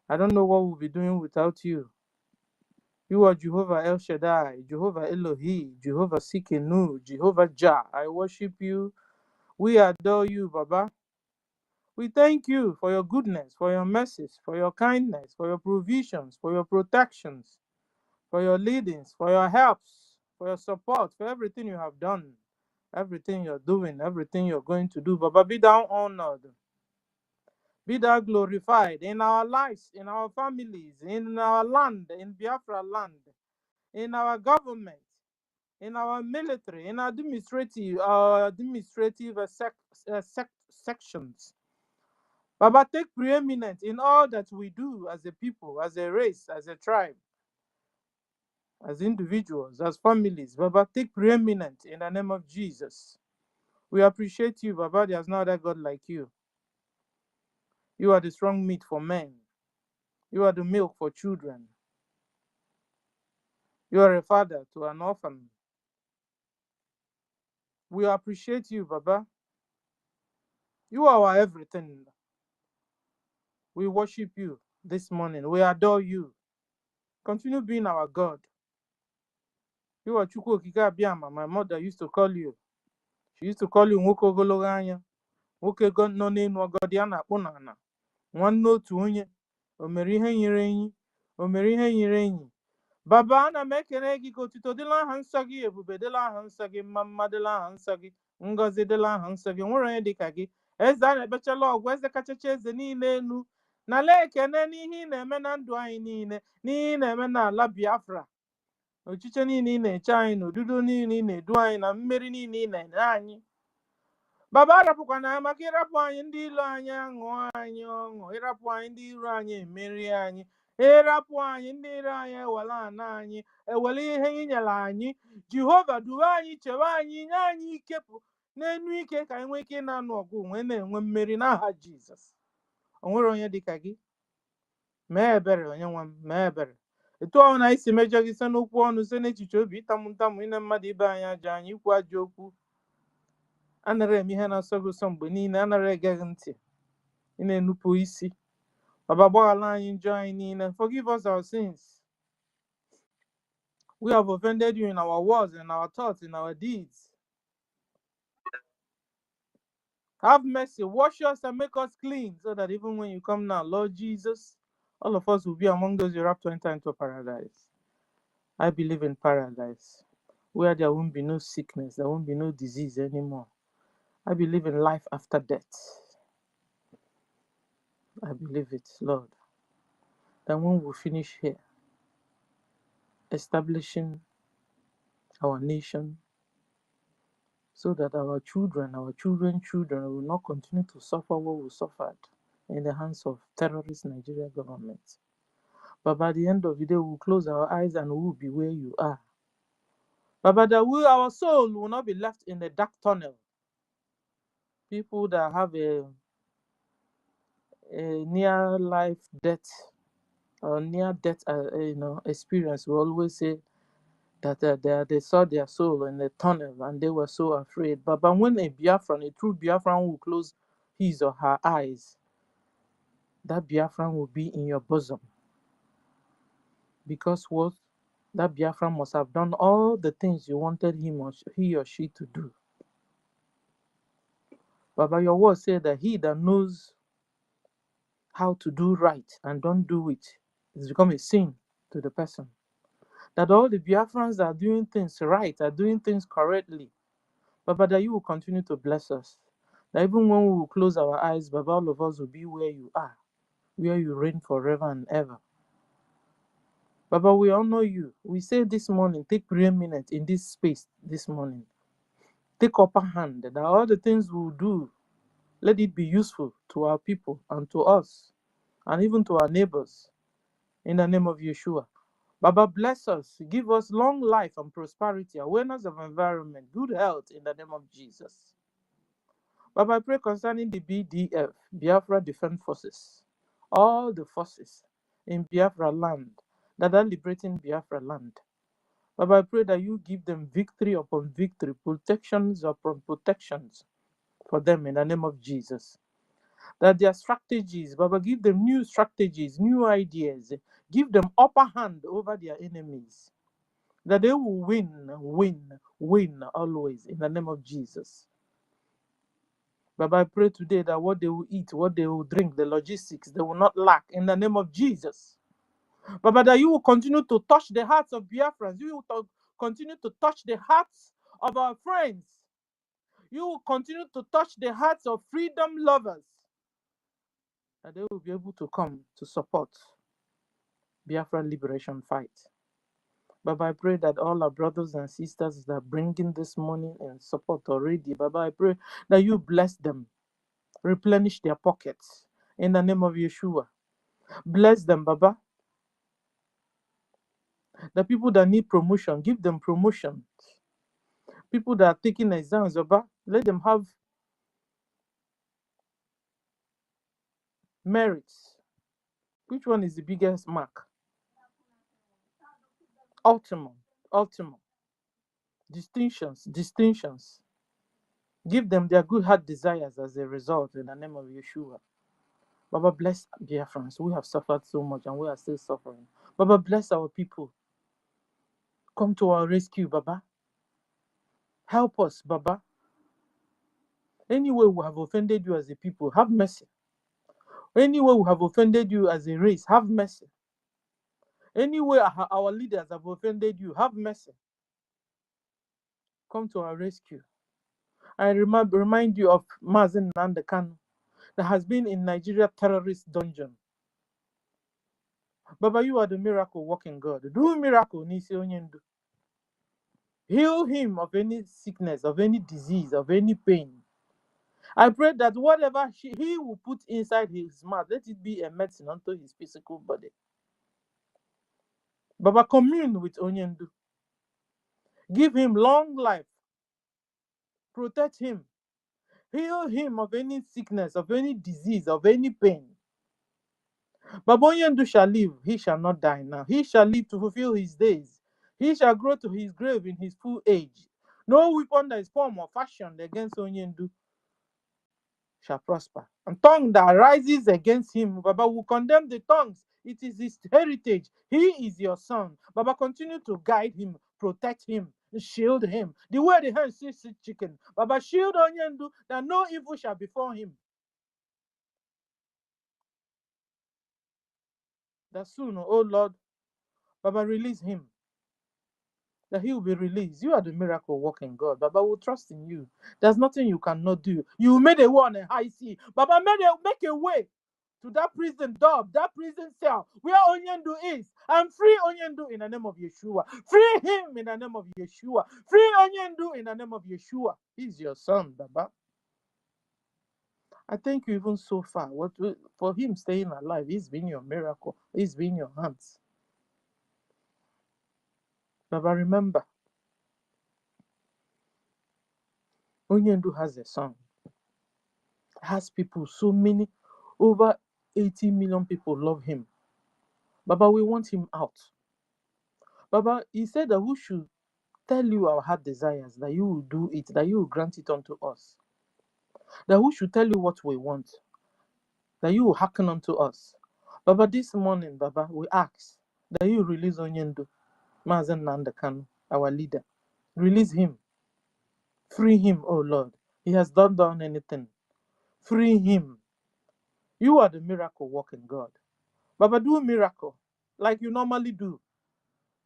I don't know what we'll be doing without you. You are Jehovah El Shaddai, Jehovah Elohi, Jehovah Sikenu, Jehovah Jah. I worship you. We adore you, Baba. We thank you for your goodness, for your mercies, for your kindness, for your provisions, for your protections, for your leadings, for your helps, for your support, for everything you have done, everything you're doing, everything you're going to do. Baba, be thou honored, be thou glorified in our lives, in our families, in our land, in Biafra land, in our government, in our military, in our administrative sections. Baba, take preeminent in all that we do as a people, as a race, as a tribe, as individuals, as families. Baba, take preeminent in the name of Jesus. We appreciate you, Baba. There's no other God like you. You are the strong meat for men. You are the milk for children. You are a father to an orphan. We appreciate you, Baba. You are our everything. We worship you this morning. We adore you. Continue being our God. You are Chukwu Okike Abiama. My mother used to call you. She used to call you Nwoke Ogologo Anya. Nwoke nọ n'elu ọgọdị a na-akpụ n'ala. Nwanne otu onye. O mere ihe nyere enyi. O mere ihe nyere enyi. Baba, ana m ekele gị ka otuto dịla aha nsọ gị, ebube dịla aha nsọ gị, mma mma dịla aha nsọ gị, ngọzi dịla aha nsọ gị. Nwere onye dịka gị. Eze a na-ekpechala ọgwụ, eze kachacha eze niile elu. N'ala ekene n'ihe ị na-eme na ndụ anyị niile, n'ihe ị na-eme n'ala Biafra. Ọchịchị niile ị na-eche anyị, na ududo niile ị na-edu anyị, na mmeri niile ị na-enye anyị. Baba, arapụkwana anyị maka ịrapụ anyị ndị ilo anyị aṅụọ anyị ọṅụ, ịrapụ anyị ndị iro anyị emeri anyị, ịrapụ anyị ndị iro anyị ewere ana anyị, ewere ihe ị nyere anyị. Jehova, duwe anyị, chebe anyị, nye anyị ike n'enu ike ka anyị nwee ike ịna-anụ ọgụ wee na-enwe mmeri n'aha Jizọs. O nwere onye dịka gị. Mee ebere, onye nwe m, mee ebere. Etu ọhụrụ na anyị si mejọ gị site n'okwu ọnụ, site n'echiche obi, ịtamụ ntamụ, ine mmadụ ibe anyị ajọ anyị, ikwu ajọ okwu. Anara eme ihe na-asọ gị ụsọ mgbe niile, anara ege gị ntị, ị na-enupụ isi. Baba, gbaghara anyị njọ anyị niile. Forgive us our sins. We have offended you in our words, in our thoughts, in our deeds. Have mercy, wash us and make us clean, so that even when you come now, Lord Jesus, all of us will be among those you have to enter into paradise. I believe in paradise, where there won't be no sickness, there won't be no disease anymore. I believe in life after death. I believe it, Lord, that when we finish here, establishing our nation, so that our children, children will not continue to suffer what we suffered in the hands of terrorist Nigeria government. But by the end of the day, we'll close our eyes and we'll be where you are. But that our soul will not be left in the dark tunnel. People that have a near life death or near death experience will always say that they saw their soul in the tunnel and they were so afraid. But when a true Biafran will close his or her eyes, that Biafran will be in your bosom. Because what? That Biafran must have done all the things you wanted he or she to do. Baba, your word said that he that knows how to do right and don't do it, it's become a sin to the person. That all the Biafrans are doing things right, are doing things correctly. Baba, that you will continue to bless us. That even when we will close our eyes, Baba, all of us will be where you are, where you reign forever and ever. Baba, we honor you. We say this morning, take preeminent in this space this morning. Take upper hand, that all the things we will do, let it be useful to our people and to us, and even to our neighbors. In the name of Yeshua. Baba, bless us. Give us long life and prosperity, awareness of environment, good health in the name of Jesus. Baba, I pray concerning the BDF, Biafra Defense Forces, all the forces in Biafra land that are liberating Biafra land. Baba, I pray that you give them victory upon victory, protections upon protections for them in the name of Jesus. that their strategies, Baba, give them new strategies, new ideas, give them upper hand over their enemies, that they will win always in the name of Jesus. Baba, I pray today that what they will eat, what they will drink, the logistics, they will not lack in the name of Jesus. Baba, that you will continue to touch the hearts of Biafrans. You will continue to touch the hearts of our friends. You will continue to touch the hearts of freedom lovers. And they will be able to come to support Biafra liberation fight. Baba, I pray that all our brothers and sisters that are bringing this money in support already, Baba, I pray that you bless them, replenish their pockets in the name of Yeshua. Bless them, Baba. The people that need promotion, give them promotion. People that are taking exams, Baba, let them have merits. Which one is the biggest mark? Ultimate. Distinctions. Give them their good heart desires as a result in the name of Yeshua. Baba, bless Biafrans. We have suffered so much and we are still suffering. Baba, bless our people. Come to our rescue, Baba. Help us, Baba. Anyway we have offended you as a people, have mercy. Anyway we have offended you as a race, have mercy. Anyway our leaders have offended you, have mercy. Come to our rescue. I remind you of Mazen Nandekan that has been in Nigeria terrorist dungeon. Baba, you are the miracle working God. Do miracle, Nisi Onyendu. Heal him of any sickness, of any disease, of any pain. I pray that whatever he will put inside his mouth, let it be a medicine unto his physical body. Baba, commune with Onyendu. Give him long life. Protect him. Heal him of any sickness, of any disease, of any pain. Baba, Onyendu shall live. He shall not die now. He shall live to fulfill his days. He shall grow to his grave in his full age. No weapon that is formed or fashioned against Onyendu shall prosper. And tongue that rises against him, Baba, will condemn the tongues. It is his heritage. He is your son. Baba, continue to guide him, protect him, shield him. The way the hen sees chicken. Baba, shield Onyendu that no evil shall befall him. That soon, oh Lord, Baba, release him. That he will be released. You are the miracle working God. Baba, will trust in you. There's nothing you cannot do. You made a way on a high sea. Baba, make a way to that prison door, that prison cell where Onyendu is, and free Onyendu in the name of Yeshua. Free him in the name of Yeshua. Free Onyendu in the name of Yeshua. He's your son, Baba. I thank you even so far. For him staying alive, he's been your miracle. He's been your hands. Baba, remember, Onyendu has a son. Has people, so many, over 80 million people love him. Baba, we want him out. Baba, he said that we should tell you our heart desires, that you will do it, that you will grant it unto us. That we should tell you what we want, that you will hearken unto us. Baba, this morning, Baba, we ask that you release Onyendu, Mazen Nandekan, our leader. Release him. Free him, oh Lord. He has not done anything. Free him. You are the miracle working God. Baba, do a miracle like you normally do.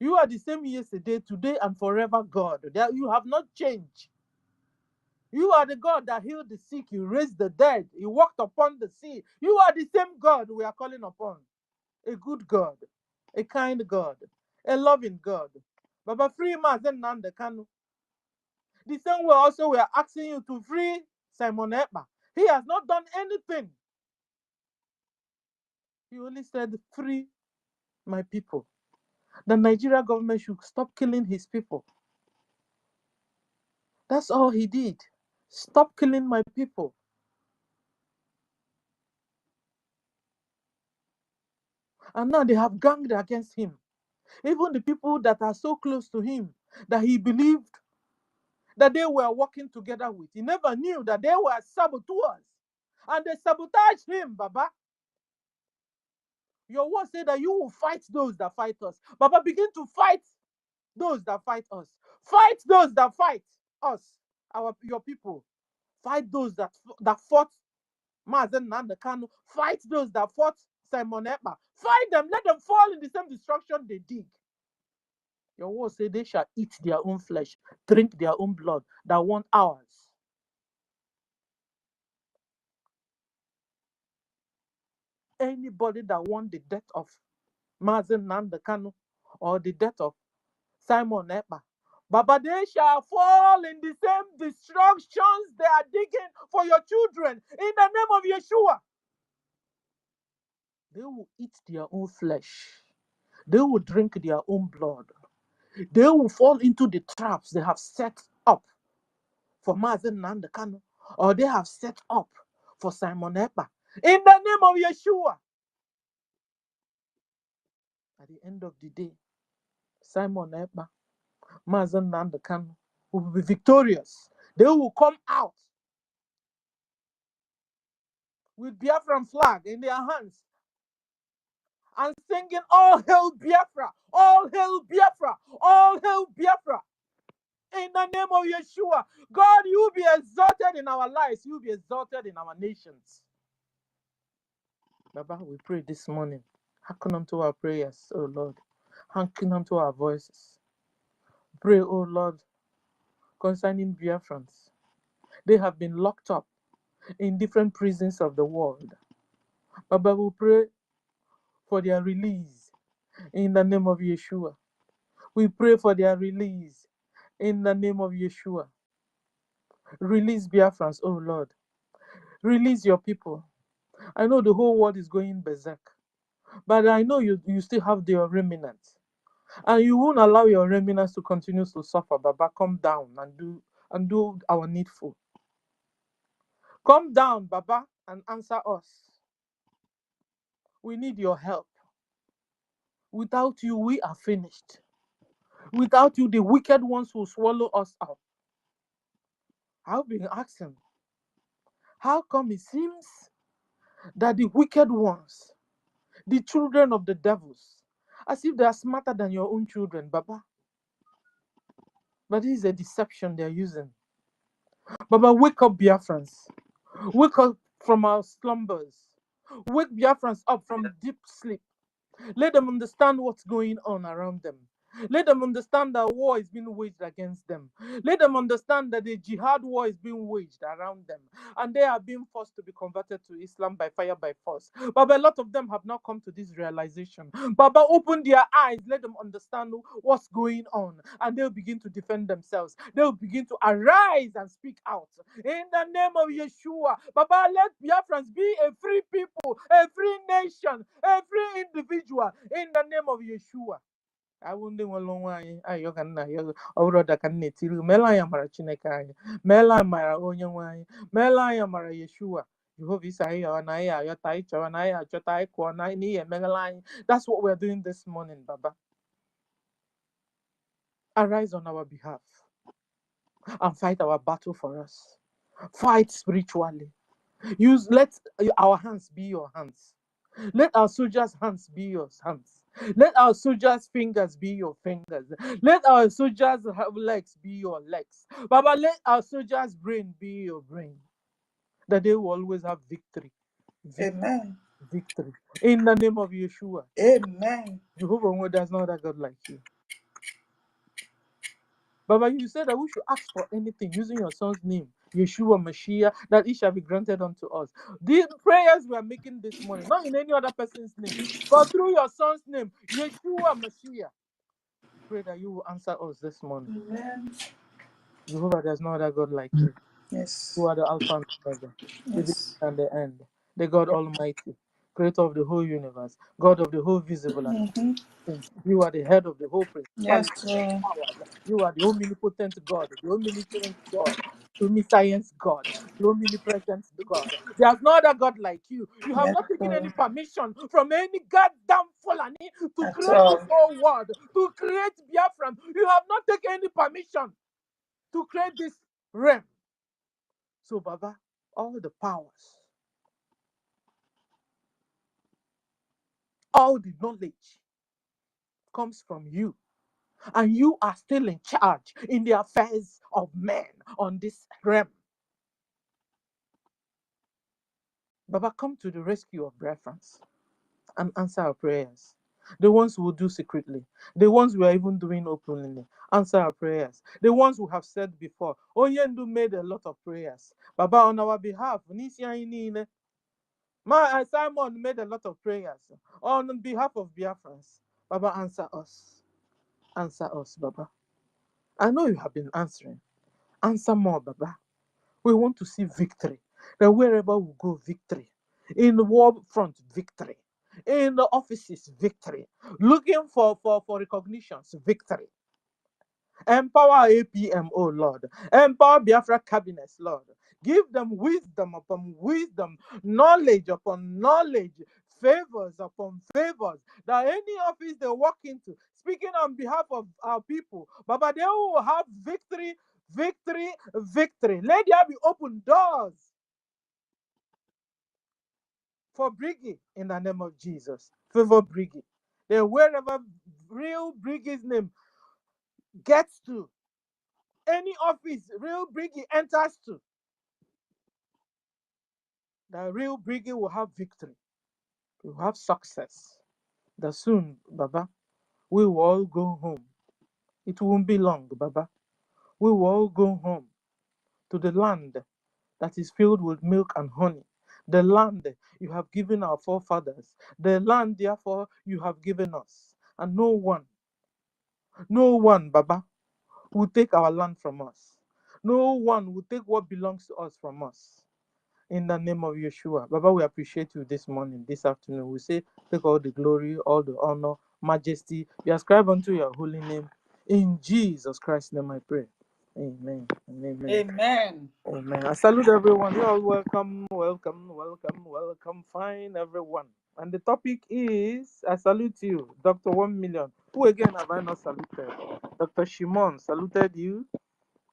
You are the same yesterday, today, and forever, God. That you have not changed. You are the God that healed the sick. You raised the dead. You walked upon the sea. You are the same God we are calling upon. A good God, a kind God, a loving God. Baba, free Mazen Nandekanu. The same way also we are asking you to free Simon Ekpa. He has not done anything. He only said, free my people. The Nigeria government should stop killing his people. That's all he did. Stop killing my people. And now they have ganged against him. Even the people that are so close to him, that he believed that they were working together with. He never knew that they were saboteurs. and they sabotage him, Baba. Your word said that you will fight those that fight us. Baba, begin to fight those that fight us. Fight those that fight us, your people. Fight those that fought Mazen Nnamdi Kanu. Fight those that fought Simon Ekpa. Fight them. Let them fall in the same destruction they did. Your word said they shall eat their own flesh, drink their own blood that want ours. Anybody that want the death of Mazen Nnamdi Kanu or the death of Simon Ekpa, Baba, they shall fall in the same destructions they are digging for your children in the name of Yeshua. They will eat their own flesh. They will drink their own blood. They will fall into the traps they have set up for Mazen Nnamdi Kanu, or they have set up for Simon Ekpa. In the name of Yeshua. At the end of the day, Simon Ekpa, Mazen Nnamdi Kanu will be victorious. They will come out with Biafran flag in their hands and singing, "All hail Biafra! All hail Biafra! All hail Biafra!" In the name of Yeshua, God, you be exalted in our lives. You be exalted in our nations. Baba, we pray this morning. Hearken unto our prayers, oh Lord. Hearken unto our voices. Pray, oh Lord, concerning Biafrans. They have been locked up in different prisons of the world. Baba, we pray for their release in the name of Yeshua. We pray for their release in the name of Yeshua. Release Biafrans, oh Lord. Release your people. I know the whole world is going berserk, but I know you still have your remnants. And you won't allow your remnants to continue to suffer. Baba, come down and do our needful. Come down, Baba, and answer us. We need your help. Without you, we are finished. Without you, the wicked ones will swallow us up. I've been asking, how come it seems that the wicked ones, the children of the devils, as if they are smarter than your own children, Baba? But this is a deception they're using. Baba, wake up, Biafrans. Wake up from our slumbers. Wake Biafrans up from deep sleep. Let them understand what's going on around them. Let them understand that war is being waged against them. Let them understand that the jihad war is being waged around them. And they are being forced to be converted to Islam by fire, by force. But a lot of them have not come to this realization. Baba, open their eyes. Let them understand what's going on. And they'll begin to defend themselves. They'll begin to arise and speak out. In the name of Yeshua. Baba, let Biafrans be a free people, a free nation, a free individual. In the name of Yeshua. I won't do alone. I can not hear over the canet. Melaya Mara Chineka, Mela Mara Onyan, Melaya Mara Yeshua. You hope you say, and I are your taicho, and I are your taiko, and I need a megaline. That's what we're doing this morning, Baba. Arise on our behalf and fight our battle for us. Fight spiritually. Let our hands be your hands. Let our soldiers' hands be your hands. Let our soldiers' fingers be your fingers. Let our soldiers' legs be your legs. Baba, let our soldiers' brain be your brain. That they will always have victory. Amen. Victory. In the name of Yeshua. Amen. Jehovah, there's no other God like you. Baba, you said that we should ask for anything using your son's name, Yeshua Mashiach, that it shall be granted unto us. These prayers we are making this morning, not in any other person's name, but through your son's name, Yeshua Mashiach. Pray that you will answer us this morning. Amen. Jehovah, there's no other God like you. Yes. You are the Alpha and Omega, the beginning Yes. and the end, the God Almighty, creator of the whole universe, God of the whole visible and Mm-hmm. things. You are the head of the whole Yes. principality and powers. You are the omnipotent God, the omniscient God, the omniscience God, the omnipresent God. There's no other God like you. You have Yes. not taken any permission from any goddamn Fulani to At create this all. whole world, to create Biafran. You have not taken any permission to create this realm. So, Baba, all the powers, All the knowledge comes from you. And you are still in charge in the affairs of men on this realm. Baba, come to the rescue of Biafrans and answer our prayers. The ones who do secretly, the ones we are even doing openly, answer our prayers. The ones who have said before, Oyendu made a lot of prayers. Baba, on our behalf, Simon made a lot of prayers on behalf of Biafrans. Baba, answer us. Answer us, Baba. I know you have been answering. Answer more, Baba. We want to see victory. That wherever we go, victory. In the war front, victory. In the offices, victory. Looking for recognitions, victory. Empower APM, oh Lord. Empower Biafra cabinets, Lord. Give them wisdom upon wisdom, knowledge upon knowledge, favors upon favors. That any office they walk into, speaking on behalf of our people, Baba, they will have victory, victory, victory. Let there be open doors for BRGIE in the name of Jesus. Favor BRGIE. Then wherever real BRGIE's name gets to, any office real BRGIE enters to, the real BRGIE will have victory, will have success. That soon, Baba, we will all go home. It won't be long, Baba. We will all go home to the land that is filled with milk and honey. The land you have given our forefathers. The land, therefore, you have given us. And no one, Baba, will take our land from us. No one will take what belongs to us from us. In the name of Yeshua. Baba, we appreciate you this morning, this afternoon. We say, take all the glory, all the honor, majesty, be ascribed unto your holy name. In Jesus Christ's name I pray. Amen. And amen. Amen. Amen. I salute everyone. You're all welcome, welcome, welcome, welcome. Fine, everyone. And the topic is, I salute you, Dr. 1 Million. Who again have I not saluted? Dr. Shimon saluted you.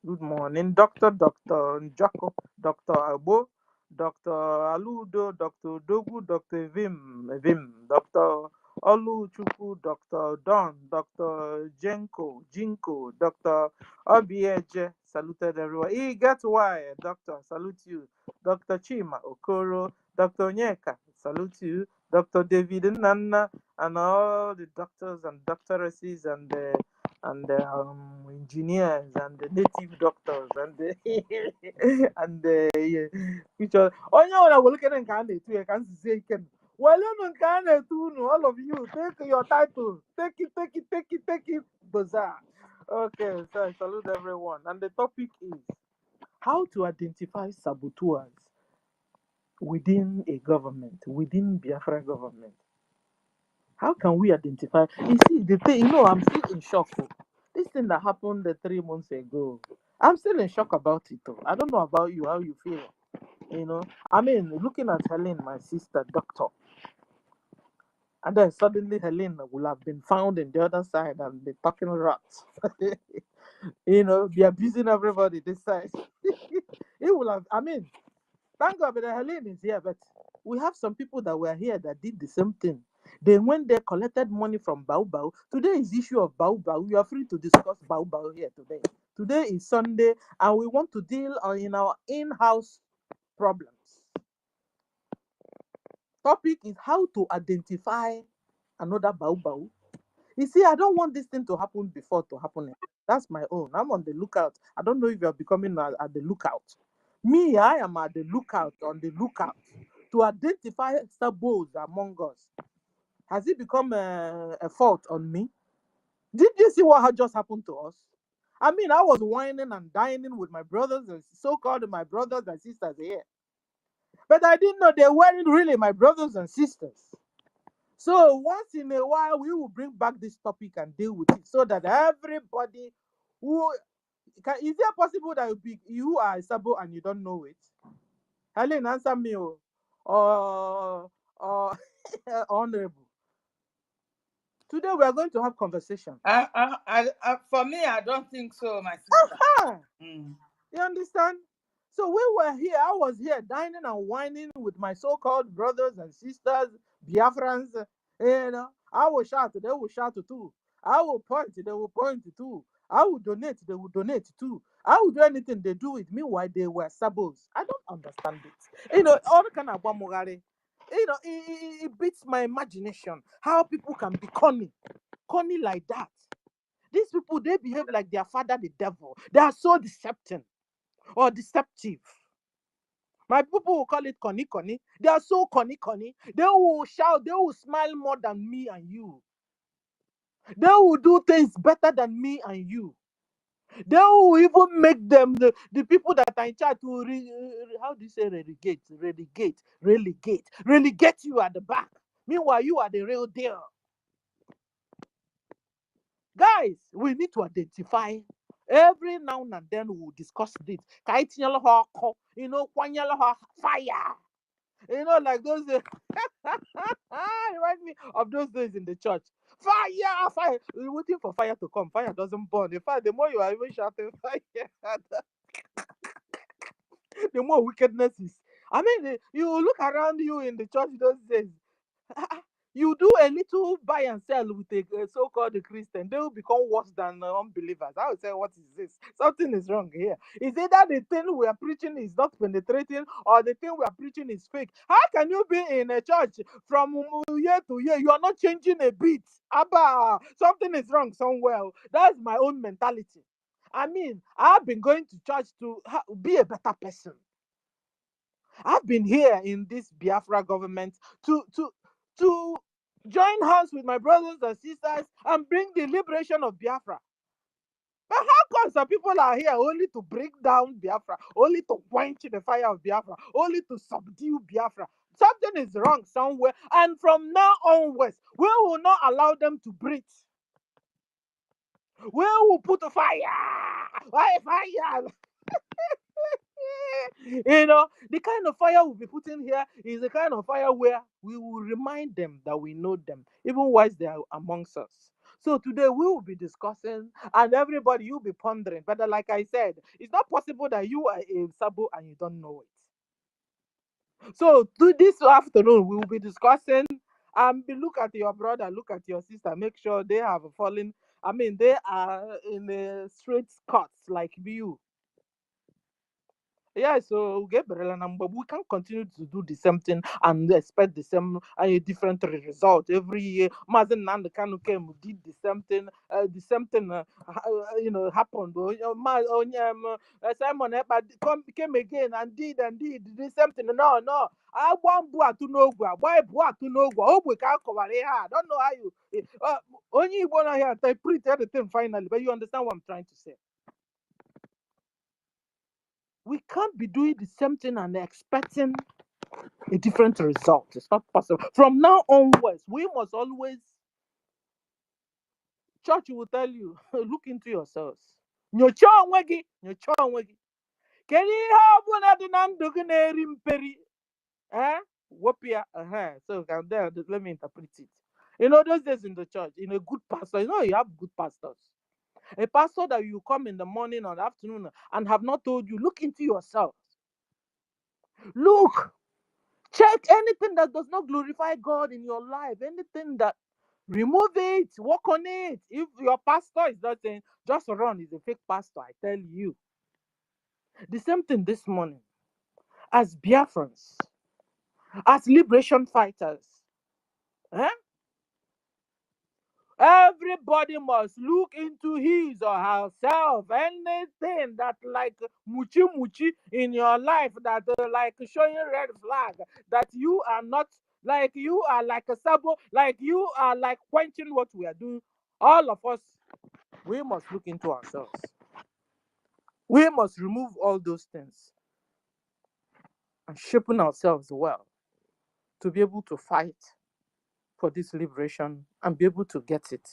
Good morning, Dr. Njako, Dr. Abo, Dr. Aludo, Dr. Dogu, Dr. Vim, Dr. Oluchukwu, Dr. Don, Dr. Jinko, Dr. Obieje, saluted everyone. He get why, Doctor, salute you. Dr. Chima Okoro, Dr. Nyeka, salute you. Dr. David Nana, and all the doctors and doctoresses and the engineers and the native doctors and the and the which are onye ọbụla were kene nke a na-etu ya ka m sizie ike m welụnụ nke a na-etu unu, all of you take your title, take it bazaar. Okay, so I salute everyone, and the topic is how to identify saboteurs within a government, within Biafra government. How can we identify? You see, the thing, I'm still in shock. This thing that happened 3 months ago, I'm still in shock about it. I don't know about you, how you feel. I mean, looking at Helen, my sister, doctor, and then suddenly Helen will have been found in the other side and be talking rats. They are abusing everybody this side. It will have, I mean, thank God that Helen is here, but we have some people that were here that did the same thing. Then when they collected money from Bao, today is issue of Bao. We are free to discuss Bao here today. Today is Sunday, and we want to deal in our in-house problems. Topic is how to identify another Bao. You see, I don't want this thing to happen before to happen. That's my own. I'm on the lookout. I don't know if you're becoming at the lookout. Me, I am at the lookout, on the lookout to identify sabos among us. Has it become a fault on me? Did you see what had just happened to us? I mean, I was whining and dining with my brothers and so-called my brothers and sisters here. But I didn't know they weren't really my brothers and sisters. So once in a while, we will bring back this topic and deal with it so that everybody who... Is it possible that you are a sabo and you don't know it? Helen, answer me. Or honorable. Today we are going to have conversation. For me, I don't think so, my sister. You understand? So we were here, I was here dining and whining with my so-called brothers and sisters, Biafrans, You know, I will shout, they will shout too. I will point, they will point too. I will donate, they will donate too. I will do anything they do it. Meanwhile, they were sabos. I don't understand it. All kind of Guamugare. It beats my imagination how people can be corny like that. These people, they behave like their father, the devil. They are so deceptive or deceptive. My people will call it conny conny. They are so conny conny. They will shout, they will smile more than me and you. They will do things better than me and you. They will even make them the people that are in charge to how do you say relegate you at the back. Meanwhile, you are the real deal. Guys, we need to identify. Every now and then we'll discuss this. Fire. Like those remind me of those days in the church. Fire, fire. We're waiting for fire to come. Fire doesn't burn. In fact, the more you are even shouting fire, the more wickedness is. I mean, you look around you in the church those days. You do a little buy and sell with a so-called Christian, they will become worse than unbelievers. I would say, what is this? Something is wrong here. Is either the thing we are preaching is not penetrating, or the thing we are preaching is fake? How can you be in a church from year to year? You are not changing a bit. Abba, something is wrong somewhere. That's my own mentality. I mean, I've been going to church to be a better person. I've been here in this Biafra government to join hands with my brothers and sisters and bring the liberation of Biafra. But how come some people are here only to break down Biafra, only to quench the fire of Biafra, only to subdue Biafra? Something is wrong somewhere, and from now onwards, we will not allow them to breathe. We will put fire, fire. The kind of fire we'll be putting here is the kind of fire where we will remind them that we know them, even whilst they are amongst us. So today we will be discussing, and everybody you'll be pondering. But like I said, it's not possible that you are a Sabo and you don't know it. So this afternoon we will be discussing. Look at your brother, look at your sister. Make sure they have fallen. I mean, they are in the straight cuts like you. Yeah, so but we can't continue to do the same thing and expect the same different result every year. Mazen Nand Kanu came, did the same thing, happened. Simon Epa came again and did the same thing. No. I want Bua to know why Bua to know what we can't cover here. I don't know how you only one here interpret everything finally, but you understand what I'm trying to say. We can't be doing the same thing and expecting a different result. It's not possible. From now onwards, we must always, church will tell you, look into yourselves. Nyocha onwe gị. Kedu ihe ọ bụla dị na ndụ gị na-eri mperi? Wopia. So let me interpret it. Those days in the church, in a good pastor, you have good pastors. A pastor that you come in the morning or the afternoon and have not told you, look into yourself. Look. Check anything that does not glorify God in your life. Anything that, remove it, work on it. If your pastor is not saying, just run, is a fake pastor, I tell you. The same thing this morning. As Biafrans, as liberation fighters, everybody must look into his or herself. Anything that like muchi in your life, that like showing red flag, that you are not like, you are like a sabo, like you are like quenching what we are doing. All of us, we must look into ourselves. We must remove all those things and sharpen ourselves well to be able to fight for this liberation and be able to get it.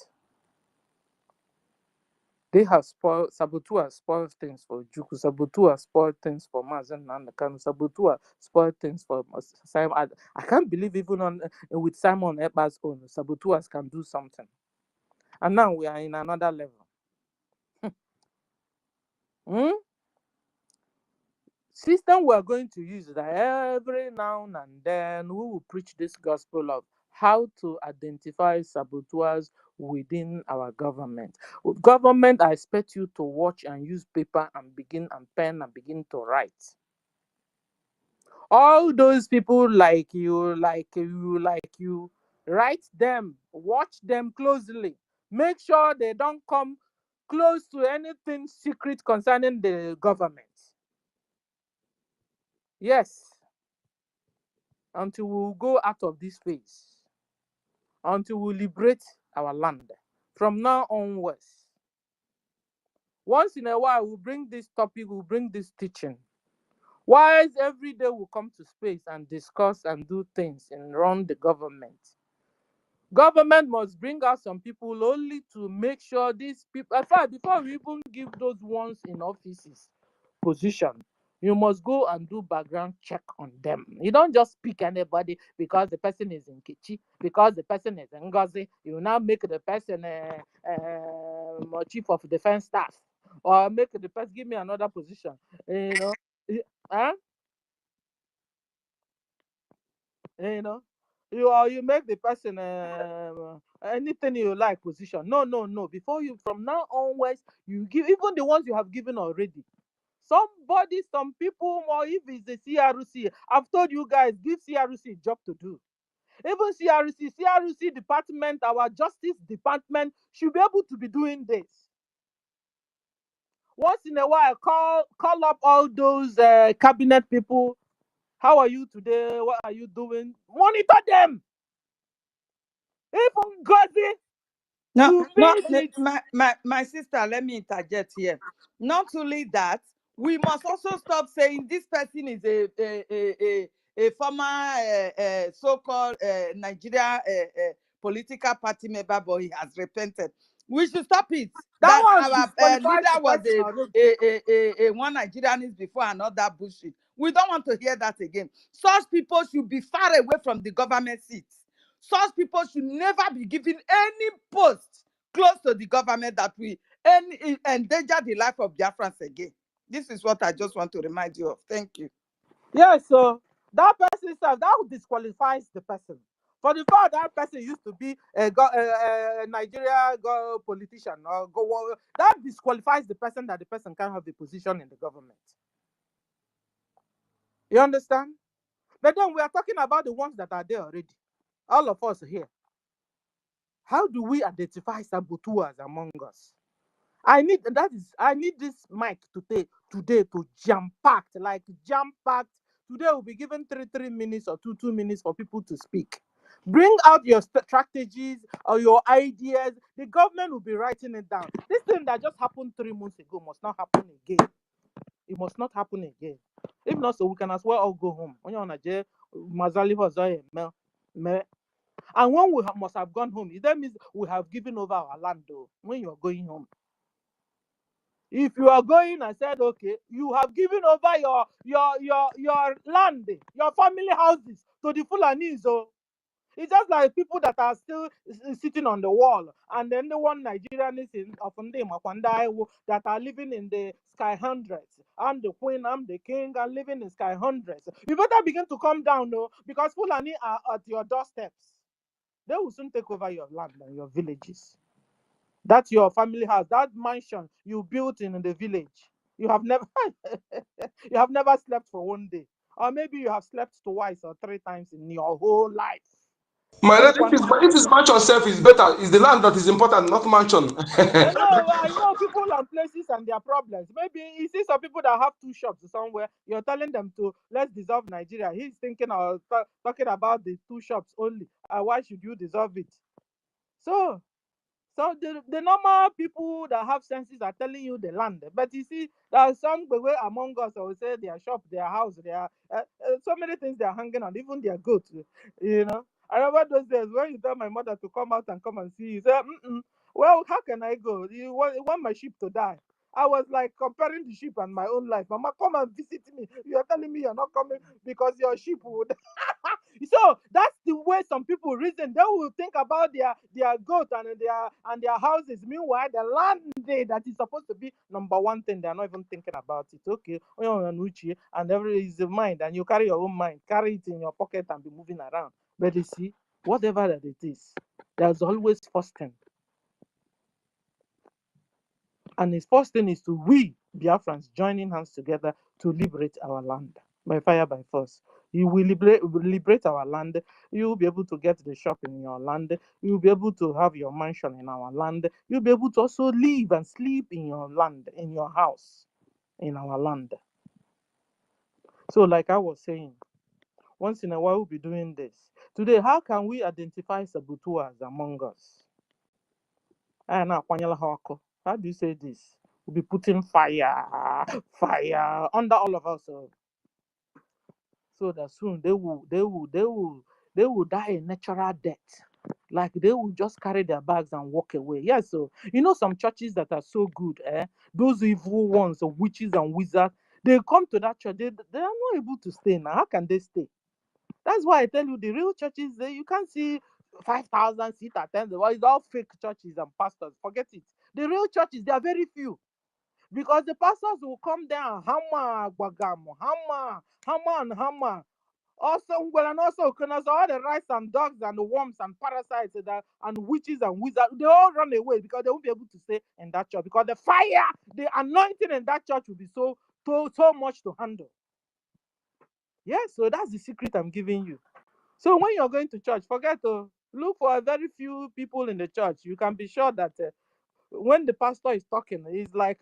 They have spoiled, Sabotua has spoiled things for Juku, Sabotua has spoiled things for Mazen and Kanu, Sabotua spoiled things for Simon. I can't believe even with Simon Eba's own, Sabotuas can do something. And now we are in another level. System we are going to use that every now and then we will preach this gospel of how to identify saboteurs within our government. Government, I expect you to watch and use paper and begin and pen and begin to write. All those people like you, write them, watch them closely. Make sure they don't come close to anything secret concerning the government. Yes, until we go out of this phase, until we liberate our land. From now onwards, once in a while, we'll bring this topic, we'll bring this teaching. Why every day we come to space and discuss and do things and run the government? Government must bring out some people only to make sure these people, in fact, before we even give those ones in offices position, you must go and do background check on them. You don't just pick anybody because the person is in Kichi, because the person is in NGOZI. You now make the person chief of defense staff, or make the person give me another position. You know, huh? You know, you make the person anything you like position. No, no, no. Before you, from now onwards, you give even the ones you have given already. Somebody, some people, or if it's the CRC, I've told you guys, give CRC a job to do. Even CRC department, our justice department should be able to be doing this. Once in a while, call up all those cabinet people. How are you today? What are you doing? Monitor them. Even Gozi, No, you no, feel it. my sister, let me interject here. Not only that, we must also stop saying this person is a former so-called Nigeria political party member, but he has repented. We should stop it. That That one our disqualifies leader the was person already. a one Nigerianist before and all that bullshit. We don't want to hear that again. Such people should be far away from the government seats. Such people should never be given any post close to the government that will endanger the life of Biafrans again. This is what I just want to remind you of. Thank you. Yes, so that person itself, that disqualifies the person. For the fact that person used to be a Nigeria politician or that disqualifies the person that the person can have a position in the government. You understand? But then we are talking about the ones that are there already. All of us here. How do we identify saboteurs among us? I need this mic today to jam packed, like jam packed. Today we'll be given 3 minutes or two minutes for people to speak. Bring out your strategies or your ideas. The government will be writing it down. This thing that just happened 3 months ago must not happen again. It must not happen again. If not, so we can as well all go home. And when we must have gone home, that means we have given over our land though, when you're going home. If you are going and said, okay, you have given over your land, your family houses to the Fulanis. So it's just like people that are still sitting on the wall, and then the one Nigerian is in that are living in the sky hundreds. I'm the queen, I'm the king, I'm living in sky hundreds. You better begin to come down, no, because Fulani are at your doorsteps. They will soon take over your land and your villages. That's your family house, that mansion you built in the village. You have never you have never slept for one day. Or maybe you have slept twice or 3 times in your whole life. My dad, if it's mansion self is better, it's the land that is important, not mansion. I know people and places and their problems. Maybe you see some people that have 2 shops somewhere. You're telling them to let's dissolve Nigeria. He's thinking of talking about the 2 shops only. Why should you dissolve it? So the normal people that have senses are telling you the land. But you see, there are some way among us that will say their shop, their house, their so many things they are hanging on, even their goats. You know, I remember those days when you tell my mother to come out and come and see you. Say, well, how can I go? You want my sheep to die? I was like comparing the sheep and my own life. Mama, come and visit me. You are telling me you're not coming because your sheep would. So that's the way some people reason. They will think about their goat and their houses. Meanwhile, the land that is supposed to be number one thing, they're not even thinking about it. Okay, and every is the mind, and you carry your own mind, carry it in your pocket and be moving around. But you see, whatever that it is, there's always fasting. And his first thing is to we, Biafrans, joining hands together to liberate our land by fire, by force. You will liberate our land. You will be able to get the shop in your land. You will be able to have your mansion in our land. You'll be able to also live and sleep in your land, in your house, in our land. So, like I was saying, once in a while we'll be doing this. Today, how can we identify saboteurs among us? How do you say this? We'll be putting fire under all of us. So that soon they will die a natural death. Like they will just carry their bags and walk away. Yes, so you know some churches that are so good, those evil ones, witches and wizards, they come to that church, they are not able to stay now. How can they stay? That's why I tell you the real churches, you can't see 5,000 seat attendance. Well, it's all fake churches and pastors. Forget it. The real churches, they are very few. Because the pastors will come there and hammer, hammer and hammer. Also, well, and also, all the rats and dogs and the worms and parasites and witches and wizards, they all run away because they won't be able to stay in that church. Because the fire, the anointing in that church will be so much to handle. Yes, so that's the secret I'm giving you. So when you're going to church, forget to look for a very few people in the church. You can be sure that when the pastor is talking, it's like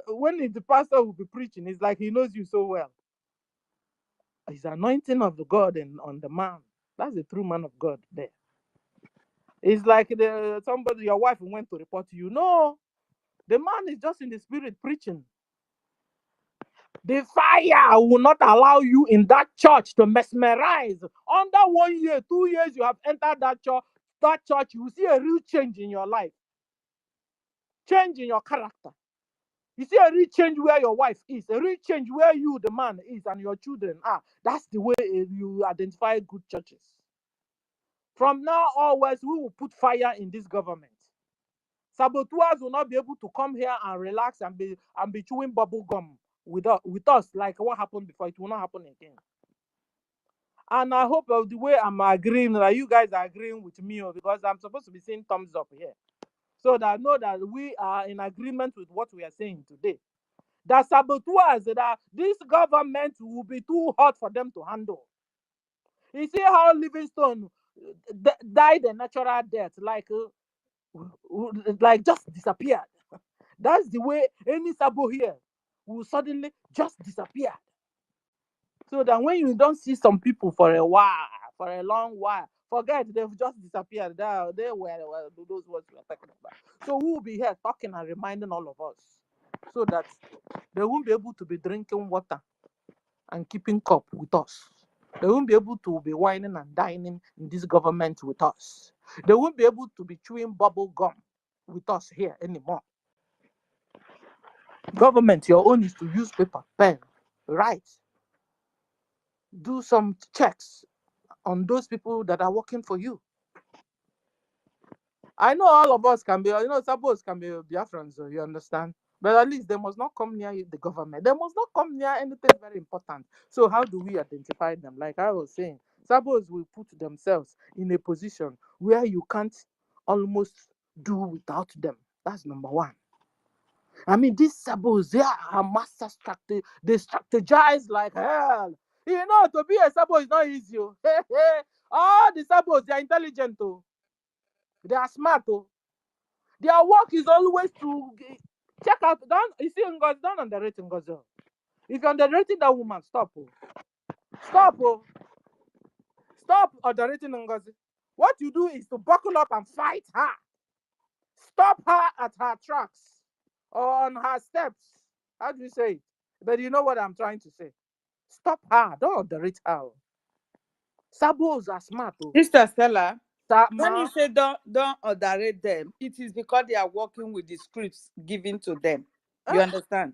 when the pastor will be preaching, it's like he knows you so well. His anointing of the God on the man. That's the true man of God there. It's like somebody, your wife went to report to you. No, the man is just in the spirit preaching. The fire will not allow you in that church to mesmerize. Under 1 year, 2 years, you have entered that church, you will see a real change in your life. Change in your character. You see a real change where your wife is, a real change where you, the man, is, and your children are. That's the way you identify good churches. From now onwards, we will put fire in this government. Saboteurs will not be able to come here and relax and be chewing bubble gum with us like what happened before. It will not happen again. And I hope the way I'm agreeing, that you guys are agreeing with me, because I'm supposed to be saying thumbs up here. So that I know that we are in agreement with what we are saying today. That saboteurs, that this government will be too hot for them to handle. You see how Livingstone died a natural death, like just disappeared. That's the way any sabo here will suddenly just disappear. So that when you don't see some people for a while, for a long while, forget they've just disappeared. They were those words we are talking about. So we will be here talking and reminding all of us, so that they won't be able to be drinking water and keeping cup with us. They won't be able to be whining and dining in this government with us. They won't be able to be chewing bubble gum with us here anymore. Government, your own is to use paper, pen, write, do some checks on those people that are working for you. I know all of us can be, suppose can be Biafrans, you understand? But at least they must not come near the government. They must not come near anything very important. So how do we identify them? Like I was saying, suppose we put themselves in a position where you can't almost do without them. That's number one. I mean, these sabos, they are master strategy. They strategize like hell. To be a sabo is not easy. All the sabos, they are intelligent. They are smart. Their work is always to check out. You see, Ngozi, don't underrate Ngozi. If you're underrating that woman, stop. Stop. Stop underrating Ngozi. What you do is to buckle up and fight her. Stop her at her tracks or on her steps. How do you say it? But you know what I'm trying to say. Stop her. Don't underrate her. Sabos are smart. Sister Stella, when Ma, you say don't underrate them, it is because they are working with the scripts given to them. You understand?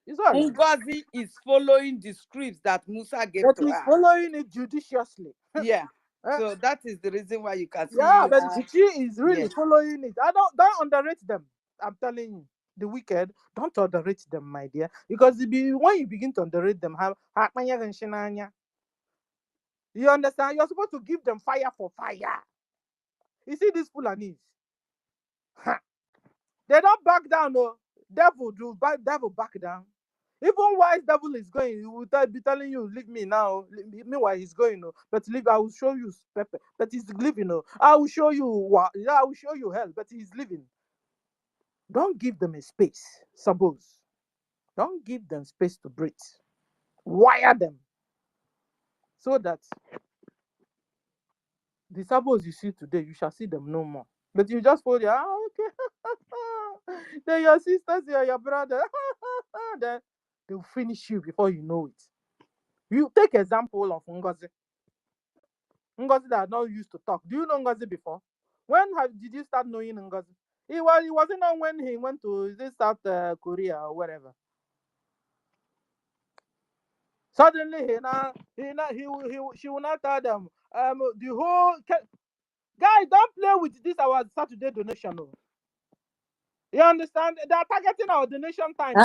it's all right. NGOZI is following the scripts that Musa gave But to he's her. following it judiciously. Yeah. Eh, So that is the reason why you can Yeah, see. but she is really Yeah. following it. I don't underrate them. I'm telling you, the wicked, don't underrate them, my dear. Because when you begin to underrate them, you understand? You're supposed to give them fire for fire. You see these Fulanis, they don't back down. No, devil back down. Even while devil is going, he will be telling you, leave me now. Meanwhile, he's going, no. But leave, I will show you pepper. But he's leaving, no. I will show you what. Yeah, I will show you hell. But he's leaving. Don't give them a space. Suppose. Don't give them space to breathe. Wire them so that the sabos you see today, you shall see them no more. But you just hold your okay. They're your sisters, they're your brother. Then they'll finish you before you know it. You take example of NGOZI. NGOZI that are not used to talk. Do you know NGOZI before? Did you start knowing NGOZI? It wasn't on when he went to South Korea or whatever. Suddenly she will not tell them the whole guys don't play with this our Saturday donation. No. You understand? They are targeting our donation time.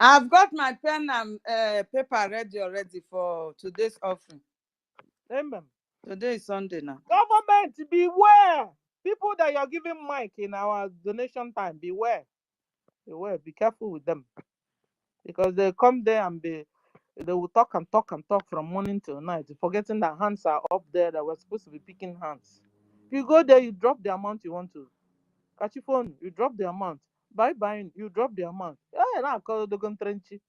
I've got my pen and paper ready already for today's offering. Amen. Today is Sunday now. Government, beware. People that you're giving mic in our donation time, beware. Beware. Be careful with them. Because they come there and they will talk and talk and talk from morning till night, forgetting that hands are up there that we're supposed to be picking hands. If you go there, you drop the amount you want to. Catch your phone, you drop the amount. Bye, you drop the amount. Yeah, now call the trenchy.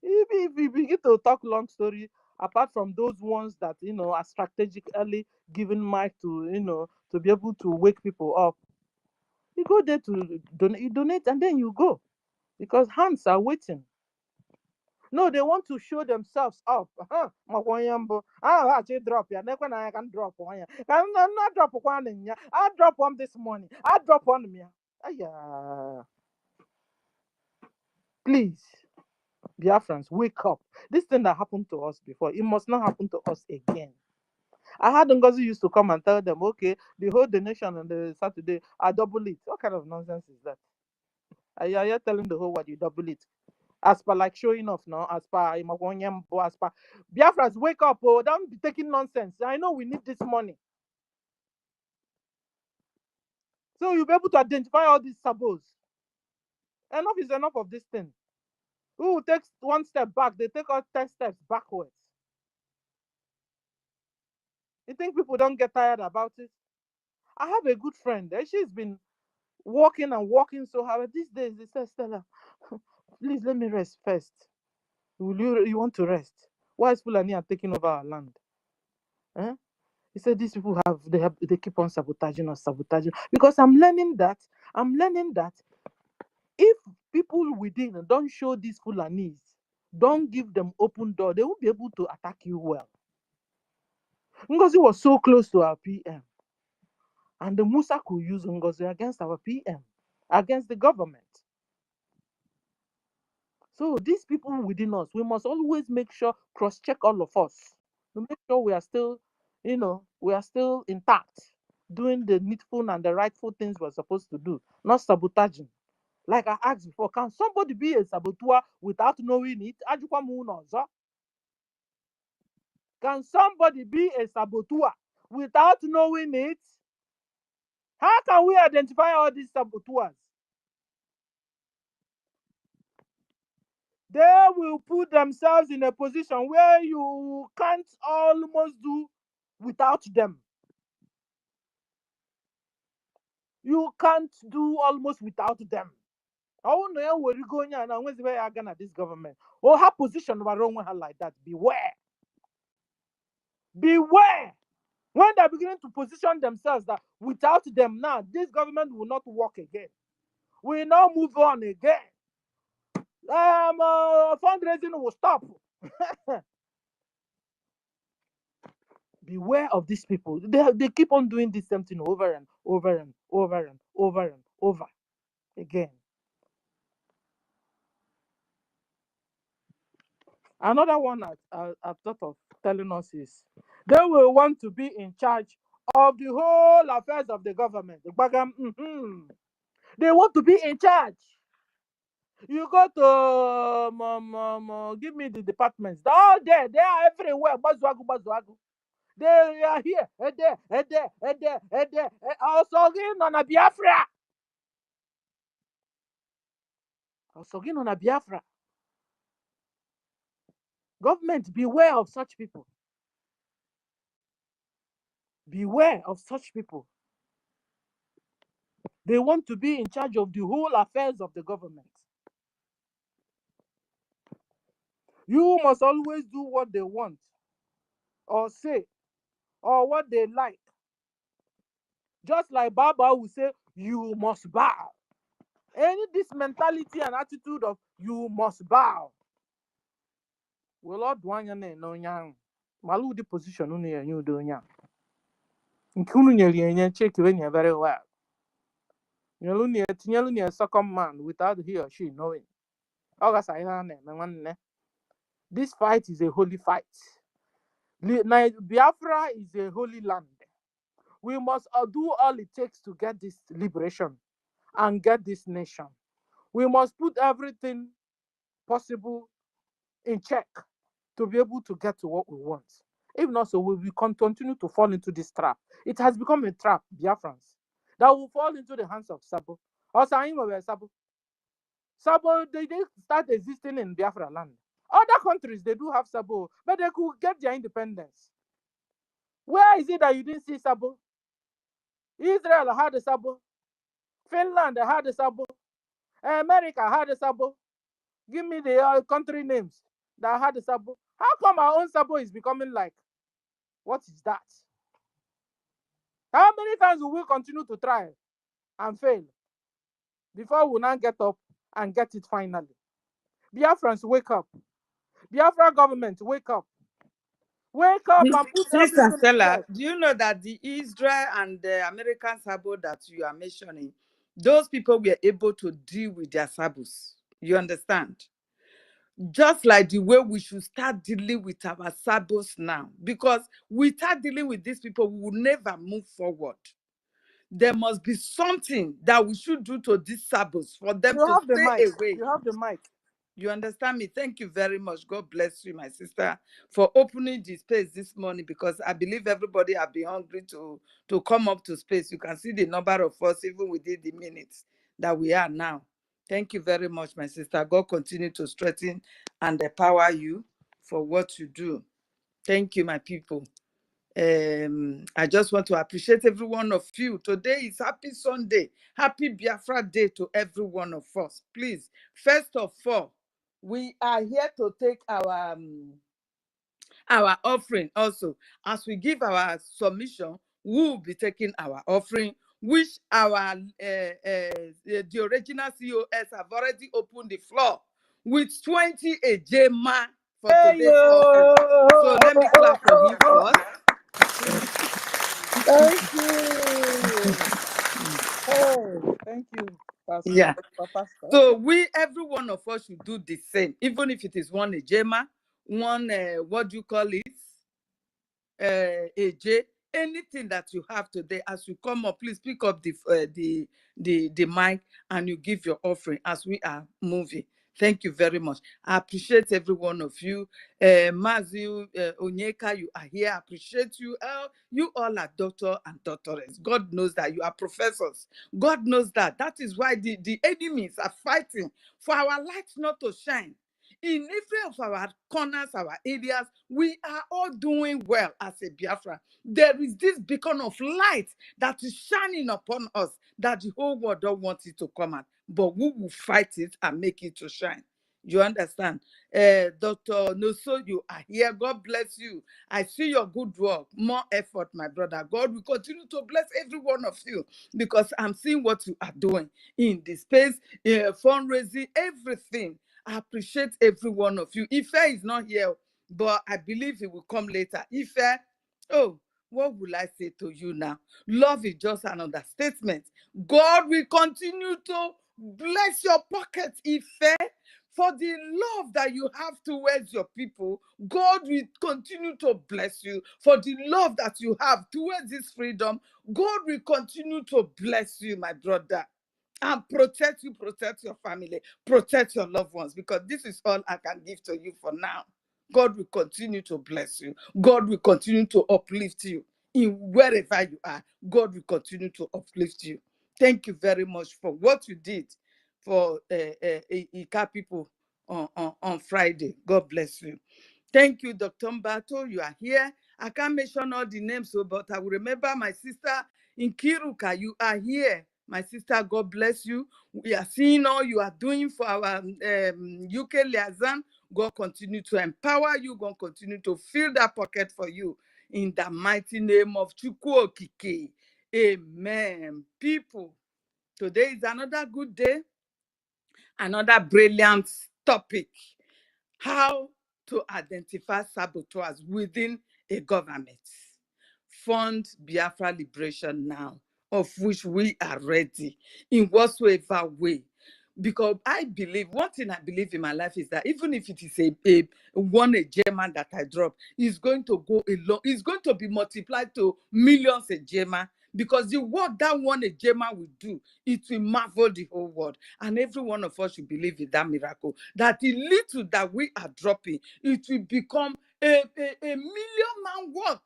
If you begin to talk long story, apart from those ones that are strategically given mic to to be able to wake people up, you go there to donate. You donate and then you go because hands are waiting. No, they want to show themselves up. I drop ya. I can drop one. I'm not drop one. I drop one this morning. I drop one. Please, Biafrans, wake up. This thing that happened to us before, it must not happen to us again. I had NGOZI used to come and tell them, okay, the whole donation on the Saturday, I double it. What kind of nonsense is that? Are you telling the whole world you double it? As per like showing off now, as per as per Biafrans, wake up, oh, don't be taking nonsense. I know we need this money. So you'll be able to identify all these sabos. Enough is enough of this thing. Who takes one step back, they take all 10 steps backwards. You think people don't get tired about it? I have a good friend. She's been walking and walking so hard. These days, they said, Stella, please let me rest first. You want to rest? Why is Fulani are taking over our land? Eh? He said these people they keep on sabotaging us, because I'm learning that if people within don't show these Fulanis, don't give them open door, they won't be able to attack you well. Ngozi was so close to our PM, and the Musa could use Ngozi against our PM, against the government. So these people within us, we must always make sure, cross-check all of us to make sure we are still, we are still intact, doing the needful and the rightful things we're supposed to do, not sabotaging. Like I asked before, can somebody be a saboteur without knowing it? Can somebody be a saboteur without knowing it? How can we identify all these saboteurs? They will put themselves in a position where you can't almost do without them. You can't do almost without them. Oh no, where you going and where's where are gonna this government? Oh, her position wrong with her like that. Beware. Beware. When they're beginning to position themselves that without them now, this government will not work again. We now move on again. Fundraising will stop. Beware of these people. They keep on doing this same thing over and over and over and over and over again. Another one I thought of telling us is they will want to be in charge of the whole affairs of the government. They want to be in charge. You go to give me the departments. They're all there. They are everywhere. Bazuagu. They are here, and there, and there, and there, and there. Also, again on a Biafra. Also, again on a Biafra. Government, beware of such people. Beware of such people. They want to be in charge of the whole affairs of the government. You must always do what they want, or say, or what they like. Just like Baba will say, you must bow. Any this mentality and attitude of you must bow. Well, Lord, one no yang. Malu the position unu ya you do yang. Nkunu nyeri enye check when you very well. Nyelu ni a second man without he or she knowing. This fight is a holy fight. Biafra is a holy land. We must do all it takes to get this liberation and get this nation. We must put everything possible in check to be able to get to what we want. If not so, we will continue to fall into this trap. It has become a trap, Biafrans, that will fall into the hands of Sabo. Also, Sabo. Sabo, they start existing in Biafra land. Other countries, they do have Sabo, but they could get their independence. Where is it that you didn't see Sabo? Israel had a Sabo. Finland had a Sabo. America had a Sabo. Give me the country names that had a Sabo. How come our own Sabo is becoming like, what is that? How many times will we continue to try and fail before we now get up and get it finally? Biafrans, wake up. Biafra government, wake up. Wake up and put Sister everything in Stella, check. do you know that the Israel and the American Sabo that you are mentioning, those people were able to deal with their Sabos? You understand? Just like the way we should start dealing with our Sabos now. Because without dealing with these people, we will never move forward. There must be something that we should do to these Sabos for them You to have the stay mic. away. You have the mic. You understand me? Thank you very much. God bless you, my sister, for opening the space this morning, because I believe everybody have been hungry to come up to space. You can see the number of us, even within the minutes that we are now. Thank you very much, my sister. God continue to strengthen and empower you for what you do. Thank you, my people. I just want to appreciate every one of you. Today is Happy Sunday. Happy Biafra Day to every one of us. Please, first of all, we are here to take our offering also. As we give our submission, we will be taking our offering, which the original COS have already opened the floor with 20 ejema for Hey, today's offering. So let me clap for him first. Thank you. Hey, thank you, Pastor. Yeah. Pastor. So every one of us should do the same, even if it is one ejema, one what do you call it? AJ, anything that you have today. As you come up, please pick up the mic and you give your offering as we are moving. Thank you very much. I appreciate every one of you. Mazu, Onyeka, you are here. I appreciate you. You all are doctor and doctorate. God knows that you are professors. God knows that. That is why the enemies are fighting for our light not to shine. In every of our corners, our areas, we are all doing well as a Biafra. There is this beacon of light that is shining upon us that the whole world don't want it to come out. But we will fight it and make it to shine. You understand? Dr. Noso, you are here. God bless you. I see your good work. More effort, my brother. God will continue to bless every one of you because I'm seeing what you are doing in this space, fundraising, everything. I appreciate every one of you. Ife is not here, but I believe he will come later. Ife, oh, what will I say to you now? Love is just an understatement. God will continue to bless your pocket, Ife. For the love that you have towards your people, God will continue to bless you. For the love that you have towards this freedom, God will continue to bless you, my brother. And protect you, protect your family, protect your loved ones, because this is all I can give to you for now. God will continue to bless you. God will continue to uplift you in wherever you are. God will continue to uplift you. Thank you very much for what you did for Ika people on Friday. God bless you. Thank you, Dr. Mbato. You are here. I can't mention all the names, but I will remember my sister in Kiruka. You are here. My sister, God bless you. We are seeing all you are doing for our UK liaison. God continue to empower you. God continue to fill that pocket for you. In the mighty name of Chukwu Okike. Amen. People, today is another good day. Another brilliant topic. How to identify saboteurs within a government. Fund Biafra liberation now, of which we are ready in whatsoever way. Because I believe, one thing I believe in my life is that even if it is a German that I drop, it's going to go along, it's going to be multiplied to millions a German. Because the work that one a German will do, it will marvel the whole world. And every one of us should believe in that miracle. That the little that we are dropping, it will become a million-man work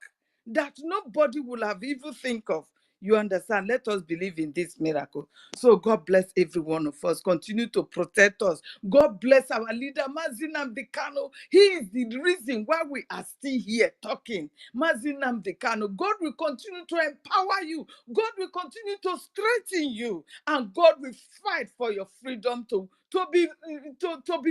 that nobody will have even think of. You understand? Let us believe in this miracle. So God bless every one of us. Continue to protect us. God bless our leader, Mazinam Dekano. He is the reason why we are still here talking. Mazinam Dekano. God will continue to empower you. God will continue to strengthen you. And God will fight for your freedom to be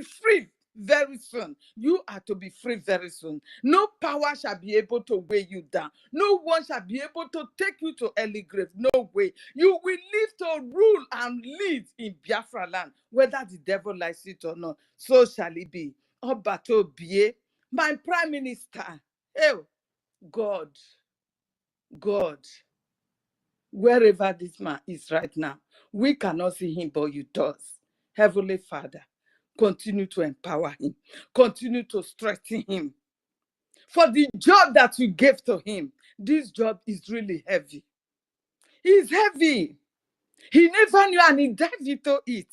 free very soon. You are to be free very soon. No power shall be able to weigh you down. No one shall be able to take you to early grave. No way. You will live to rule and lead in Biafra land, whether the devil likes it or not. So shall it be. Obato Bie, my prime minister. Oh, God, wherever this man is right now, we cannot see him, but you does. Heavenly Father, continue to empower him. Continue to strengthen him. For the job that you gave to him, this job is really heavy. It's heavy. He never knew and he dived into it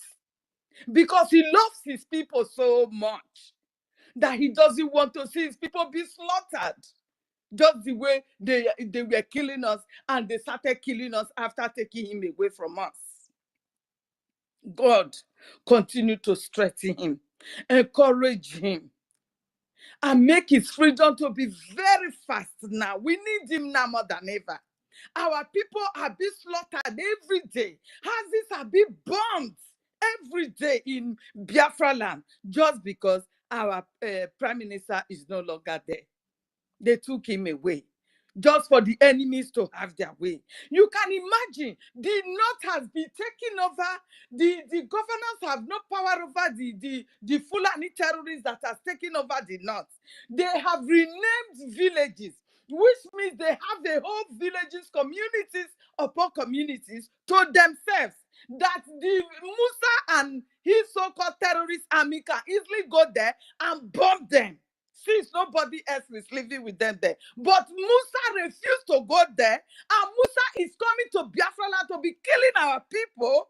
because he loves his people so much that he doesn't want to see his people be slaughtered. Just the way they were killing us, and they started killing us after taking him away from us. God, continue to strengthen him, encourage him, and make his freedom to be very fast now. We need him now more than ever. Our people are being slaughtered every day. Houses are being bombed every day in Biafra land just because our prime minister is no longer there. They took him away just for the enemies to have their way. You can imagine the north has been taken over. The governors have no power over the Fulani terrorists that has taken over the north. They have renamed villages, which means they have the whole villages, communities upon communities to themselves. That the Musa and his so-called terrorist army can easily go there and bomb them, since nobody else is living with them there. But Musa refused to go there, and Musa is coming to Biafra land to be killing our people,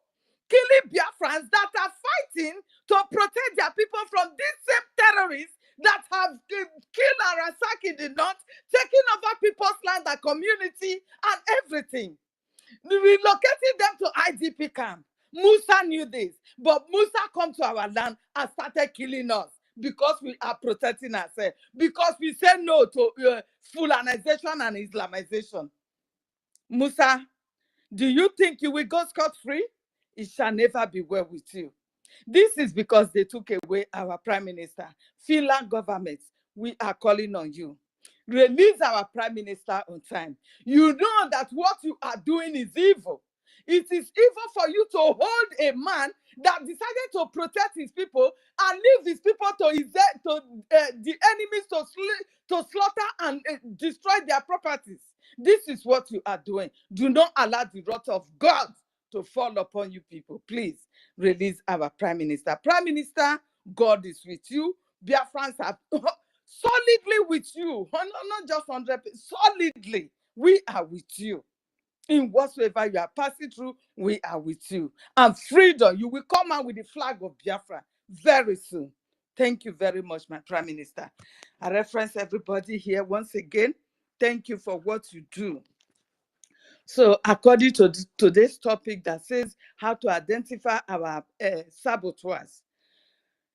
killing Biafrans that are fighting to protect their people from these same terrorists that have killed Arasak in the north, taking over people's land and community and everything, relocating them to IDP camp. Musa knew this, but Musa come to our land and started killing us because we are protecting ourselves, because we say no to Fulanization and Islamization. Musa, do you think you will go scot-free? It shall never be well with you. This is because they took away our prime minister. Finland government, we are calling on you. Release our prime minister on time. You know that what you are doing is evil. It is evil for you to hold a man that decided to protect his people and leave his people to the enemies to slaughter and destroy their properties. This is what you are doing. Do not allow the wrath of God to fall upon you people. Please release our prime minister. Prime minister, God is with you. Biafrans are solidly with you. Not just 100%, solidly. We are with you. In whatsoever you are passing through, we are with you. And freedom, you will come out with the flag of Biafra very soon. Thank you very much, my Prime Minister. I reference everybody here once again. Thank you for what you do. So according to today's topic that says how to identify our saboteurs,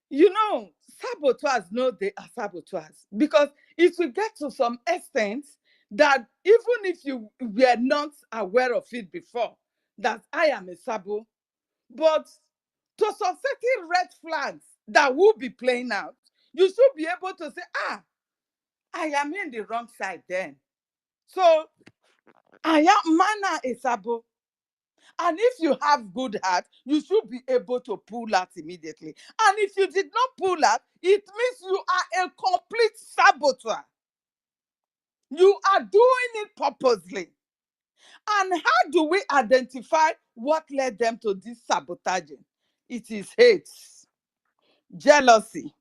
you know, saboteurs know they are saboteurs because it will get to some extent that even if you were not aware of it before, that I am a sabo, but to some certain red flags that will be playing out, you should be able to say, I am in the wrong side then. So I am mana a sabo. And if you have good heart, you should be able to pull out immediately. And if you did not pull out, it means you are a complete saboteur. You are doing it purposely. And how do we identify what led them to this sabotaging? It is hate, jealousy.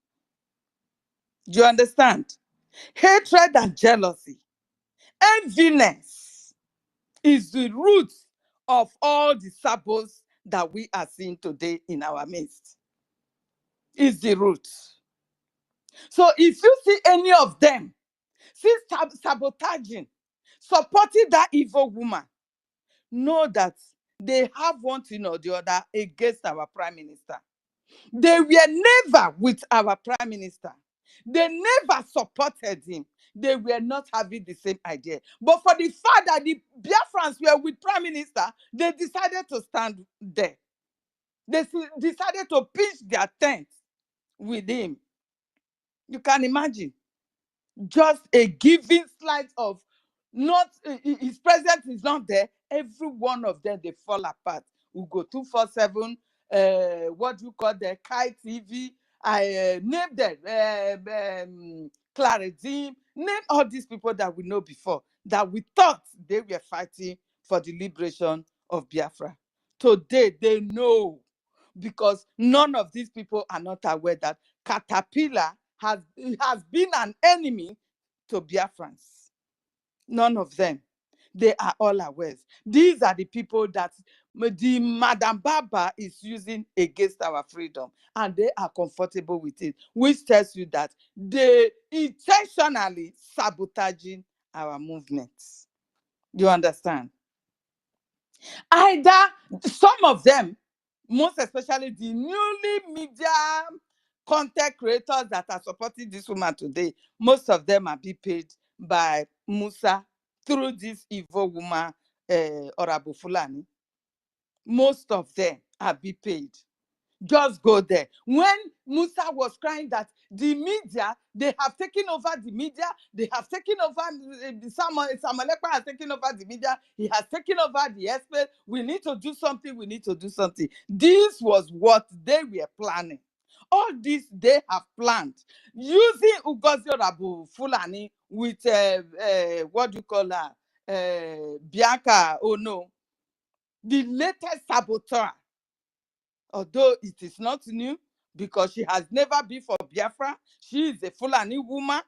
Do you understand? Hatred and jealousy, enviness is the root of all the sabos that we are seeing today in our midst. Is the root. So if you see any of them, see sabotaging, supporting that evil woman, know that they have one thing or the other against our Prime Minister. They were never with our Prime Minister. They never supported him. They were not having the same idea. But for the fact that the Biafrans were with Prime Minister, they decided to stand there. They decided to pitch their tent with him. You can imagine. Just a giving slight of not his presence is not there. Every one of them, they fall apart. We go 247, what do you call the Kai TV? I name them, Claredim, name all these people that we know before, that we thought they were fighting for the liberation of Biafra. Today, they know, because none of these people are not aware that Caterpillar has been an enemy to Biafrans. None of them. They are all aware. These are the people that the Madam Baba is using against our freedom, and they are comfortable with it, which tells you that they intentionally sabotaging our movements. You understand? Either some of them, most especially the newly media content creators that are supporting this woman today, most of them are being paid by Musa through this evil woman, Orabu Fulani. Most of them are being paid. Just go there. When Musa was crying that the media, they have taken over the media, they have taken over, Samuel Ekpa has taken over the media, he has taken over the airspect, we need to do something, we need to do something. This was what they were planning. All this they have planned. Using Ugozi Orabu Fulani with, what do you call her? Bianca, oh no, the latest saboteur. Although it is not new, because she has never been for Biafra. She is a Fulani woman,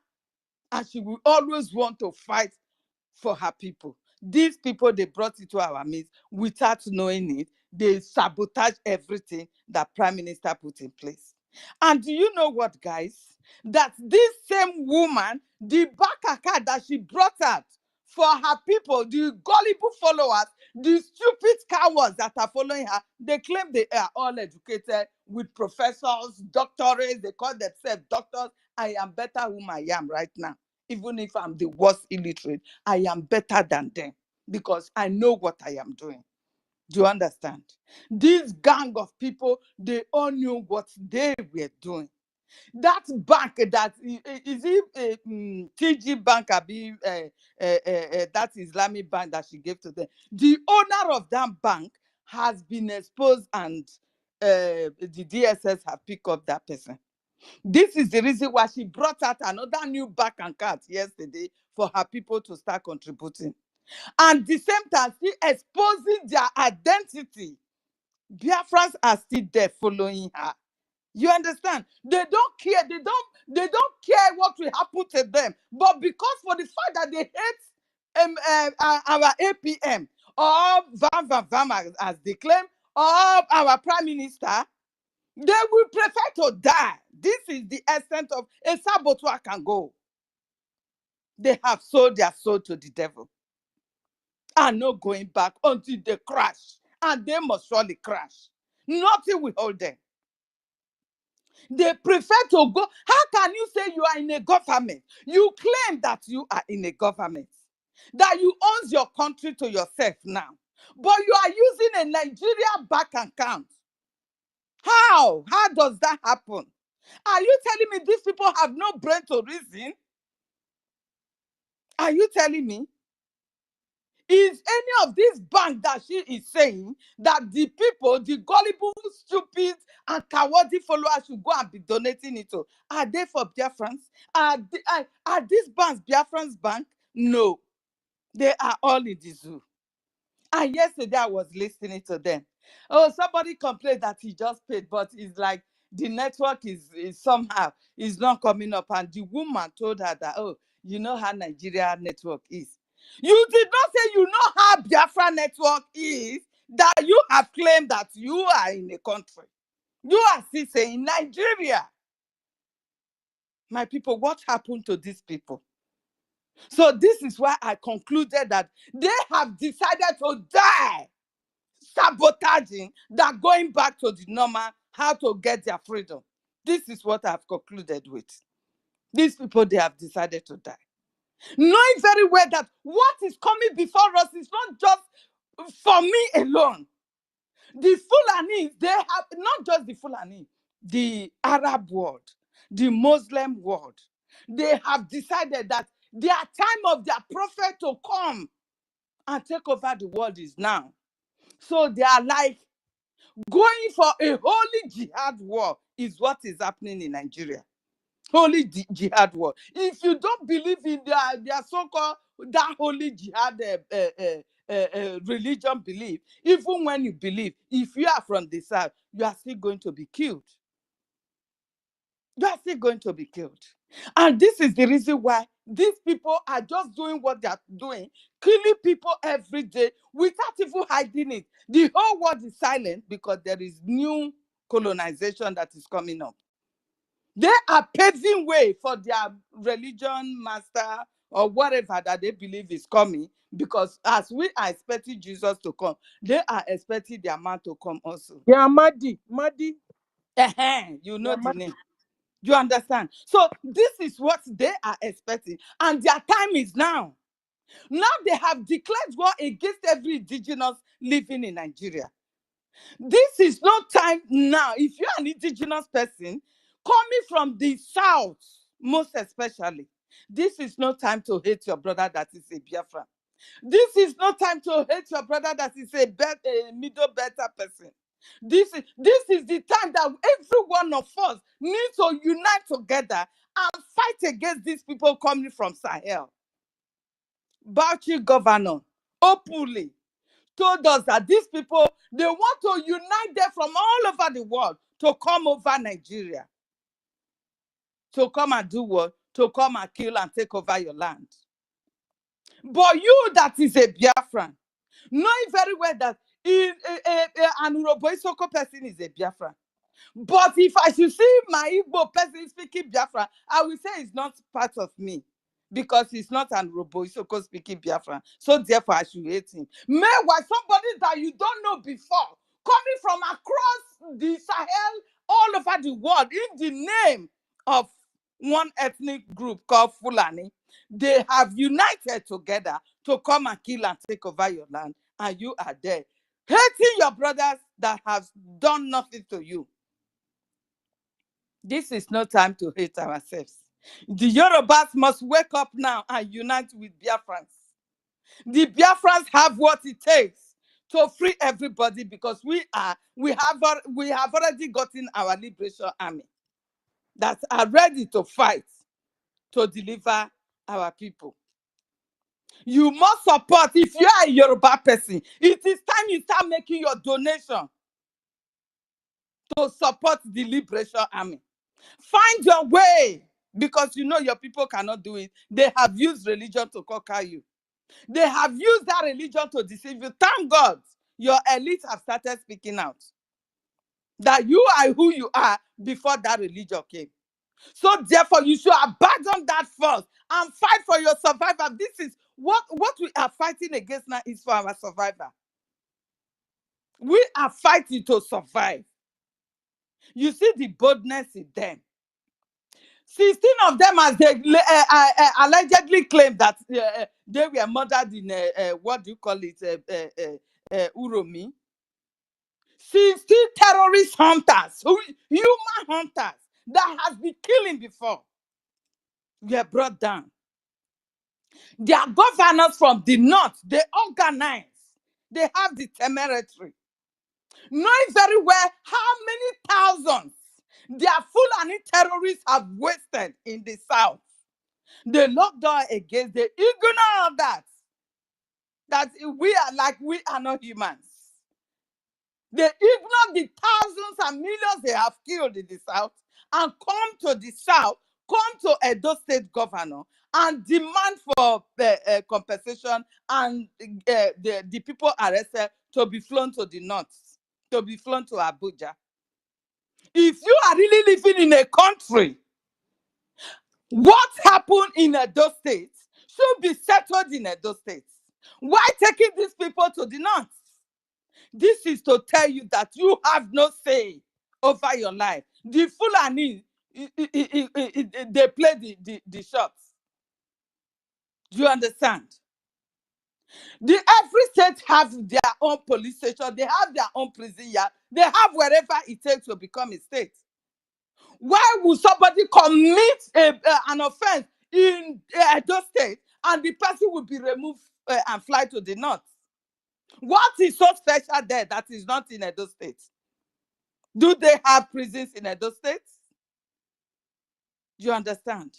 and she will always want to fight for her people. These people, they brought it to our midst without knowing it. They sabotage everything that Prime Minister put in place. And do you know what, guys? That this same woman, the Bakaka that she brought out for her people, the gullible followers, the stupid cowards that are following her, they claim they are all educated with professors, doctorates, they call themselves doctors. I am better whom I am right now. Even if I'm the worst illiterate, I am better than them because I know what I am doing. Do you understand? This gang of people, they all knew what they were doing. That bank, that is it, TG Bank, that Islamic bank that she gave to them. The owner of that bank has been exposed, and the DSS have picked up that person. This is the reason why she brought out another new bank account yesterday for her people to start contributing. And the same time, still exposing their identity. Biafrans are still there following her. You understand? They don't care. They don't care what will happen to them. But because for the fact that they hate our APM or Vam as they claim, or our Prime Minister, They will prefer to die. This is the essence of a saboteur can go. They have sold their soul to the devil and no going back until they crash. And they must surely crash. Nothing will hold them. They prefer to go. How can you say you are in a government? You claim that you are in a government, that you own your country to yourself now, but you are using a Nigeria bank account. How? How does that happen? Are you telling me these people have no brain to reason? Are you telling me? Is any of these banks that she is saying that the people, the gullible, stupid, and cowardly followers should go and be donating it to? Are they for Biafrans? Are these banks Biafrans bank? No. They are all in the zoo. And yesterday I was listening to them. Oh, somebody complained that he just paid, but it's like the network is somehow is not coming up. And the woman told her that, oh, you know how Nigeria network is. You did not say you know how Biafra network is, that you have claimed that you are in a country. You are still saying Nigeria. My people, what happened to these people? So this is why I concluded that they have decided to die sabotaging, that going back to the normal, how to get their freedom. This is what I've concluded with. These people, they have decided to die. Knowing very well that what is coming before us is not just for me alone. The Fulani, they have, not just the Fulani, the Arab world, the Muslim world, they have decided that their time of their prophet to come and take over the world is now. So they are like, going for a holy jihad war is what is happening in Nigeria. Holy jihad war. If you don't believe in their so-called that holy jihad religion belief, even when you believe, if you are from the south, you are still going to be killed. You are still going to be killed. And this is the reason why these people are just doing what they are doing, killing people every day without even hiding it. The whole world is silent because there is new colonization that is coming up. They are paving way for their religion master or whatever that they believe is coming, because as we are expecting Jesus to come, they are expecting their man to come also. Yeah, Madi. You know the name. You understand? So this is what they are expecting, and their time is now. Now they have declared war against every indigenous living in Nigeria. This is not time now. If you're an indigenous person coming from the south, most especially, this is no time to hate your brother that is a Biafra. This is no time to hate your brother that is a middle better person. This is the time that every one of us needs to unite together and fight against these people coming from Sahel. Bauchi governor openly told us that these people, they want to unite them from all over the world to come over Nigeria. To come and do what? To come and kill and take over your land. But you that is a Biafran, knowing very well that an Urobo Isoko person is a Biafran. But if I should see my Igbo person speaking Biafra, I will say it's not part of me, because he's not an Urobo Isoko speaking Biafra. So therefore, I should hate him. Meanwhile, somebody that you don't know before, coming from across the Sahel, all over the world, in the name of one ethnic group called Fulani, they have united together to come and kill and take over your land, and you are there hating your brothers that have done nothing to you. This is no time to hate ourselves. The Yorubas must wake up now and unite with Biafrans. The Biafrans have what it takes to free everybody, because we have already gotten our liberation army that are ready to fight to deliver our people. You must support. If you are a Yoruba person, it is time you start making your donation to support the liberation army. Find your way, because you know your people cannot do it. They have used religion to conquer you. They have used that religion to deceive you. Thank God your elites have started speaking out. that you are who you are before that religion came. So therefore, you should abandon that first and fight for your survival. This is what we are fighting against now, is for our survival. We are fighting to survive. You see the boldness in them. 16 of them, as they allegedly claim that they were murdered in what do you call it, Uromi. 16 terrorist hunters, human hunters that has been killing before, were brought down. Their governors from the north, they organize. They have the temerity, knowing very well how many thousands their Fulani terrorists have wasted in the south. They lock door against, they ignore that we are not humans. They ignore the thousands and millions they have killed in the south and come to the south, come to Edo State governor and demand for compensation, and the people arrested to be flown to the north, to be flown to Abuja. If you are really living in a country, what happened in Edo State should be settled in Edo State. Why taking these people to the north? This is to tell you that you have no say over your life. The Fulani, they play the shots. Do you understand? Every state has their own police station. They have their own prison yard. They have wherever it takes to become a state. Why would somebody commit an offense in Edo State and the person will be removed and fly to the north? What is so special there that is not in Edo State? Do they have prisons in Edo State? Do you understand?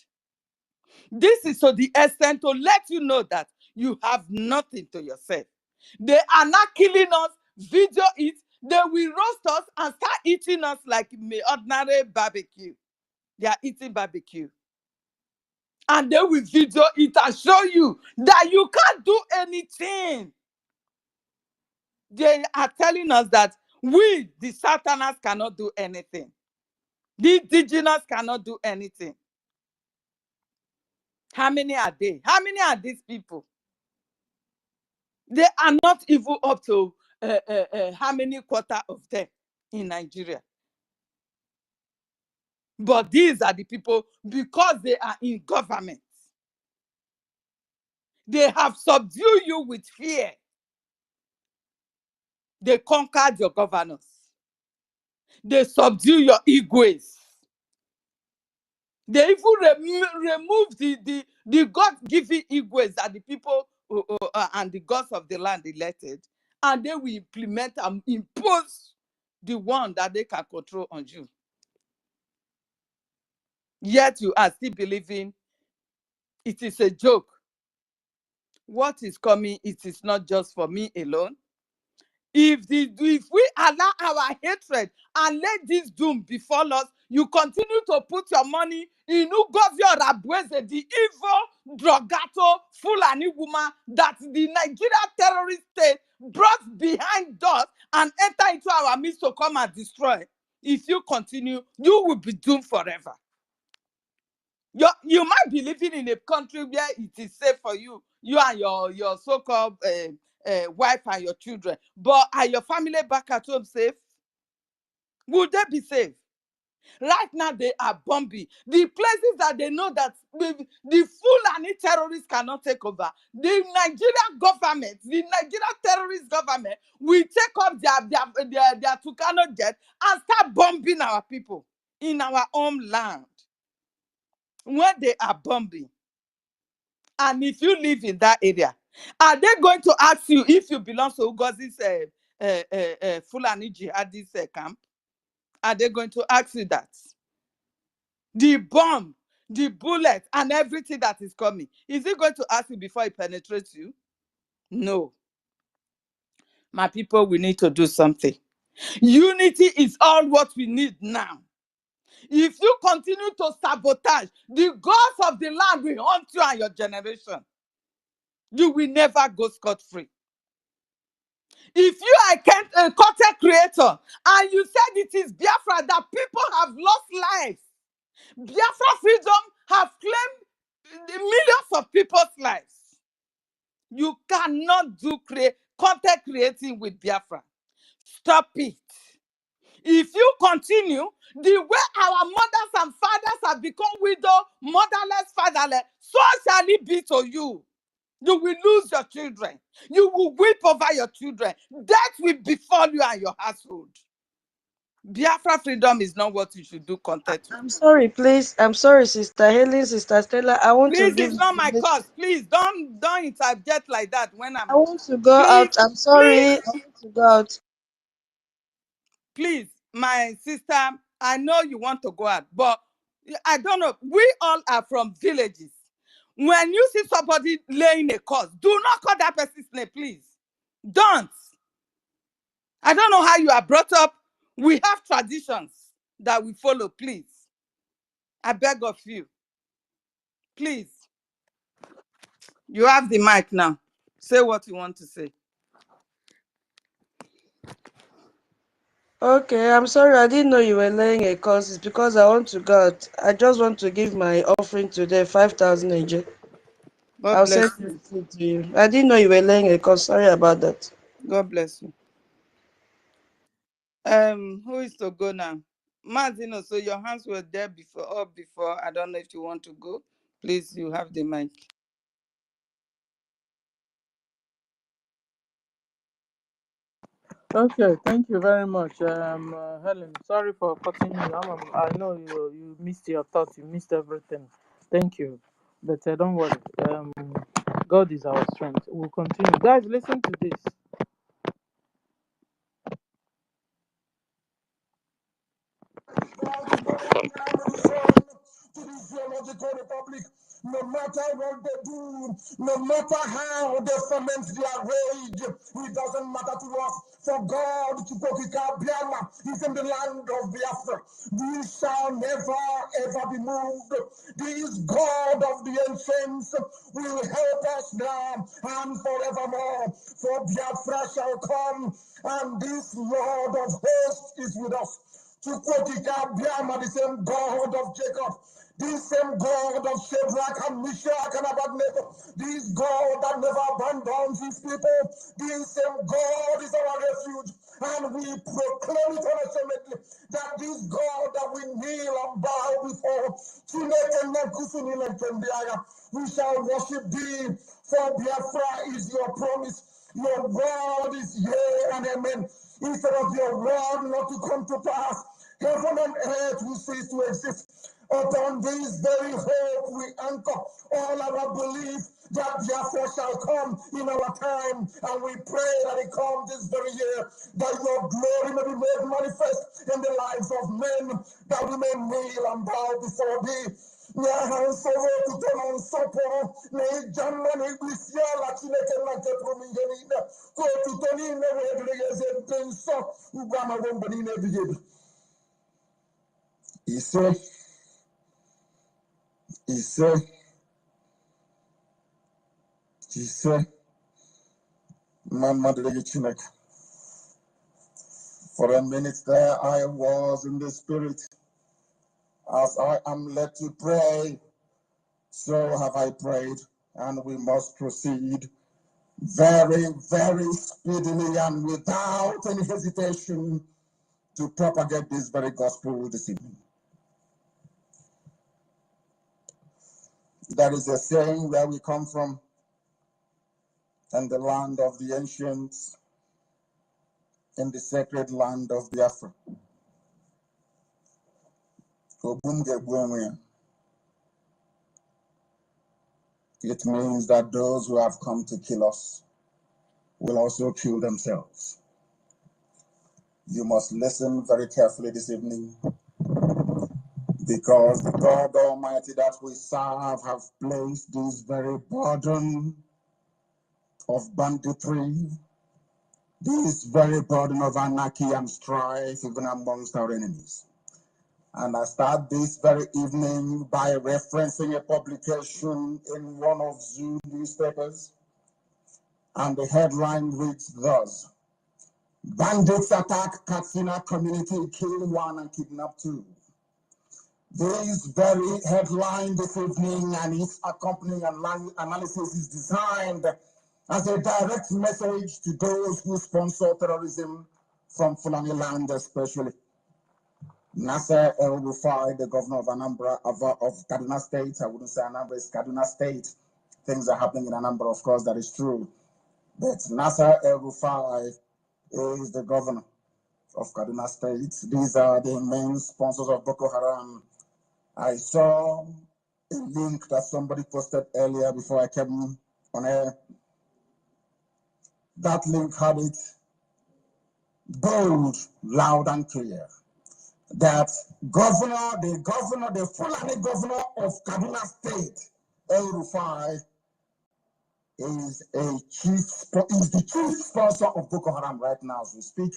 This is to the extent to let you know that you have nothing to yourself. They are not killing us, video it. They will roast us and start eating us like ordinary barbecue. They are eating barbecue. And they will video it and show you that you can't do anything. They are telling us that we, the Southerners, cannot do anything. The indigenous cannot do anything. How many are they? How many are these people? They are not even up to how many quarter of them in Nigeria. But these are the people, because they are in government. They have subdued you with fear. They conquered your governors. They subdue your egos. They even remove the God-given egos that the people and the gods of the land elected, and they will implement and impose the one that they can control on you. Yet you are still believing it is a joke. What is coming, it is not just for me alone. If we allow our hatred and let this doom befall us, you continue to put your money in NGOZI or Abweze, the evil drogato Fulani woman that the Nigeria terrorist state brought behind us and enter into our midst to come and destroy. If you continue, you will be doomed forever. You might be living in a country where it is safe for you and your so-called wife and your children, but are your family back at home safe? Would they be safe? Right now, they are bombing the places that they know that the Fulani terrorists cannot take over. The Nigerian government, the Nigerian terrorist government, will take up their Tucano jet and start bombing our people in our own land. When they are bombing, and if you live in that area, are they going to ask you if you belong to Ugozi's Fulani jihadist camp? Are they going to ask you that? The bomb, the bullet, and everything that is coming, is it going to ask you before it penetrates you? No. My people, we need to do something. Unity is all what we need now. If you continue to sabotage, the gods of the land will haunt you and your generation. You will never go scot-free. If you are a content creator and you said it is Biafra that people have lost lives, Biafra freedom have claimed the millions of people's lives. You cannot do content creating with Biafra. Stop it. If you continue the way our mothers and fathers have become widow, motherless, fatherless, so shall it be to you. You will lose your children. You will weep over your children. Death will befall you and your household. Biafra freedom is not what you should do content with. I'm sorry, please. I'm sorry, Sister Helen, Sister Stella. I want to Please, give it's not my permission. cause. Please don't interject like that when I I'm. want to go Please, out. I'm please, sorry. I want to go out. please, my sister. I know you want to go out, but I don't know. We all are from villages. When you see somebody laying a cause, do not call that person's name, please. Don't. I don't know how you are brought up. We have traditions that we follow, please. I beg of you. Please. You have the mic now. Say what you want to say. Okay, I'm sorry. I didn't know you were laying a cause. It's because I want to go out. I just want to give my offering today, 5,000 AJ. God I'll send bless the you. receipt to you. I didn't know you were laying a cause. Sorry about that. God bless you. Who is to go now? Mazino, so your hands were there before. I don't know if you want to go. Please, you have the mic. Okay, thank you very much, Helen. Sorry for cutting you. I know you missed your thoughts, you missed everything. Thank you, but don't worry. God is our strength. We'll continue, guys. Listen to this. To the zoological republic, no matter what they do, no matter how they ferment their rage, it doesn't matter to us. For God to Biafra is in the land of Biafra. We shall never ever be moved. This God of the ancients will help us now and forevermore. For Biafra shall come, and this Lord of hosts is with us. To Biafra, the same God of Jacob. This same God of Shadrach and Meshach and Abednego, this God that never abandons his people, this same God is our refuge, and we proclaim it unashamedly that this God that we kneel and bow before, we shall worship thee, for Biafra is your promise. Your word is yea and amen. Instead of your word not to come to pass, heaven and earth will cease to exist. Upon this very hope we anchor all our belief that Biafra shall come in our time, and we pray that it comes this very year, that your glory may be made manifest in the lives of men, that we may kneel and bow before thee. For a minute there, I was in the spirit. As I am led to pray, so have I prayed, and we must proceed very, very speedily and without any hesitation to propagate this very gospel this evening. There is a saying where we come from, in the land of the ancients, in the sacred land of Biafra. It means that those who have come to kill us will also kill themselves. You must listen very carefully this evening, because the God Almighty that we serve have placed this very burden of banditry, this very burden of anarchy and strife even amongst our enemies. And I start this very evening by referencing a publication in one of Zoo newspapers, and the headline reads thus: Bandits attack Katsina community, kill 1 and kidnap 2. This very headline this evening and its accompanying analysis is designed as a direct message to those who sponsor terrorism from Fulani land especially. Nasser El-Rufai, the governor of Anambra, of Kaduna State, I wouldn't say Anambra, it's Kaduna State. Things are happening in Anambra, of course, that is true. But Nasser El-Rufai is the governor of Kaduna State. These are the main sponsors of Boko Haram. I saw a link that somebody posted earlier before I came on air. That link had it bold, loud and clear that the Fulani governor of Kaduna State, El-Rufai, is the chief sponsor of Boko Haram right now as we speak,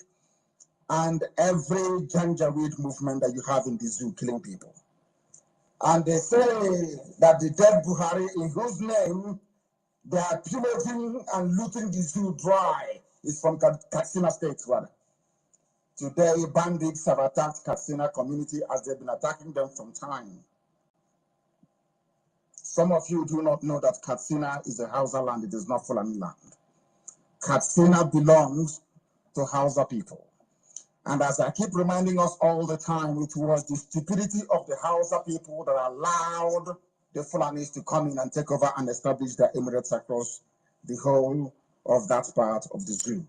and every Janjaweed movement that you have in the zoo killing people. And they say that the dead Buhari, in whose name they are pillaging and looting the zoo dry, is from Katsina State, rather. Today, bandits have attacked Katsina community as they've been attacking them from time. Some of you do not know that Katsina is a Hausa land, it is not Fulani land. Katsina belongs to Hausa people. And as I keep reminding us all the time, it was the stupidity of the Hausa people that allowed the Fulanis to come in and take over and establish their emirates across the whole of that part of the zoo.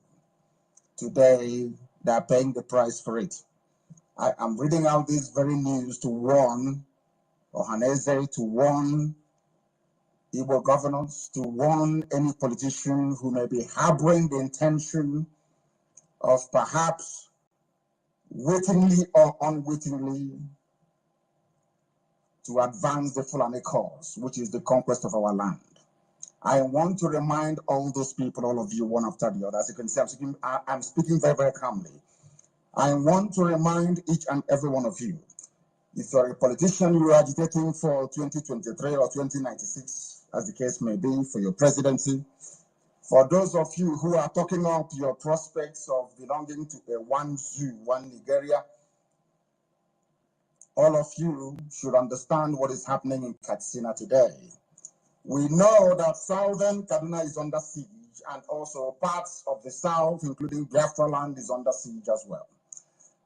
Today, they are paying the price for it. I am reading out this very news to warn Ohaneze, to warn Igbo governors, to warn any politician who may be harboring the intention of perhaps wittingly or unwittingly to advance the Fulani cause, which is the conquest of our land. I want to remind all those people, all of you, one after the other. As you can see, I'm speaking very, very calmly. I want to remind each and every one of you, if you're a politician, you are agitating for 2023 or 2096, as the case may be, for your presidency. For those of you who are talking up your prospects of belonging to a one zoo, one Nigeria, all of you should understand what is happening in Katsina today. We know that southern Kaduna is under siege, and also parts of the south, including Biafra land, is under siege as well.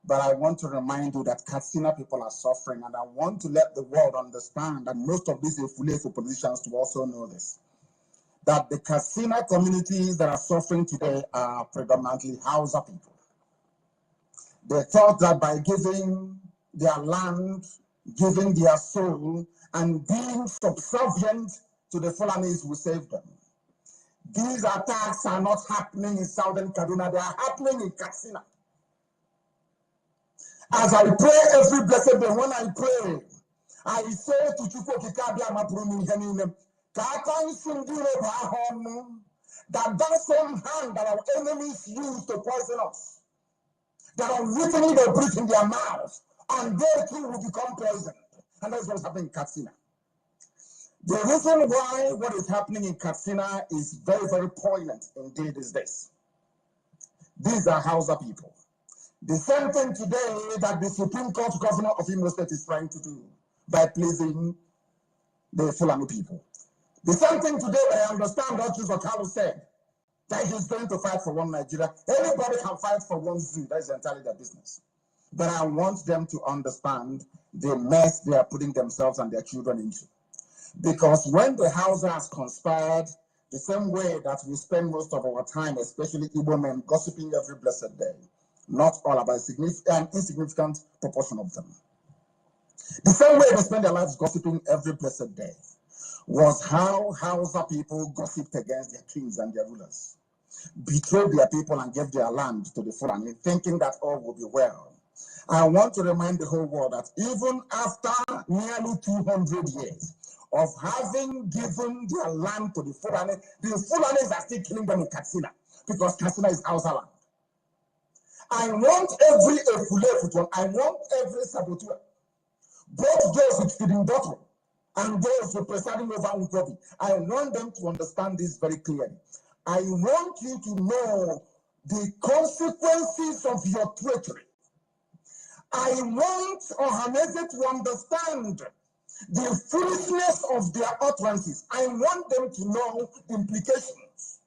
But I want to remind you that Katsina people are suffering, and I want to let the world understand, and most of these Efulefu politicians to also know this, that the Katsina communities that are suffering today are predominantly Hausa people. They thought that by giving their land, giving their soul, and being subservient to the Fulanis will save them. These attacks are not happening in southern Kaduna, they are happening in Katsina. As I pray every blessed day, when I pray, I say to Chukwu Kikabia Mapurumi Heninem, that same hand that our enemies use to poison us, that unwittingly they breathe in their mouths, and they too will become poisoned. And that's what's happening in Katsina. The reason why what is happening in Katsina is very, very poignant indeed is this. These are Hausa people. The same thing today that the Supreme Court governor of Imo State is trying to do by pleasing the Fulani people. The same thing today that I understand what Chuzakalu said, that he's going to fight for one Nigeria. Anybody can fight for one zoo. That is entirely their business. But I want them to understand the mess they are putting themselves and their children into. Because when the Hausas conspired, the same way that we spend most of our time, especially Igbo men, gossiping every blessed day, not all about an insignificant proportion of them. The same way they spend their lives gossiping every blessed day was how Hausa people gossiped against their kings and their rulers, betrayed their people and gave their land to the Fulani, thinking that all will be well. I want to remind the whole world that even after nearly 200 years of having given their land to the Fulanis are still killing them in Katsina, because Katsina is Hausa land. I want every Efulefu, I want every saboteur, both those with feeding bottle and those with presiding over Unkobi. I want them to understand this very clearly. I want you to know the consequences of your treachery. I want Ohanese to understand the foolishness of their utterances. I want them to know the implications.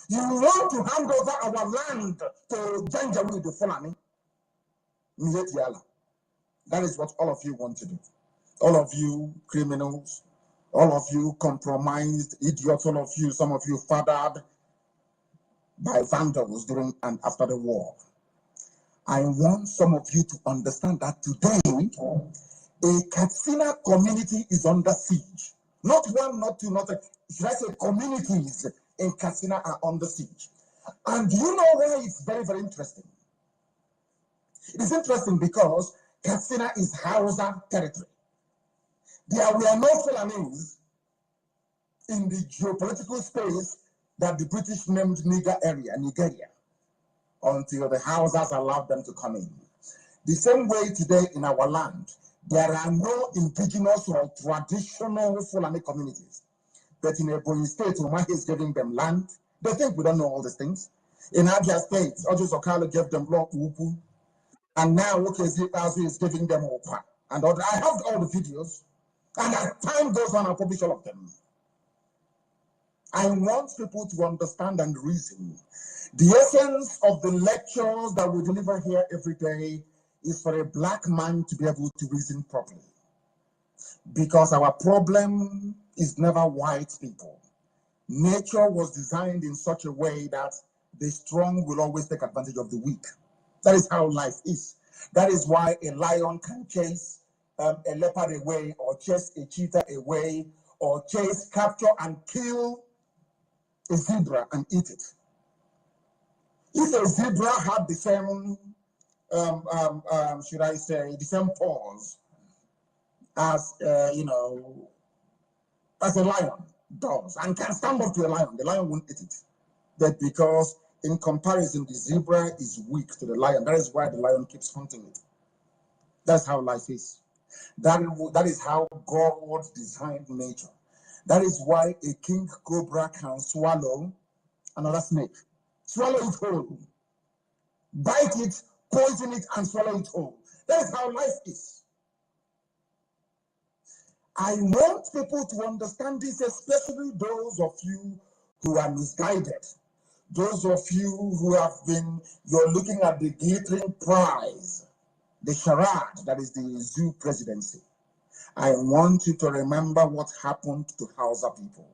You want to hand over our land to Janjaweed the Fulani? That is what all of you want to do. All of you criminals, all of you compromised idiots, all of you, some of you fathered by vandals during and after the war. I want some of you to understand that today, a Katsina community is under siege. Not one, not two, not should I say communities in Katsina are under siege. And do you know why it's very, very interesting? It is interesting because Katsina is Hausa territory. There were no Fulanis in the geopolitical space that the British named Nigeria, until the Hausas allowed them to come in. The same way today in our land, there are no indigenous or traditional Fulani communities. But in Ebonyi State, Umahi is giving them land. They think we don't know all these things. In Abia State, Ojo Sokalo gave them block Upu. And now Okezi Azu is giving them Opa. And I have all the videos. And as time goes on, I'll publish all of them. I want people to understand and reason. The essence of the lectures that we deliver here every day is for a black man to be able to reason properly. Because our problem is never white people. Nature was designed in such a way that the strong will always take advantage of the weak. That is how life is. That is why a lion can chase a leopard away, or chase a cheetah away, or chase, capture, and kill a zebra and eat it. If a zebra had the same, should I say, the same paws as, as a lion does, and can stand up to a lion, the lion won't eat it. But because in comparison, the zebra is weak to the lion, that is why the lion keeps hunting it. That's how life is. That is how God designed nature. That is why a king cobra can swallow another snake. Swallow it whole. Bite it, poison it, and swallow it whole. That is how life is. I want people to understand this, especially those of you who are misguided. Those of you who you're looking at the glittering prize, the charade that is the zoo presidency. I want you to remember what happened to Hausa people.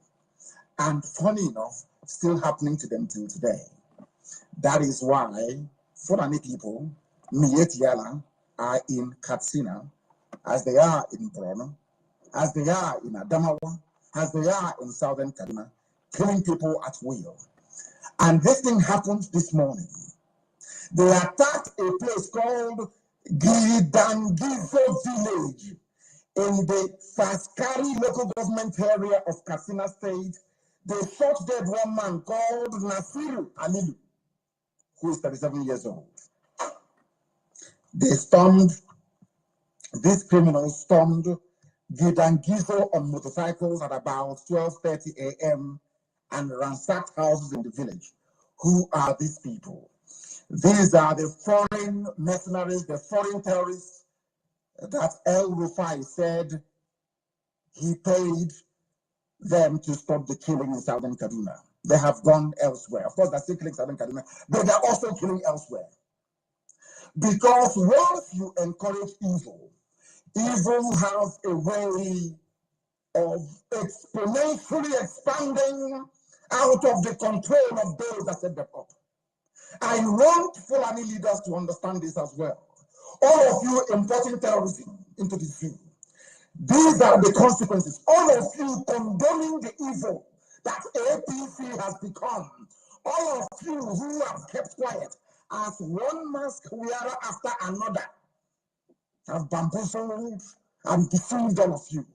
And funny enough, still happening to them till today. That is why Fulani people, Mietiala, are in Katsina, as they are in Borno, as they are in Adamawa, as they are in Southern Kaduna, killing people at will. And this thing happened this morning. They attacked a place called Gidangizo village in the Faskari local government area of Katsina State. They shot dead one man called Nasiru Alilu, who is 37 years old. These criminals stormed Gidangizo on motorcycles at about 12:30 a.m. and ransacked houses in the village. Who are these people? These are the foreign mercenaries, the foreign terrorists that El Rufai said he paid them to stop the killing in Southern Kaduna. They have gone elsewhere. Of course, they're still killing Southern Kaduna, but they're also killing elsewhere. Because once you encourage evil, evil has a way of exponentially expanding out of the control of those that set them up. I want Fulani leaders to understand this as well. All of you importing terrorism into the zoo. These are the consequences. All of you condoning the evil that APC has become. All of you who have kept quiet as one mask wearer after another have bamboozled and deceived all of you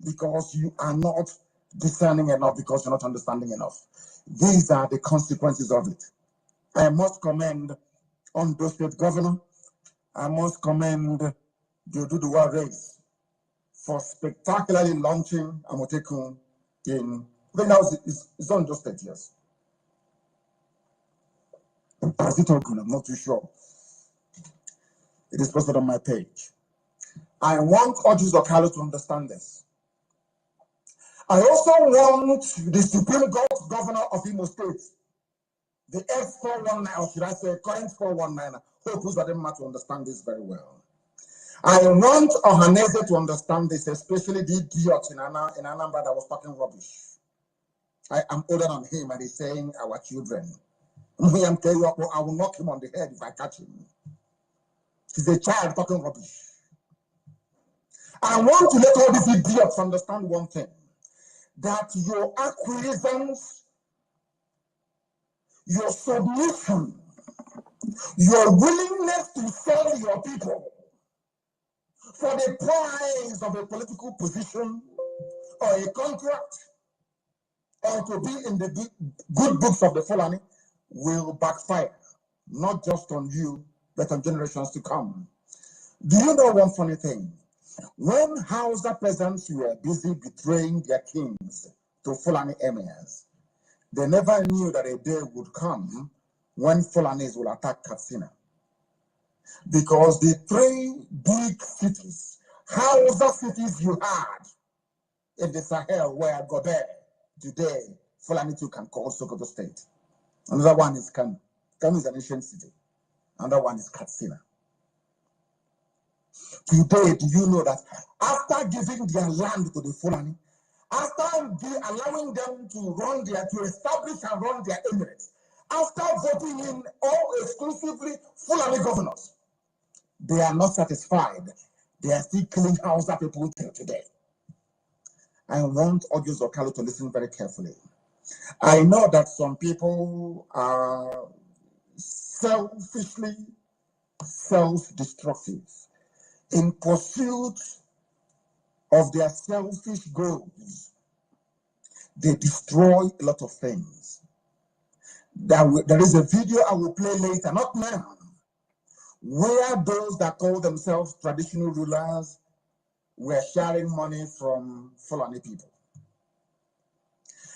because you are not discerning enough, because you're not understanding enough. These are the consequences of it. I must commend Ondo State Governor. I must commend the Oduduwa race for spectacularly launching Amotekun in, I think that was it's Ondo State, yes. Is it Ogun? I'm not too sure. It is posted on my page. I want Ojus Okalo to understand this. I also want the Supreme Court Governor of Imo State, the F419, or should I say current 419, hope Uzadema to understand this very well. I want Ohaneze to understand this, especially the idiot in Anambra that was talking rubbish. I am older than him and he's saying our children. I will knock him on the head if I catch him. He's a child talking rubbish. I want to let all these idiots understand one thing, that your acquiescence, your submission, your willingness to sell your people for the price of a political position or a contract or to be in the good books of the Fulani will backfire, not just on you, but on generations to come. Do you know one funny thing? When Hausa peasants were busy betraying their kings to Fulani emirs, they never knew that a day would come when Fulanis will attack Katsina. Because the three big cities, Hausa cities you had in the Sahel were Gobe, today Fulani too can call Sokoto State. Another one is Kanu. Kanu is an ancient city. Another one is Katsina. Today, do you know that after giving their land to the Fulani, after allowing them to establish and run their emirates, after voting in all exclusively Fulani governors, they are not satisfied. They are still killing Hausa people till today. I want Ojus Okalo to listen very carefully. I know that some people are selfishly self-destructive in pursuit of their selfish goals. They destroy a lot of things. There is a video I will play later, not now, where those that call themselves traditional rulers were sharing money from Fulani people.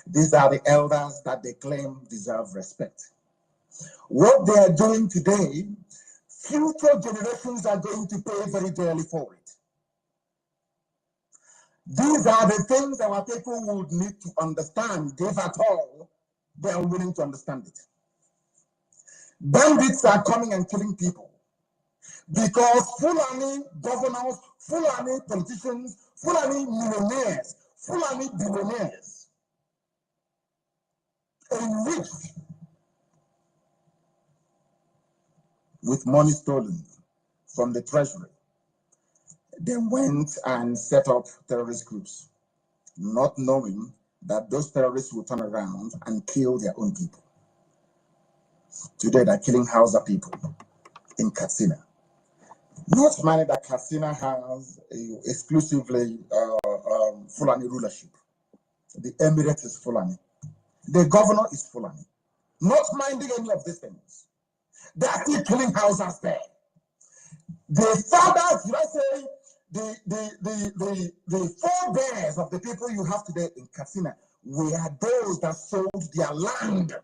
These are the elders that they claim deserve respect. What they are doing today, future generations are going to pay very dearly for it. These are the things our people would need to understand, if at all they are willing to understand it. Bandits are coming and killing people because Fulani governors, Fulani politicians, Fulani millionaires, Fulani billionaires, enriched with money stolen from the treasury, they went and set up terrorist groups, not knowing that those terrorists will turn around and kill their own people. Today, they're killing Hausa people in Katsina. Not money that Katsina has exclusively Fulani rulership. The emirate is Fulani. The governor is Fulani. Not minding any of these things. They are still killing Hausas there. The fathers, should I say, the forebears of the people you have today in Katsina were those that sold their land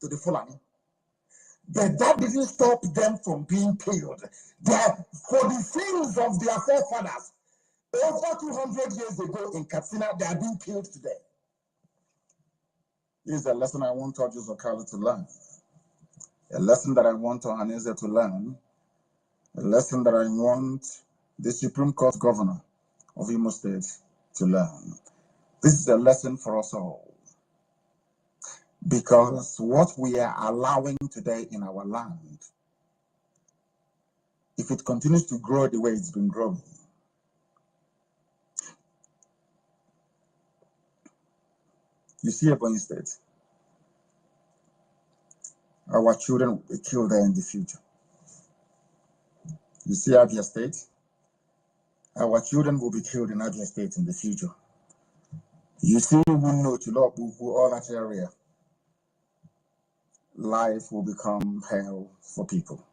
to the Fulani. But that didn't stop them from being killed. For the sins of their forefathers, over 200 years ago in Katsina, they are being killed today. This is a lesson I want Ojus Okalo to learn. A lesson that I want Ohaneze to learn. A lesson that I want the Supreme Court Governor of Imo State to learn. This is a lesson for us all. Because what we are allowing today in our land, if it continues to grow the way it's been growing, you see Ebonyi State, our children will be killed there in the future. You see Abia State, our children will be killed in Abia State in the future. You see Wuno, Chilobu, all that area, life will become hell for people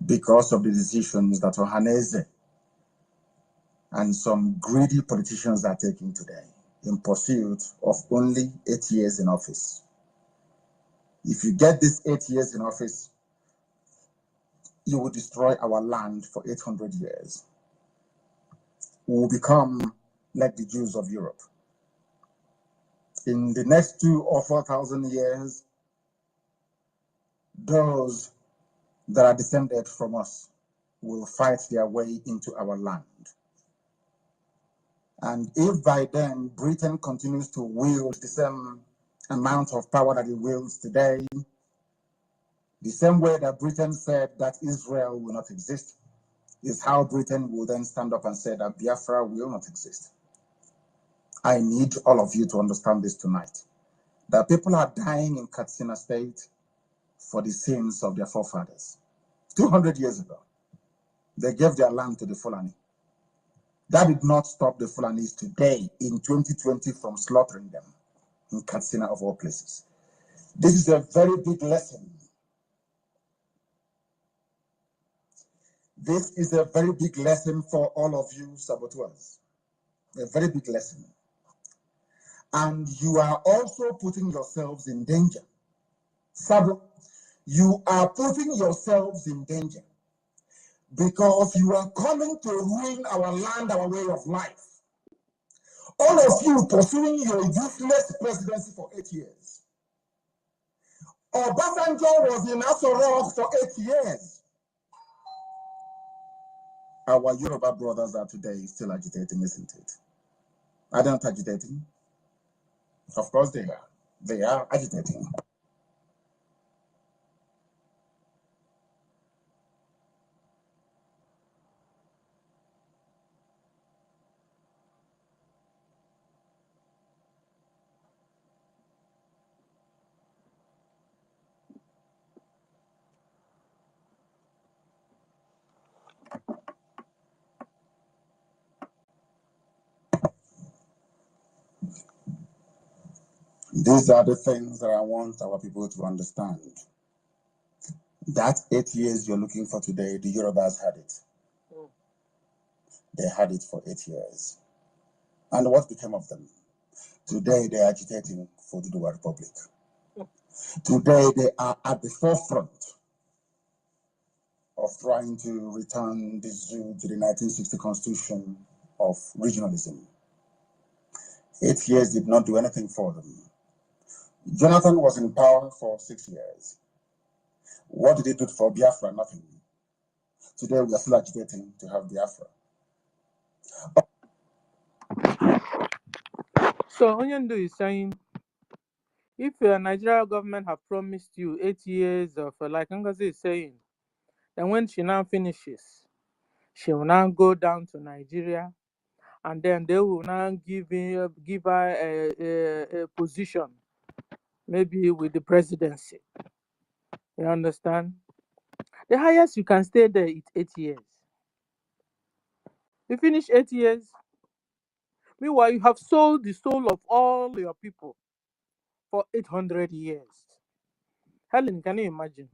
because of the decisions that Ohaneze and some greedy politicians are taking today in pursuit of only 8 years in office. If you get this 8 years in office, you will destroy our land for 800 years. We will become like the Jews of Europe. In the next 2,000 or 4,000 years, those that are descended from us will fight their way into our land. And if by then Britain continues to wield the same amount of power that it wields today, the same way that Britain said that Israel will not exist, is how Britain will then stand up and say that Biafra will not exist. I need all of you to understand this tonight, that people are dying in Katsina State for the sins of their forefathers. 200 years ago, they gave their land to the Fulani. That did not stop the Fulanis today in 2020 from slaughtering them in Katsina of all places. This is a very big lesson. This is a very big lesson for all of you saboteurs. A very big lesson. And you are also putting yourselves in danger. You are putting yourselves in danger because you are coming to ruin our land, our way of life. All of you pursuing your useless presidency for 8 years. Obasanjo was in Aso for 8 years. Our Yoruba brothers are today still agitating, isn't it? Are they not agitating? Of course they are. They are agitating. These are the things that I want our people to understand. That 8 years you're looking for today, the Yorubas had it. They had it for 8 years. And what became of them? Today they are agitating for the Dual Republic. Today they are at the forefront of trying to return the zoo to the 1960 Constitution of regionalism. 8 years did not do anything for them. Jonathan was in power for 6 years. What did he do for Biafra? Nothing. Today we are still agitating to have Biafra. So Onyendu is saying, if the Nigeria government have promised you 8 years of, like NGOZI is saying, then when she now finishes, she will now go down to Nigeria, and then they will now give her a position, maybe with the presidency. You understand? The highest you can stay there is 8 years. You finish 8 years. Meanwhile, you have sold the soul of all your people for 800 years. Helen, can you imagine?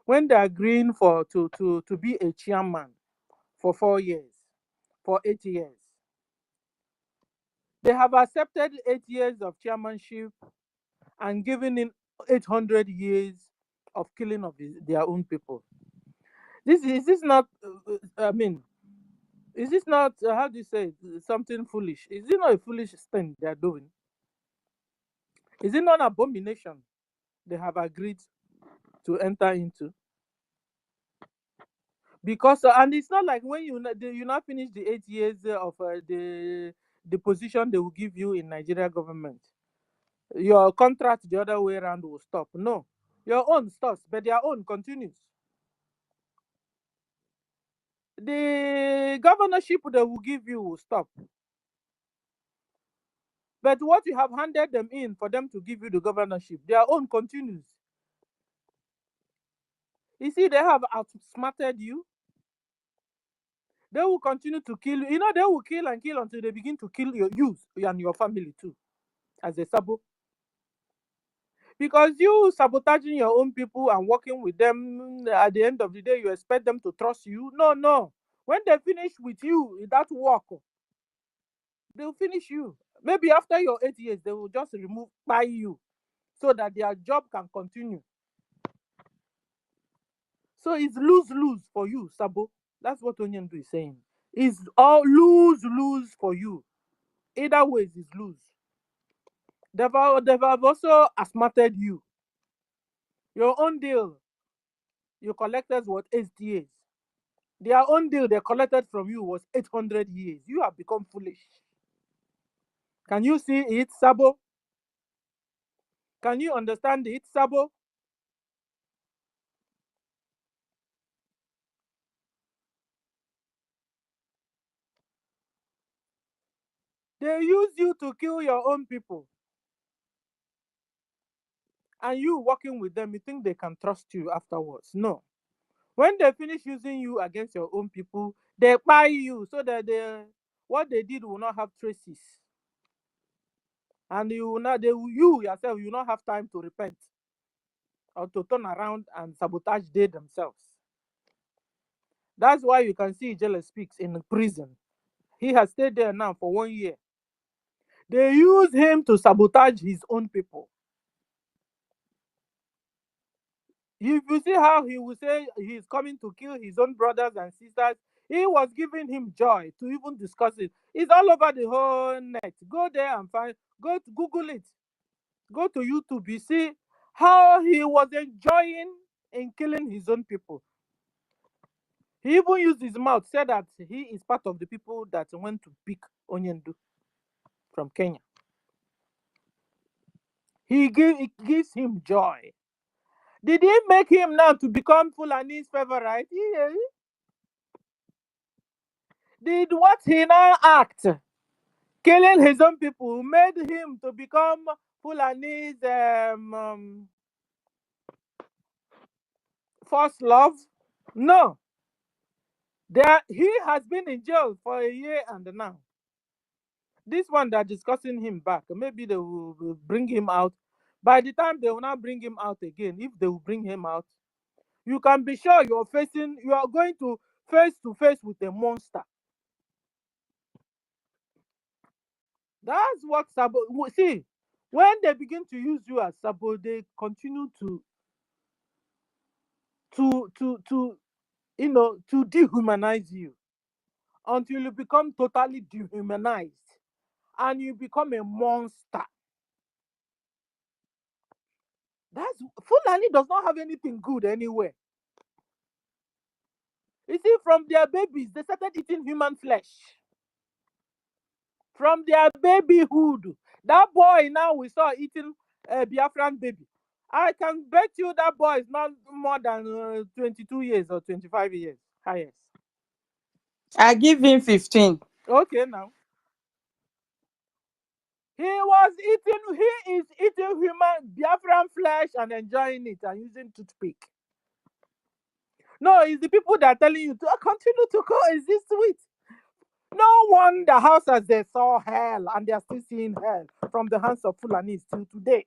When they are agreeing to be a chairman for 4 years, for 8 years, they have accepted 8 years of chairmanship and given in 800 years of killing of their own people. Is this not? I mean, is this not? How do you say it, something foolish? Is it not a foolish thing they are doing? Is it not an abomination they have agreed to enter into? Because and it's not like when you not finish the 8 years of the position they will give you in Nigeria government, your contract the other way around will stop. No, your own stops, but their own continues. The governorship they will give you will stop, but what you have handed them in for them to give you the governorship, their own continues. You see, they have outsmarted you. They will continue to kill you. You know, they will kill and kill until they begin to kill you and your family too, as a sabo. Because you sabotaging your own people and working with them, at the end of the day, you expect them to trust you. No. When they finish with you, that work, they'll finish you. Maybe after your 8 years, they will just remove by you. so that their job can continue. So it's lose-lose for you, Sabo. That's what Onyendu is saying. It's all lose-lose for you. Either ways is lose. They've also asthmated you. Your own deal, you collected what 8 years. Their own deal they collected from you was 800 years. You have become foolish. Can you see it, Sabo? Can you understand it, Sabo? They use you to kill your own people. And you working with them, you think they can trust you afterwards. No. When they finish using you against your own people, they buy you so that what they did will not have traces. And you yourself, you will not have time to repent or to turn around and sabotage they themselves. That's why you can see Ijele Speaks in prison. He has stayed there now for 1 year. They use him to sabotage his own people. If you see how he will say he's coming to kill his own brothers and sisters, he was giving him joy to even discuss it. It's all over the whole net. Go there and go to Google it. Go to YouTube. You see how he was enjoying in killing his own people. He even used his mouth, said that he is part of the people that went to pick Onyendu from Kenya. It gives him joy. Did he make him now to become Fulani's favorite? Yeah. Did what he now act, killing his own people, made him to become Fulani's first love? No. He has been in jail for 1 year and now. This one they're discussing him back. Maybe they will bring him out. By the time they will not bring him out again, if they will bring him out, you can be sure you are going to face with a monster. That's what Sabo. See, when they begin to use you as Sabo, they continue to dehumanize you until you become totally dehumanized and you become a monster. That's Fulani does not have anything good anywhere. You see, from their babies, they started eating human flesh. From their babyhood, that boy now we saw eating a Biafran baby. I can bet you that boy is not more than 22 years or 25 years highest. I give him 15. Okay, now. He is eating human Biafran flesh and enjoying it and using toothpick. No, it's the people that are telling you to continue to coexist with. No wonder houses they saw hell and they are still seeing hell from the hands of Fulani till today.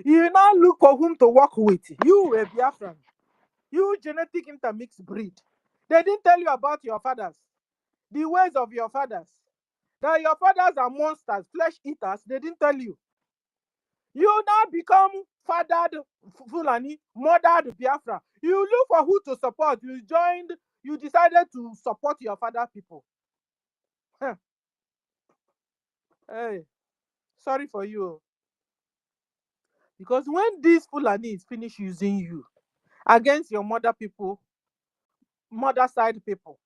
You now look for whom to work with. You a Biafran. You genetic intermixed breed. They didn't tell you about your fathers. The ways of your fathers. That your fathers are monsters, flesh eaters. They didn't tell you. You now become fathered Fulani, mothered Biafra. You look for who to support. You decided to support your father people. Huh. Hey, sorry for you. Because when these Fulanis finish using you against your mother side people,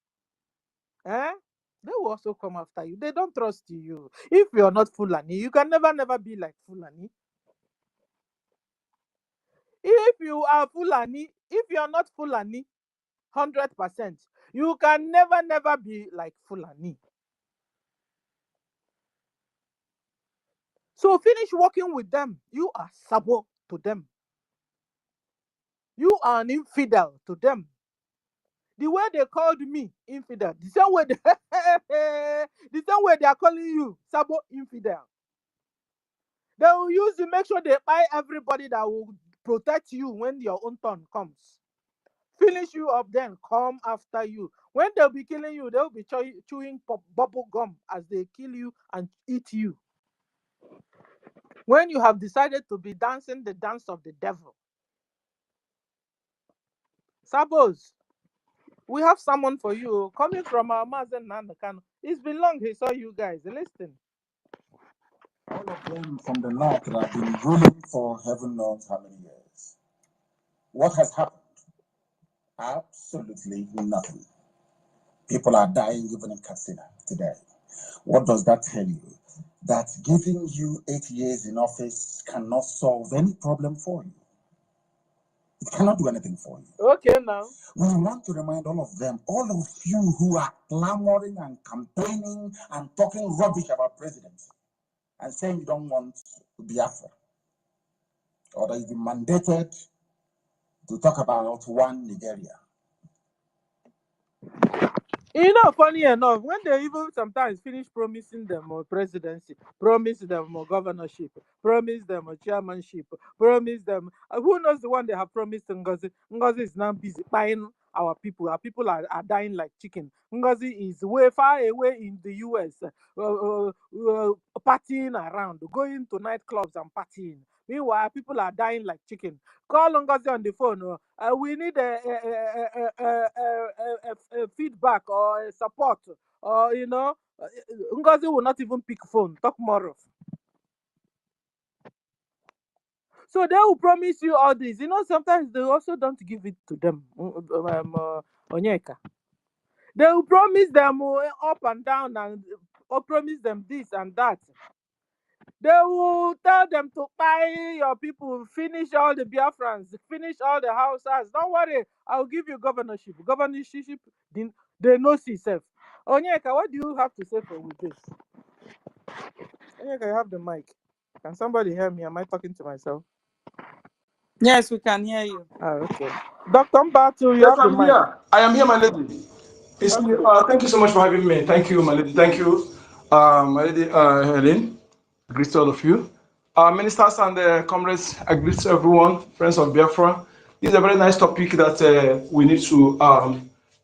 they will also come after you. They don't trust you. If you're not Fulani, you can never be like Fulani. If you are Fulani, if you're not Fulani, 100%, you can never be like Fulani. So finish working with them. You are Sabo to them. You are an infidel to them. The way they called me infidel, the same way they are calling you Sabo infidel. They will use to make sure they buy everybody that will protect you when your own turn comes. Finish you up, then come after you. When they'll be killing you, they'll be chewing bubble gum as they kill you and eat you. When you have decided to be dancing the dance of the devil. Sabos, we have someone for you coming from our Mazen Nandakano. It's been long he saw you guys. Listen. All of them from the north that have been ruling for heaven knows how many years. What has happened? Absolutely nothing. People are dying even in Katsina today. What does that tell you? That giving you 8 years in office cannot solve any problem for you. It cannot do anything for you. Okay, now. We want to remind all of them, all of you who are clamoring and campaigning and talking rubbish about presidency and saying you don't want Biafra, or that you've been mandated to talk about one Nigeria. You know, funny enough, when they even sometimes finish promising them a presidency, promise them a governorship, promise them a chairmanship, promise them, who knows the one they have promised Ngozi? Ngozi is now busy buying our people. Our people are dying like chicken. Ngozi is way far away in the US, partying around, going to nightclubs and partying. Meanwhile, people are dying like chicken. Call Ngozi on the phone. We need a feedback or a support. Or, you know, Ngozi will not even pick phone. Talk more of. So they will promise you all this. You know, sometimes they also don't give it to them. Onyeka. They will promise them up and down and promise them this and that. They will tell them to buy your people, finish all the Biafrans, finish all the houses. Don't worry, I'll give you governorship. Governorship, they know yourself. Onyeka, what do you have to say for with this? Onyeka, you have the mic. Can somebody hear me? Am I talking to myself? Yes, we can hear you. Okay. Dr. Mbatu, you Yes, have the I'm mic. here. I am here, my lady. Thank you so much for having me. Thank you, my lady. Thank you, my lady Helen. I greet all of you. Ministers and comrades, I greet everyone, friends of Biafra. This is a very nice topic that we need to,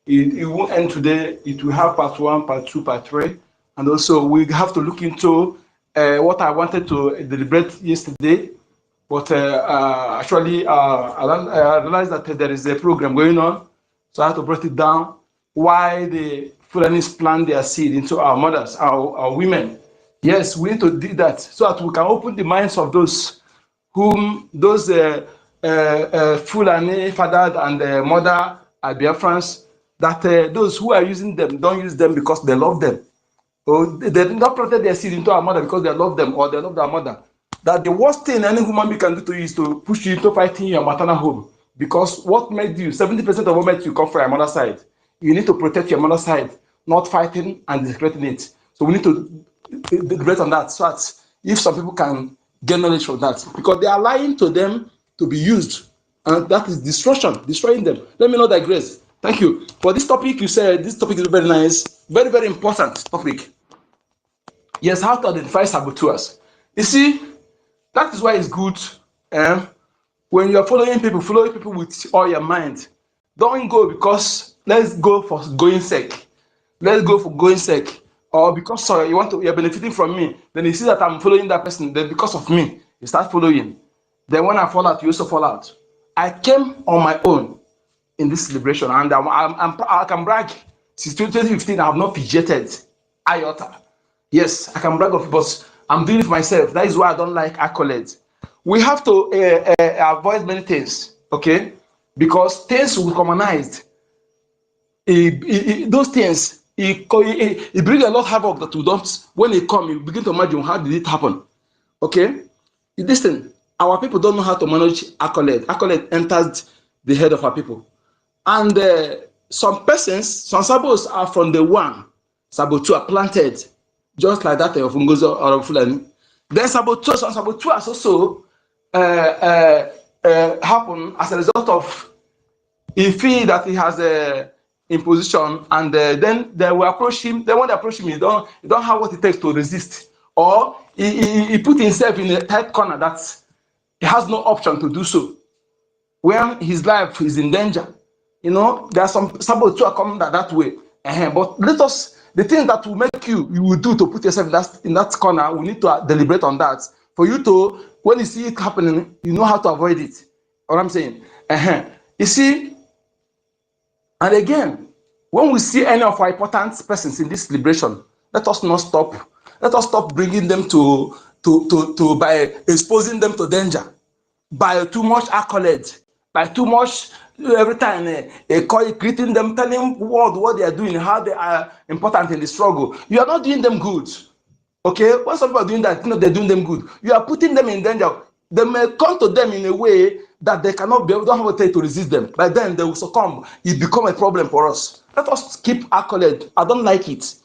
it won't end today. It will have part 1, part 2, part 3. And also we have to look into what I wanted to deliberate yesterday. But actually, I realized that there is a program going on. So I had to break it down why the Fulanis plant their seed into our mothers, our women. Yes, we need to do that so that we can open the minds of those Fulani father and mother are Biafrans, that those who are using them don't use them because they love them. Or they did not protect their seed into our mother because they love them or they love their mother. That the worst thing any human being can do to you is to push you into fighting your maternal home. Because what made you, 70% of what made you come from your mother's side. You need to protect your mother's side, not fighting and discrediting it. So we need to debate on that so that if some people can get knowledge from that. Because they are lying to them to be used. And that is destruction, destroying them. Let me not digress. Thank you. For this topic, you said this topic is very nice, very, very important topic. Yes, how to identify saboteurs. You see, that is why it's good when you're following people with all your mind. Don't go because let's go for going sake. Let's go for going sake. Or because you're benefiting from me. Then you see that I'm following that person. Then because of me, you start following. Then when I fall out, you also fall out. I came on my own in this celebration, and I can brag. Since 2015, I have not fidgeted iota. Yes, I can brag of it, but I'm doing it for myself. That is why I don't like accolades. We have to avoid many things, okay? Because things will be commonized. Those things, it brings a lot of havoc that we don't, when they come, you begin to imagine how did it happen, okay? Listen, our people don't know how to manage accolade. Accolade enters the head of our people. And some persons, some sabos are from the one, saboteur planted, just like that of NGOZI or of Fulani. Then some saboteurs also happen as a result of he feel that he has a imposition, and then they will approach him. Then when they approach him, he don't have what it takes to resist, or he put himself in a tight corner that he has no option to do so, when his life is in danger. You know, there are some saboteurs coming that way. But let us, the thing that will make you will do to put yourself in that corner, we need to deliberate on that for you to, when you see it happening, you know how to avoid it. What I'm saying. You see, and again, when we see any of our important persons in this liberation, let us not stop. Let us stop bringing them to by exposing them to danger, by too much accolade, by too much every time greeting them, telling world what they are doing, how they are important in the struggle. You are not doing them good. Okay, when some people are doing that, you know they're doing them good. You are putting them in danger. They may come to them in a way that they cannot be able, don't have a way to resist them. By then they will succumb. It become a problem for us. Let us keep accolade. I don't like it.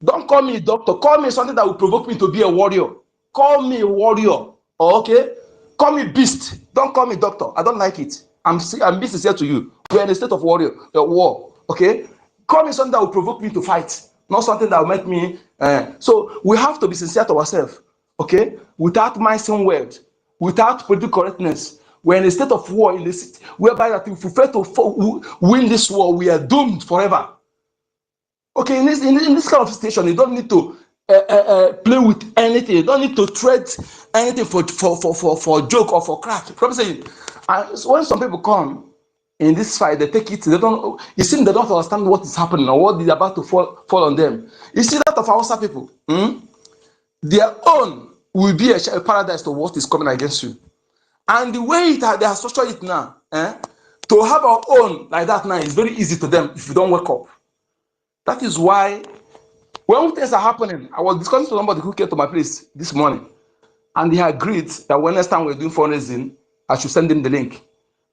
Don't call me doctor. Call me something that will provoke me to be a warrior. Call me a warrior. Okay? Call me beast. Don't call me doctor. I don't like it. I'm being sincere to you. We're in a state of war. Okay? Call me something that will provoke me to fight, not something that will make me. So we have to be sincere to ourselves. Okay? Without minding word, without political correctness. We're in a state of war in the city, whereby that if we fail to win this war, we are doomed forever. Okay, in this kind of situation, you don't need to play with anything. You don't need to trade anything for joke or for crack. I'm saying, so when some people come in this fight, they take it. They don't. You see, they don't understand what is happening or what is about to fall on them. You see that of Hausa people, their own will be a paradise to what is coming against you. And the way they are structured it now, to have our own like that now is very easy to them if you don't wake up. That is why when things are happening, I was discussing to somebody who came to my place this morning, and he agreed that when next time we're doing fundraising, I should send him the link.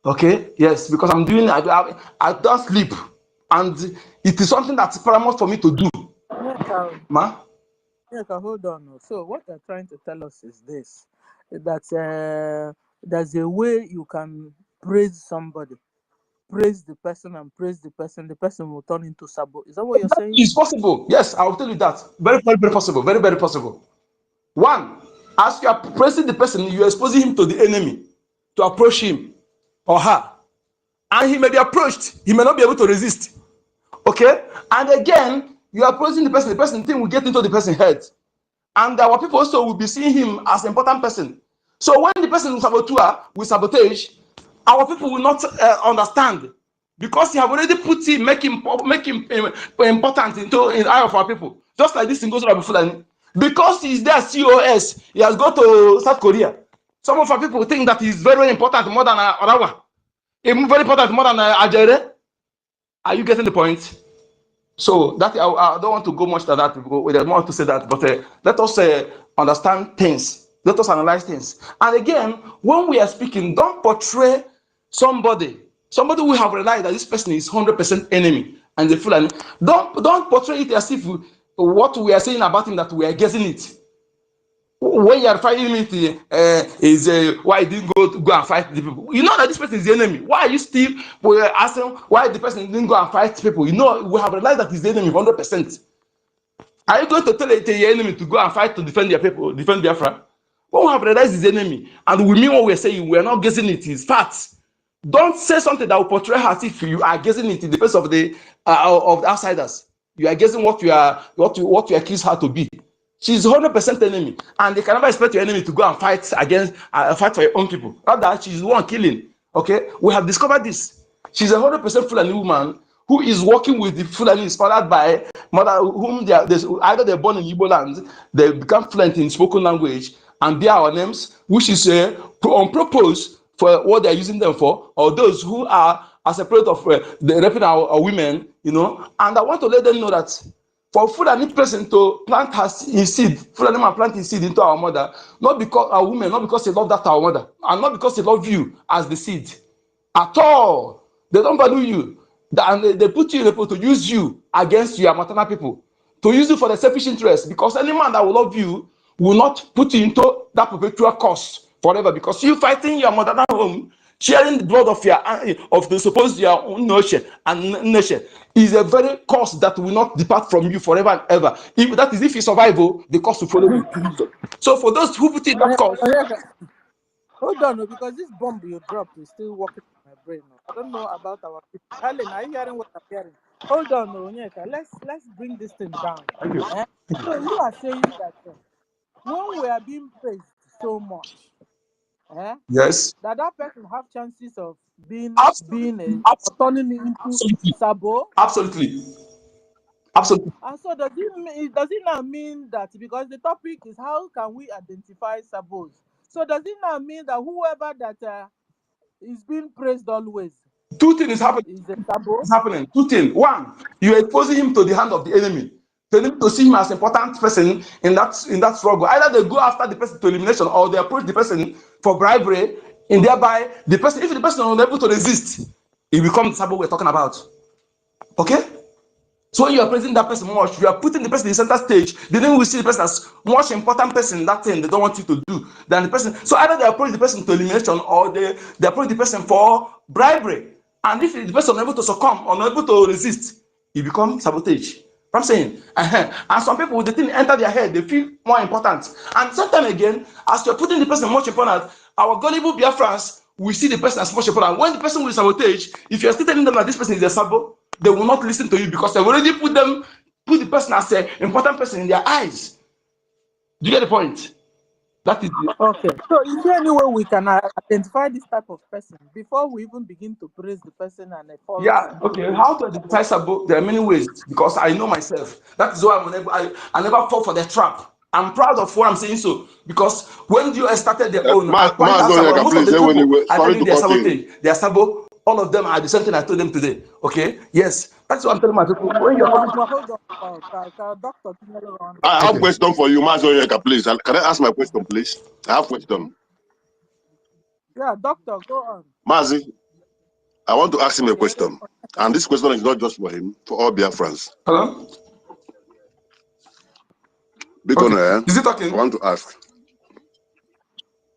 Okay? Yes, because I don't sleep, and it is something that's paramount for me to do. Ma? Hold on. So what they're trying to tell us is this: that there's a way you can praise somebody, praise the person, and praise the person will turn into sabo. Is that what you're saying? It's possible. Yes, I will tell you that. Very, very, very possible. Very, very possible. One, as you are praising the person, you are exposing him to the enemy to approach him or her. And he may be approached, he may not be able to resist. Okay? And again, you are praising the person thing will get into the person's head. And our people also will be seeing him as an important person. So when the person will sabotage, our people will not understand, because he have already put him, make him important in the eye of our people. Just like this in NGOZI, because he's there COS, he has gone to South Korea. Some of our people think that he's very, very important more than Orawa. Even very important more than Ajere. Are you getting the point? So that I don't want to go much to that. We don't want to say that, but let us understand things. Let us analyze things. And again, when we are speaking, don't portray somebody who have realized that this person is 100% enemy and the Fulani. Don't portray it as if what we are saying about him that we are guessing it. When you are fighting it is why he didn't go and fight the people. You know that this person is the enemy. Why are you still asking why the person didn't go and fight people? You know, we have realized that he's the enemy 100%. Are you going to tell your enemy to go and fight to defend your people, defend Biafra? When we have realized he's the enemy, and we mean what we're saying, we're not guessing it, it's facts. Don't say something that will portray her as if you are guessing it in the face of the outsiders. You are guessing what you accuse her to be. She's 100% enemy, and they can never expect your enemy to go and fight fight for your own people. Rather, she's the one killing. Okay, we have discovered this. She's a 100% Fulani woman who is working with the Fulani, inspired by mother whom either they're born in Igbo land, they become fluent in spoken language, and bear our names, which is on purpose for what they're using them for, or those who are as a product of the raping our women, you know. And I want to let them know that for Fulani person to plant his seed, Fulani man plant his seed into our mother, not because our women, not because they love that our mother, and not because they love you as the seed at all. They don't value you, and they put you in a place to use you against your maternal people, to use you for the selfish interest. Because any man that will love you will not put you into that perpetual curse forever, because you fighting your maternal home, sharing the blood of the supposed your nation and nation is a very curse that will not depart from you forever and ever. If you survive, the curse will follow you. So for those who put in that curse, Hold on, because this bomb you dropped is still working in my brain. I don't know about our people. Helen, are you hearing what I'm hearing? Hold on, Onyeka. Let's bring this thing down. thank you. So you are saying that when we are being praised, so much, Yes. that person have chances of being Absolutely. turning into Absolutely. sabo. Absolutely. Absolutely. And so does it now mean that, because the topic is how can we identify sabos? So does it now mean that whoever that is being praised always Two things happening. is a sabo? It's happening. Two things. One, you are exposing him to the hand of the enemy. They need to see him as an important person in that struggle. Either they go after the person to elimination, or they approach the person for bribery, and thereby the person, if the person is unable to resist, it becomes the sabo we're talking about. Okay? So when you are praising that person much, you are putting the person in the center stage. The enemy will see the person as much important person in that thing they don't want you to do than the person. So either they approach the person to elimination, or they approach the person for bribery. And if the person is unable to succumb, unable to resist, it becomes sabotage. I'm saying, and some people, the thing enter their head, they feel more important. And sometimes again, as you're putting the person much important, our gullible Biafrans will see the person as much important. When the person will sabotage, if you're still telling them that this person is a sabo, they will not listen to you, because they've already put the person as an important person in their eyes. Do you get the point? That is it. Okay. So is there any way we can identify this type of person before we even begin to praise the person and fall Yeah, into okay. this? How to identify sabo? There are many ways, because I know myself. That is why I never fall for the trap. I'm proud of what I'm saying, so because when you started their own, I point out sabo. Mazonyeka, Most of please, the people I tell sorry you to they are cut in. sabotage, they are sabo. All of them are the same thing I told them today. Okay, yes, that's what I'm telling my people. When you're coming, Well, hold on. Doctor, I have a okay. question for you, Mazonyeka, please. Can I ask my question, please? I have a question. yeah, doctor, go on. Mazi, I want to ask him a Okay. question. And this question is not just for him, for all Biafrans. Hello. Because Okay. Is it I talking? want to ask.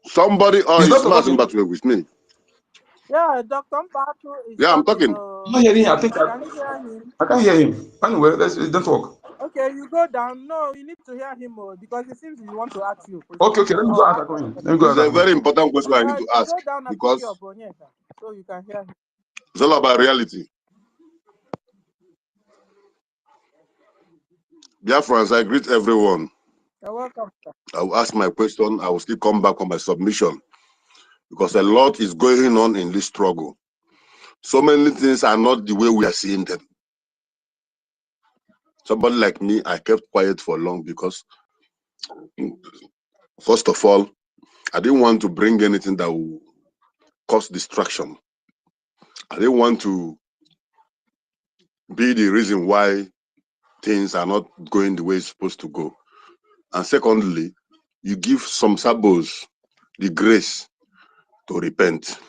Somebody, Is is Doctor Mazin talking? Batwe with me? Yeah, Dr. Mbatu is Yeah, I'm talking. talking. I'm not hearing him. I think Can you hear him? I can't hear him. Anyway, it don't work. Okay, you go down. No, you need to hear him because it seems he wants to ask you a question. Okay. Let me go ask Akoin. Let me go It's ask a very Akoin. important question I need to ask, Go down and pick your because Onyeka so you can hear him. it's all about reality. Biafrans, I greet everyone. You're welcome, sir. I will ask my question. I will still come back on my submission, because a lot is going on in this struggle. So many things are not the way we are seeing them. Somebody like me, I kept quiet for long because, first of all, I didn't want to bring anything that will cause distraction. I didn't want to be the reason why things are not going the way it's supposed to go. And secondly, you give some sabos the grace to repent.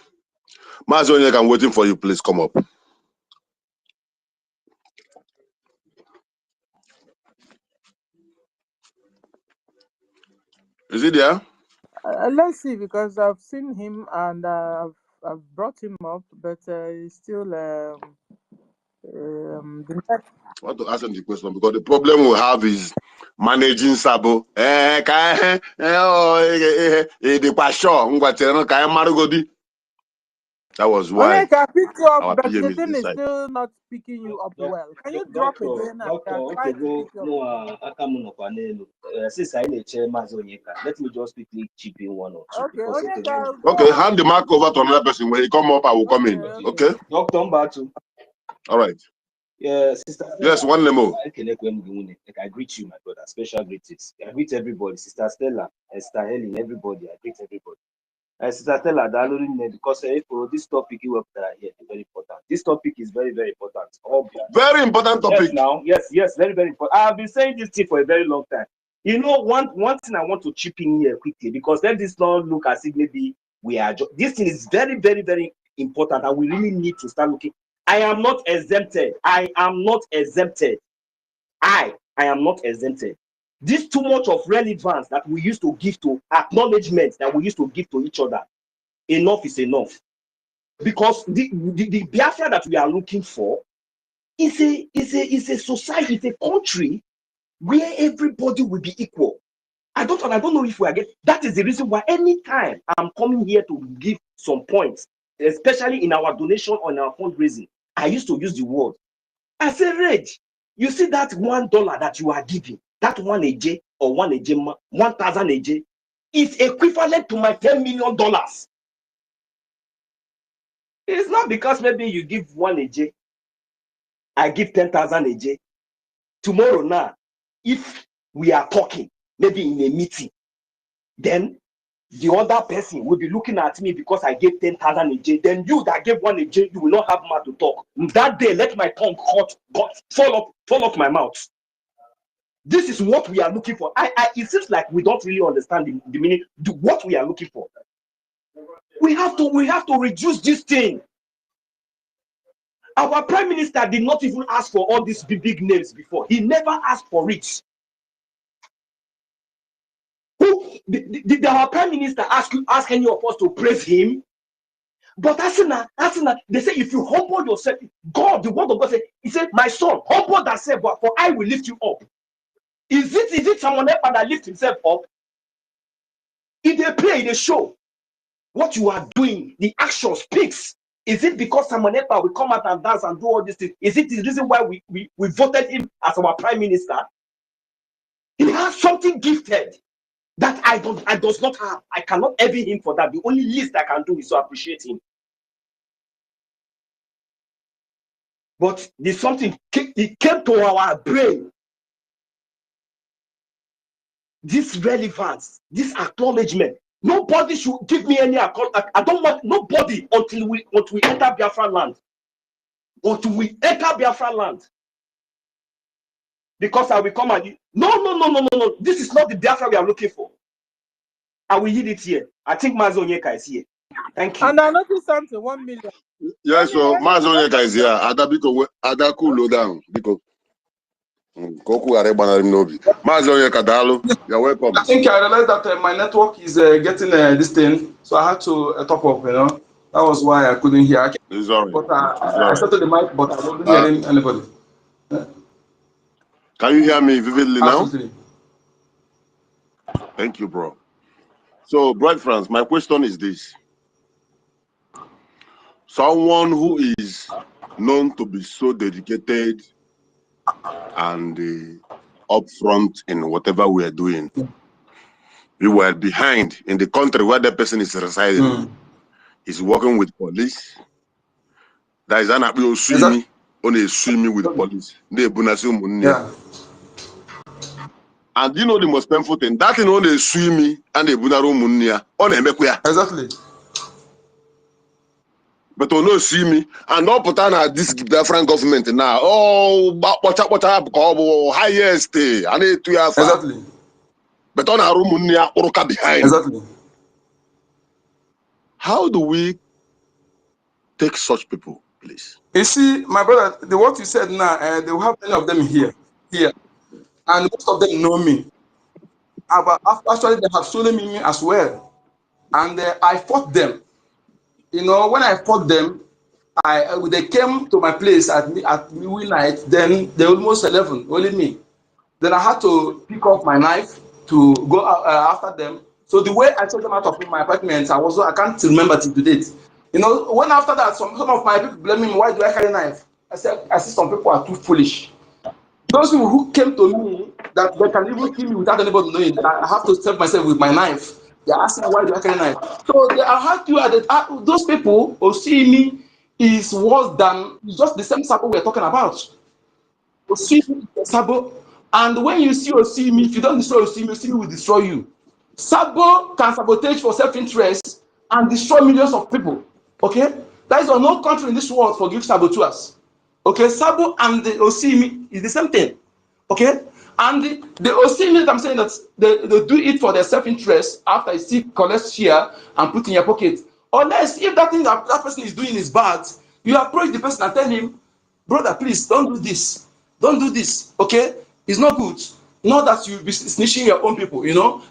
Mazonyek, I'm waiting for you. Please come up. Is he there? Let's see, because I've seen him and I've brought him up, but he's still the next. I want to ask him the question, because the problem we have is managing sabo. That was why Onyeka, I picked you up, our but PM the is thing this is side. still not picking you up well. Can you drop again and try to pick you up? Since I chair Mazonyeka, let me just quickly chip in one or two. Okay, Because Onyeka, go Okay, on. hand the mic over to another person. When he come up, I will come in. Okay? Dr. Mbatu. All right. Yeah, Sister Yes, Stella, one name. I greet you, my brother. Special greetings. I greet everybody. Sister Stella, Esther Helen, everybody. I greet everybody. Sister Stella, because for this topic you have here is very important. This topic is very, very important. Very important topic. Yes, very, very important. I have been saying this thing for a very long time. You know, one thing I want to chip in here quickly, because let this not look as if maybe we are this thing is very, very, very important, and we really need to start looking. I am not exempted. I am not exempted. I am not exempted. This too much of relevance that we used to give to acknowledgement that we used to give to each other. Enough is enough. Because the Biafra that we are looking for is a society, it's a country where everybody will be equal. I don't know if we are getting. That is the reason why anytime I'm coming here to give some points, especially in our donation or in our fundraising, I used to use the word. I say, Rage, you see that $1 that you are giving, that 1 AJ or 1 AJ, 1,000 AJ, is equivalent to my $10 million. It's not because maybe you give 1 AJ, I give 10,000 AJ. Tomorrow now, if we are talking, maybe in a meeting, then the other person will be looking at me because I gave 10,000 AJ. Then you that gave 1 AJ, you will not have mouth to talk. That day, let my tongue fall off my mouth. This is what we are looking for. It seems like we don't really understand the meaning, what we are looking for. We have to reduce this thing. Our prime minister did not even ask for all these big names before. He never asked for it. Did our prime minister ask any of us to praise him? But Asina, they say if you humble yourself, God, the word of God said, he said, my son, humble thyself, for I will lift you up. Is it someone else that lift himself up? If they play, they show what you are doing, the action speaks. Is it because someone else will come out and dance and do all these things? Is it the reason why we voted him as our prime minister? He has something gifted that I does not have. I cannot envy him for that. The only least I can do is to appreciate him. But there's something, it came to our brain. This relevance, this acknowledgement. Nobody should give me any account. I don't want nobody until we enter Biafra land. Until we enter Biafra land. Because I will come and no. This is not the Biafra we are looking for. I will yield it here. I think Mazi Onyeka is here. Thank you. And I noticed something, 1 million. Yes, so Mazi Onyeka is here. Ada cool down. Because Mazi Onyeka Dalu, you're welcome. I think I realized that my network is getting this thing, so I had to top up, you know. That was why I couldn't hear. It's all right. But I started the mic, but I wasn't hearing anybody. Can you hear me vividly now? Absolutely. Thank you, bro. So, Biafrans, my question is this. Someone who is known to be so dedicated and upfront in whatever we are doing, we were behind in the country where the person is residing, is working with police. That is an swimming on swimming with police. Yeah. And you know the most painful thing? That in only swimming and the bunaro munia on a mekuya. Exactly. But on no swimming and not put on this Biafran government now. Oh, what up, highest and it to have Exactly. but on our munia oroka behind. Exactly. How do we take such people, please? You see, my brother, what you said now, they will have many of them here, and most of them know me. But actually, they have stolen me as well, and I fought them. You know, when I fought them, they came to my place at midnight. Then they almost 11, only me. Then I had to pick up my knife to go after them. So the way I took them out of my apartment, I can't remember till to date. You know, when after that, some of my people blame me, why do I carry a knife? I said, I see some people are too foolish. Those people who came to me, that they can even kill me without anybody knowing, that I have to save myself with my knife. They're asking, why do I carry a knife? So they are hard to, those people who see me is worse than just the same Sabo we're talking about. Osimi is Sabo. And when you see me, if you don't destroy Osimi will destroy you. Sabo can sabotage for self-interest and destroy millions of people. Okay? That is why no country in this world forgive saboteurs. Okay? Sabo and the Osimi is the same thing. Okay? And the Osimi that I'm saying that they do it for their self-interest after you see collect share and put in your pocket. Unless if that thing that person is doing is bad, you approach the person and tell him, brother, please don't do this. Don't do this. Okay? It's not good. Not that you be snitching your own people, you know.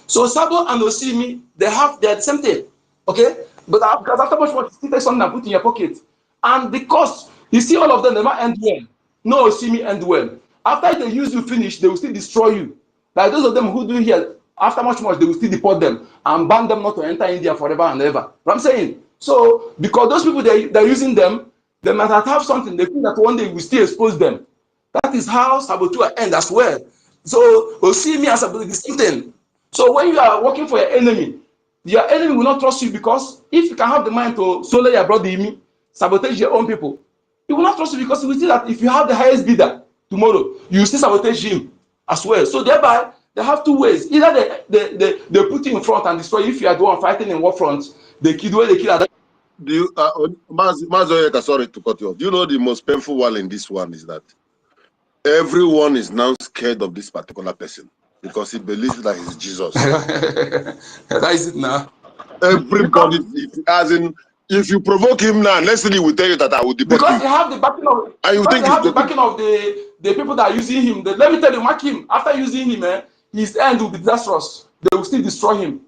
So Sabo and Osimi, they're the same thing. Okay? But because after much work, you take something and put in your pocket. And because you see all of them never end well. No Osimi end well. After they use you finish, they will still destroy you. Like those of them who do here, after much, they will still deport them and ban them not to enter India forever and ever. What I'm saying? So because those people they're using them, they might have something, they think that one day we still expose them. That is how saboteur end as well. So Osimi and Sabo is the same thing. So when you are working for your enemy will not trust you, because if you can have the mind to swallow your brother Imi, sabotage your own people, he will not trust you, because he will see that if you have the highest bidder tomorrow, you will still sabotage him as well. So thereby, they have two ways. Either they put you in front and destroy you if you are the one fighting in war front. They kill where they kill. Do you, sorry to cut you off. Do you know the most painful one in this one is that everyone is now scared of this particular person because he believes that he's Jesus. That is it now. Everybody, if you provoke him now, next thing he will tell you that I will deport Because you. they have the backing of, And you think he's joking. the people that are using him. Let me tell you, mark him. After using him, his end will be disastrous. They will still destroy him.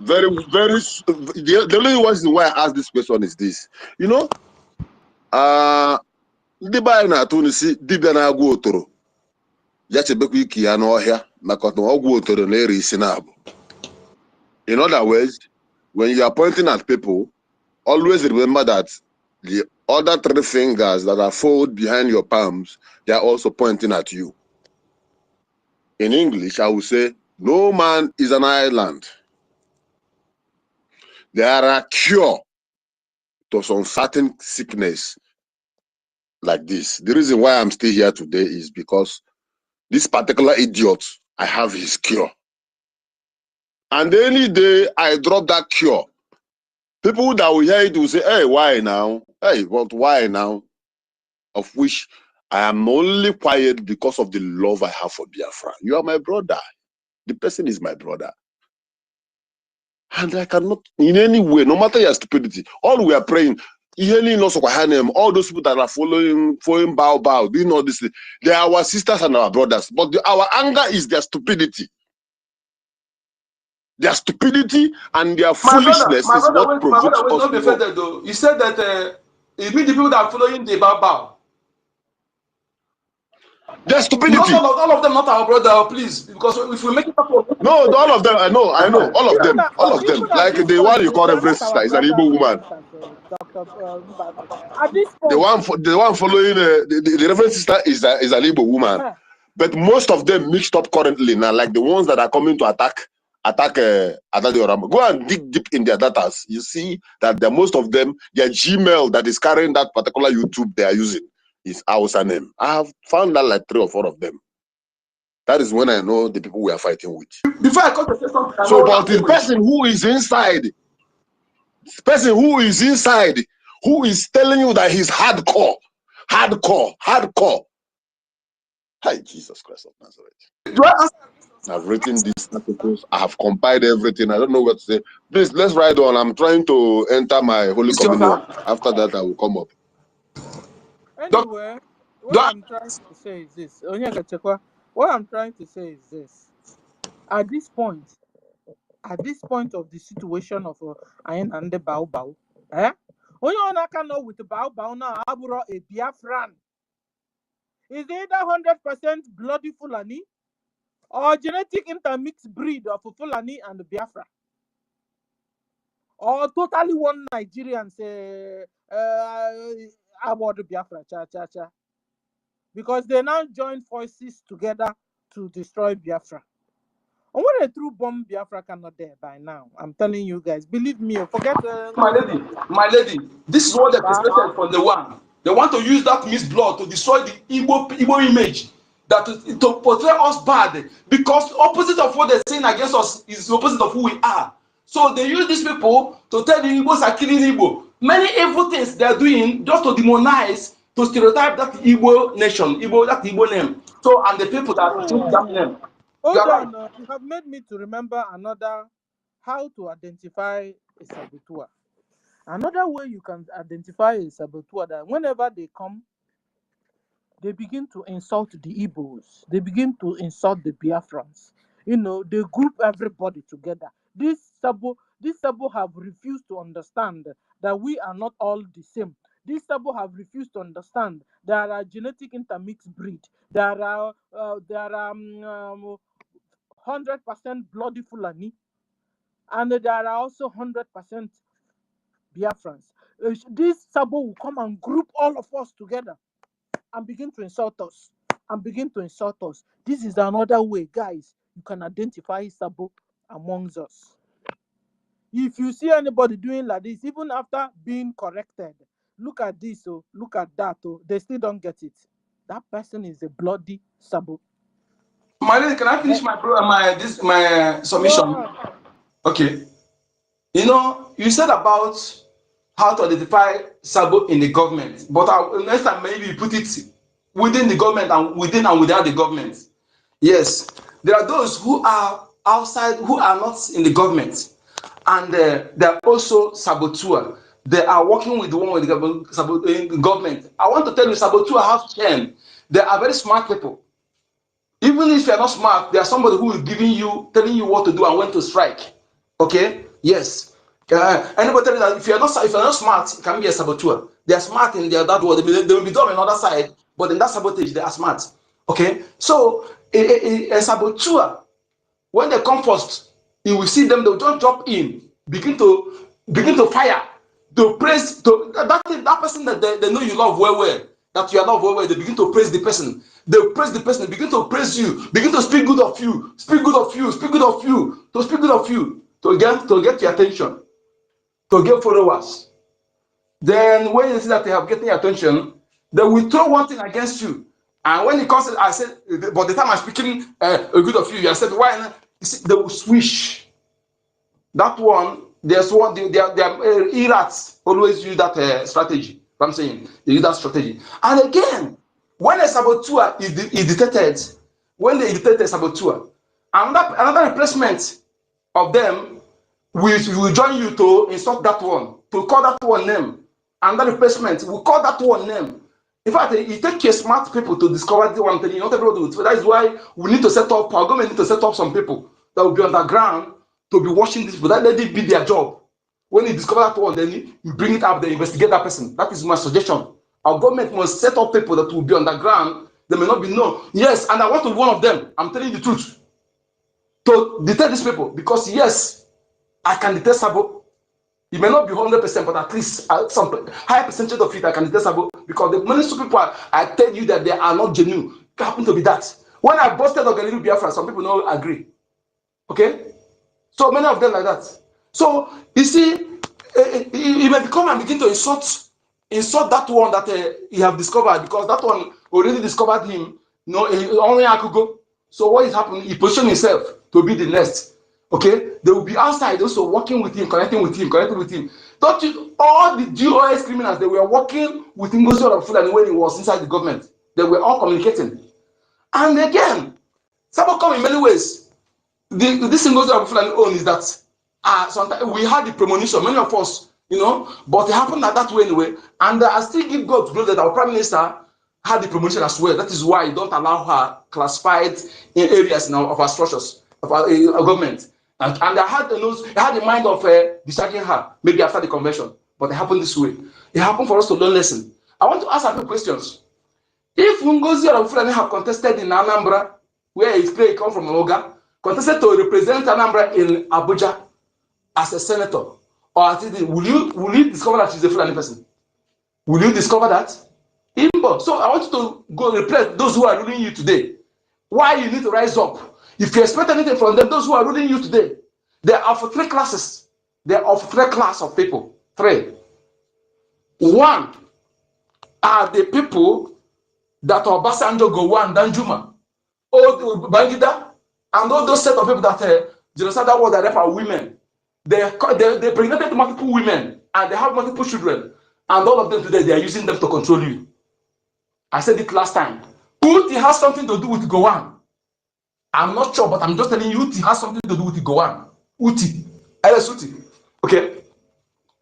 The only reason why I ask this question is this. You know, ndị be anyị na-atụ n'isi dibịa na-agwụ otoro ya chebekwa ike ya n'ọhịa maka na ọgwụ otoro na-eri isi na-abụ. In other words, when you are pointing at people, always remember that the other three fingers that are folded behind your palms, they are also pointing at you. In English, I will say, no man is an island. There are a cure to some certain sickness like this. The reason why I'm still here today is because this particular idiot, I have his cure. And any day I drop that cure, people that will hear it will say, hey, why now? Hey, but why now? Of which I am only quiet because of the love I have for Biafra. You are my brother. The person is my brother. And I cannot, in any way, no matter your stupidity, all we are praying, all those people that are following Bao, doing all this, they are our sisters and our brothers. But our anger is their stupidity. Their stupidity and their foolishness is what provokes us. Not be offended though. You said that it means the people that are following the Bao. Their stupidity. Not all of them, not our brother, please. Because if we make it up, no, all of them. I know, all of them. Like the one you call reference sister is an Igbo woman. The one following the reference sister is an Igbo woman. But most of them mixed up currently now, like the ones that are coming to attack Adadi. Go and dig deep in their data. You see that most of them, their Gmail that is carrying that particular YouTube they are using is our name. I have found that like 3 or 4 of them. That is when I know the people we are fighting with. Before I come to say something, so but the person who is inside, who is telling you that he's hardcore. Hi, Jesus Christ of Nazareth. I've written these articles. I have compiled everything. I don't know what to say. Please, let's ride on. I'm trying to enter my Holy Communion. After that, I will come up. Anyway, what I'm trying to say is this. What I'm trying to say is this. At this point of the situation of Ayan and the Bao, when you're not know with the Bao now, Aburo a Biafran. Is either 100% bloody Fulani or genetic intermixed breed of Fulani and Biafra? Or totally one Nigerian say about the Biafra, cha. Because they now join forces together to destroy Biafra. And when a true bomb Biafra cannot there by now, I'm telling you guys, believe me, forget my lady, this is what they expected from the one. They want to use that mixed blood to destroy the Igbo image, that to portray us bad, because opposite of what they're saying against us is the opposite of who we are. So they use these people to tell the Igbos are killing Igbo. Many evil things they're doing just to demonize, to stereotype that Igbo nation, that Igbo name. So, and the people that choose that name. Hold on, you have made me to remember how to identify a saboteur. Another way you can identify a saboteur, that whenever they come, they begin to insult the Igbos. They begin to insult the Biafrans. You know, they group everybody together. These Sabo have refused to understand that we are not all the same. These Sabo have refused to understand there are genetic intermixed breed. There are 100% bloody Fulani, and there are also 100% Biafrans. This Sabo will come and group all of us together and begin to insult us. This is another way, guys. you can identify Sabo amongst us. If you see anybody doing like this, even after being corrected, look at this, oh, look at that, oh, they still don't get it. That person is a bloody Sabo. Marlene, can I finish my submission? Okay. You know, you said about how to identify Sabo in the government, but next time maybe you put it within the government and within and without the government. Yes, there are those who are outside, who are not in the government, and they're also saboteur. They are working with the one with the government. I want to tell you, saboteur have shame. They are very smart people. Even if you're not smart, there's somebody who is giving you, telling you what to do and when to strike. Okay? Yes. Anybody tell you that if you're not smart, you can be a saboteur. They are smart in their that world. They will be dumb on the other side, but in that sabotage, they are smart. Okay? So a saboteur, when they come first, you will see them, they'll just drop in, begin to fire, to praise to that person that they know you love well, that you are loved well, they begin to praise the person. They praise the person, begin to praise you, begin to speak good of you, speak good of you, speak good of you, to speak good of you, to get your attention, to get followers. Then when you see that they have getting your attention, they will throw one thing against you. And when it comes, I said, but the time I'm speaking good of you, I said, why not? You see, they will switch. That one, there's one, their irats always use that strategy. I'm saying they use that strategy. And again, when a saboteur is detected, when they detect a saboteur, another replacement of them will join you to insult that one, to call that one name. Another replacement will call that one name. In fact, it takes smart people to discover the one thing. Not everybody will. So that is why we need to set up, our government need to set up some people that will be underground to be watching this people. That let it be their job. When you discover that one, then you bring it up, then investigate that person. That is my suggestion. Our government must set up people that will be underground. They may not be known. Yes, and I want to be one of them. I'm telling you the truth. To detect these people, because yes, I can detect Sabo. It may not be 100%, but at least some high percentage of it I can detect Sabo, because the many people I tell you that they are not genuine. It happen to be that. When I busted Organic Biafra, some people don't agree. Okay? So many of them like that. So you see, he may come and begin to insult that one that he have discovered, because that one already discovered him. No, only I could go. So what is happening? He positioned himself to be the next. Okay, they will be outside also working with him, connecting with him. Don't you? All the GOS criminals, they were working with NGOZI Fulani when he was inside the government. They were all communicating. And again, Sabo come in many ways. This NGOZI Fulani own is that sometimes we had the premonition, many of us, but it happened that way anyway. And I still give God to know that our Prime Minister had the premonition as well. That is why you don't allow her classified in areas of our structures, of our government. And I had the mind of discharging her, maybe after the convention. But it happened this way. It happened for us to learn lesson. I want to ask a few questions. If NGOZI or Fulani have contested in Anambra, where his play come from Oga, contested to represent Anambra in Abuja as a senator, or will you discover that she's a Fulani person? Will you discover that? So I want you to go replace those who are ruling you today. Why you need to rise up? If you expect anything from them, those who are ruling you today, they are of three classes. They are of three classes of people. Three. One are the people that are Obasanjo, Gowon, Danjuma, old Bangida, and all those set of people that genocide that war that are women. They pregnanted multiple women and they have multiple children, and all of them today they are using them to control you. I said it last time. Uti has something to do with Gowon. I'm not sure, but I'm just telling you, Uti has something to do with Gowon. Uti. LS Uti. Okay.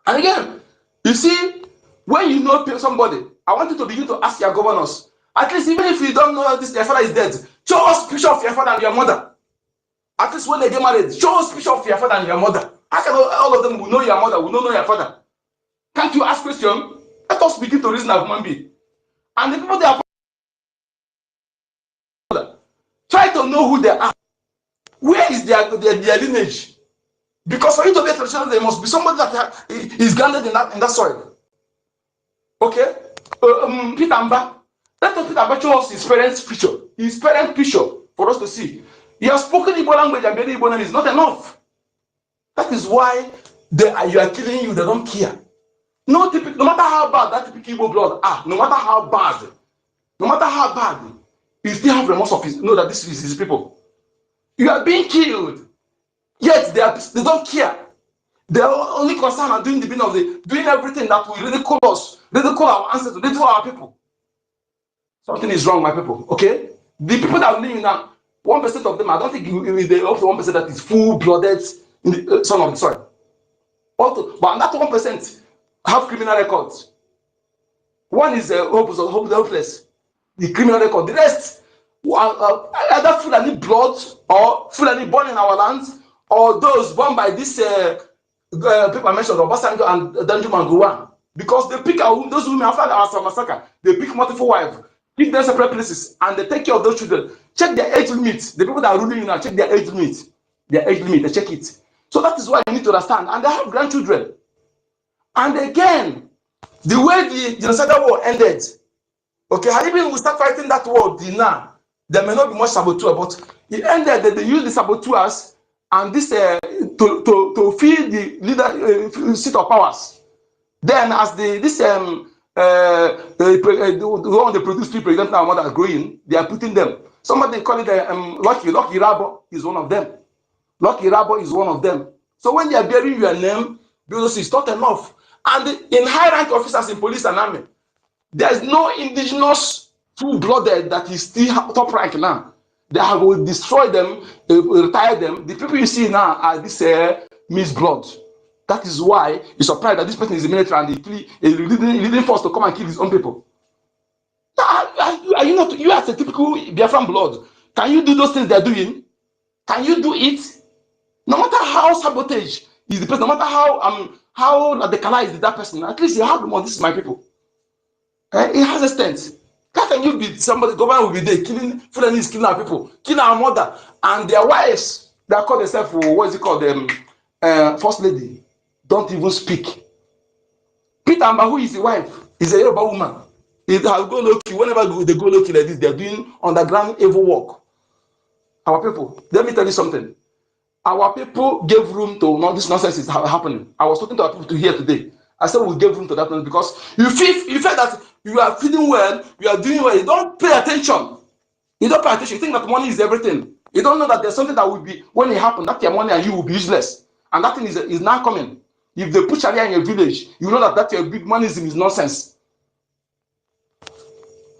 And again, you see, when you know somebody, I want you to begin to ask your governors. At least even if you don't know this, your father is dead, show us picture of your father and your mother. At least when they get married, show us picture of your father and your mother. How can all of them will know your mother, will not know your father? Can't you ask question? Let us begin to reason as human being. And the people they are try to know who they are. Where is their lineage? Because for you to be a traditional, there must be somebody that is grounded in that soil. Okay? Peter Amba. Let us Peter Amba show us his parents' picture for us to see. You have spoken Igbo language and bearing Igbo name is not enough. That is why you are killing you, they don't care. No matter how bad that typical Igbo blood are, no matter how bad, you still have remorse of his, know that this is his people. You are being killed, yet they don't care. They are only concerned on doing the bin of doing everything that will ridicule us, ridicule our ancestors, ridicule our people. Something is wrong, my people. Okay, the people that are living now, 1% of them, I don't think they also 1% that is full-blooded son of the soil. Also, but that 1% have criminal records. One is hopeless, the criminal record. The rest, either Fulani blood or Fulani born in our lands, or those born by this people I mentioned, Obasanjo and Danjuma Gowon. Because they pick those women after our massacre, they pick multiple wives, give them separate places, and they take care of those children. Check their age limit. The people that are ruling you now, check their age limit. Their age limit, they check it. So that is why you need to understand. And they have grandchildren. And again, the way the genocidal war ended, okay, how even we start fighting that war now, there may not be much saboteur, but it ended that they use the saboteurs and this to feed the leader seat of powers. Then, as the one they produce three president now, mother growing, they are putting them. Somebody call it Lucky Rabo is one of them. Lucky Rabo is one of them. So when they are bearing your name, because it's not enough. And in high rank officers in police and army, there is no indigenous full-blooded that is still top rank now. They have destroyed them, retired them. The people you see now are this mixed blood. That is why you're surprised that this person is a military and he leading force to come and kill his own people. Are you not? You as a typical Biafran blood, can you do those things they're doing? Can you do it? No matter how sabotage is the person, no matter how radicalized that person, at least you have them on. This is my people. It has a stance. How can you be somebody? Government will be there killing Fulanis, killing our people, killing our mother and their wives. They call themselves what is it called? First lady. Don't even speak. Peter Amba, who is the wife, is a Yoruba woman. It has go low key. Whenever they go low key like this, they are doing underground evil work. Our people. Let me tell you something. Our people gave room to all this nonsense is happening. I was talking to our people to hear today. I said we gave room to that because you feel that you are feeling well, you are doing well. You don't pay attention. You don't pay attention. You think that money is everything. You don't know that there's something that will be when it happens. That your money and you will be useless, and that thing is now coming. If they put Sharia in your village, you know that your big monism is nonsense.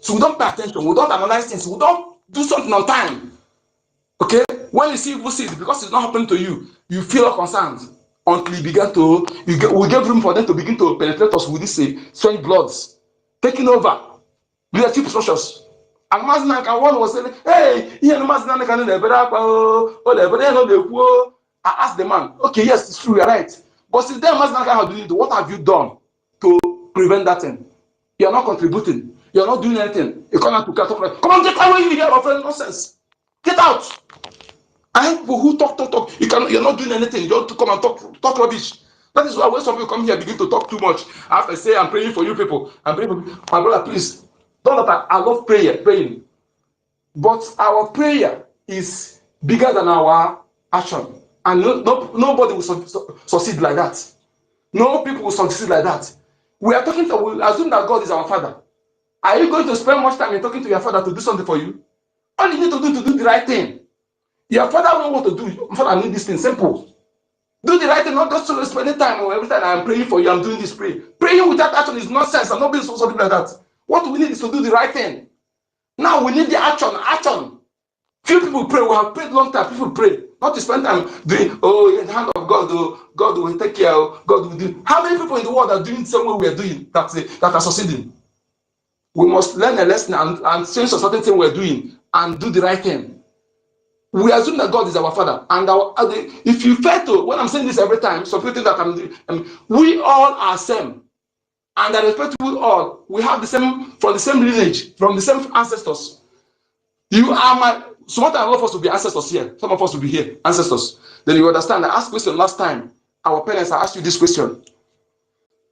So we don't pay attention. We don't analyze things. We don't do something on time. Okay? When you see evil seeds, because it's not happening to you, you feel concerned until you begin to, we gave room for them to begin to penetrate us with these strange bloods, taking over leadership structures. And Mazinaka one was saying, hey, here no Mazinaka can do. I asked the man, okay, yes, it's true, you're right. But since then, Mazinaka, what have you done to prevent that thing? You're not contributing. You're not doing anything. You come out to come on, get away, you hear my friend, nonsense. Get out. I have people who talk. You're not doing anything. You don't come and talk rubbish. That is why when some people come here begin to talk too much. After I say I'm praying for you people, I'm praying for you. My brother, please don't let I love praying. But our prayer is bigger than our action. And nobody will succeed like that. No people will succeed like that. We assume that God is our father. Are you going to spend much time in talking to your father to do something for you? All you need to do the right thing. Your father don't want to do. Father, I need this thing. Simple. Do the right thing, not just to spend time or every time I'm praying for you, I'm doing this prayer. Praying without action is nonsense, and nobody is supposed to do like that. What we need is to do the right thing. Now we need the action. Action. Few people pray. We have prayed long time. People pray. Not to spend time doing, in the hand of God, God will take care, God will do. How many people in the world are doing the same way we are doing that are succeeding? We must learn a lesson and change a certain thing we're doing and do the right thing. We assume that God is our father, and if you fail to, when I'm saying this every time, some people think that we all are same, and I respect we all. We have the same, from the same lineage, from the same ancestors. You are some of us will be ancestors here. Some of us will be here, ancestors. Then you understand. I asked question last time. Our parents, I asked you this question.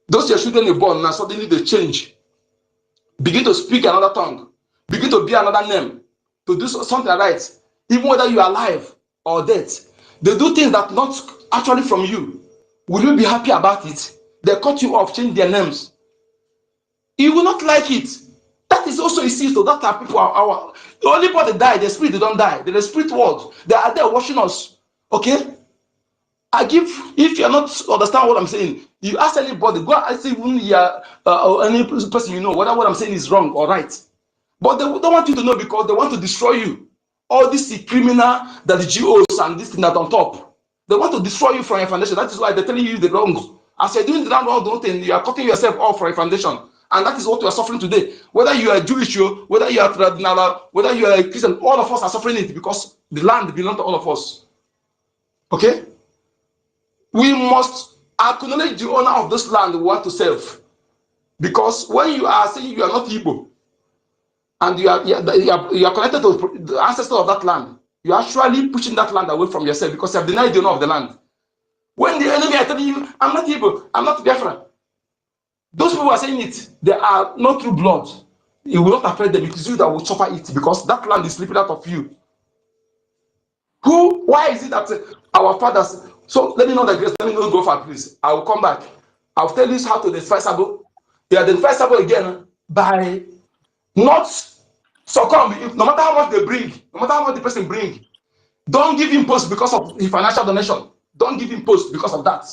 Those your children are born now, suddenly they change, begin to speak another tongue, begin to be another name, to do something right. even whether you are alive or dead. They do things that not actually from you. Will you be happy about it? They cut you off, change their names. You will not like it. That is also a sin. So that are people our the only part they die, the spirit they don't die. The spirit world. They are there watching us. Okay? I give, if you're not understand what I'm saying, you ask anybody, go ask even or any person you know, whether what I'm saying is wrong or right. But they don't want you to know because they want to destroy you. All this criminal that the GOs and this thing that on top, they want to destroy you from your foundation. That is why they're telling you the wrong. As you're doing the wrong thing, you are cutting yourself off from your foundation. And that is what we are suffering today. Whether you are Jewish, whether you are traditional, whether you are a Christian, all of us are suffering it because the land belongs to all of us. Okay? We must acknowledge the owner of this land we want to serve. Because when you are saying you are not Igbo, and you are connected to the ancestor of that land, you are actually pushing that land away from yourself because you have denied the owner of the land. When the enemy are telling you, I'm not Igbo, I'm not Biafra, those people are saying it, they are not through blood. It will not affect them. It is you that will suffer it because that land is slipping out of you. Why is it that our fathers? So let me know the grace. Let me not go far, please. I will come back. I'll tell you how to identify Sabo. You identify Sabo again by not succumb. No matter how much they bring, no matter how much the person bring, don't give him post because of the financial donation. Don't give him post because of that.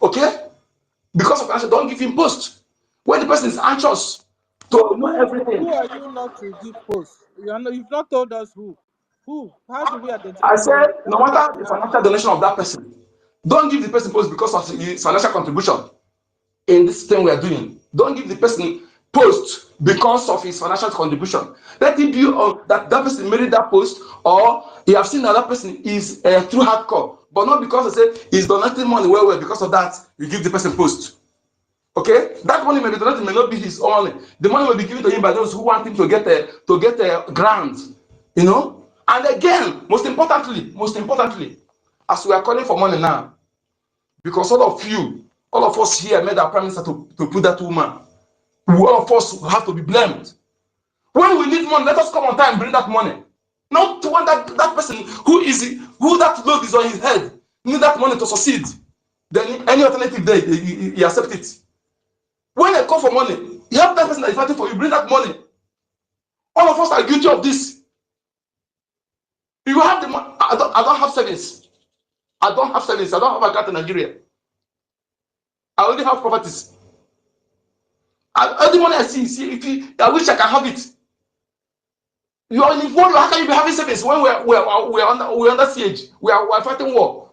Okay? Because of financial, don't give him post. When the person is anxious to know everything. Who are you not to give post? You've not told us who. Who? How do we I identify said, him? no matter the financial donation of that person, don't give the person post because of his financial contribution in this thing we are doing. Don't give the person post because of his financial contribution. Let it be that person made that post, or you have seen another person is through hardcore, but not because they say he's donating money well. Because of that, you give the person post. Okay, that money may be donated, may not be his own money. The money will be given to him by those who want him to get a grant. You know. And again, most importantly, as we are calling for money now, because all of us here made our prime minister to put that woman. All of us have to be blamed. When we need money, let us come on time and bring that money. Not to want that person who that load is on his head need that money to succeed. Then any alternative there, he accept it. When they call for money, you have that person that is fighting for you, bring that money. All of us are guilty of this. You have the money. I don't have savings. I don't have account in Nigeria. I only have properties. Any money I see, I wish I can have it. You are in war. How can you be having savings when we're under siege? We're fighting war.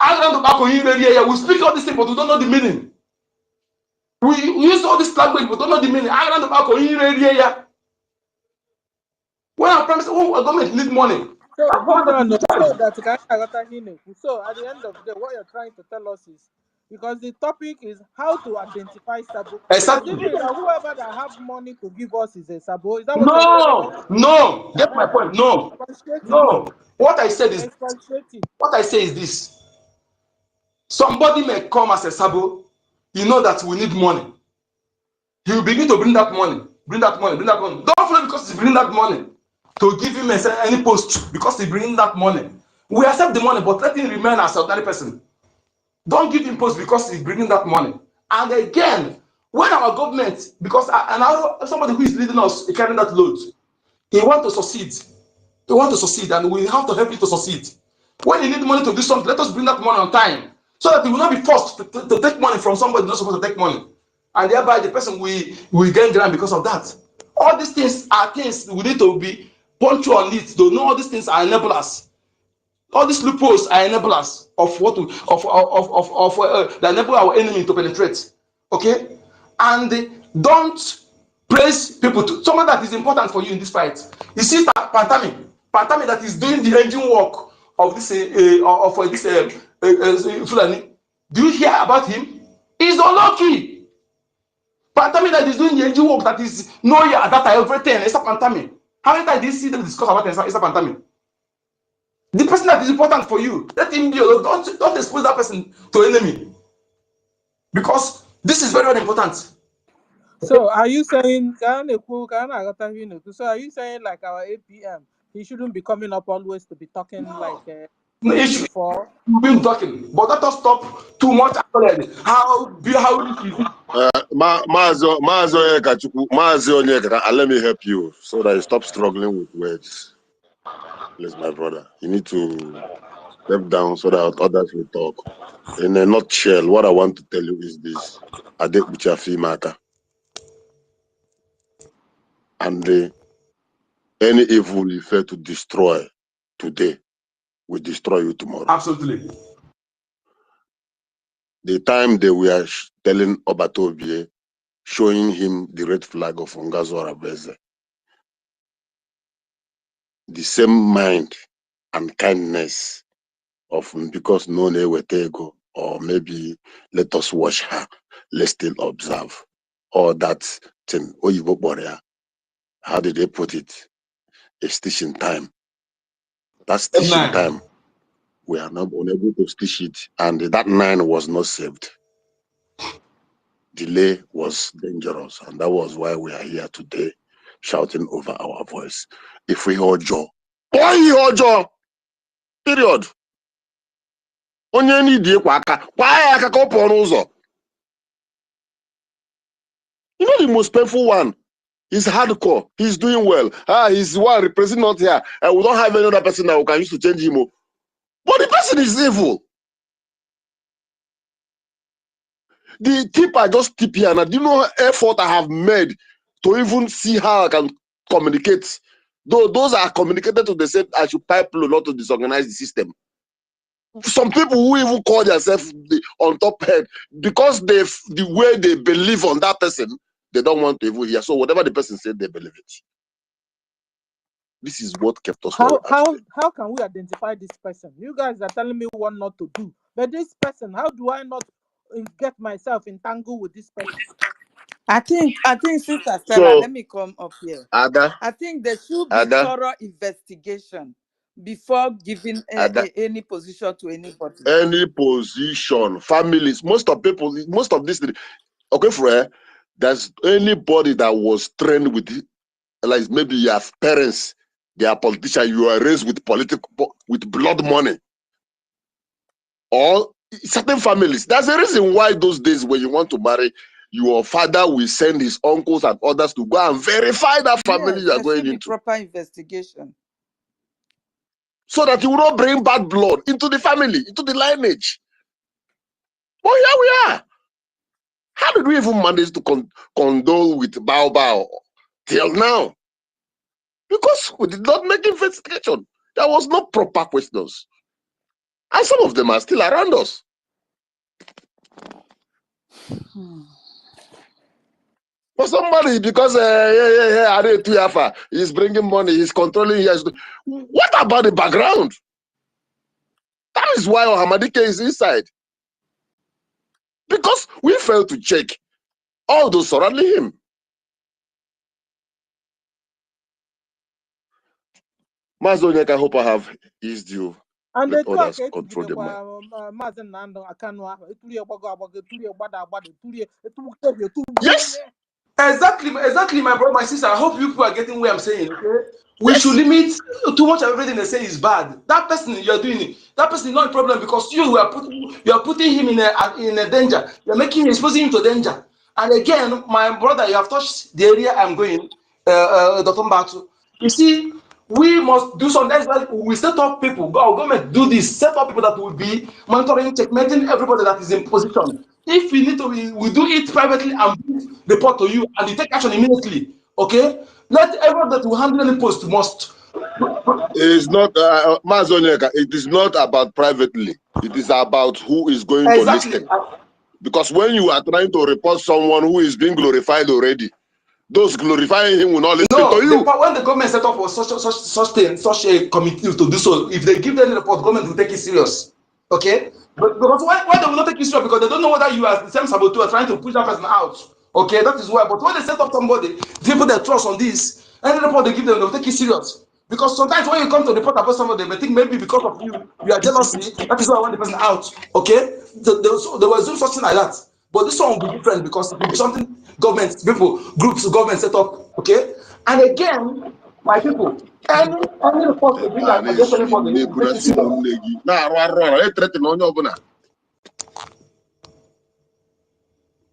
We speak all these things, but we don't know the meaning. We use all this language, but don't know the meaning. When our government need money, So that hold government on. is in So charge. at the end of the day, what you're trying to tell us is, because the topic is how to identify Sabo. Does it Exactly. mean that whoever that have money to give us is a Sabo? Is that what you're telling us? No. Get my point. No. Expatiate it. No. What I said is, Expatiate it. what I say is this. Somebody may come as a Sabo. You know that we need money. He will begin to bring that money. Don't follow because he's bringing that money to give him any post because he's bringing that money. We accept the money, but let him remain as an ordinary person. Don't give him post because he's bringing that money. And again, when our government, because somebody who is leading us carrying that load, he wants to succeed. And we have to help him to succeed. When you need money to do something, let us bring that money on time so that he will not be forced to take money from somebody not supposed to take money. And thereby the person will gain ground because of that. All these things are things we need to be punctual on it. To know all these things are enablers. All these loopholes are enablers of what that enable our enemy to penetrate. Okay, and don't praise people. Someone that is important for you in this fight. You see, Pantami that is doing the engine work of this Fulani. Do you hear about him? He's unlucky. Pantami that is doing the engine work that is no yeah that everything. It's a Pantami. How many times did you see them discuss about it's a Pantami? The person that is important for you, let him be. Don't expose that person to enemy, because this is very, very important. So are you saying, so are you saying like our APM, He shouldn't be coming up always to be talking like before. We've been talking, but let us stop too much already. How Mazo Onyeka, let me help you so that you stop struggling with words. Please, my brother, you need to step down so that others will talk. In a nutshell, what I want to tell you is this: and any evil you fail to destroy today will destroy you tomorrow. Absolutely. The time they were telling Obatobie, showing him the red flag of Ngazo Arabeze, the same mind and kindness of because no Newetego, or maybe let us watch her, let's still observe. Or that thing, Oyibo Borea, how did they put it? A stitching time. That stitching time, we are not unable to stitch it, and that 9 was not saved. Delay was dangerous, and that was why we are here today shouting over our voice. If we ojo, ojo, period. Onye need kwaka, why aka ko pon uzo? You know the most painful one. He's hardcore. He's doing well. He's one representing not here. We don't have any other person that we can use to change him. But the person is evil. The tip I just tip here, and do you know effort I have made to even see how I can communicate? Those are communicated to the same. I should pipe low, not to disorganize the system. Some people who even call themselves on top head because the way they believe on that person, they don't want to even hear. So whatever the person said, they believe it. This is what kept us. How can we identify this person? You guys are telling me what not to do, but this person, how do I not get myself entangled with this person? I think Sister Stella, let me come up here. Ada, I think there should be thorough investigation before giving any position to anybody. Any position, families, most of this, okay, Fred, there's anybody that was trained with, like maybe you have parents, they are politicians, you are raised with with blood money, or certain families. That's the reason why those days when you want to marry, your father will send his uncles and others to go and verify that family you are going into. Proper investigation. So that you will not bring bad blood into the family, into the lineage. But here we are. How did we even manage to condole with Bao till now? Because we did not make investigation. There was no proper questions. And some of them are still around us. For somebody, because he's bringing money, he's controlling. What about the background? That is why Ohamadike is inside. Because we failed to check all those surrounding him. Mazonyek, I hope I have eased you. And let they others talk control the mind. Yes. Exactly, my brother, my sister. I hope you people are getting where I'm saying. Okay, we should limit too much of everything they say is bad. That person you are doing it. That person is not a problem because you are putting him in a danger. You are exposing him to danger. And again, my brother, you have touched the area I'm going, Dr. Mbatu. You see, we must do something. That's why we set up people. Government do this. Set up people that will be monitoring, checkmating everybody that is in position. If we need to, we do it privately and report to you, and you take action immediately. Okay? Let everyone that will handle any post must. It's not, Mazonyeka, it is not about privately. It is about who is going to listen. Because when you are trying to report someone who is being glorified already, those glorifying him will not listen to you. When the government set up for such a committee to do so, if they give them the report, the government will take it serious. Okay? But because why they will not take it serious? Because they don't know whether you are the same saboteur trying to push that person out. Okay, that is why. But when they set up somebody, people that trust on this, any report they give them, they'll take it serious. Because sometimes when you come to report about somebody, they may think maybe because of you are jealousy. That is why I want the person out. Okay? There was no such thing like that. But this one will be different because it will be something government, people, groups, government set up. Okay? And again, my people, Any report to bring against anybody, you take it serious.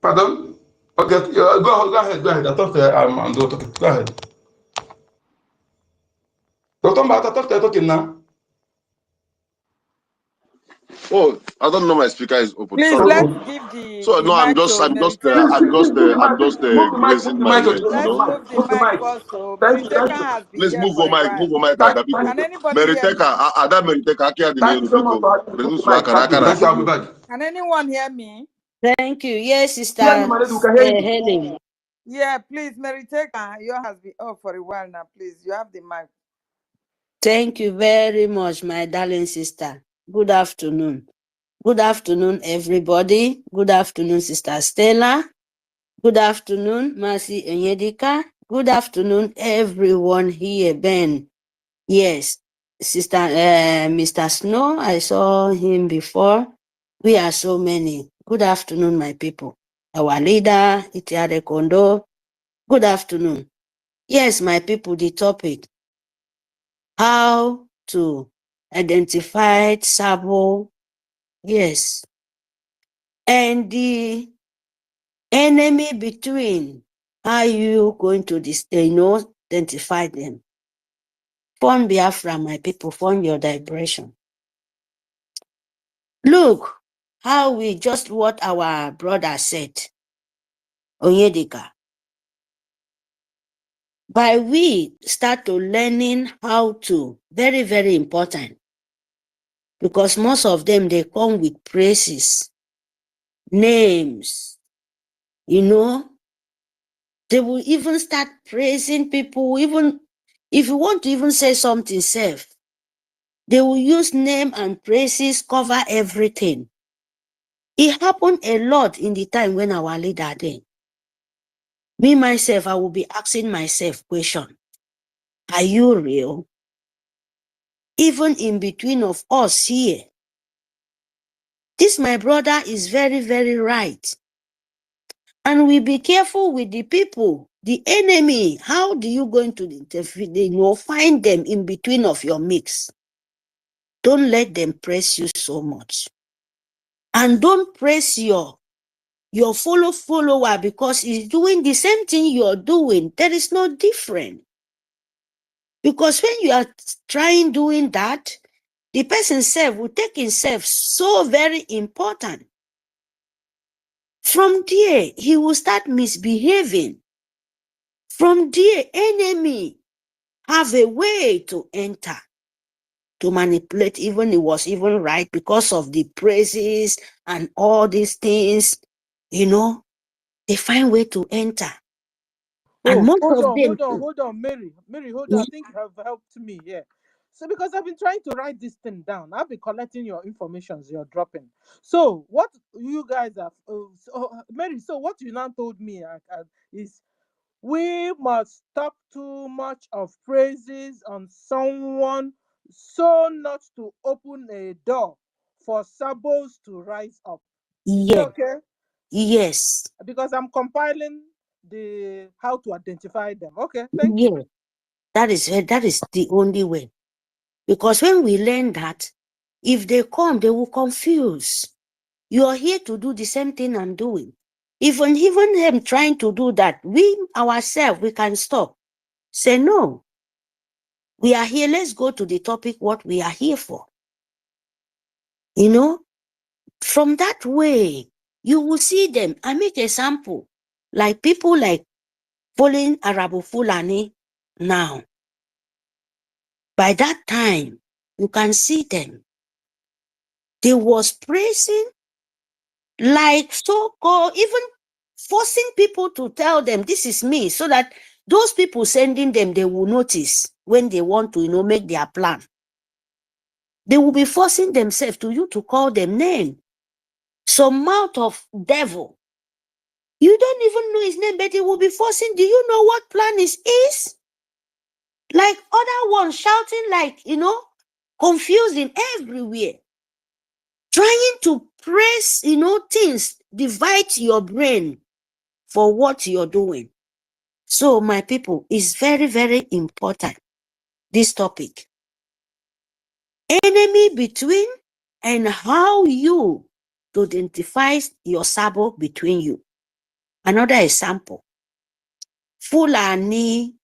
Pardon? Okay, go ahead. I thought I'm talking. Go ahead. Dr. Mbata, I thought you're talking now. Oh, I don't know. My speaker is open. Please, Sorry. let's give the, So no, I'm mic just, to I'm just, Meriteka. I'm just Move grazing the my mic, leg. You Let's know. move the mic first. So Meriteka has been Please here move for your a mic. while. Move your mic. Can anybody hear me? Meriteka, Ada Meriteka, Akia Thank you so much for moving the mic. Thank you. I'll be back. Can anyone hear me? Thank you. Yes, Sister Yeah, my lady, we can hear you. Helen. Yeah, please, Meriteka. You has been up for a while now. Please, you have the mic. Thank you very much, my darling sister. Good afternoon. Good afternoon, everybody. Good afternoon, Sister Stella. Good afternoon, Mercy Enyedika. Good afternoon, everyone here. Ben. Yes, Sister Mr. Snow, I saw him before. We are so many. Good afternoon, my people. Our leader, Itiare Kondo. Good afternoon. Yes, my people, the topic, how to identify Sabo. Yes. And the enemy between, how are you going to identify them? Form Biafra, my people, form your vibration. Look how we just what our brother said, Onyedika. By we start to learning how to, very, very important, because most of them, they come with praises, names, they will even start praising people, even if you want to even say something safe, they will use name and praises, cover everything. It happened a lot in the time when our leader then. Me, myself, I will be asking myself question. Are you real? Even in between of us here. This, my brother, is very, very right. And we be careful with the people, the enemy. How do you going to find them in between of your mix? Don't let them press you so much. And don't press your follower because he's doing the same thing you're doing. There is no difference. Because when you are trying doing that, the person self will take himself so very important. From there, he will start misbehaving. From there, enemy have a way to enter, to manipulate. Even it was even right because of the praises and all these things, they find way to enter. And Oh, most hold of on, them. hold on, Mary, hold on. I think you have helped me here. So, because I've been trying to write this thing down, I've been collecting your informations you're dropping. So, what you guys have, Mary? So, what you now told me is we must stop too much of praises on someone, so not to open a door for sabos to rise up. Is it Yes, okay? yes, Because I'm compiling the how to identify them. Okay, thank you. yes. That is the only way. Because when we learn that, if they come, they will confuse. You are here to do the same thing I'm doing. Even them trying to do that, we ourselves, we can stop. Say, no, we are here. Let's go to the topic, what we are here for. From that way, you will see them. I make a sample. Like people like following Arabu Fulani now. By that time, you can see them. They was praising, like so-called, even forcing people to tell them, this is me, so that those people sending them, they will notice when they want to, make their plan. They will be forcing themselves to call them name. Some mouth of devil. You don't even know his name, but he will be forcing. Do you know what plan is? Like other ones shouting, like, confusing everywhere. Trying to press, things, divide your brain for what you're doing. So, my people, it's very, very important. this topic. Enemy between and how you to identify your sabo between you. Another example, Fulani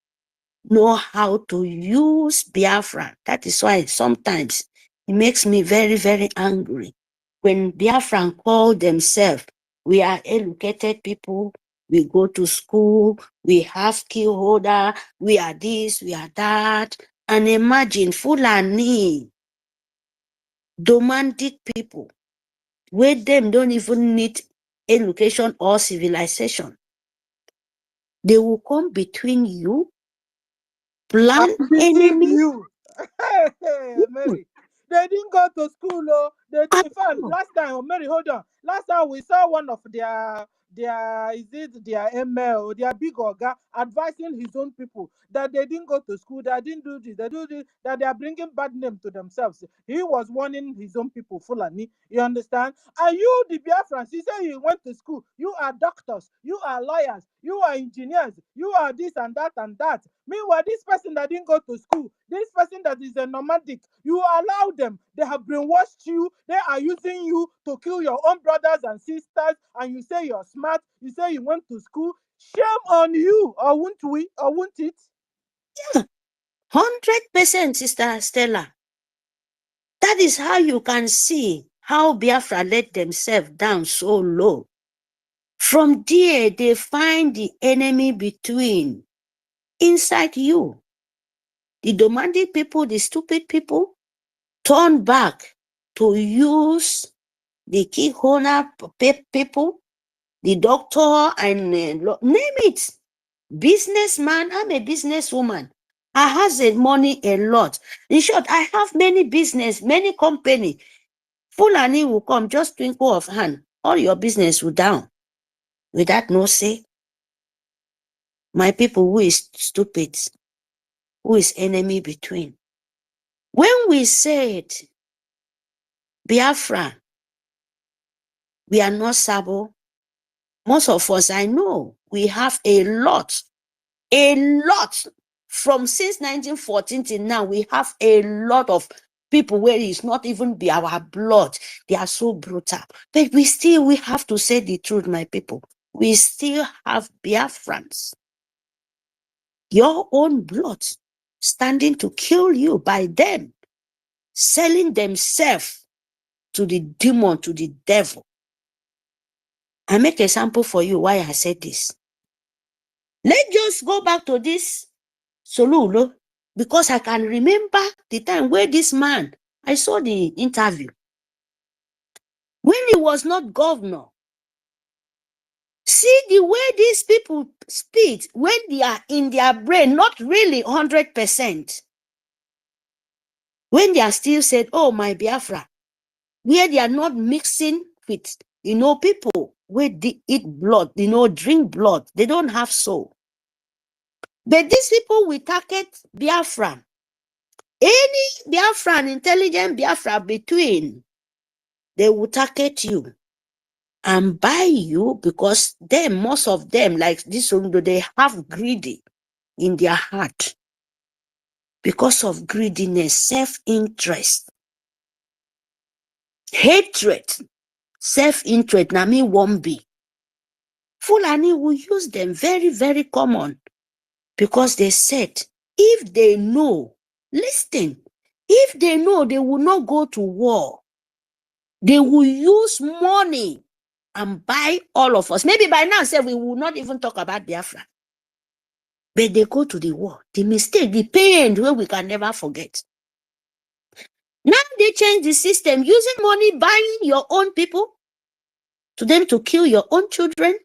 know how to use Biafra. That is why sometimes it makes me very, very angry when Biafran call themselves, we are educated people, we go to school, we have key holder, we are this, we are that. And imagine Fulani, romantic people, where them don't even need education or civilization. They will come between you, plan And deceive enemy. you. Hey, Mary. They didn't go to school, oh. In fact, last time, oh, Mary, hold on. Last time we saw one of their is it their ML, their big orga advising his own people that they didn't go to school, they didn't do this, they do this, that they are bringing bad name to themselves. He was warning his own people, Fulani. You understand? And you, the Biafrans, you say you went to school. You are doctors, you are lawyers, you are engineers, you are this and that and that. Meanwhile, this person that didn't go to school, this person that is a nomadic, you allow them. They have brainwashed you. They are using you to kill your own brothers and sisters. And you say you're smart. You say you went to school. Shame on you. Or won't we? Or won't it? Yeah, 100%, Sister Stella. That is how you can see how Biafra let themselves down so low. From there, they find the enemy between inside you. The demanding people, the stupid people, turn back to use the key holder people, the doctor, and name it. Businessman, I'm a businesswoman. I has money a lot. In short, I have many business, many company. Fulani will come, just twinkle of hand. All your business will down. Without no say. My people, who is stupid? Who is enemy between? When we said Biafra, we are not Sabo. Most of us, I know, we have a lot. From since 1914 till now, we have a lot of people where it's not even be our blood. They are so brutal. But we have to say the truth, my people. We still have Biafrans. Your own blood standing to kill you by them, selling themselves to the demon, to the devil. I make a sample for you why I said this. Let's just go back to this Solulo, because I can remember the time where this man, I saw the interview. When he was not governor, see the way these people speak when they are in their brain, not really 100%. When they are still said, oh, my Biafra, where they are not mixing with, people where they eat blood, drink blood. They don't have soul. But these people will target Biafra. Any Biafran, intelligent Biafra between, they will target you and buy you because most of them, like this one, they have greedy in their heart. Because of greediness, self-interest, hatred, self-interest, Nami won't be. Fulani will use them very, very common because they said, if they know, listen, if they know they will not go to war, they will use money and buy all of us. Maybe by now, say we will not even talk about Biafra. But they go to the war. The mistake, the pain, where we can never forget. Now they change the system, using money, buying your own people, to them to kill your own children.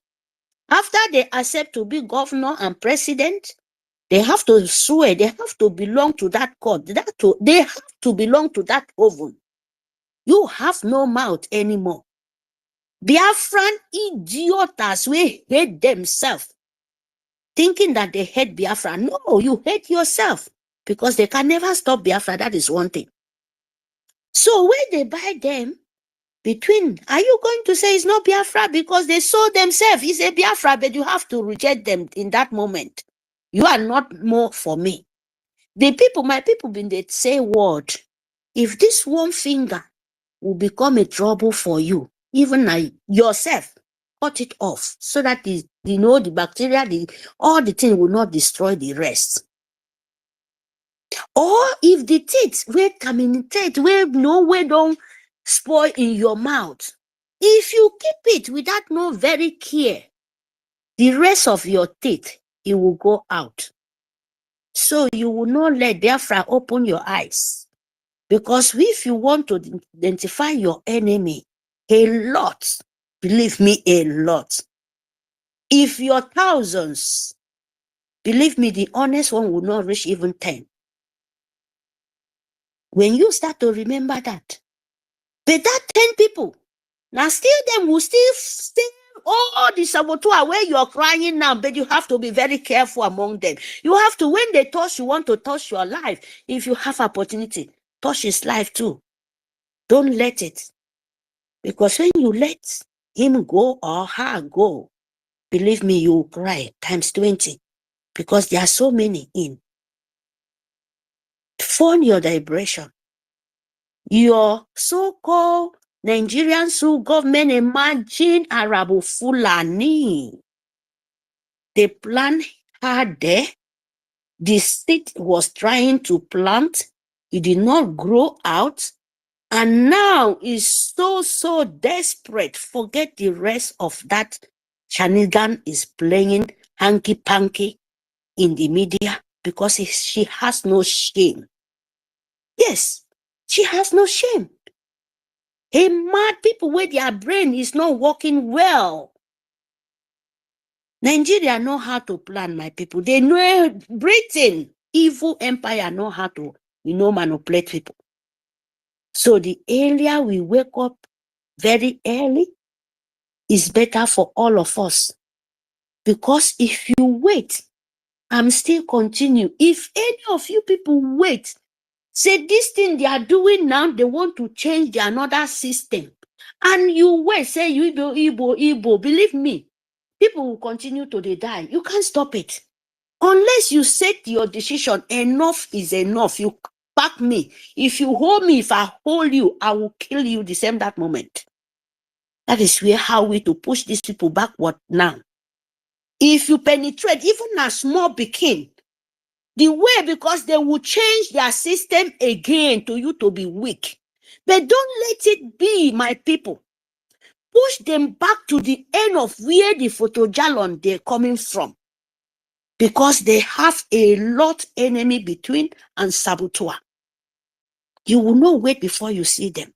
After they accept to be governor and president, they have to swear, they have to belong to that court. They have to belong to that oven. You have no mouth anymore. Biafran idiots will hate themselves, thinking that they hate Biafra. No, you hate yourself because they can never stop Biafra. That is one thing. So when they buy them, between, are you going to say it's not Biafra because they sold themselves? It's a Biafra, but you have to reject them in that moment. You are not more for me. The people, my people, been they say word. If this one finger will become a trouble for you, even yourself, cut it off so that the bacteria, all the thing will not destroy the rest. Or if the teeth will communicate, will no way don't spoil in your mouth. If you keep it without no very care, the rest of your teeth, it will go out. So you will not let Biafra open your eyes. Because if you want to identify your enemy, a lot, believe me, a lot. If you're thousands, believe me, the honest one will not reach even 10. When you start to remember that, but that 10 people, now still them will still stay all the saboteur where you're crying now, but you have to be very careful among them. You have to, when they touch, you want to touch your life. If you have opportunity, touch his life too. Don't let it. Because when you let him go or her go, believe me, you will cry times 20. Because there are so many in. Phone your vibration. Your so-called Nigerian government, imagine Arabu Fulani. They plant her there. The state was trying to plant. It did not grow out. And now is so desperate. Forget the rest of that Shanigan is playing hanky-panky in the media because she has no shame. Yes, she has no shame. Hey, mad people where their brain is not working well. Nigeria know how to plan, my people. They know Britain, evil empire, know how to, manipulate people. So the earlier we wake up very early is better for all of us. Because if you wait, I'm still continue. If any of you people wait, say this thing they are doing now, they want to change another system. And you wait, say you Igbo, believe me, people will continue to die. You can't stop it. Unless you set your decision, enough is enough. You back me. If you hold me, if I hold you, I will kill you the same that moment. That is how we to push these people backward now. If you penetrate, even a small begin, the way, because they will change their system again to you to be weak. But don't let it be, my people. Push them back to the end of where the photojalon they're coming from. Because they have a lot enemy between and saboteur. You will not wait before you see them.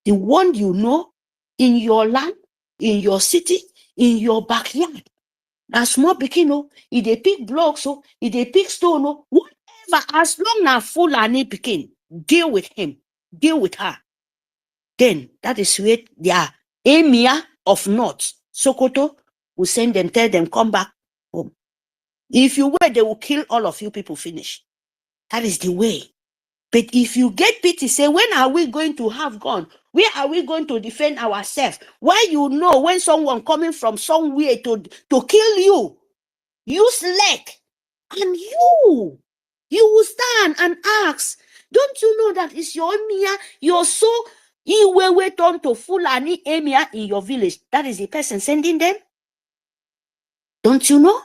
The one you know in your land, in your city, in your backyard. Now small pikin, if they pick blocks, if they pick stone, whatever, as long as full and pikin, deal with him, deal with her. Then that is where their emir of North, Sokoto, will send them, tell them, come back home. If you wait, they will kill all of you people, finish. That is the way. But if you get pity, say, when are we going to have gone? Where are we going to defend ourselves? Why you know when someone coming from somewhere to kill you, use leg, and you will stand and ask, don't you know that it's your emir, you're so Iwewe turn to Fulani emir in your village? That is the person sending them. Don't you know?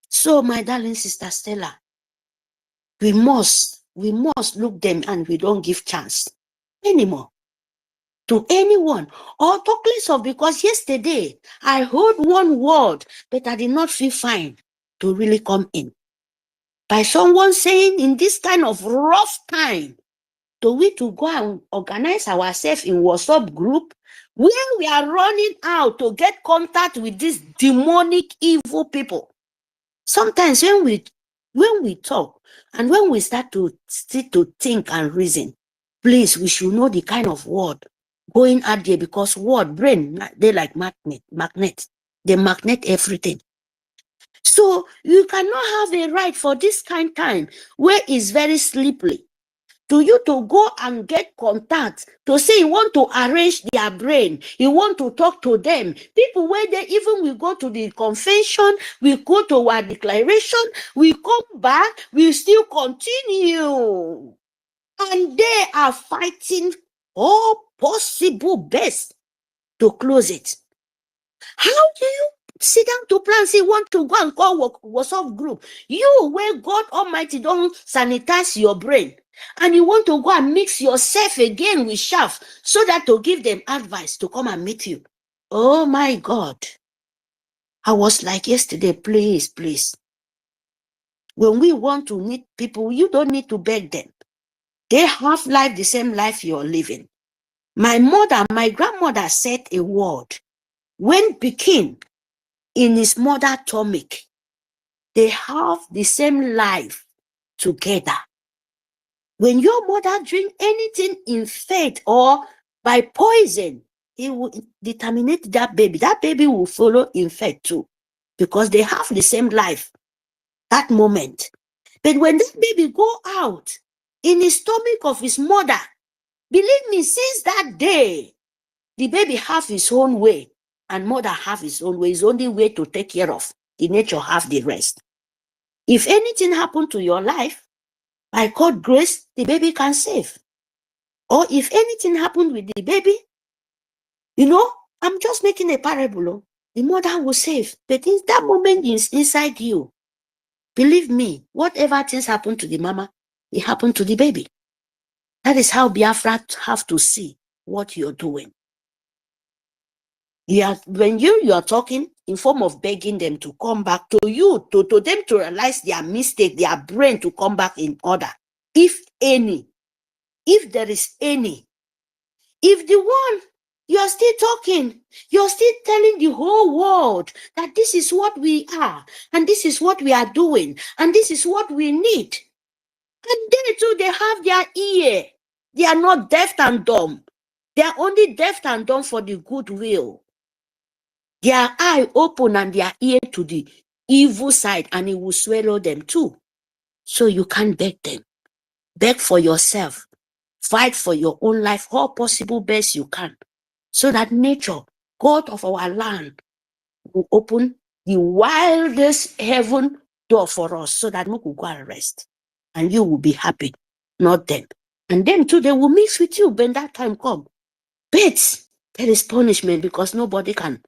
So, my darling sister Stella, we must look them and we don't give chance anymore to anyone or talk less of, because yesterday I heard one word, but I did not feel fine to really come in. By someone saying in this kind of rough time, to go and organize ourselves in WhatsApp group where we are running out to get contact with these demonic evil people. Sometimes when we talk and when we start to think and reason, please, we should know the kind of word going out there, because word, brain, they like magnet. They magnet everything. So you cannot have a right for this kind of time where it's very slippery to you to go and get contact to say you want to arrange their brain, you want to talk to them. People where they even we go to the convention, we go to our declaration, we come back, we still continue. And they are fighting all possible best to close it. How do you sit down to plan, say, want to go and call WhatsApp group? You, where God Almighty don't sanitize your brain, and you want to go and mix yourself again with chaff, so that to give them advice to come and meet you. Oh my God. I was like yesterday, please, please. When we want to meet people, you don't need to beg them. They have life, the same life you're living. My mother, my grandmother said a word. When Pekin in his mother stomach, they have the same life together. When your mother drink anything in faith or by poison, he will determine that baby will follow in faith too, because they have the same life that moment. But when that baby go out in the stomach of his mother, believe me, since that day, the baby have his own way and mother have his own way. His only way to take care of. The nature have the rest. If anything happened to your life, by God's grace, the baby can save. Or if anything happened with the baby, you know, I'm just making a parable. The mother will save. But in that moment is inside you. Believe me, whatever things happen to the mama, it happened to the baby. That is how Biafra have to see what you're doing. When you are talking in form of begging them to come back to you, to them to realize their mistake, their brain to come back in order. If any, if there is any, if the one you are still talking, you're still telling the whole world that this is what we are, and this is what we are doing, and this is what we need. And they too, they have their ear. They are not deaf and dumb. They are only deaf and dumb for the goodwill. Their eye open and their ear to the evil side, and it will swallow them too. So you can't beg them. Beg for yourself. Fight for your own life, all possible best you can. So that nature, God of our land, will open the wildest heaven door for us, so that we could go and rest. And you will be happy, not them. And them too, they will mix with you when that time comes. But there is punishment, because nobody can,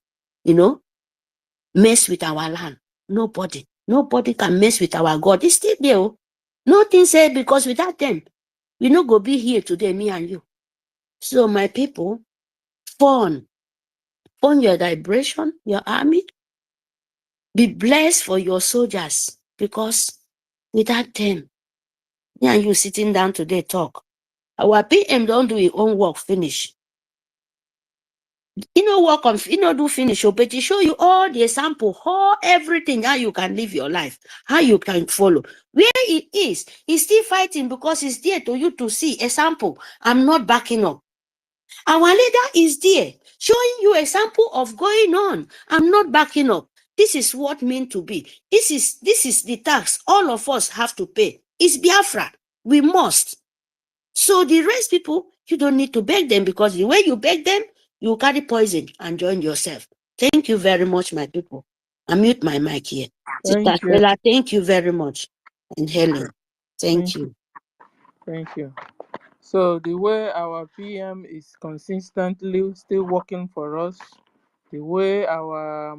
mess with our land. Nobody can mess with our God. It's still there. Nothing said, because without them, we not go be here today, me and you. So my people, fund your liberation, your army. Be blessed for your soldiers, because without them, me and you sitting down today talk. Our PM don't do his own work finish. Do finish, but he show you all the example, everything, how you can live your life, how you can follow. Where it is, he's still fighting, because he's there to you to see example. I'm not backing up. Our leader is there, showing you example of going on. I'm not backing up. This is what meant to be. This is the tax all of us have to pay. It's Biafra. We must. So the rest people, you don't need to beg them, because the way you beg them, you carry poison and join yourself. Thank you very much, my people. I mute my mic here. Thank you. Stella, thank you very much. And Helen, thank you. Thank you. So the way our PM is consistently still working for us, the way our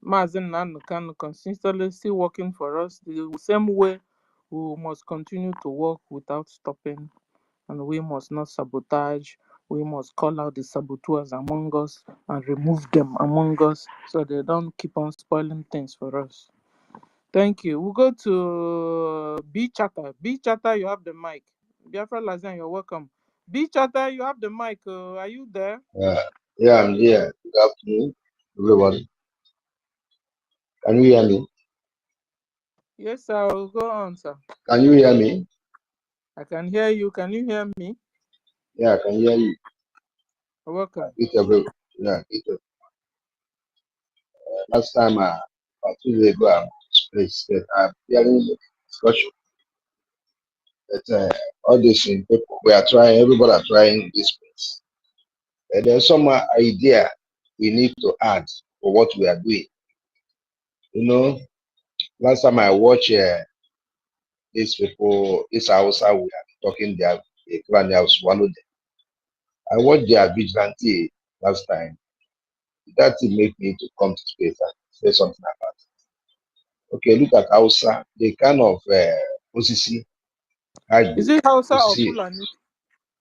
Mazen Nanukan consistently still working for us, the same way we must continue to work without stopping, and we must not sabotage. We must call out the saboteurs among us and remove them among us, so they don't keep on spoiling things for us. Thank you. We'll go to B Chatter. B Chatter, you have the mic. Biafra Lazan, you're welcome. B Chatter, you have the mic. Are you there? Yeah, I'm here. Good afternoon, everyone. Can you hear me? Yes, sir. Go on, sir. Can you hear me? I can hear you. Can you hear me? Yeah, I can hear you. You're welcome. Last time, about 2 days ago, I'm hearing discussion. But all these things, people, we are trying, everybody are trying this place. And there's some idea we need to add for what we are doing. You know, last time I watched these people, this house, we are talking, they have swallowed them. I watched their vigilante last time. That thing make me to come to space and say something about it. Okay, look at Hausa, the kind of OCC, Is it Hausa or OCC. Fulani?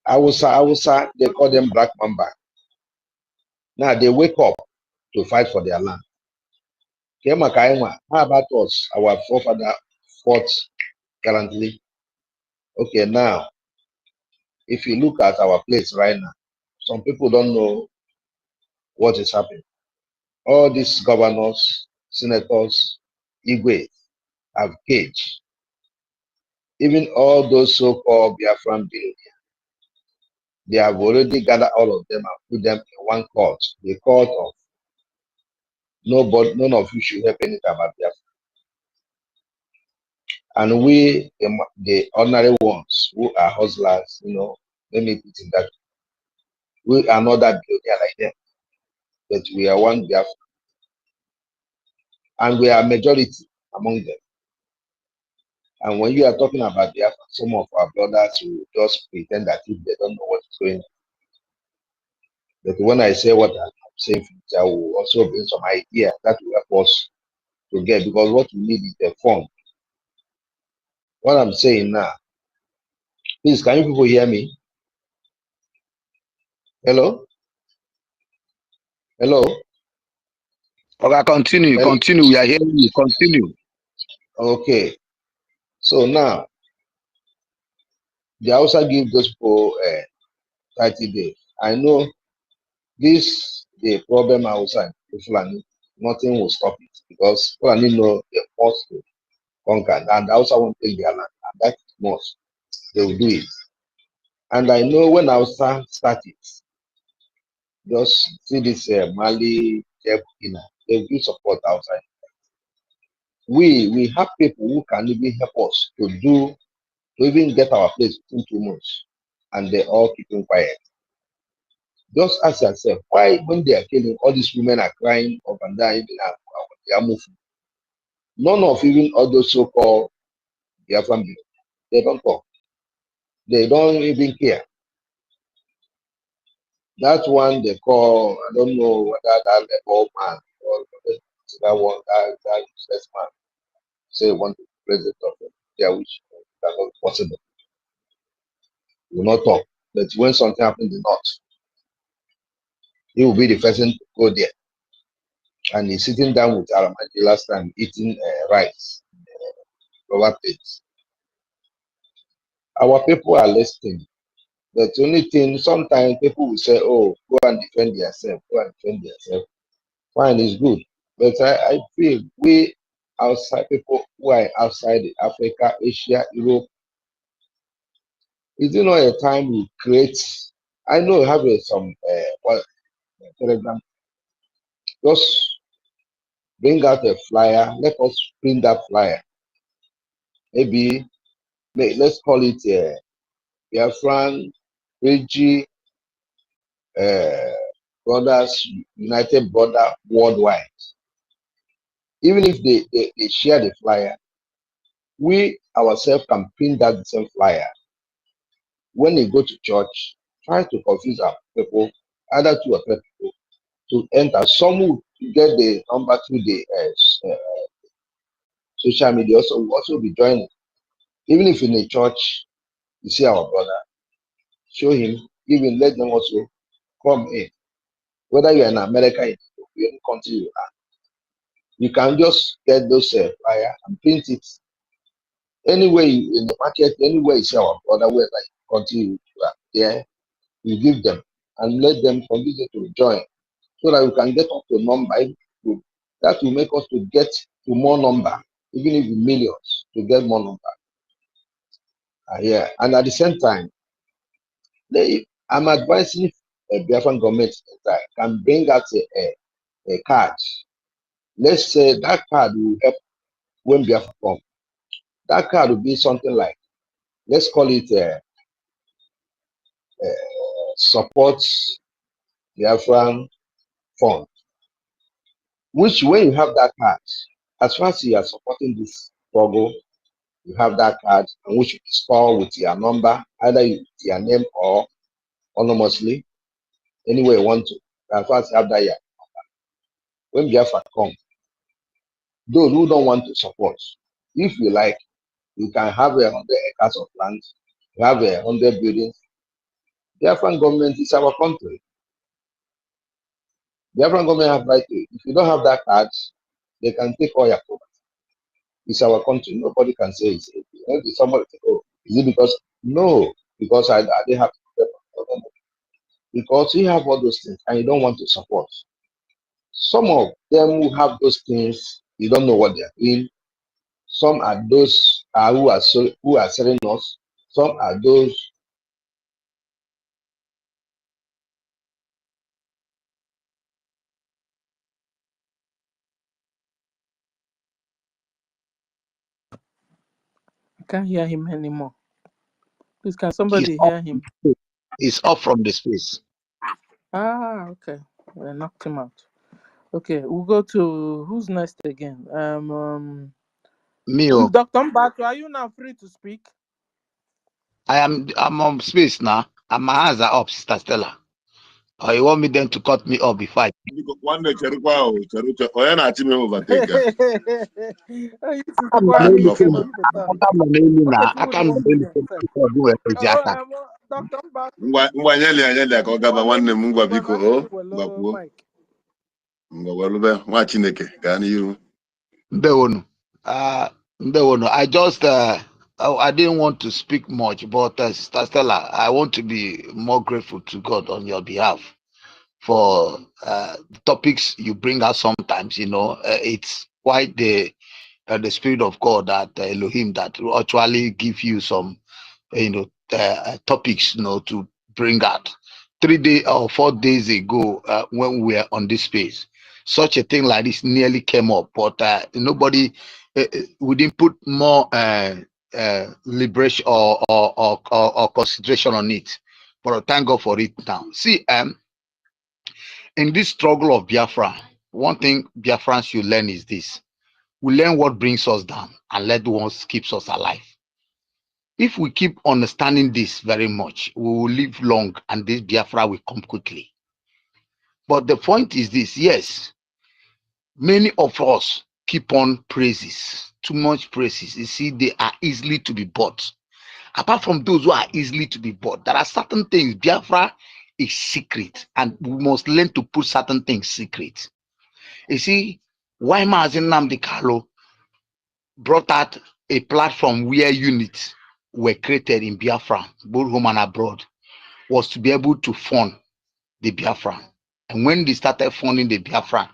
Hausa, they call them Black Mamba. Now they wake up to fight for their land. How about us? Our forefather fought currently. Okay, now, if you look at our place right now, some people don't know what is happening. All these governors, senators, Igwe have caged. Even all those so-called Biafran billionaires, they have already gathered all of them and put them in one court, the court of none of you should have anything about Biafra. And we, the ordinary ones who are hustlers, you know, let me put it that way. We are not that billionaire like them, but we are one Biafra. And we are majority among them. And when you are talking about Biafra, some of our brothers will just pretend that if they don't know what's going on. But when I say what I'm saying, I will also bring some idea that will help us to get, because what we need is a form. What I'm saying now, please, can you people hear me? Hello? Hello? Okay, continue. We are hearing you. Continue. Okay. So now, they also give those people 30 days. I know the problem outside Fulani, nothing will stop it, because Fulani know they forced to conquer, and they also want to take their land, and that is most. They will do it. And I know when Hausa started, just see this Mali, Burkina, they will support outside. We have people who can even help us to even get our place within 2 months, and they all keeping quiet. Just ask yourself, why when they are killing, all these women are crying up and down, even they are moving. None of even all those so-called Biafran people, they don't talk. They don't even care. That one they call, I don't know whether that level man or that one, that useless man, say want to be president of India, which is not possible. He will not talk. But when something happens in the north, he will be the person to go there. And he's sitting down with Aramaki last time eating rice, rubber plates. Our people are listening. But the only thing, sometimes people will say, oh, go and defend yourself, Fine, it's good. But I feel we outside people who are outside Africa, Asia, Europe, is it not a time we create? I know have some Telegram. Just bring out a flyer. Let us print that flyer. Maybe let's call it Biafran BRGIE Brothers United Brother Worldwide. Even if they share the flyer, we ourselves can print that same flyer. When they go to church, try to confuse our people, either 2 or 3 people, to enter. Some will get the number through the social media, also will also be joining. Even if in a church, you see our brother, show him, even let them also come in. Whether you're in America, in any country you are, you can just get those flyer and print it. Anywhere in the market, anywhere you see our brother, whether country you are there, you give them and let them continue to join, so that we can get up to number. That will make us to get to more number, even if millions, to get more number. Yeah, and at the same time, I'm advising a Biafran government that can bring out a card. Let's say that card will help when Biafra come. That card will be something like, let's call it support Biafran fund, which when you have that card, as far as you are supporting this struggle, you have that card, and which you store with your number, either with your name or anonymously, any way you want to. As far as you have that, yeah. When Biafra come, those who don't want to support, if you like, you can have 100 acres of land, you have 100 buildings. Biafran government is our country. Biafran government have right to it. If you don't have that card, they can take all your property. It's our country. Nobody can say it's maybe somebody say, oh, is it because no, because I didn't have to, because you have all those things and you don't want to support. Some of them who have those things, you don't know what they are doing. Some are those who are selling us. Some are those. I can't hear him anymore. Please, can somebody hear him? He's off from the space. Ah, okay. I knocked him out. Okay, we'll go to who's next again. Mio, Dr. Mbatu, are you now free to speak? I'm on space now, and my hands are up, Sister Stella. Or you want me then to cut me off before I... One day, onye na-achị m overtake ya. Ngwa nyeli ya ka ọ gaba nwanne m ngwa biko gbakwuo. Ngwa welube nwa Chineke gaa n'ihu. Mbewonu. I just I didn't want to speak much, but Sister Stella, I want to be more grateful to God on your behalf for the topics you bring out sometimes. You know, it's quite the Spirit of God, that Elohim, that will actually give you some, topics, to bring out. 3 days or 4 days ago, when we were on this space, such a thing like this nearly came up, but nobody, we didn't put more liberation or consideration on it. But thank God for it now. See, in this struggle of Biafra, one thing Biafrans should learn is this: we learn what brings us down and let what keeps us alive. If we keep understanding this very much, we will live long and this Biafra will come quickly. But the point is this: yes, many of us keep on praises, too much praises. You see, they are easily to be bought. Apart from those who are easily to be bought, there are certain things. Biafra is secret, and we must learn to put certain things secret. You see, why Mazi Nnamdi Kanu brought out a platform where units were created in Biafra, both home and abroad, was to be able to fund the Biafra. And when they started funding the Biafra,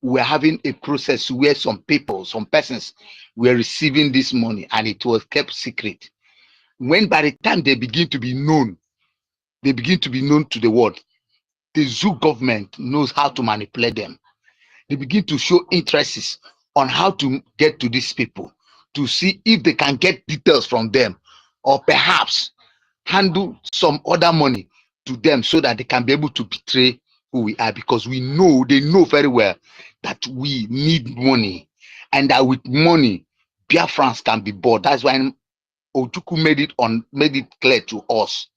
we were having a process where some people, some persons were receiving this money, and it was kept secret. When by the time they begin to be known to the world, the Zoo government knows how to manipulate them. They begin to show interests on how to get to these people, to see if they can get details from them, or perhaps handle some other money to them so that they can be able to betray who we are, because they know very well that we need money, and that with money, Biafrans can be bought. That's why Ojukwu made it clear to us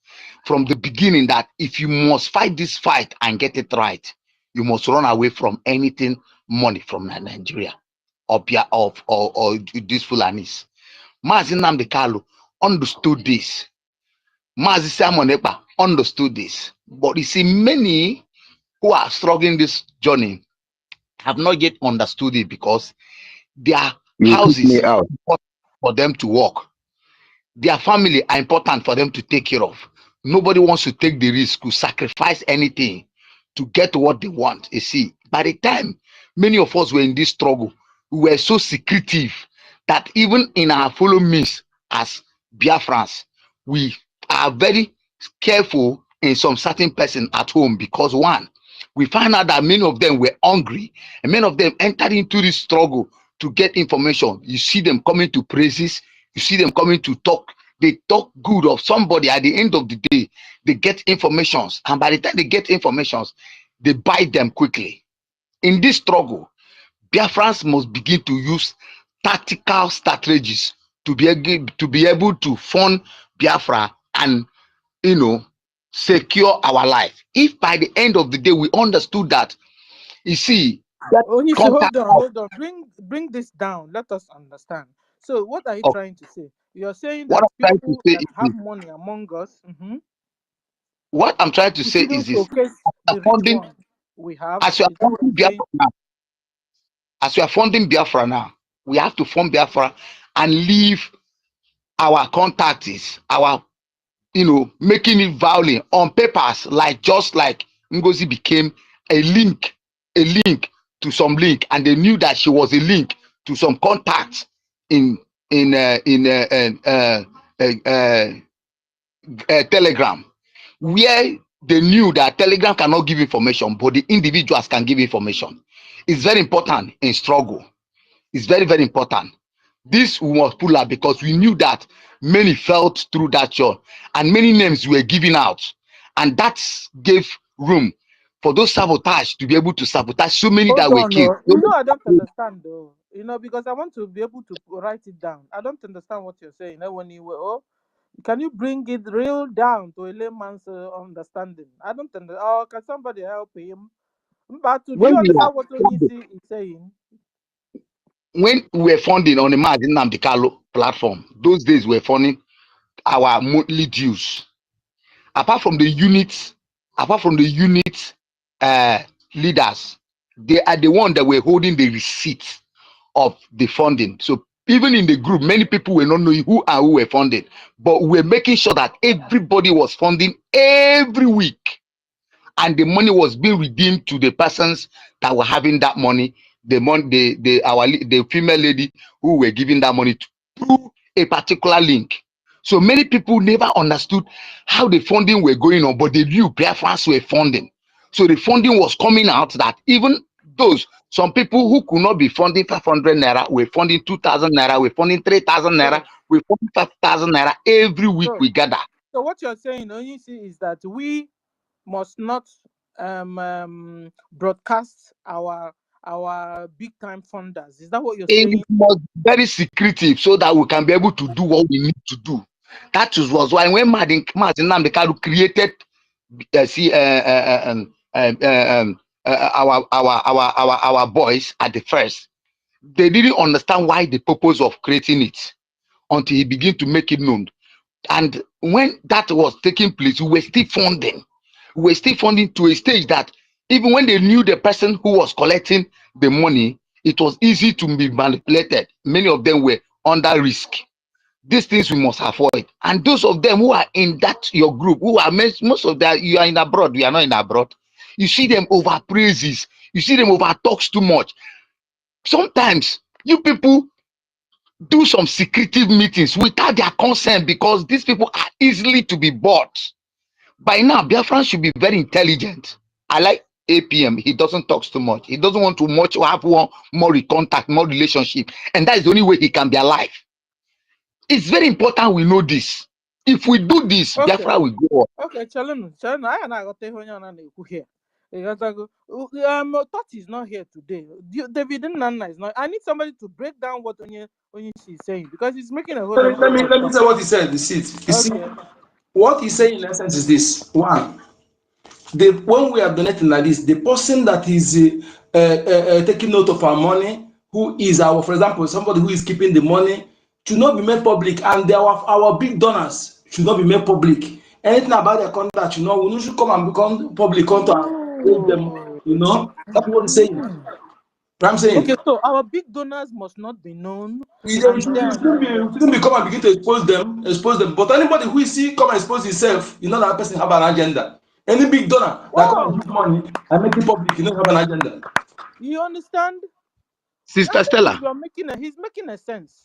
from the beginning that if you must fight this fight and get it right, you must run away from anything money from Nigeria or this Fulanis. Mazi Nnamdi Kanu understood this. Mazi Simon Ekpa understood this. But you see, many who are struggling this journey have not yet understood it, because their houses are important for them to work. Their family are important for them to take care of. Nobody wants to take the risk to sacrifice anything to get what they want. You see, by the time many of us were in this struggle, we were so secretive that even in our follow means as Biafrans, we are very careful in some certain person at home, because one, we find out that many of them were hungry, and many of them entered into this struggle to get information. You see them coming to praises, you see them coming to talk they talk good of somebody. At the end of the day, they get informations, and by the time they get informations, they buy them quickly. In this struggle, Biafrans must begin to use tactical strategies to be able to fund Biafra and, you know, secure our life. If by the end of the day we understood that, you see, that Onishi, contact, hold on. Bring this down. Let us understand. So, what are you of trying to say? You're saying what that I'm trying to people say that is this. have money among us, What I'm trying to we say shouldn't is this: showcase the rich funding, ones we have. as you are Is that what funding you're saying? Biafra now, as we are funding Biafra now, we have to fund Biafra and leave our contacts, our, you know, making it violent on papers, like just like Ngozi became a link to some link, and they knew that she was a link to some contacts in Telegram, where they knew that Telegram cannot give information, but the individuals can give information. It's very important in struggle. It's very, very important. This we must pull out, because we knew that many felt through that show, and many names were given out, and that gave room for those sabotage to be able to sabotage so many that Hold were on. killed. No. You know, I don't understand though. You know, because I want to be able to write it down. I don't understand what you're saying. When you were, can you bring it real down to a layman's understanding? I don't understand. Oh, can somebody help him? But do When you we are understand what funding, Onisi is saying? when we were funding on the Mazin Namdekalo platform, those days we were funding our monthly dues. Apart from the units, uh, leaders, they are the one that were holding the receipt of the funding. So even in the group, many people were not knowing who and who were funded, but we're making sure that everybody was funding every week, and the money was being redeemed to the persons that were having that money. The female lady who were giving that money to, through a particular link. So many people never understood how the funding were going on, but they knew Biafrans were funding. So the funding was coming out that even those, some people who could not be funding 500 naira were funding 2,000 naira, were funding 3,000 naira, So, were funding 5,000 naira every week so, we gather. so what you're saying, Onisi, is that we must not broadcast our big time funders. Is that what you're It saying? must be very secretive so that we can be able to do what we need to do. That was why when Martin Namdekanu created our boys at the first, they didn't understand why the purpose of creating it until he began to make it known. And when that was taking place, we were still funding. We were still funding to a stage that even when they knew the person who was collecting the money, it was easy to be manipulated. Many of them were under risk. These things we must avoid. And those of them who are in that your group, who are most of them, you are in abroad, we are not in abroad. You see them over praises, you see them over talks too much. Sometimes you people do some secretive meetings without their consent, because these people are easily to be bought. By now, Biafran should be very intelligent. I like APM. He doesn't talk too much. He doesn't want to much have one more contact, more relationship, and that is the only way he can be alive. It's very important we know this. If we do this, Okay. Biafra will go on. Okay, Chalenu, I got here. Toti is not here today. David Nana is not. I need somebody to break down what Onyishi is saying, because he's making a whole lot Let me of let me stuff. say what he said. You see, Okay. what he's saying in essence is this: one, when we are donating like this, the person that is taking note of our money, who is our, for example, somebody who is keeping the money, should not be made public, and our big donors should not be made public. Anything about their contact, we should come and become public contact. Them, that's what he's saying. What I'm Okay, saying. so our big donors must not be known, We and shouldn't then be come and begin to expose them. But anybody who see come and expose himself, that person have an agenda. Any big donor that come and wow, give money and make it public, have an agenda. you understand? Sister Stella, He's making a sense,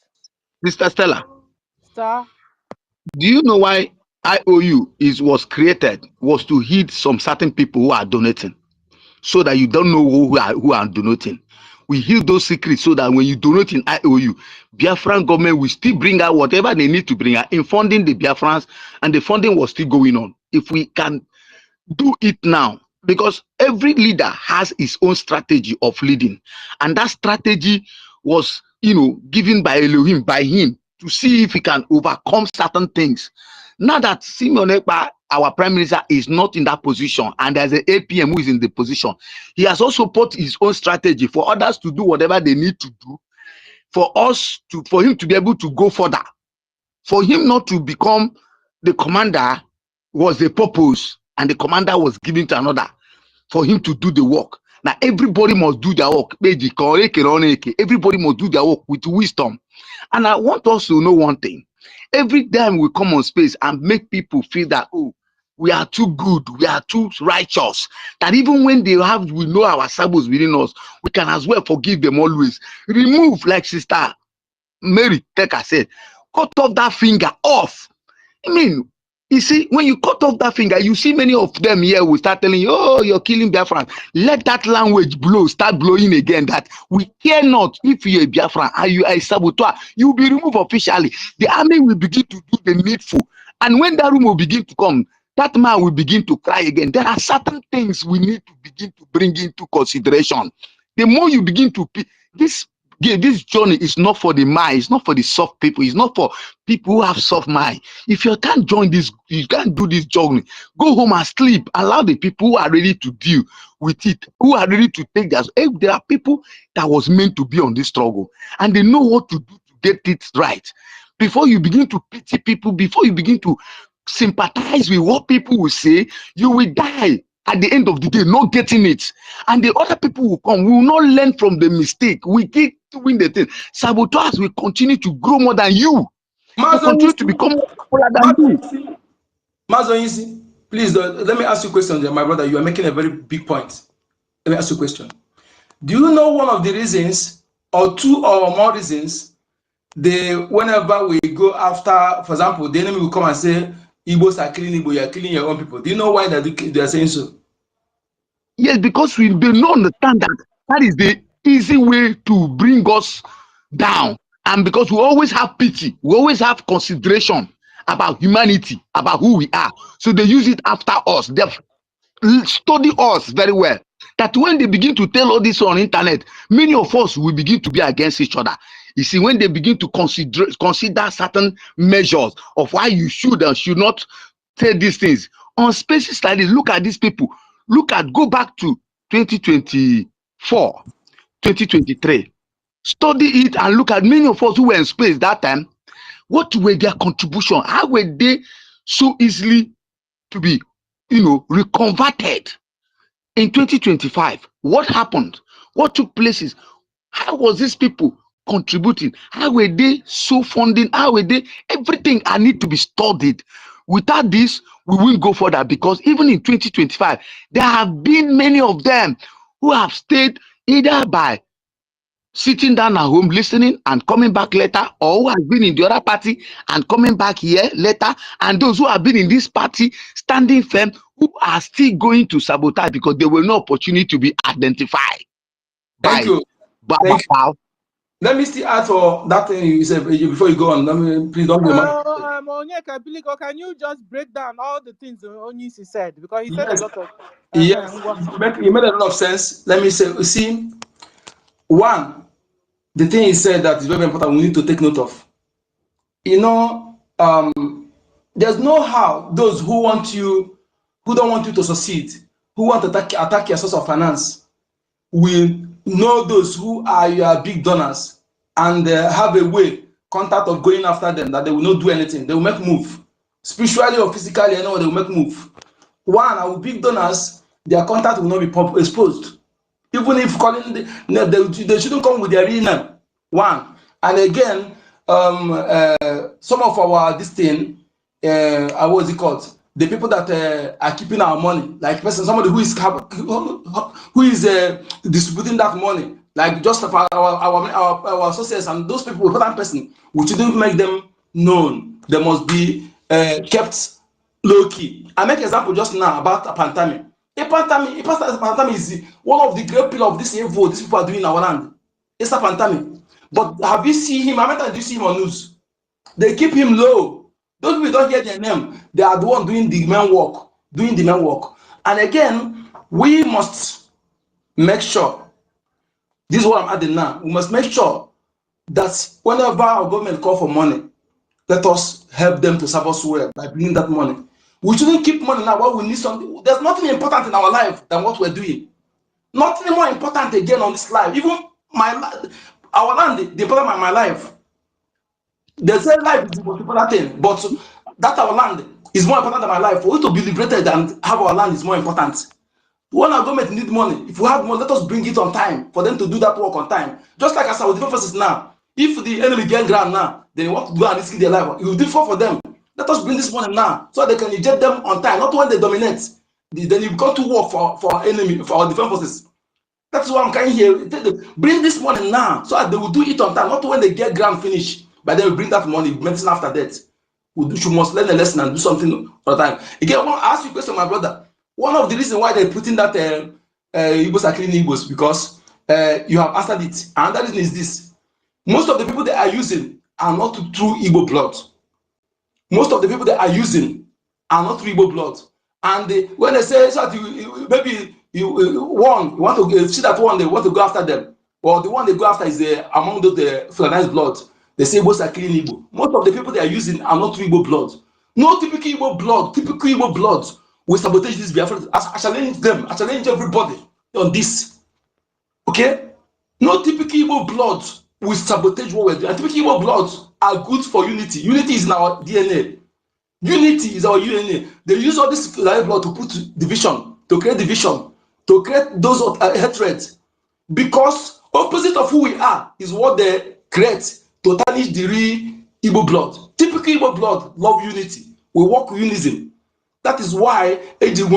Sister Stella, sir. do you know why IOU was created? Was to hit some certain people who are donating, so that you don't know who are donating. We heal those secrets so that when you donate in IOU, Biafran government will still bring out whatever they need to bring out in funding the Biafrans, and the funding was still going on. If we can do it now, because every leader has his own strategy of leading, and that strategy was, given by Elohim, by him, to see if he can overcome certain things. Now that Simeon Ekpa, our prime minister, is not in that position, and there's an APM who is in the position, he has also put his own strategy for others to do whatever they need to do, for him to be able to go further. For him not to become the commander was the purpose, and the commander was given to another for him to do the work. Now everybody must do their work. Everybody must do their work with wisdom. And I want us to know one thing. Every time we come on space and make people feel that, oh, we are too good, we are too righteous, that even when we know our sabos within us, we can as well forgive them always. Remove, like Sister Mary Teka said, cut off that finger off. I mean, you see, when you cut off that finger, you see many of them here will start telling you, oh, you're killing Biafran. Let that language start blowing again, that we care not if you're a Biafran and you are a saboteur, you'll be removed officially. The army will begin to do the needful. And when that room will begin to come, that man will begin to cry again. There are certain things we need to begin to bring into consideration. The more you begin to, this journey is not for the mind, it's not for the soft people, it's not for people who have soft mind. If you can't join this, you can't do this journey, go home and sleep. Allow the people who are ready to deal with it, who are ready to take that. If there are people that was meant to be on this struggle and they know what to do to get it right, before you begin to pity people, before you begin to sympathize with what people will say, you will die at the end of the day not getting it, and the other people will come. We will not learn from the mistake. We keep doing the thing. Saboteurs will continue to grow more than you. Will continue to become more popular than you. Mazoyisi, please let me ask you a question there, my brother. You are making a very big point. Let me ask you a question. Do you know one of the reasons, or two or more reasons, whenever we go after, for example, the enemy will come and say, Igbos are killing Igbo, you are killing your own people. Do you know why they are saying so? Yes, because they don't understand that is the easy way to bring us down. And because we always have pity, we always have consideration about humanity, about who we are. So they use it after us. They study us very well. That when they begin to tell all this on internet, many of us will begin to be against each other. You see, when they begin to consider certain measures of why you should and should not say these things on spaces like this, look at these people. Go back to 2024, 2023. Study it and look at many of us who were in space that time. What were their contribution? How were they so easily to be, reconverted? In 2025, what happened? What took places? How was these people contributing? How were they so funding? How were they? Everything I need to be studied. Without this, we won't go further, because even in 2025, there have been many of them who have stayed either by sitting down at home listening and coming back later, or who have been in the other party and coming back here later, and those who have been in this party standing firm, who are still going to sabotage because there were no opportunity to be identified. Thank you. Thank you. Let me still add for that thing you said before you go on. Please don't be mad. Onyeka Biliko, can you just break down all the things Onyisi said? Because he said a lot of... Yes, he made a lot of sense. Let me say, you see, one, the thing he said that is very important, we need to take note of. There's no how those who don't want you to succeed, who want to attack your source of finance, will know those who are your big donors and have a contact of going after them, that they will not do anything. They will make move. Spiritually or physically, they will make move. One, our big donors, their contact will not be exposed. Even if calling, they shouldn't come with their real name. One. And again, some of our what's it called? The people that are keeping our money, like somebody who is distributing that money, like just our associates and those people, important person, we shouldn't make them known. They must be kept low key. I make an example just now about Pantami. Pantami is one of the great pillars of this evil these people are doing in our land. Issa Pantami. But have you seen him? How many times do you see him on news? They keep him low. Those people don't hear their name. They are the one doing the main work. Doing the main work. And again, we must make sure, this is what I'm adding now, we must make sure that whenever our government call for money, let us help them to serve us well by bringing that money. We shouldn't keep money now while we need something. There's nothing important in our life than what we're doing. Nothing more important again on this life. Even our land, the important of my life. They say life is the most important thing, but that our land is more important than my life. For us to be liberated and have our land is more important. When our government need money, if we have money, let us bring it on time for them to do that work on time. Just like as our different forces now. If the enemy get ground now, they want to go and risk their life. It will differ for them. Let us bring this money now so they can eject them on time, not when they dominate. Then you go to war for our enemy, for our defense forces. That's why I'm coming here. Bring this money now so that they will do it on time, not when they get ground finish. But then we bring that money, medicine after that. You must learn a lesson and do something for the time. Again, I want to ask you a question, my brother. One of the reasons why they're putting that Igbos are killing Igbos because you have answered it. And that reason is this. Most of the people they are using are not true Igbo blood. Most of the people they are using are not true Igbo blood. And when they say so maybe you want to see that one, they want to go after them. Or the one they go after is among those Fulani's blood. They say Igbos are killing Igbo. Most of the people they are using are not true Igbo blood. No typical Igbo blood will sabotage this Biafra. I challenge them, I challenge everybody on this. Okay? No typical Igbo blood will sabotage what we're doing. And typical Igbo bloods are good for unity. Unity is in our DNA. Unity is our DNA. They use all this blood to put division, to create division, to create those hatred. Because opposite of who we are is what they create to tarnish the real Igbo blood. Typical Igbo blood love unity. We work with unison. That is why everything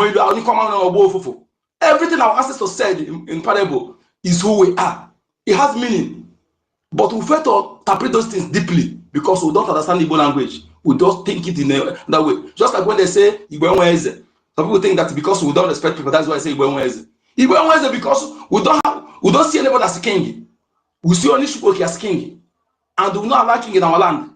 our ancestors said in parable is who we are. It has meaning. But we fail to interpret those things deeply because we don't understand Igbo language. We don't think it in that way. Just like when they say Igbo Enweze. Some people think that because we don't respect people, that's why I say Igbo Enweze. Igbo Enweze because we don't see anybody as a king. We see only Shukoki as king. And we will not allow king in our land.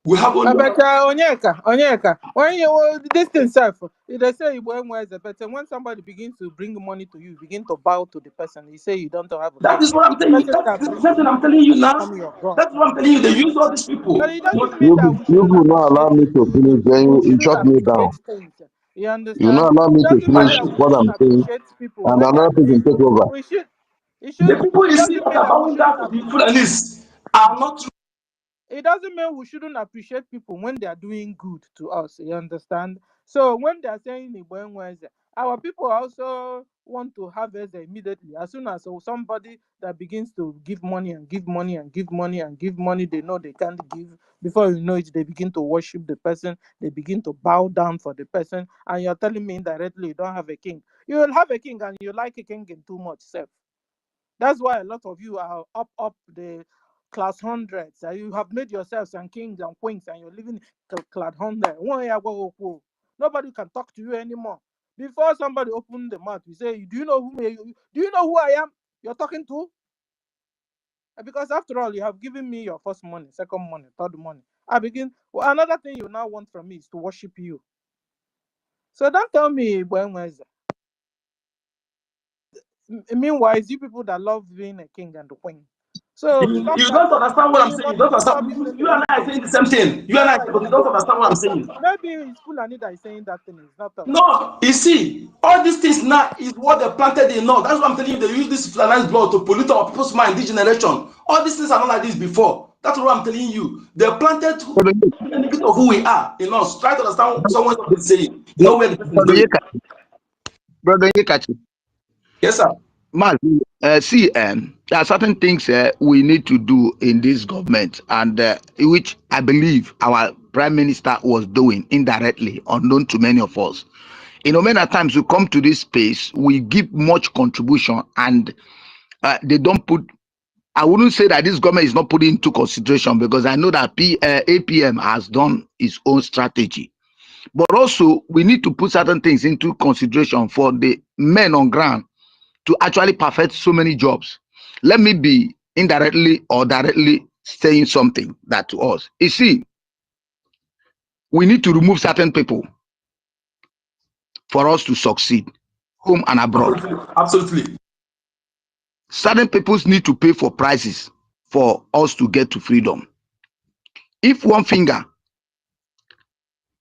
We have only Onyeka, when you this thing self, they say but when somebody begins to bring money to you, begin to bow to the person, you say you don't have a that king. is what I'm telling you. That's the same thing I'm telling you now. That's what I'm telling you. They use all these people. But it doesn't mean that we You shouldn't will not allow appreciate me to finish, then we you shouldn't shut me down. appreciate things. You You will understand? not allow It me to doesn't mean finish that we what shouldn't I'm saying, appreciate people and when they are another person doing take over. we should The people it you see doesn't that mean are that we bowing shouldn't down to the Fulanis are not true. it doesn't mean we shouldn't appreciate people when they are doing good to us. You understand? So when they are saying our people also want to harvest immediately. As soon as somebody that begins to give money and give money and give money and give money, they know they can't give. Before you know it, they begin to worship the person. They begin to bow down for the person. And you're telling me indirectly you don't have a king. You will have a king and you like a king in too much self. That's why a lot of you are up the class hundreds. You have made yourselves and kings and queens, and you're living class 100. Nobody can talk to you anymore. Before somebody open the mouth, you say, "Do you know who I am? You're talking to?" Because after all, you have given me your first money, second money, third money. Another thing you now want from me is to worship you. So don't tell me meanwhile, it's you people that love being a king and a queen. So stop You that. don't understand what I'm saying. You don't Stop understand. using You the and I are Igbo. saying the same thing. You and I, but you don't understand what I'm saying. Maybe it's Fulani that is saying that thing. It's not us. No, you see, all these things now is what they planted in us. That's what I'm telling you. They use this Fulani's blood to pollute our people's mind this generation. All these things are not like this before. That's what I'm telling you. They planted a little bit of who we are in us. Try to understand what someone is saying. You know where the person is going. Brother Yekachi, Yes, sir. Mark, see, there are certain things we need to do in this government, and which I believe our prime minister was doing indirectly, unknown to many of us. You know, many times we come to this space, we give much contribution, and they don't put. I wouldn't say that this government is not putting into consideration, because I know that APM has done its own strategy. But also, we need to put certain things into consideration for the men on ground to actually perfect so many jobs. Let me be indirectly or directly saying something that to us. You see, we need to remove certain people for us to succeed, home and abroad. Absolutely. Certain people need to pay for prices for us to get to freedom. If one finger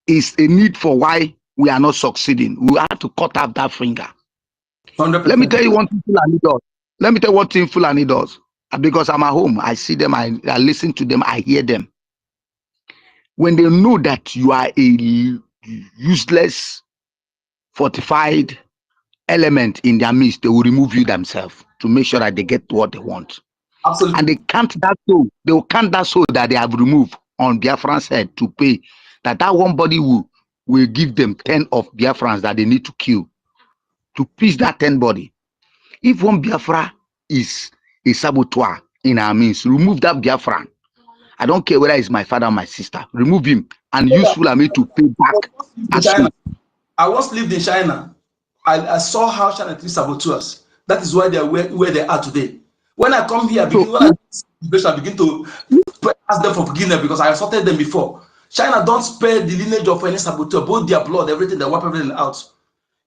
is a need for why we are not succeeding, we have to cut off that finger. 100%. Let me tell you one thing Fulani does. Let me tell you what thing Fulani does. Because I'm at home, I see them, I listen to them, I hear them. When they know that you are a useless, fortified element in their midst, they will remove you themselves to make sure that they get what they want. Absolutely. And they count that soul. They will count that soul that they have removed on Biafran's head to pay. That one body will give them 10 of Biafrans that they need to kill to peace that 10 body. If one Biafra is a saboteur in our midst, remove that Biafran. I don't care whether it's my father or my sister. Remove him and use Fulani to pay back as soon. I once lived in China. I saw how China treats saboteurs. That is why they are where they are today. When I come here, I begin to ask them for forgiveness because I assaulted them before. China don't spare the lineage of any saboteur, both their blood, everything, they wipe everything out.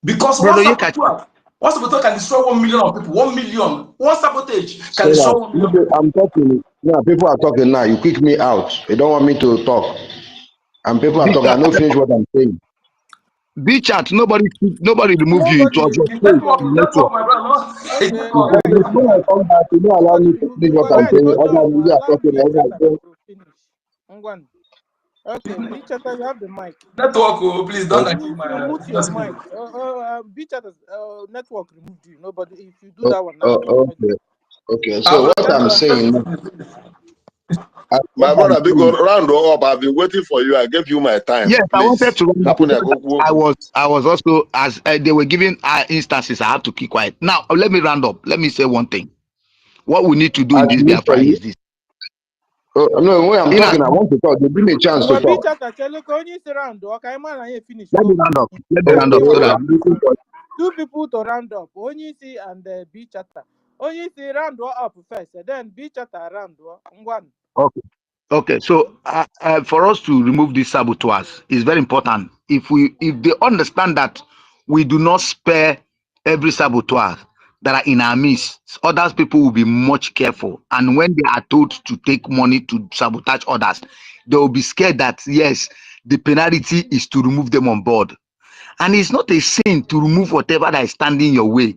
Because one saboteur can destroy 1 million of people. 1 million. One sabotage can destroy 1 million. I'm talking. Yeah, people are talking now. You kick me out. You don't want me to talk. And people are talking. I don't finish what I'm saying. B-chat, nobody remove you. It was your Network, my brother. When I come back, you don't allow me to finish what I'm saying. Other media are talking. Okay, B-chatter, you have the mic. Network, please don't mute your mic. B-chatter, network removed you. Nobody, if you do that one now. Okay. So what I'm saying. My brother, big round up. I've been waiting for you. I gave you my time. Yes, please. I wanted to. I was also, as they were giving instances, I have to keep quiet. Now let me round up. Let me say one thing. What we need to do in this Biafra is this. No, when I'm talking, I want to talk. Give me a chance to talk. Let me round up. Let me round up so that two people to round up. Only see and B-chatter. Only see round up first, then B-chatter round one. Okay. So for us to remove these saboteurs is very important. If they understand that we do not spare every saboteur that are in our midst, other people will be much careful. And when they are told to take money to sabotage others, they will be scared that yes, the penalty is to remove them on board. And it's not a sin to remove whatever that is standing your way,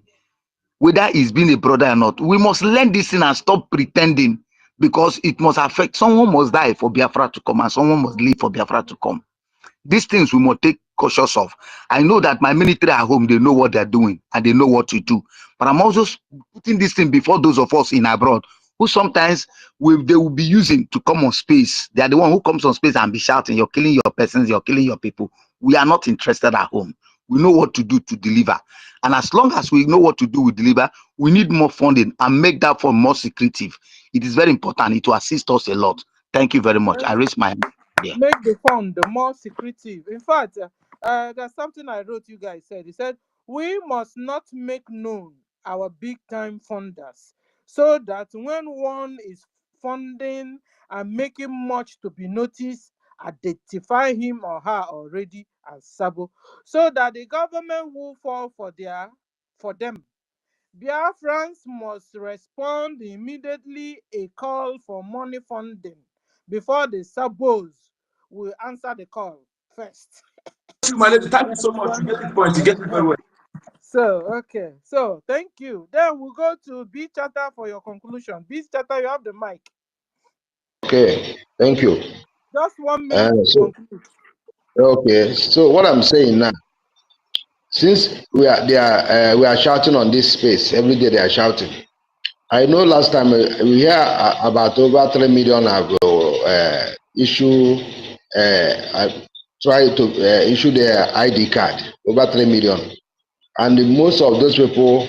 whether it's being a brother or not. We must learn this thing and stop pretending, because it must affect. Someone must die for Biafra to come and someone must live for Biafra to come. These things we must take cautious of. I know that my military at home, they know what they're doing and they know what to do. But I'm also putting this thing before those of us in abroad who sometimes they will be using to come on space. They are the one who comes on space and be shouting, you're killing your persons, you're killing your people. We are not interested at home. We know what to do to deliver. And as long as we know what to do with deliver, we need more funding and make that fund more secretive. It is very important. It will assist us a lot. Thank you very much. I raise my hand. Yeah. Make the fund more secretive. In fact, there's something I wrote you guys said. He said, we must not make known our big time funders, so that when one is funding and making much to be noticed, identify him or her already as Sabo, so that the government will fall for them. Biafrans must respond immediately a call for money funding before the Sabos will answer the call first. Thank you so much. You get the point. You get it very well. So thank you. Then we'll go to B-chatter for your conclusion. B-chatter, you have the mic. Okay, thank you. Just 1 minute to conclude. Okay, so what I'm saying now, since we are shouting on this space every day, they are shouting. I know last time we hear about over 3 million have try to issue their ID card, over 3 million. And most of those people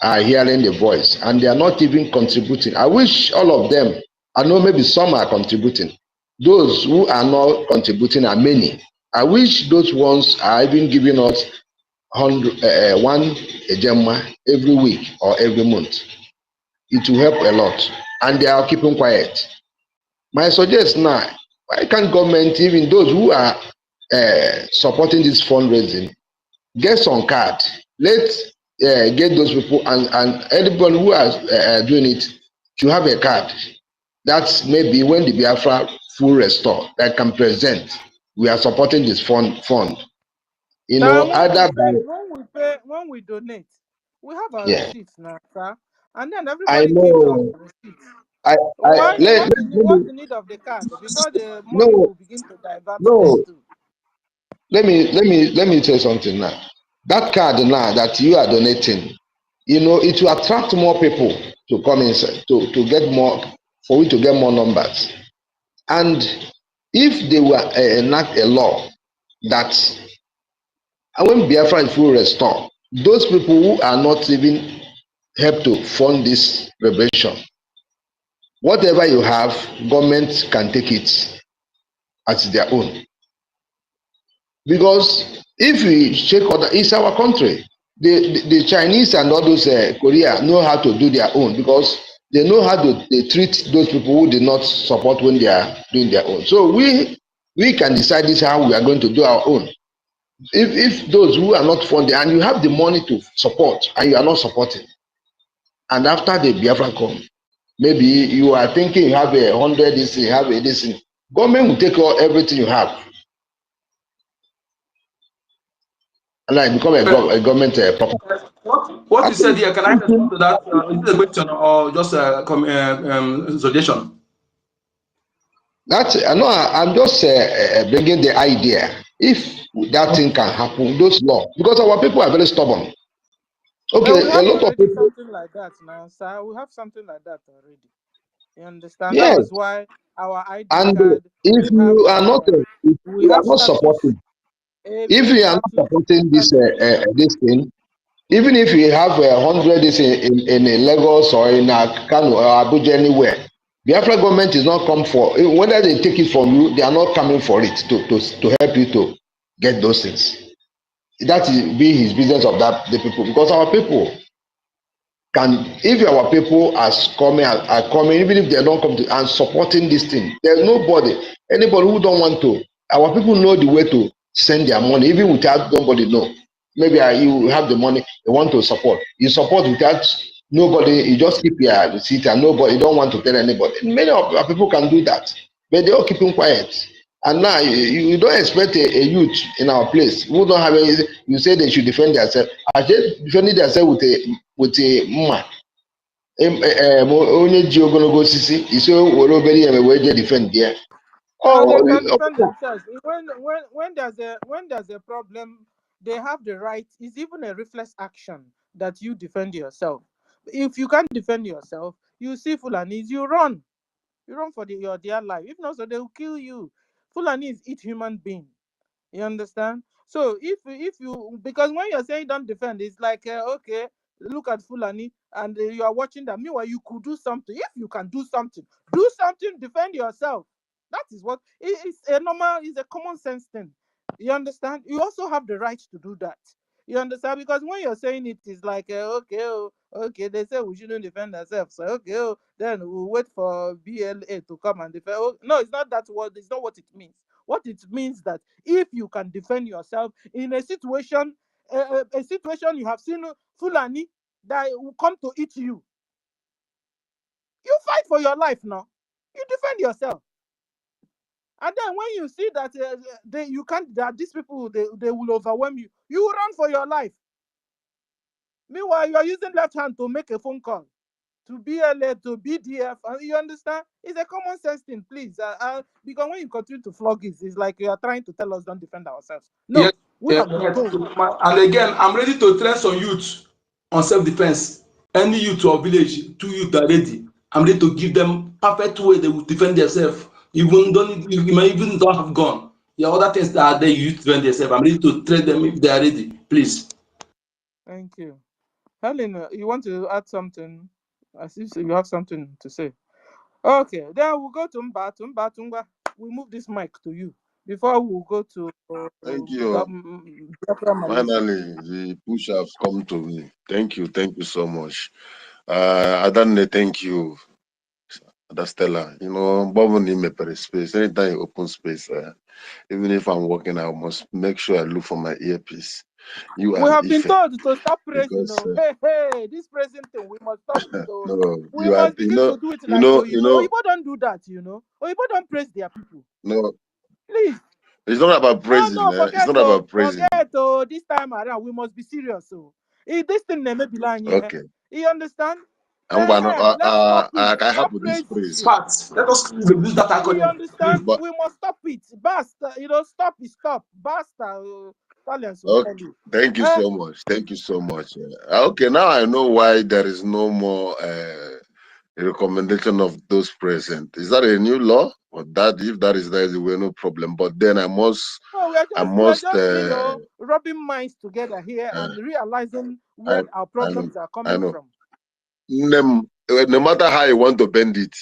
are hearing the voice and they are not even contributing. I wish all of them, I know maybe some are contributing. Those who are not contributing are many. I wish those ones are even giving us 100, one ejema every week or every month. it will help a lot. And they are keeping quiet. My suggestion now, why can't government, even those who are supporting this fundraising, get some card? Let's get those people and anybody who is doing it to have a card. That's maybe when the Biafra full restore that can present. We are supporting this fund. You know, either by when we donate, we have our yeah. receipts now, sir, and then I everybody gives us know. the receipts. I Why? let What's me the need of the card before the money no will begin to divert there no too? let me say something now. That card now that you are donating, you know, it will attract more people to come inside to get more, for we to get more numbers. And if they were enact a law that when Biafra is full restore, those people who are not even help to fund this revolution, whatever you have, government can take it as their own. Because if we check other, it's our country. The Chinese and all those Korea know how to do their own because they know how to they treat those people who did not support when they are doing their own. So we can decide this how we are going to do our own. If those who are not funding and you have the money to support and you are not supporting, and after the Biafra come, maybe you are thinking you have 100 this thing, you have this thing. Government will take all everything you have and like become a government property. What I you said here, can I respond think to that? Is it a question or just a suggestion? that I know I'm just bringing the idea. If that thing can happen, those laws, because our people are very stubborn. But we Okay, a have lot of already people, something like that now, sir. We have something like that already. You understand? That yes. was why our ID And card, if you are not, if we you are have not status, supporting, if ABA you are not status, supporting status. this thing, even if you have 100 this in Lagos or in Kano or Abuja anywhere, Biafra government is not come for, whether they take it from you, they are not coming for it to help you to get those things. That is be his business of that the people, because our people can, if our people are coming, even if they don't come to and supporting this thing, there's anybody who don't want to. Our people know the way to send their money, even without nobody know. Maybe you have the money, you want to support. You support without nobody. You just keep your receipt and nobody. You don't want to tell anybody. Many of our people can do that, but they all keeping quiet. And now you don't expect a youth in our place who don't have any. You say they should defend themselves. Are they defending themselves with a mma? Onye ji ogologo osisi isi were obere ihe wee je defend ya. They Oh, can defend themselves. When there's a problem, they have the right. It's even a reflex action that you defend yourself. If you can't defend yourself, you see Fulanis, you run. You run for your dear life. If not, so they will kill you. Fulanis eat human being. You understand? So if you, because when you're saying don't defend, it's like okay, look at Fulani and you are watching them. Meanwhile, you could do something. If you can do something, defend yourself. That is what it's a normal, it's a common sense thing. You understand? You also have the right to do that. You understand? Because when you're saying it is like okay, okay, they say we shouldn't defend ourselves. So okay, then we'll wait for BLA to come and defend. No, it's not that word. It's not what it means. What it means that if you can defend yourself in a situation you have seen Fulani that will come to eat you, you fight for your life now. You defend yourself. And then when you see that you can't, that these people they will overwhelm you, you run for your life. Meanwhile, you are using left hand to make a phone call to BLA, to BDF, and you understand? It's a common sense thing, please. Because when you continue to flog it, it's like you are trying to tell us don't defend ourselves. No, Yes, we have been told. and again, I'm ready to train some youth on self-defense. Any youth or village, 2 youth are ready. I'm ready to give them perfect way they will defend themselves. You may even don't have gun. Yeah, other things that are there, you defend themselves. I'm ready to train them if they are ready. Please. Thank you. Helen, you want to add something? As if you have something to say. Okay, then we'll go to Mba. We move this mic to you before we go to Thank you. Biafra Malaysia. Finally, the push has come to me. Thank you so much. Adanne, thank you. Stella, you know, Bob in a space. Anytime you open space, even if I'm working, I must make sure I look for my earpiece. You We and have been Ife, told to stop praising. because No, hey, this praising thing, we must stop it. Oh. no, We you are, must begin to do it like you Oyibo. know, Oyibo don't do that, you know. Oyibo don't praise their people. no, Please. it's not about praising. No, It's forget not to about praising. this time around we must be serious. So this thing may be lying here. Okay, You understand? I'm gonna. Let's stop it. I help Stop with this praising. praise, Fact. Let us use that You acronym. understand? but We must stop it. Basta. You know, stop is stop. Basta. Italians will tell okay. you. Thank you Eh? so much. Thank you so much. Okay, now I know why there is no more recommendation of those present. Is that a new law? Or that if that is there, will no problem. But then No, I we're must, just, rubbing minds together here uh, and realizing I, where our I know, problems are I coming know. from. No matter how you want to bend it,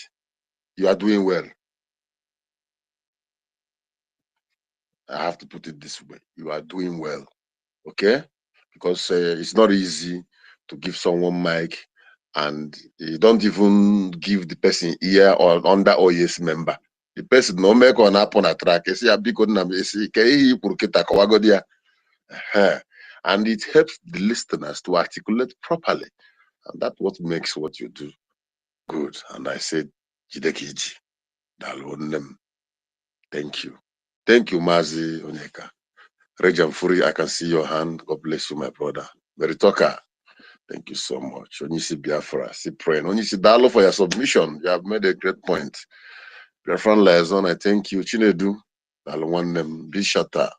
you are doing well. I have to put it this way: you are doing well, okay? Because it's not easy to give someone mic, and you don't even give the person ear or under OES member. The person no make on happen a track. And it helps the listeners to articulate properly, and that's what makes what you do good. And I said, Jidekiji, Dalwonem. Thank you. Thank you, Mazi Onyeka. Rejan Furi, I can see your hand. God bless you, my brother. Meritoka, thank you so much. Onisi Biafra, see praying. Onisi Dalo for your submission. You have made a great point. Biafran Liaison, I thank you. Chinedu, Dalwonem, Bishata,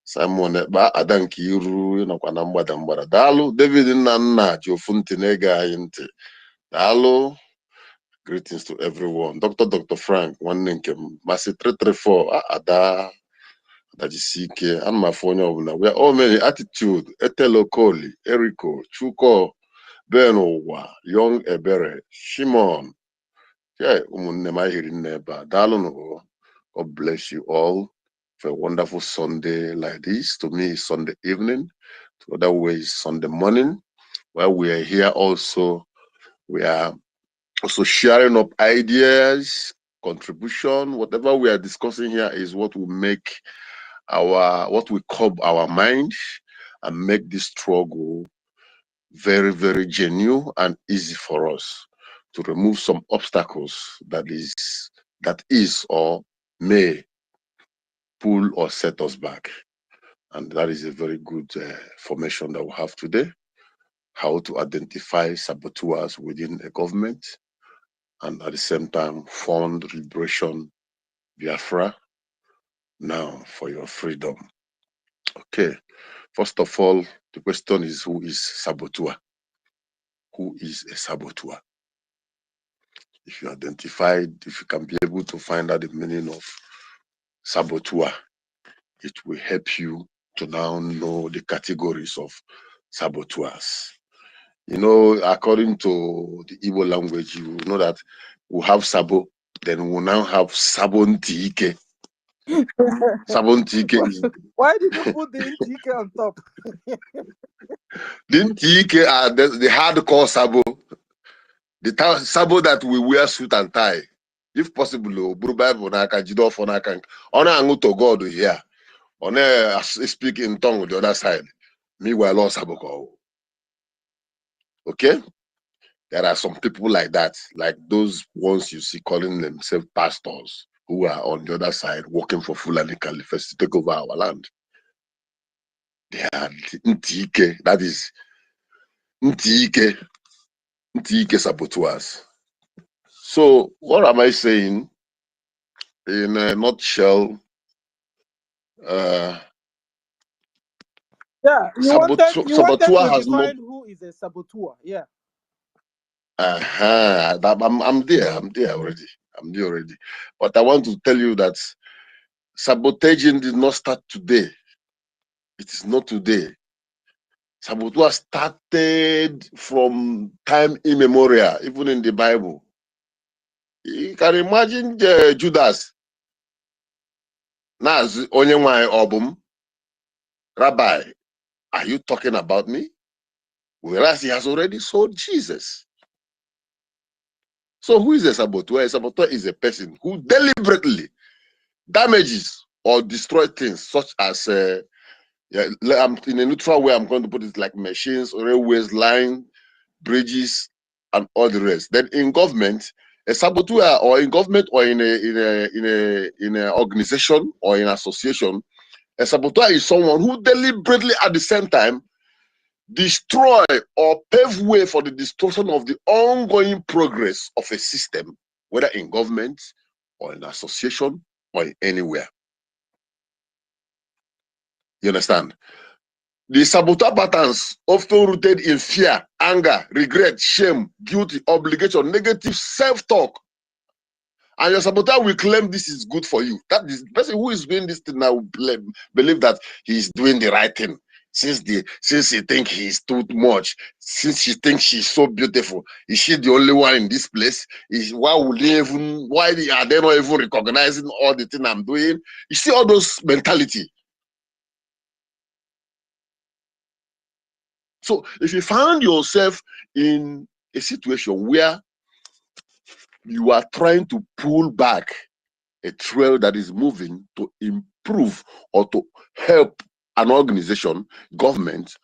Simon, Ba Adankiru, Nakwana Mbada. Dalu, David Nana, Jofunti Nega Yinte. Dalu, greetings to everyone. Dr. Frank, one name, Masi 334, Ada. That is CK and my phone. We are all many attitude, Etelokoli, Eriko, Chuko, Benowa, Young Ebere, Shimon. Yeah, God bless you all for a wonderful Sunday like this. To me, it's Sunday evening. To other ways, Sunday morning. While we are here also, we are also sharing up ideas, contribution. Whatever we are discussing here is what will make what we curb our mind and make this struggle very, very genuine and easy for us to remove some obstacles that is or may pull or set us back. And that is a very good formation that we have today: how to identify saboteurs within a government and at the same time fund liberation Biafra now for your freedom. Okay. First of all, the question is, who is saboteur? Who is a saboteur? If you if you can be able to find out the meaning of saboteur, it will help you to now know the categories of saboteurs. You know, according to the Igbo language, you know that we have sabo, then we now have sabontike. Sabontike is Why did you put the NTK on top? the ntike are the hardcore sabo. The sabo that we wear suit and tie, if possible, buru Bible n'aka, jide ọfọ n'aka. Ọ na-aṅụ to God here, ọ na-speak in tongue the other side. Meanwhile, all sabo. Okay, there are some people like that, like those ones you see calling themselves pastors, who are on the other side working for Fulani Caliphate to take over our land. They are Ntike, that is Ntike saboteurs. So what am I saying? In a nutshell, Yeah, you wanted saboteur to has no. define who is a saboteur. Yeah. I'm there. I'm there already. But I want to tell you that sabotaging did not start today. It is not today. Saboteur started from time immemorial, even in the Bible. You can imagine Judas. Naz onyenwai obum. Rabbi, are you talking about me? Whereas he has already sold Jesus. So who is a saboteur? A saboteur is a person who deliberately damages or destroys things, such as I'm in a neutral way, I'm going to put it like machines, railways, line, bridges, and all the rest. Then in government, a saboteur, or in government, or in an organization or in association, a saboteur is someone who deliberately, at the same time, destroy or pave way for the destruction of the ongoing progress of a system, whether in government or in association or anywhere. You understand? The saboteur patterns often rooted in fear, anger, regret, shame, guilty, obligation, negative self-talk. And your saboteur will claim this is good for you. That is the person who is doing this thing now believe that he is doing the right thing. Since he thinks he's too much, since she thinks she's so beautiful, is she the only one in this place? Why are they not even recognizing all the thing I'm doing? You see all those mentality. So if you find yourself in a situation where you are trying to pull back a trail that is moving to improve or to help an organization, government,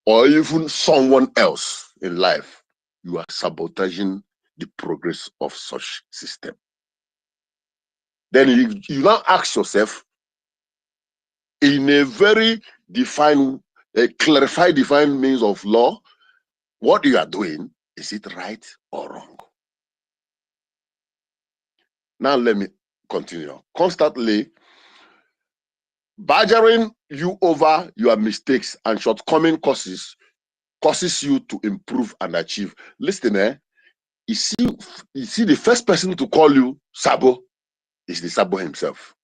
or even someone else in life, you are sabotaging the progress of such system. Then you now ask yourself, in a very clarified, defined means of law, what you are doing, is it right or wrong? Now let me continue. Constantly badgering you over your mistakes and shortcoming causes you to improve and achieve. Listen, you see the first person to call you Sabo is the Sabo himself.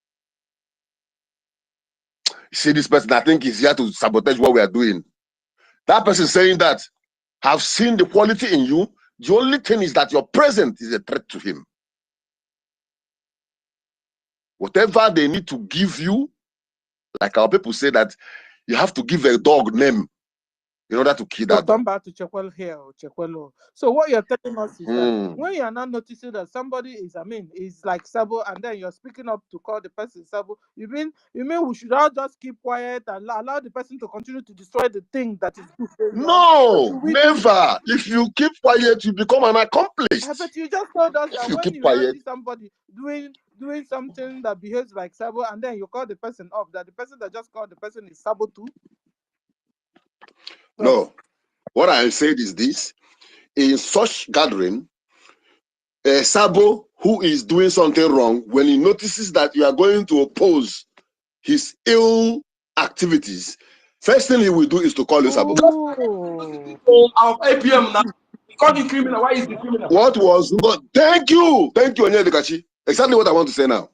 You see this person, I think he's here to sabotage what we are doing. That person saying that, have seen the quality in you. The only thing is that your presence is a threat to him. Whatever they need to give you, like our people say that you have to give a dog name in order to kill that dog. Come back to Chekwel here, Chekwelo. So what you're telling us is that when you're not noticing that somebody is, is like Sabo, and then you're speaking up to call the person Sabo, you mean we should all just keep quiet and allow the person to continue to destroy the thing that is good? No, never. If you keep quiet, you become an accomplice. But you just told us that when you now see somebody doing something that behaves like Sabo, and then you call the person up, that the person that just called the person is Sabo too? No. What I said is this: in such gathering, a Sabo who is doing something wrong, when he notices that you are going to oppose his ill activities, first thing he will do is to call you Sabo. Our APM now. Call the criminal. Why is the criminal? What was God? Thank you, Onyedikachi. Exactly what I want to say now.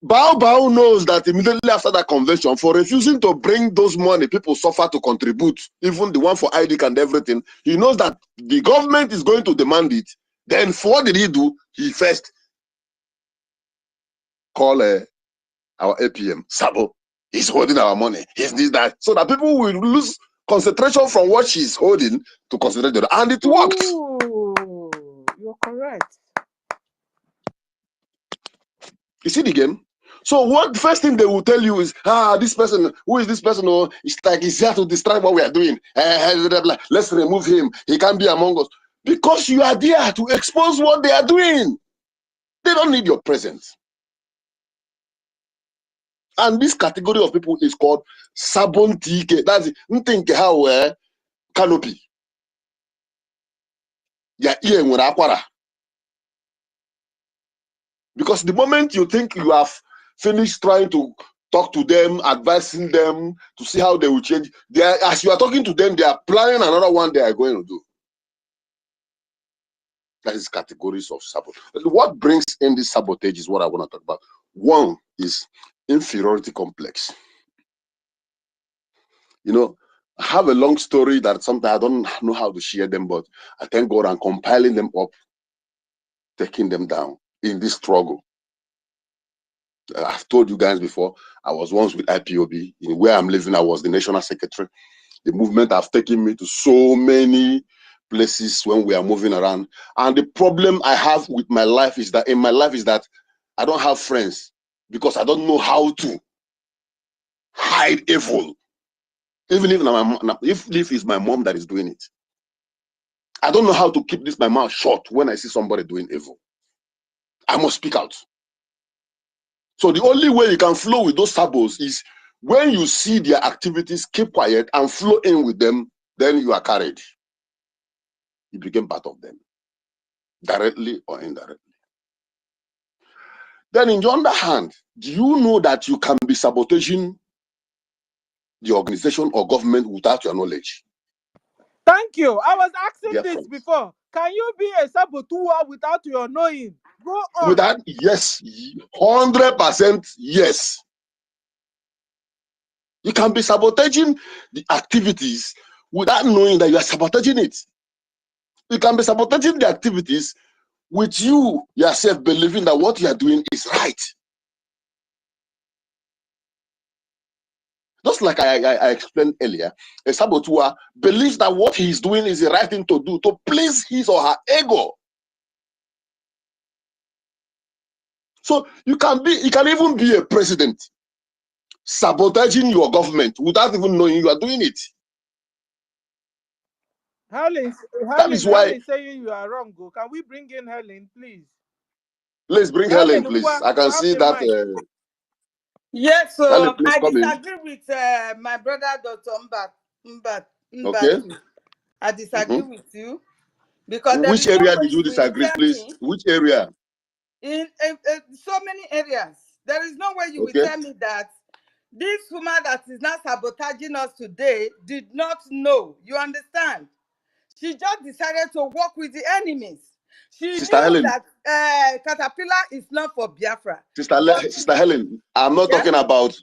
Bao knows that immediately after that convention, for refusing to bring those money people suffer to contribute, even the one for ID and everything, he knows that the government is going to demand it. Then what did he do? He first call our APM Sabo. He's holding our money. He's this, that, so that people will lose concentration from what she's holding to concentrate on, and it worked. Ooh, you're correct. You see the game? So what the first thing they will tell you is, this person, who is this person? Oh, it's like he's here to destroy what we are doing. Let's remove him. He can't be among us. Because you are there to expose what they are doing. They don't need your presence. And this category of people is called Sabontike. That's it. How canopy. Because the moment you think you have finished trying to talk to them, advising them to see how they will change, as you are talking to them, they are planning another one they are going to do. That is categories of sabotage. What brings in this sabotage is what I want to talk about. One is inferiority complex. You know, I have a long story that sometimes I don't know how to share them, but I thank God I'm compiling them up, taking them down in this struggle. I've told you guys before, I was once with IPOB. In where I'm living, I was the national secretary. The movement have taken me to so many places when we are moving around. And the problem I have with my life is that I don't have friends because I don't know how to hide evil. Even if it's my mom that is doing it, I don't know how to keep my mouth shut when I see somebody doing evil. I must speak out. So the only way you can flow with those sabos is when you see their activities, keep quiet and flow in with them, then you are carried. You become part of them, directly or indirectly. Then in the other hand, do you know that you can be sabotaging the organization or government without your knowledge? Thank you. I was asking Dear this friends. before. Can you be a saboteur without your knowing? Go on. Without, yes, 100% yes. You can be sabotaging the activities without knowing that you are sabotaging it. You can be sabotaging the activities with you yourself believing that what you are doing is right. Just like I explained earlier, a saboteur believes that what he is doing is the right thing to do to please his or her ego. So you can even be a president sabotaging your government without even knowing you are doing it. Helen saying you are wrong. Go. Can we bring in Helen, please? Let's bring Helen, please. I can see that. Yes, so Helen, please I come in. disagree with my brother, Dr. Mbat. Okay. I disagree with you because there Which is no area way did you you will disagree, tell please? me. Which area? In so many areas, there is no way you will tell me that this woman that is now sabotaging us today did not know. You understand? She just decided to work with the enemies. She Sister knew Helen, that Caterpillar is not for Biafra. Sister Helen, I'm not talking about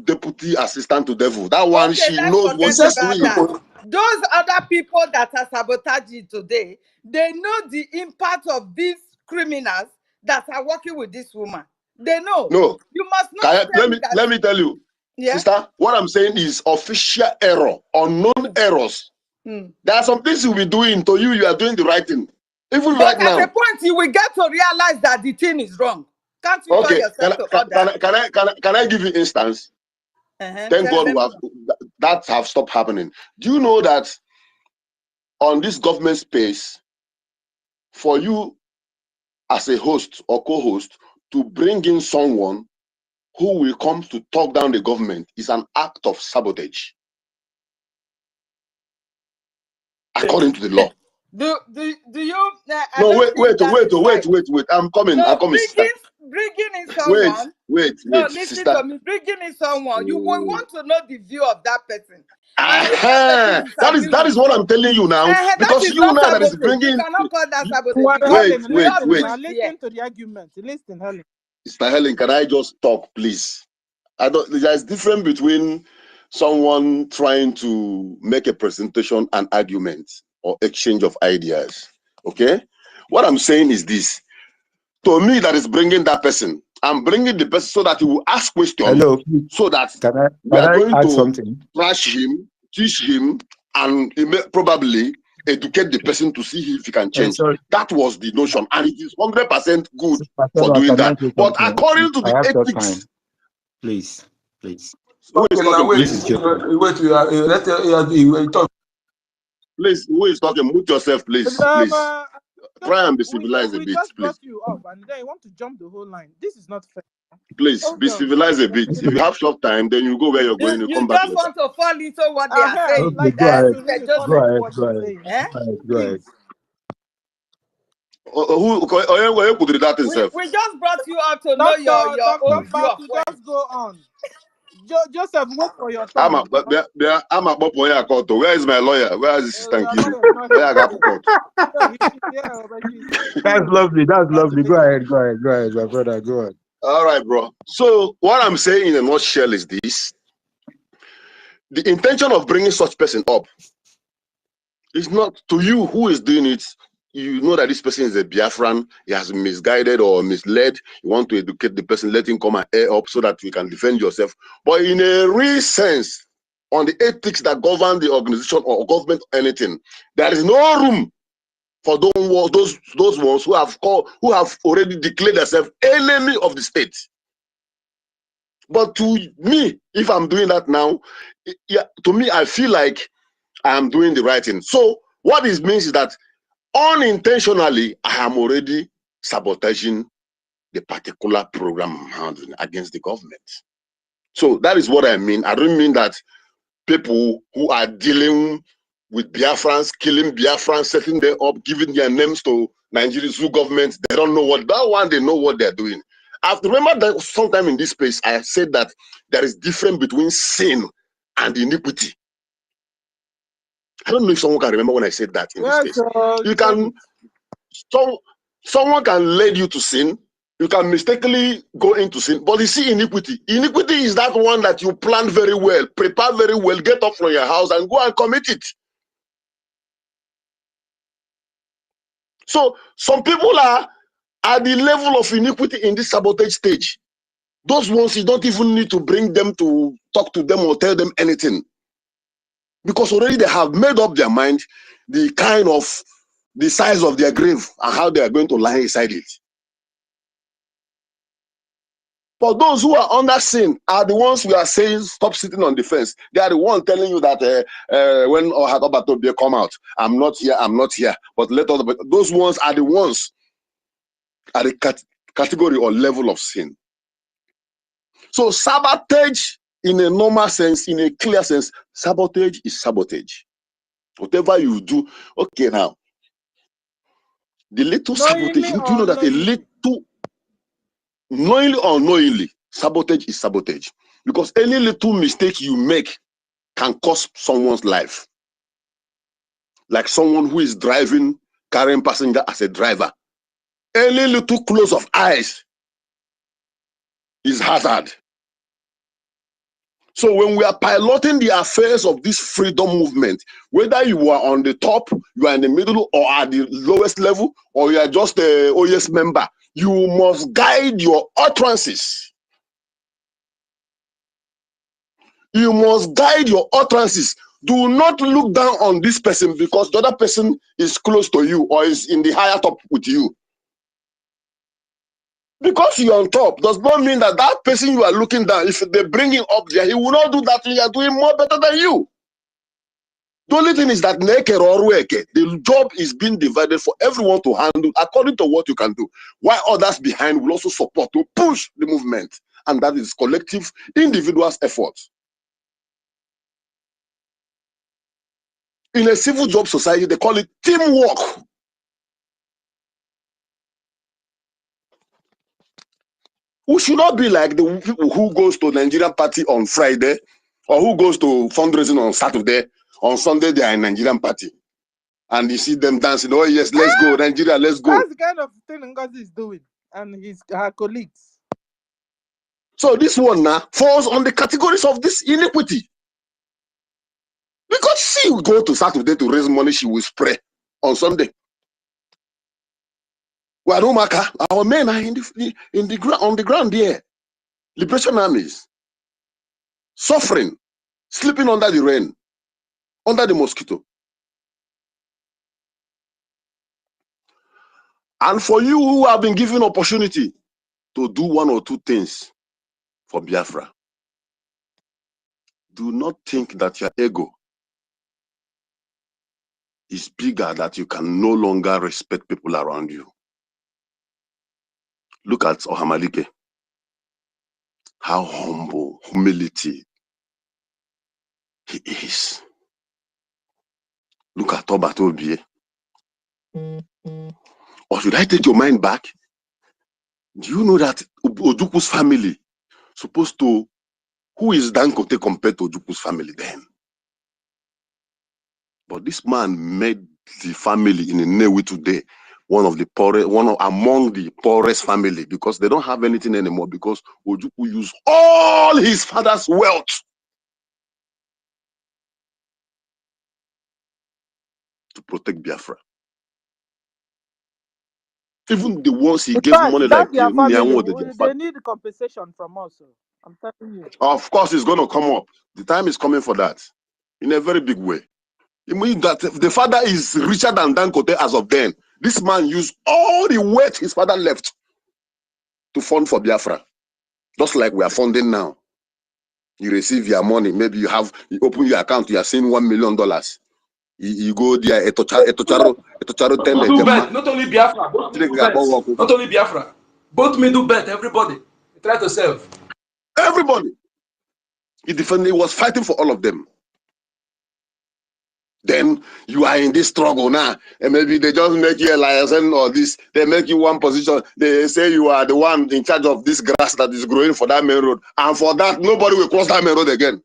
deputy assistant to devil. That one, Okay, she let's knows what forget she's about doing. that. Those other people that are sabotaging today, they know the impact of these criminals that are working with this woman. They know. No. You must not tell me that. Let me tell you, sister, what I'm saying is official error, unknown errors. There are some things you'll be doing to you are doing the right thing. Even but right now. At a point, you will get to realize that the thing is wrong. Can't you tell yourself to order? Can I give you instance? Thank God that have stopped happening. Do you know that on this government space, for you as a host or co-host to bring in someone who will come to talk down the government is an act of sabotage, according to the law. Do you? No, wait. I'm coming. No, I'm coming, sister. Bringing in someone. Wait, no, listen sister. to me. Bringing in someone, you will want to know the view of that person. That is what I'm telling you now. Because you now that is bringing. You cannot call that sabotage. Wait. Listen to the argument. Listen, Helen. Sister Helen, can I just talk, please? There's difference between someone trying to make a presentation and argument or exchange of ideas. Okay? What I'm saying is this. To me, that is bringing that person. I'm bringing the person so that he will ask questions. Hello. So that we are going to something? Trash him, teach him, and probably educate the person to see if he can change. That was the notion, and it is 100% good for doing that. But according to the ethics, please. Please, who is talking? Mute yourself, please. Try and be civilized a bit, just please. brought you up, and then you want to jump the whole line. This is not fair. Please be civilized a bit. If you have short time, then you go where you're going. You come back. You just want to fall into what they are saying. Like go ahead. Who put that himself? We just brought you up to know your own view of just go on. Joseph, wait for your turn. Where is my lawyer? Where is his sister? That's lovely. Go ahead, my brother. Go on. All right, bro. So what I'm saying in a nutshell is this: the intention of bringing such person up is not to you who is doing it. You know that this person is a Biafran. He has been misguided or misled. You want to educate the person, let him come and air up so that you can defend yourself. But in a real sense, on the ethics that govern the organization or government or anything. There is no room for those ones who have already declared themselves enemy of the state. But to me, if I'm doing that now, yeah, to me, I feel like I am doing the right thing. So what this means is that unintentionally, I am already sabotaging the particular program I'm handling against the government. So that is what I mean. I don't mean that people who are dealing with Biafrans, killing Biafrans, setting them up, giving their names to Nigeria's government, they don't know what, that one, they know what they're doing. I have to remember that sometime in this space, I said that there is difference between sin and iniquity. I don't know if someone can remember when I said that in this Yes, space. You said can, it. someone can lead you to sin. You can mistakenly go into sin, but you see iniquity. Iniquity is that one that you plan very well, prepare very well, get up from your house and go and commit it. So some people are at the level of iniquity in this sabotage stage. Those ones, you don't even need to bring them to talk to them or tell them anything. Because already they have made up their mind the size of their grave and how they are going to lie inside it. But those who are under sin are the ones we are saying stop sitting on the fence. They are the ones telling you that when Ohagobatobe come out, I'm not here. But those ones are the ones at the category or level of sin. So sabotage in a normal sense, in a clear sense, sabotage is sabotage. Whatever you do, okay, now the little sabotage, Knowingly do you or know that a unknowingly? little, knowingly or unknowingly, sabotage is sabotage? Because any little mistake you make can cost someone's life. Like someone who is driving, carrying passenger as a driver. Any little close of eyes is hazard. So when we are piloting the affairs of this freedom movement, whether you are on the top, you are in the middle, or at the lowest level, or you are just a OS member, you must guide your utterances. You must guide your utterances. Do not look down on this person because the other person is close to you or is in the higher top with you. Because you're on top does not mean that that person you are looking down, if they bring him up there, he will not do that. He is doing more better than you. The only thing is that the job is being divided for everyone to handle according to what you can do, while others behind will also support to push the movement, and that is collective, individuals' efforts. In a civil job society, they call it teamwork. We should not be like the people who goes to Nigerian party on Friday or who goes to fundraising on Saturday. On Sunday, they are in Nigerian party. And you see them dancing, oh yes, let's go, Nigeria, let's go. That's the kind of thing NGOZI is doing and her colleagues. So this one now falls on the categories of this iniquity. Because she will go to Saturday to raise money, she will spray on Sunday. Our men are on the ground there. Liberation armies. Suffering. Sleeping under the rain. Under the mosquito. And for you who have been given opportunity to do one or two things for Biafra, do not think that your ego is bigger, that you can no longer respect people around you. Look at Ohamalike. How humble, humility he is. Look at Tobatobie. Or should I take your mind back? Do you know that Ojuku's family supposed to, who is Dankote compared to Ojuku's family then? But this man made the family in Nnewi today among the poorest family, because they don't have anything anymore, because Ojuku used all his father's wealth to protect Biafra. Even the ones he gave money like Their family, Nyanwo, they need compensation from us. I'm telling you. of course, it's going to come up. The time is coming for that in a very big way. It means that the father is richer than Dangote as of then. This man used all the weight his father left to fund for Biafra. Just like we are funding now. You receive your money, maybe you open your account, you are seeing $1 million. You go there, Etocharo tend do bet, not only Biafra, both middle bet. Not only Biafra, both middle bet, everybody. Try to save. Everybody. He defended, he was fighting for all of them. Then you are in this struggle now, and maybe they just make you a liaison or this, they make you one position, they say you are the one in charge of this grass that is growing for that main road, and for that, nobody will cross that main road again.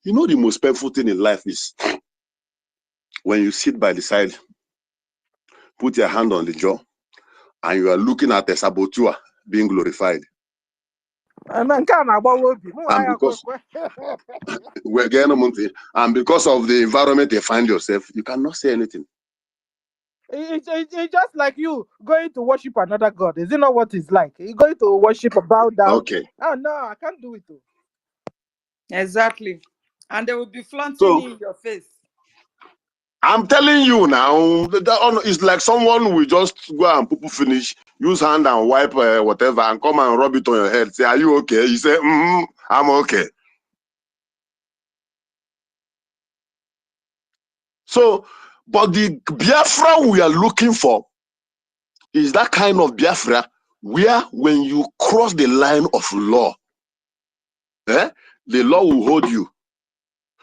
You know the most painful thing in life is when you sit by the side, put your hand on the jaw, and you are looking at a saboteur being glorified. And because and because of the environment you find yourself, you cannot say anything. It's just like you going to worship another god. Is it not what it's like? You're going to worship a bow down. Okay. Oh no, I can't do it too. Exactly. And they will be flaunting in your face. I'm telling you now, it's like someone will just go and poo finish, use hand and wipe whatever, and come and rub it on your head. Say, are you okay? You say, I'm okay. So, but the Biafra we are looking for is that kind of Biafra where when you cross the line of law, the law will hold you.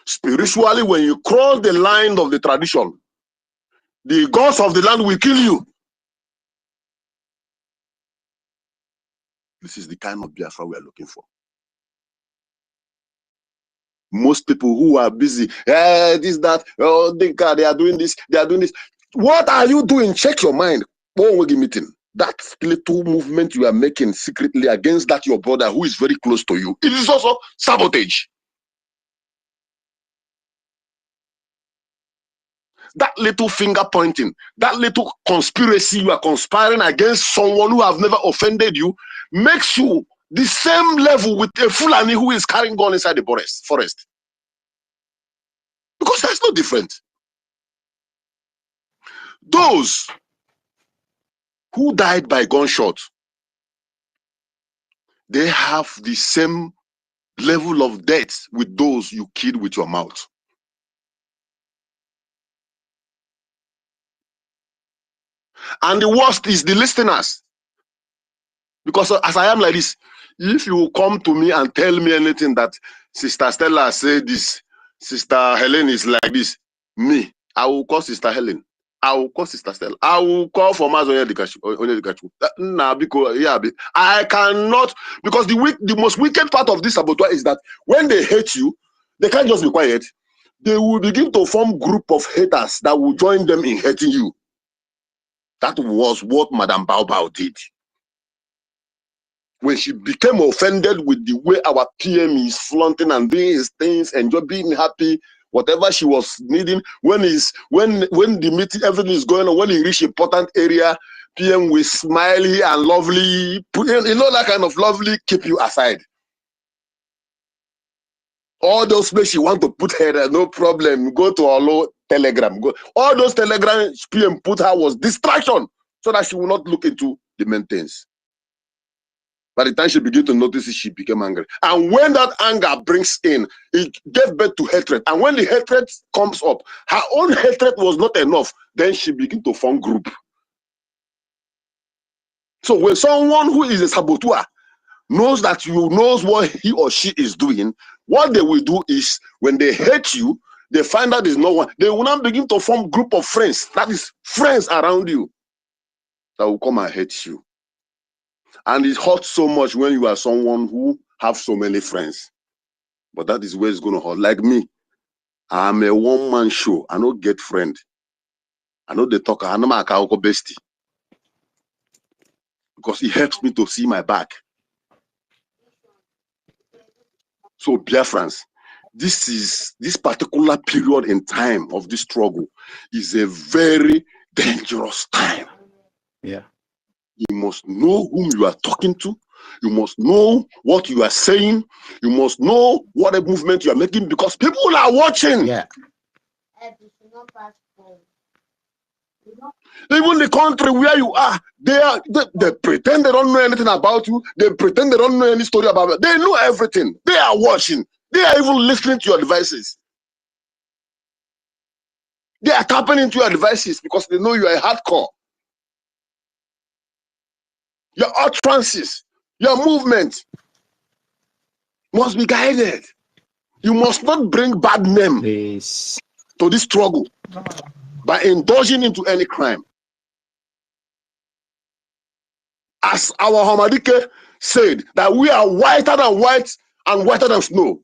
Spiritually, when you cross the line of the tradition, the gods of the land will kill you. This is the kind of Biafra we are looking for. Most people who are busy, this, that, oh, they are doing this, they are doing this. What are you doing? Check your mind. Meeting. That little movement you are making secretly against that your brother who is very close to you, it is also sabotage. That little finger pointing, that little conspiracy you are conspiring against someone who have never offended you, makes you the same level with a Fulani who is carrying gun inside the forest. Because that's no different. Those who died by gunshot, they have the same level of death with those you killed with your mouth. And the worst is the listeners. Because as I am like this, if you come to me and tell me anything that Sister Stella said this, Sister Helen is like this, me, I will call Sister Helen. I will call Sister Stella. I will call for Mazoya Dikachu. I cannot, because the most wicked part of this saboteur is that when they hate you, they can't just be quiet. They will begin to form group of haters that will join them in hating you. That was what Madame Baobao did. When she became offended with the way our PM is flaunting and doing his things and just being happy, whatever she was needing, when the meeting, everything is going on, when he reached important area, PM will smiley and lovely, you know, that kind of lovely, keep you aside. All those places you want to put her there, no problem, go to our Telegram. Go. All those Telegram PM put her was distraction, so that she will not look into the main things. By the time she began to notice it, she became angry. And when that anger brings in, it gave birth to hatred. And when the hatred comes up, her own hatred was not enough. Then she began to form group. So when someone who is a saboteur knows that you knows what he or she is doing, what they will do is, when they hate you, they find out there's no one. They will now begin to form group of friends. That is friends around you that will come and hate you. And it hurts so much when you are someone who have so many friends. But that is where it's going to hurt. Like me, I'm a one-man show. I don't get friend. I know they talk. I know my bestie. Because it helps me to see my back. So Biafrans, this particular period in time of this struggle is a very dangerous time. Yeah. You must know whom you are talking to. You must know what you are saying. You must know what a movement you are making because people are watching. Yeah. Even the country where you are, they pretend they don't know anything about you. They pretend they don't know any story about you. They know everything. They are watching. They are even listening to your devices. They are tapping into your devices because they know you are hardcore. Your utterances, your movement must be guided. You must not bring bad name to this struggle by indulging into any crime. As our Hamadike said, that we are whiter than white and whiter than snow.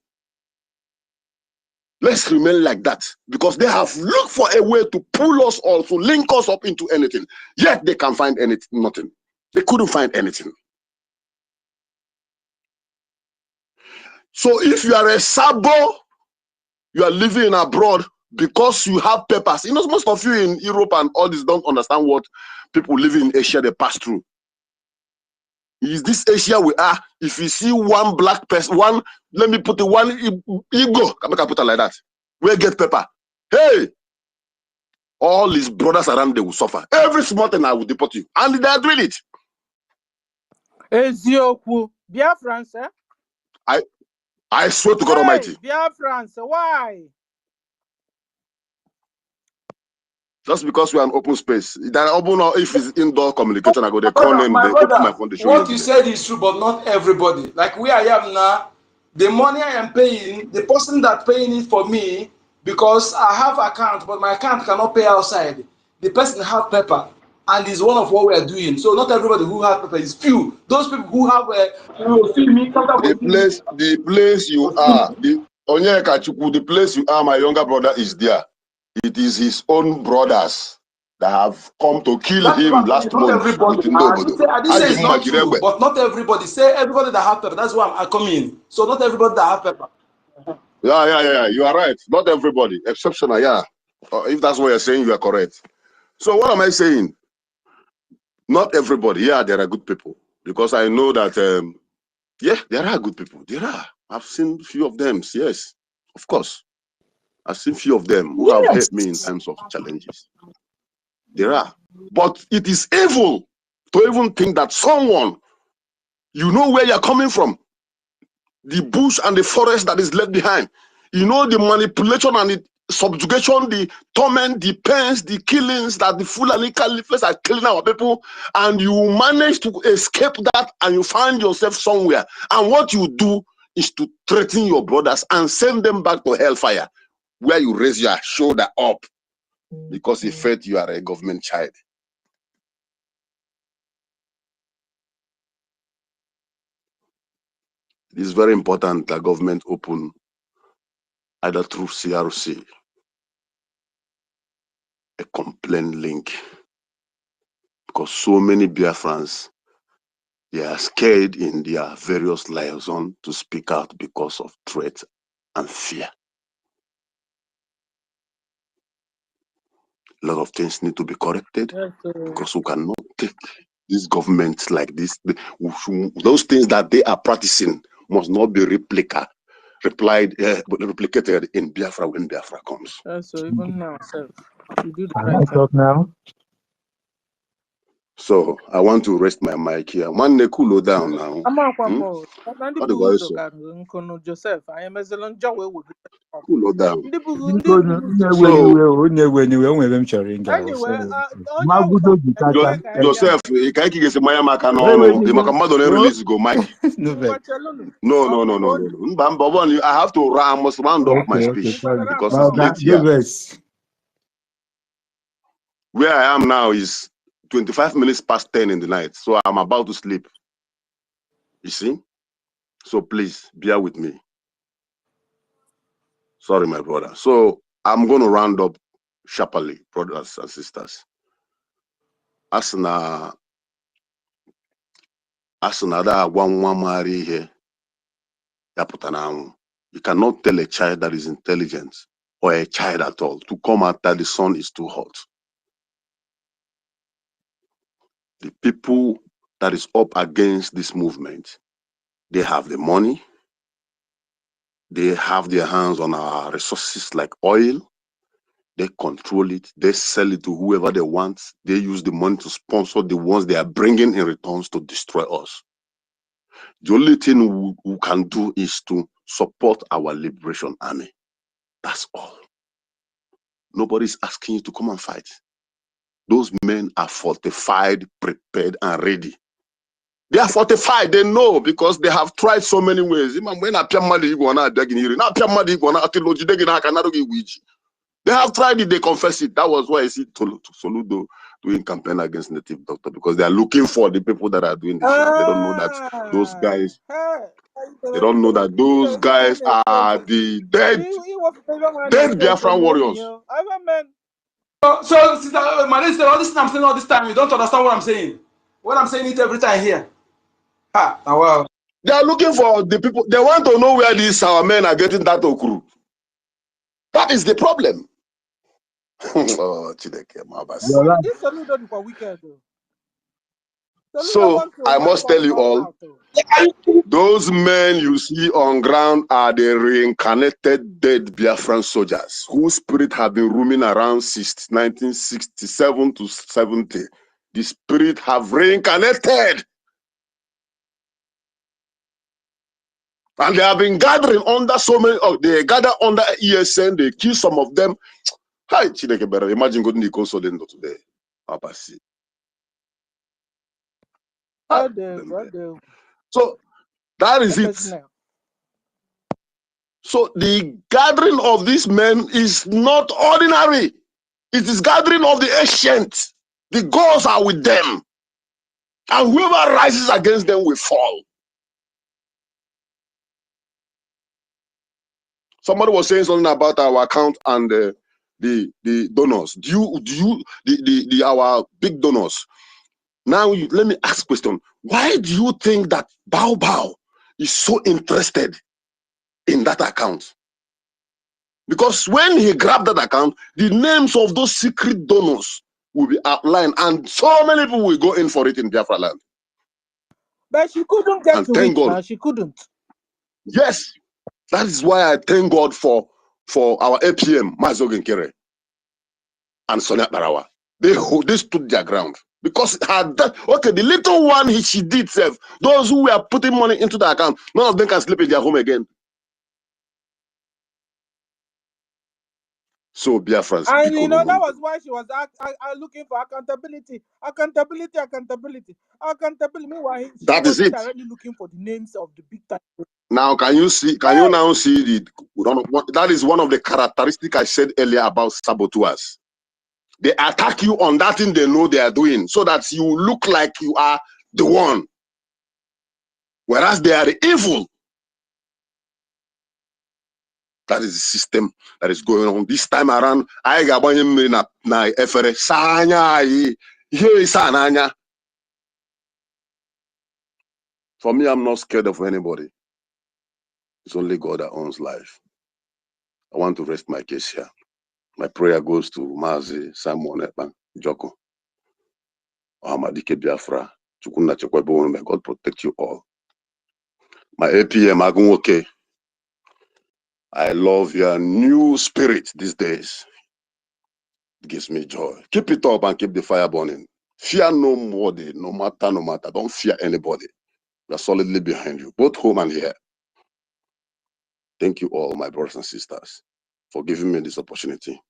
Let's remain like that because they have looked for a way to pull us all, to link us up into anything. Yet they can't find anything, nothing. They couldn't find anything. So if you are a Sabo, you are living abroad because you have papers. You know, most of you in Europe and all this don't understand what people living in Asia they pass through. Is this Asia we are? If you see one black person, let me put it, one Igbo, I put it like that. We get paper. Hey, all his brothers around they will suffer. Every small thing I will deport you. And they are doing it. Ezioku, Biafrans, eh? I swear to God Almighty. Biafrans, why? Just because we are an open space. That open or if it's indoor communication, I go they call them, they brother, open my phone, they show what you. you said is true, but not everybody. Like where I am now, the money I am paying, the person that paying it for me, because I have account, but my account cannot pay outside. The person have paper, and is one of what we are doing. So not everybody who have paper is few. Those people who have will see me. The place you are, the place you are, my younger brother is there. It is his own brothers that have come to kill him last month. Everybody. I didn't say it's not true, but not everybody. Say everybody that have paper. That's why I'm coming. So not everybody that have paper. Yeah. You are right. Not everybody. Exceptional, yeah. If that's what you're saying, you are correct. So what am I saying? Not everybody. Yeah, there are good people. Because I know that, yeah, there are good people. There are. I've seen few of them. Yes, of course. I've seen few of them who have helped me in times of challenges. There are. But it is evil to even think that someone, you know where you're coming from, the bush and the forest that is left behind, you know the manipulation and the subjugation, the torment, the pains, the killings that the Fulani Caliphs are killing our people, and you manage to escape that and you find yourself somewhere. And what you do is to threaten your brothers and send them back to hellfire, where you raise your shoulder up because he felt you are a government child. It is very important that government open either through CRC a complaint link, because so many Biafrans, they are scared in their various liaisons to speak out because of threat and fear. A lot of things need to be corrected because we cannot take this government like this. Those things that they are practicing must not be replicated in Biafra when Biafra comes. So even now, you do the Can right I talk now? So I want to rest my mic here. One cool down now. Joseph, I am as a long Cool down. Anyway, Joseph, can you get my maka no? The makamado no release go mic. No. I have to. I must round up my speech because it's late here. Where I am now is 25 minutes past 10 in the night, so I'm about to sleep. You see? So please bear with me. Sorry, my brother. So I'm going to round up sharply, brothers and sisters. Asana da one marry here. You cannot tell a child that is intelligent or a child at all to come out that the sun is too hot. The people that is up against this movement, they have the money, they have their hands on our resources like oil, they control it, they sell it to whoever they want, they use the money to sponsor the ones they are bringing in returns to destroy us. The only thing we can do is to support our liberation army. That's all. Nobody's asking you to come and fight. Those men are fortified, prepared, and ready. They are fortified, they know, because they have tried so many ways. They have tried it, they confess it. That was why I see Soludo doing campaign against native doctor, because they are looking for the people that are doing this now. They don't know that those guys, they don't know that those guys are the dead Biafran warriors. So sister, my sister, all this thing I'm saying all this time, you don't understand what I'm saying. What I'm saying it every time here. Ah, wow. They are looking for the people. They want to know where these our men are getting that okru. That is the problem. Oh, Chideke, Yola, This Soludo is wicked though. so I must tell you all, those men you see on ground are the reincarnated dead Biafran soldiers whose spirit have been roaming around since 1967 to 70. The spirit have reincarnated. And they have been gathering under so many, they gather under ESN, they kill some of them. Hi, Chideke Bera, imagine going to Solendo today. So that is it. So the gathering of these men is not ordinary. It is gathering of the ancient. The gods are with them. And whoever rises against them will fall. Somebody was saying something about our account and the donors. Our big donors. Now let me ask a question. Why do you think that Bao Bao is so interested in that account? Because when he grabbed that account, the names of those secret donors will be outlined, and so many people will go in for it in Biafra land. But she couldn't get to it now. She couldn't. Yes, that is why I thank God for our APM, Mazogen Kere, and Sonia Barawa. They stood their ground. Because the little one she did serve, those who were putting money into the account, none of them can sleep in their home again. So Biafrans, and you know that was why she was looking for accountability. Meanwhile, that is it. Directly looking for the names of the big time. Now, can you see? Can you now see that is one of the characteristics I said earlier about saboteurs. They attack you on that thing they know they are doing, so that you look like you are the one, whereas they are the evil. That is the system that is going on this time around. I got na efere sanya here. For me, I'm not scared of anybody. It's only God that owns life. I want to rest my case here. My prayer goes to Mazi, Simon Ekpan, Joko, Amadike Biafra, Chukuna Chekwebo. May God protect you all. My APM, Agunwoke, I love your new spirit these days. It gives me joy. Keep it up and keep the fire burning. Fear nobody, no matter. Don't fear anybody. We are solidly behind you, both home and here. Thank you all, my brothers and sisters, for giving me this opportunity.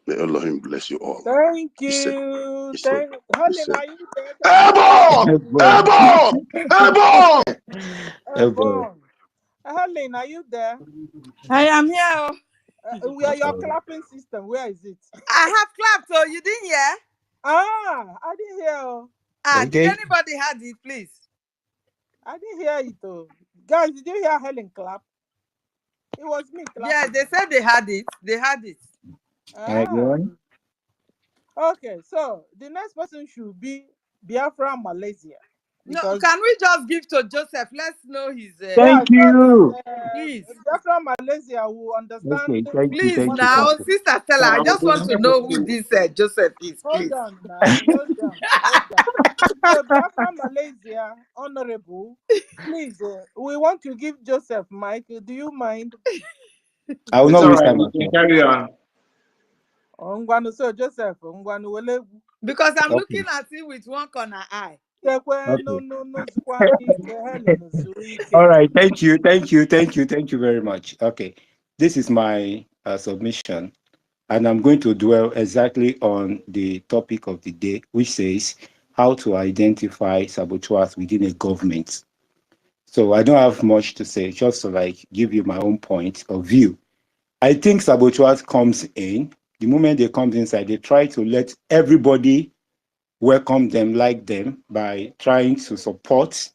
May Elohim bless you all. Thank you. Helen, are you there? I am here. We are your clapping system. Where is it? I have clapped, so you didn't hear? I didn't hear. Did anybody hear it, please? I didn't hear it. Guys, did you hear Helen clap? It was me clapping. Yeah, they said they had it. They had it. Okay, so the next person should be Biafra Malaysia. No, because can we just give to Joseph? Let's know his. yeah, Thank so that you. Please, Biafra Malaysia will understand Okay, thank you, please thank you, now, thank you. Sister Stella, I just want to know who this Joseph is, Hold please. on now, hold on, hold on. So Biafra Malaysia, Honorable, please, we want to give Joseph Mike. Do you mind? I will It's not all waste right. time We at can all. carry on. Ongwanu, so Joseph, Ongwanu, wele, Because I'm looking Okay, at him with one corner eye. tekwe, no, okay. no, no, zukwani, Helen, All Zuike. right, thank you, thank you, thank you, thank you very much. Okay, this is my submission, and I'm going to dwell exactly on the topic of the day, which says how to identify saboteurs within a government. So I don't have much to say, just to like give you my own point of view. I think saboteurs comes in, the moment they come inside, they try to let everybody welcome them, like them, by trying to support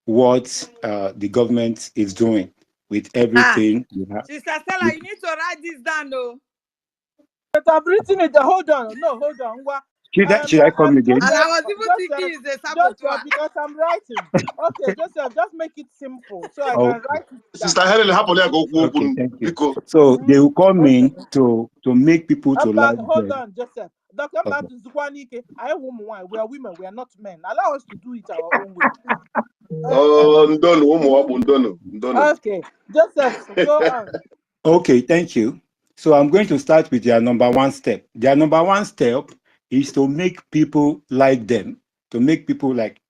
what the government is doing with Ah, everything you have. Sister Stella, you need to write this down, though. But I've written it. Hold on, no, hold on. Should I come again? And Joseph, I was even thinking he's a saboteur. Because I'm writing. Okay, Joseph, just make it simple so I can Okay, write it Sister down. Helen, happily I go okay, open thank you. because So they will come Okay. in to make people to like Hold them. on, Joseph. Dr. Okay. Zukwanike, I am woman. We are women. We are not men. Allow us to do it our own way. ndono ụmụ ọkpụ ndono. Okay, Joseph, go on. Okay, thank you. So I'm going to start with their number one step. Their number one step is to make people like them, to make people like,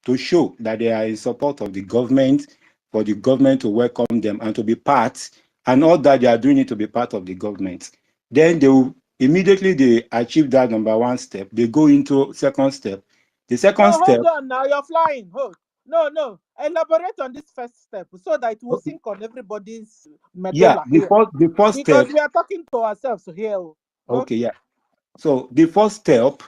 to show that they are in support of the government, for the government to welcome them and to be part, and all that they are doing it to be part of the government. Then they will immediately they achieve that number one step. They go into second step. The second No, step. hold on now. You're flying. Hold. No, no. Elaborate on this first step so that it will sink on everybody's Yeah, medulla here. the first Because step. we are talking to ourselves here. Okay, yeah. So the first step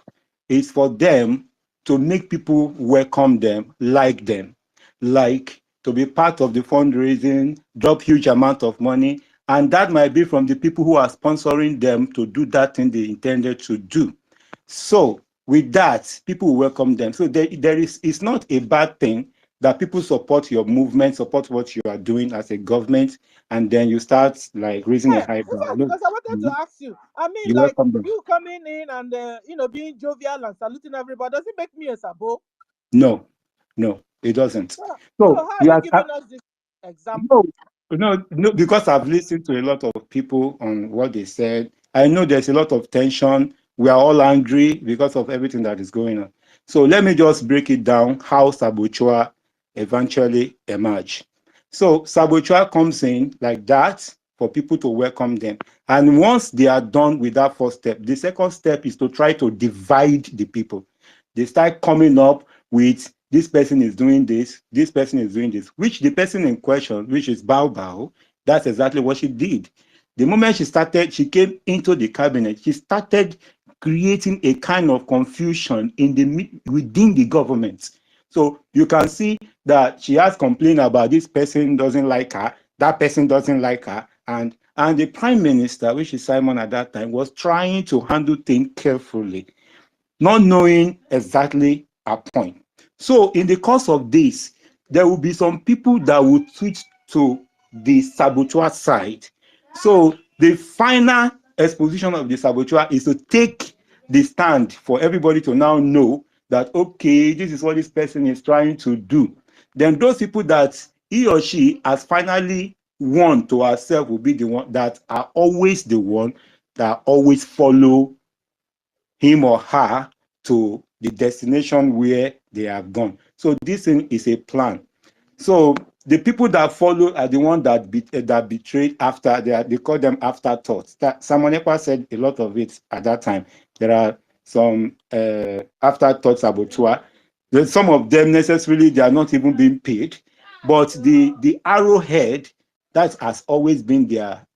is for them to make people welcome them, like to be part of the fundraising, drop huge amount of money, and that might be from the people who are sponsoring them to do that thing they intended to do. So with that, people will welcome them. So it's not a bad thing that people support your movement, support what you are doing as a government, and then you start like raising a Yeah, highbrow. yes, Look, because I wanted to ask you. I mean, you like welcome them. you coming in and being jovial and saluting everybody. Does it make me a sabo? No, no, it doesn't. So So how are you you are giving us this no, example? no, because I've listened to a lot of people on what they said. I know there's a lot of tension. We are all angry because of everything that is going on. So let me just break it down how saboteur eventually emerge. So saboteur comes in like that for people to welcome them. And once they are done with that first step, the second step is to try to divide the people. They start coming up with this person is doing this person is doing this, which the person in question, which is Bao Bao, that's exactly what she did. The moment she came into the cabinet, she started creating a kind of confusion within the government. So you can see that she has complained about this person doesn't like her, that person doesn't like her, and the prime minister, which is Simon at that time, was trying to handle things carefully, not knowing exactly her point. So in the course of this, there will be some people that will switch to the saboteur side. So the final exposition of the saboteur is to take the stand for everybody to now know that, okay, this is what this person is trying to do. Then those people that he or she has finally won to herself will be the one that are always the one that always follow him or her to the destination where they have gone. So this thing is a plan. So the people that follow are the ones that betrayed after. They call them afterthoughts. Simon Ekpa said a lot of it at that time. There are some afterthoughts saboteur. Some of them necessarily they are not even being paid, but the arrowhead that has always been their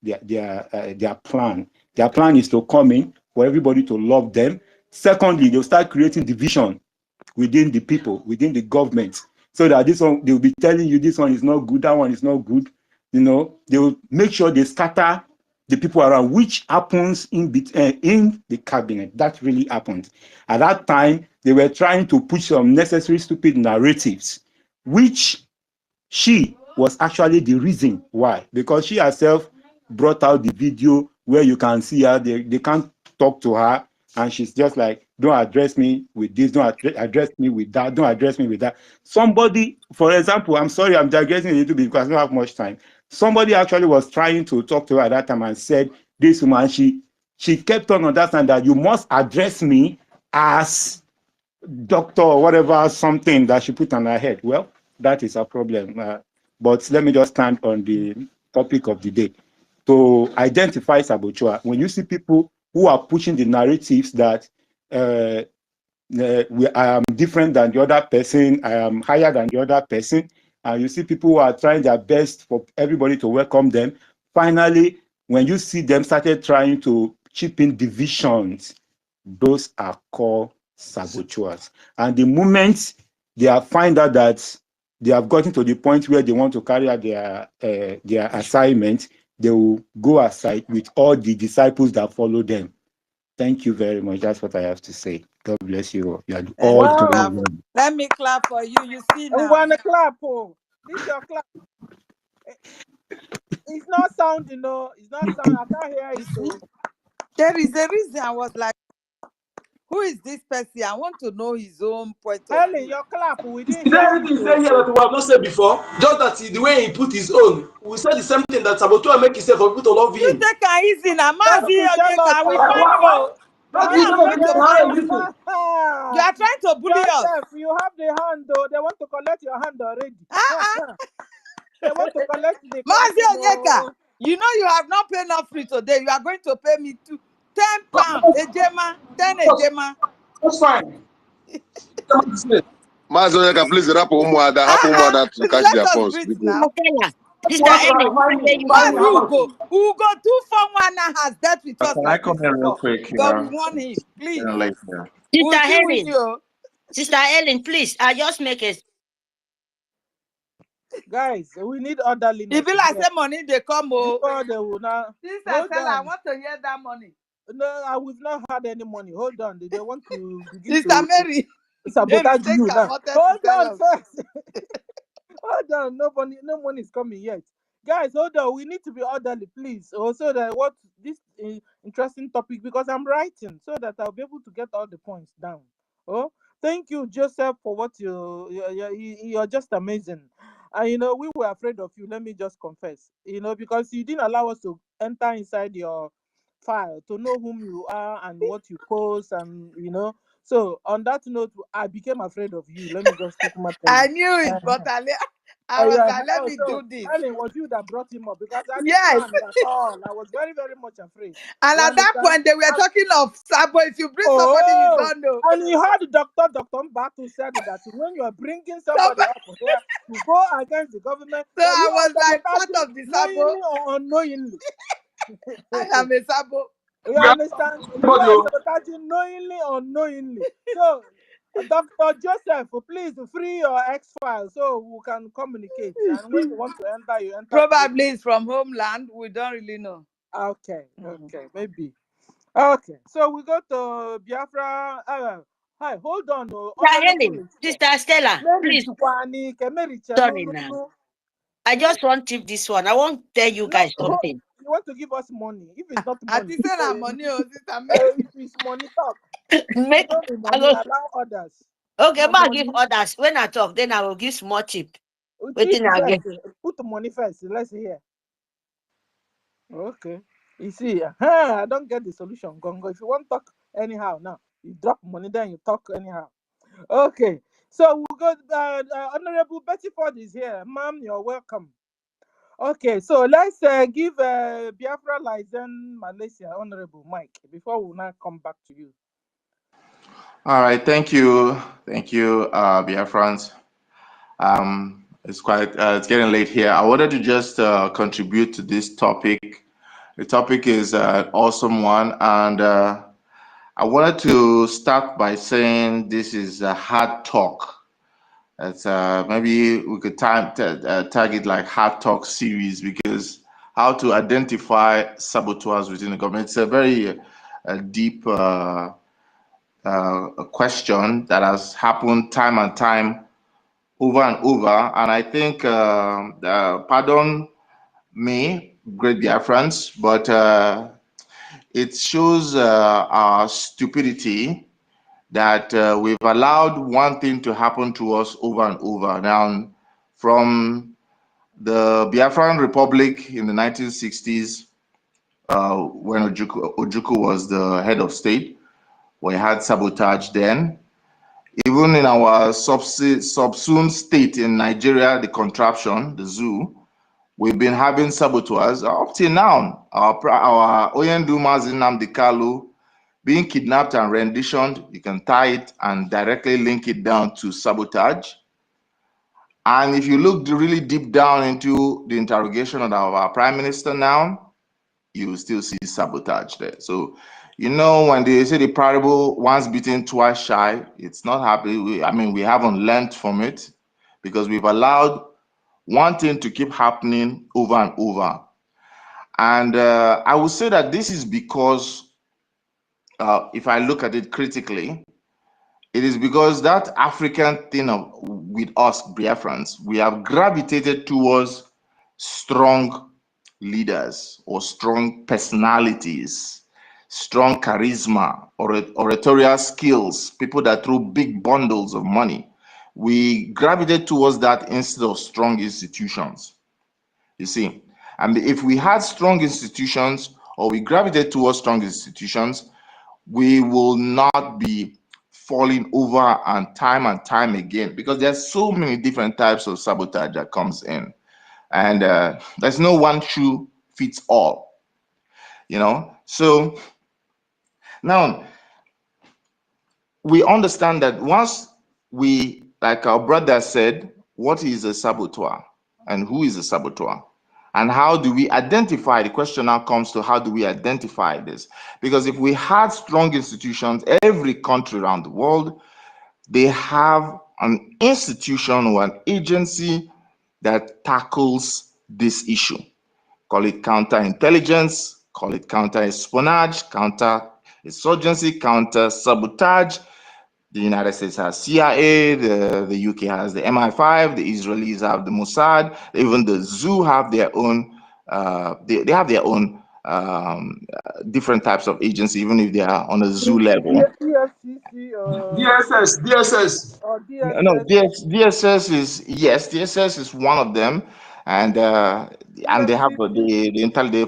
plan. Their plan is to come in for everybody to love them. Secondly, they'll start creating division within the people, within the government, so that this one, they'll be telling you this one is not good, that one is not good. You know, they will make sure they scatter the people around, which happens in the cabinet. That really happens. At that time, they were trying to push some necessary stupid narratives, which she was actually the reason why, because she herself brought out the video where you can see her, they can't talk to her, and she's just like, don't address me with this, don't address me with that, don't address me with that. Somebody, for example, I'm sorry, I'm digressing a little bit because I don't have much time. Somebody actually was trying to talk to her at that time and said, this woman, she kept on understanding that you must address me as doctor or whatever, something that she put on her head. Well, that is a problem. But let me just stand on the topic of the day. To identify saboteur, when you see people who are pushing the narratives that I am different than the other person, I am higher than the other person, and you see people who are trying their best for everybody to welcome them, finally, when you see them started trying to chip in divisions, those are called saboteurs. And the moment they find out that they have gotten to the point where they want to carry out their assignment, they will go aside with all the disciples that follow them. Thank you very much. That's what I have to say. God bless you. You are all doing Wow. well. Let me clap for you. You see I'm now. gonna clap. Oh, this your clap. It's not sounding. No, it's not sound. I can't hear it. Oh. There is a reason I was like, who is this person? I want to know his own point of Ellen, view. your clap. We Is didn't there hear anything it. he said here Oh. that we have not said before? Just that the way he put his own. We said the same thing that Saboteur make himself for people to love You him. take it easy now. Thank Mazi you. Tell us. Onyeka, we Why? find Why? you. why? Oh. Not Me, you Ah, I'm don't going get to to find how you. everything. You are trying to bully us. Joseph, you have the hand though. They want to collect your hand already. Uh-uh. They want to collect the Mazi clapping. Onyeka, Oh. you know you have not paid enough free today. You are going to pay me 10 pounds. Ejema, 10 Ejema. That's fine. Mazoneka, please happen to catch Let their us pulse. breathe Because now. Sister Ellen, let me tell you Mazi something. Ugo 241 has dealt with us Can I like come this in real before. quick But we here? want him, please. Getting late here. Sister We'll deal with Helen, you. Sister Ellen, please, I just make a Guys, we need orderliness If you like here. say money, they come. Oh. Before they will now. Sister Hold Stella, I on. want to hear that money. No, we've not had any money. Hold on. They want to begin Sister to Mary, Mary, sabotage take you a now. wanted to Hold tell on us. first. Hold on. No money is coming yet. Guys, hold on. We need to be orderly, please. Also, that what this interesting topic, because I'm writing so that I'll be able to get all the points down. Oh, thank you, Joseph, for what you're just amazing. And we were afraid of you. Let me just confess. Because you didn't allow us to enter inside your file to know whom you are and what you post, and So on that note, I became afraid of you. Let me just take my I time. knew it, but I was Yeah. like, let me So do this. Ellen, was you that brought him up because I didn't Yes. plan at all. I was very, very much afraid. And You at that understand? point, they were talking of Sabo. If you bring somebody you Oh, don't know, and you heard Dr. Mbatu said that when you are bringing somebody somebody, up here to go against the government, so that I you are was like part sabotaging of the Sabo. knowingly or unknowingly. I am a Sabo. You understand? You are sabotaging knowingly or unknowingly. So, Dr. Joseph, please free your X file so we can communicate. And when you want to enter, you enter. Probably it's from homeland. We don't really know. Okay, maybe. Okay, so we go to Biafra. Hi, hold on, Sister honorable. Helen, Sister Stella, Mary please, Chukwani, Mary sorry Chanu, now. no. I just want to tip this one. I want to tell you guys something. You want to give us money? If it's not I money, think say na money, Sister Mary. if it's money, talk. If Make not be I money, go, allow others. okay, No ma give money. others. When I talk, then I will give small tip. Cheap Waiting again. first. Put the money first. Let's hear. Okay. You see, I don't get the solution, Gongo. If you want to talk anyhow now, you drop money, then you talk anyhow. Okay. So we'll go. Honorable Betty Ford is here. Ma'am, you're welcome. Okay, so let's give Biafra license Malaysia, Honorable Mike, before we now come back to you. All right, thank you, Biafrans. It's getting late here. I wanted to just contribute to this topic. The topic is an awesome one, and I wanted to start by saying this is a hard talk. It's maybe we could tag it like hard talk series, because how to identify saboteurs within the government. It's a very deep a question that has happened time and time over and over. And I think, pardon me, great Biafrans, but it shows our stupidity that we've allowed one thing to happen to us over and over. Now, from the Biafran Republic in the 1960s, when Ojukwu was the head of state, we had sabotage then. Even in our subsumed state in Nigeria, the contraption, the zoo, we've been having saboteurs up till now. Our Oyendu Mazin Nnamdi Kalu being kidnapped and renditioned, you can tie it and directly link it down to sabotage. And if you look really deep down into the interrogation of our prime minister now, you still see sabotage there. So, you know, when they say the parable, once bitten, twice shy, it's not happy. I mean, we haven't learned from it because we've allowed one thing to keep happening over and over. And I would say that this is because, if I look at it critically, it is because that African thing with us Biafrans, we have gravitated towards strong leaders or strong personalities, strong charisma, or oratorial skills, people that throw big bundles of money. We gravitate towards that instead of strong institutions, you see. And if we had strong institutions, or we gravitate towards strong institutions, we will not be falling over and time again, because there's so many different types of sabotage that comes in, and there's no one shoe fits all, you know. So now we understand that once we, like our brother said, what is a saboteur and who is a saboteur? And how do we identify? The question now comes to how do we identify this? Because if we had strong institutions, every country around the world, they have an institution or an agency that tackles this issue. Call it counterintelligence, call it counter-espionage, counter-insurgency, counter-sabotage. The United States has CIA, the UK has the MI5, the Israelis have the Mossad, even the zoo have their own, they have their own different types of agency, even if they are on a zoo level. EFCC, DSS. or No, DSS, DSS is, yes, DSS is one of them, and they have the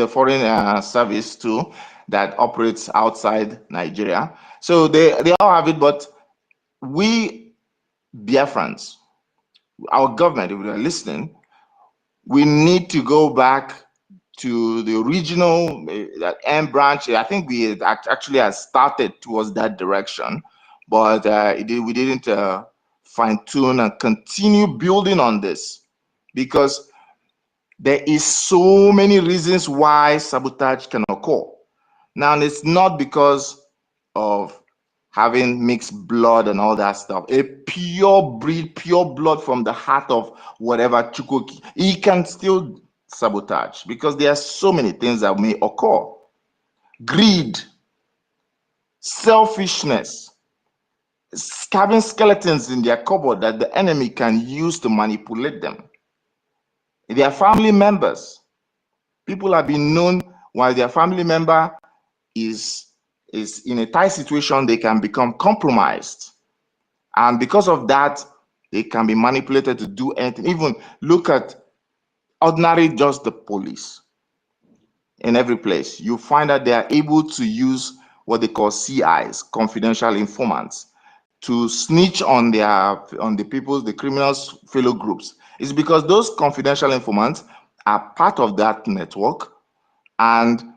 foreign service too that operates outside Nigeria. So they all have it, but we Biafrans, our government, if they're listening, we need to go back to the original that M branch. I think we actually has started towards that direction, but we didn't fine tune and continue building on this, because there is so many reasons why sabotage can occur. Now, it's not because of having mixed blood and all that stuff. A pure breed, pure blood from the heart of whatever Chukwuki, he can still sabotage, because there are so many things that may occur. Greed, selfishness, having skeletons in their cupboard that the enemy can use to manipulate them. Their family members, people have been known while their family member is in a tight situation, they can become compromised. And because of that, they can be manipulated to do anything. Even look at ordinary, just the police. In every place, you find that they are able to use what they call CIs, confidential informants, to snitch on the people, the criminals' fellow groups. It's because those confidential informants are part of that network, and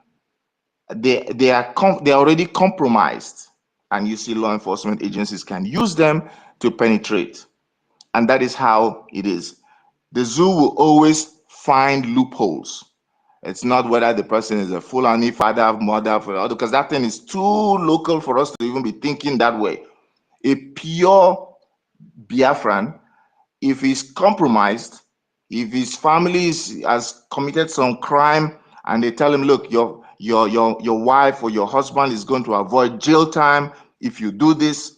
they are already compromised, and you see law enforcement agencies can use them to penetrate, and that is how it is. The zoo will always find loopholes. It's not whether the person is a Fulani father, mother, because that thing is too local for us to even be thinking that way. A pure Biafran, if he's compromised, if his family has committed some crime, and they tell him, look, your wife or your husband is going to avoid jail time, if you do this,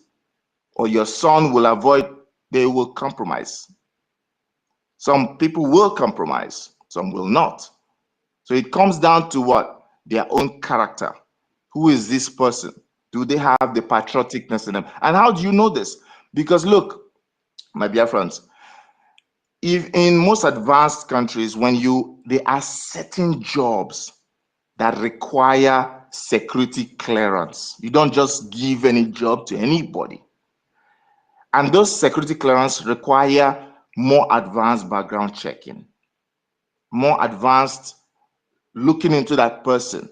or your son will avoid, they will compromise. Some people will compromise, some will not. So it comes down to what? Their own character. Who is this person? Do they have the patrioticness in them? And how do you know this? Because look, my dear friends, if in most advanced countries, there are certain jobs that require security clearance. You don't just give any job to anybody. And those security clearance require more advanced background checking, more advanced looking into that person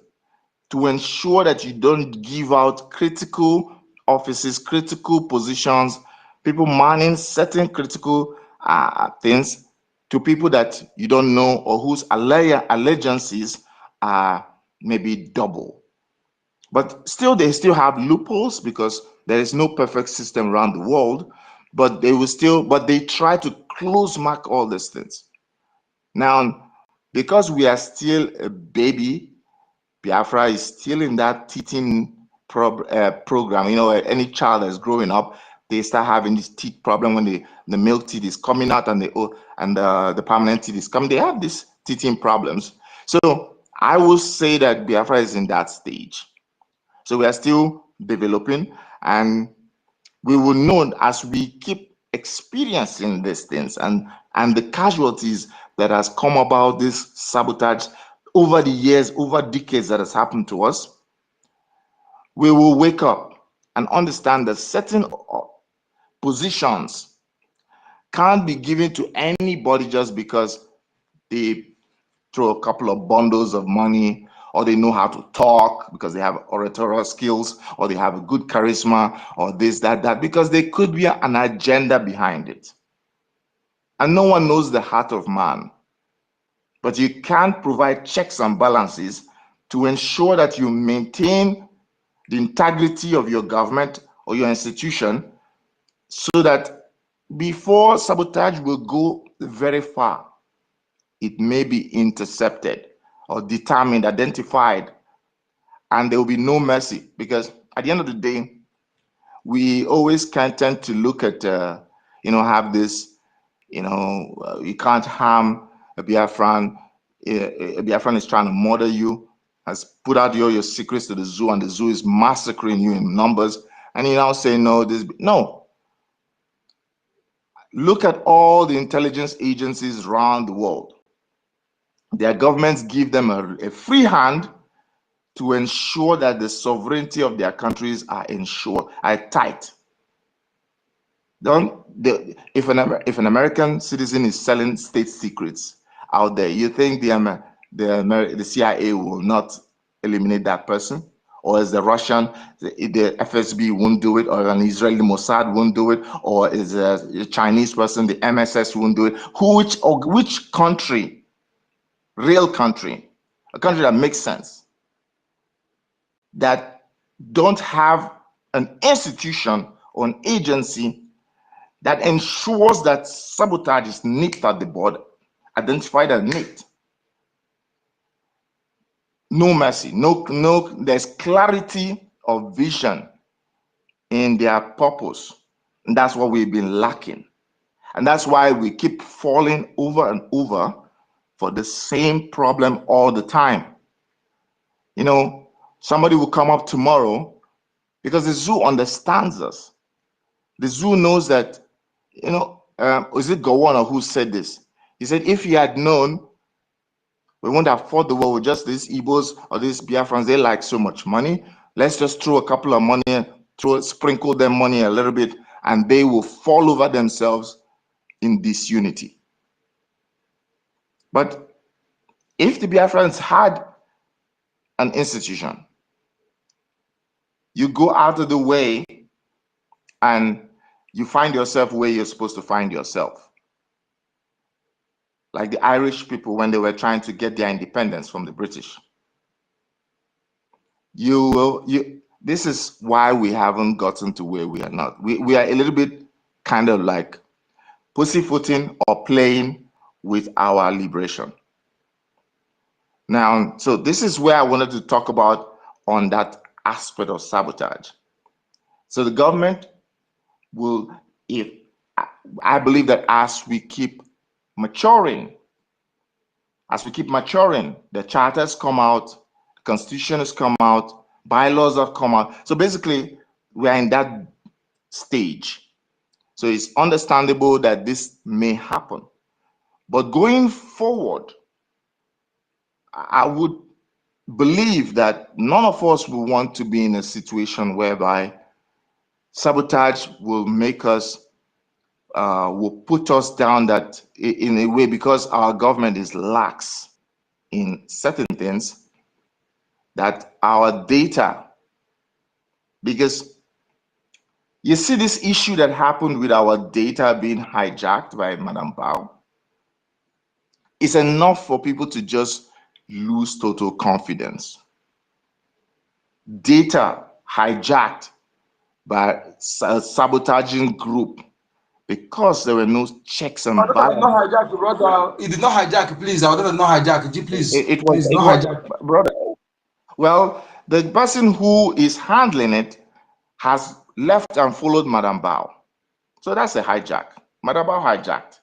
to ensure that you don't give out critical offices, critical positions, people manning certain critical things to people that you don't know or whose allegiances are maybe double. But still, they still have loopholes because there is no perfect system around the world, but they try to close mark all these things. Now, because we are still a baby, Biafra is still in that teething program. You know, any child that's growing up, they start having this teeth problem when the milk teeth is coming out and the permanent teeth is coming. They have these teething problems. So I will say that Biafra is in that stage. So we are still developing, and we will know as we keep experiencing these things and the casualties that has come about this sabotage over the years, over decades that has happened to us. We will wake up and understand that certain positions can't be given to anybody just because they throw a couple of bundles of money, or they know how to talk because they have oratorial skills, or they have a good charisma, or this, that, because there could be an agenda behind it. And no one knows the heart of man. But you can't provide checks and balances to ensure that you maintain the integrity of your government or your institution, so that before sabotage will go very far, it may be intercepted or determined, identified, and there will be no mercy. Because at the end of the day, we always can tend to look at, have this, you can't harm a Biafran. A Biafran is trying to murder you, has put out your secrets to the zoo, and the zoo is massacring you in numbers. And you now say, no. Look at all the intelligence agencies around the world. Their governments give them a free hand to ensure that the sovereignty of their countries are tight. If an American citizen is selling state secrets out there, you think the CIA will not eliminate that person? Or is the Russian, the FSB won't do it, or an Israeli Mossad won't do it, or is a Chinese person, the MSS won't do it? Which country, real country, a country that makes sense, that don't have an institution or an agency that ensures that sabotage is nipped at the bud, identified and nipped? No mercy, no, there's clarity of vision in their purpose. And that's what we've been lacking. And that's why we keep falling over and over for the same problem all the time. Somebody will come up tomorrow, because the zoo understands us. The zoo knows that, is it Gowon who said this? He said, if he had known we won't have fought the war with just these Igbos or these Biafrans, they like so much money, let's just throw a couple of money, sprinkle them money a little bit, and they will fall over themselves in disunity. But if the Biafrans had an institution, you go out of the way and you find yourself where you're supposed to find yourself. Like the Irish people when they were trying to get their independence from the British. This is why we haven't gotten to where we are not. We are a little bit kind of like pussyfooting or playing with our liberation. Now, so this is where I wanted to talk about on that aspect of sabotage. So the government will, if I believe that as we keep maturing, the charters come out, the constitutions come out, bylaws have come out. So basically, we are in that stage. So it's understandable that this may happen. But going forward, I would believe that none of us will want to be in a situation whereby sabotage will make us, will put us down that in a way, because our government is lax in certain things, that our data, because you see this issue that happened with our data being hijacked by Madam Bao, it's enough for people to just lose total confidence. Data hijacked by a sabotaging group because there were no checks and balances. Not hijack, brother. It did not hijack, please. I would not hijack. Please, It please, not was, hijack. brother. Well, the person who is handling it has left and followed Madam Bao. So that's a hijack. Madam Bao hijacked.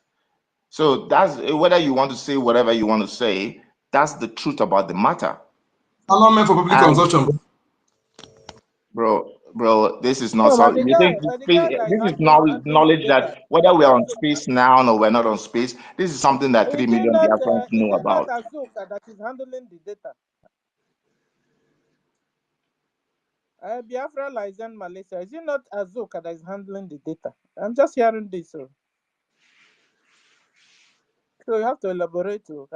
So that's, whether you want to say whatever you want to say, that's the truth about the matter. I'm not meant for public consumption. Bro, this is not No, so. but the You think guy that is this is handling the knowledge data. that whether we are on space now or we're not on space, this is something that 3 million Biafrans Is know it not about. Azuka that is handling the data? Biafra lies in Malaysia. Is it not Azuka that is handling the data? I'm just hearing this. So you have to elaborate. The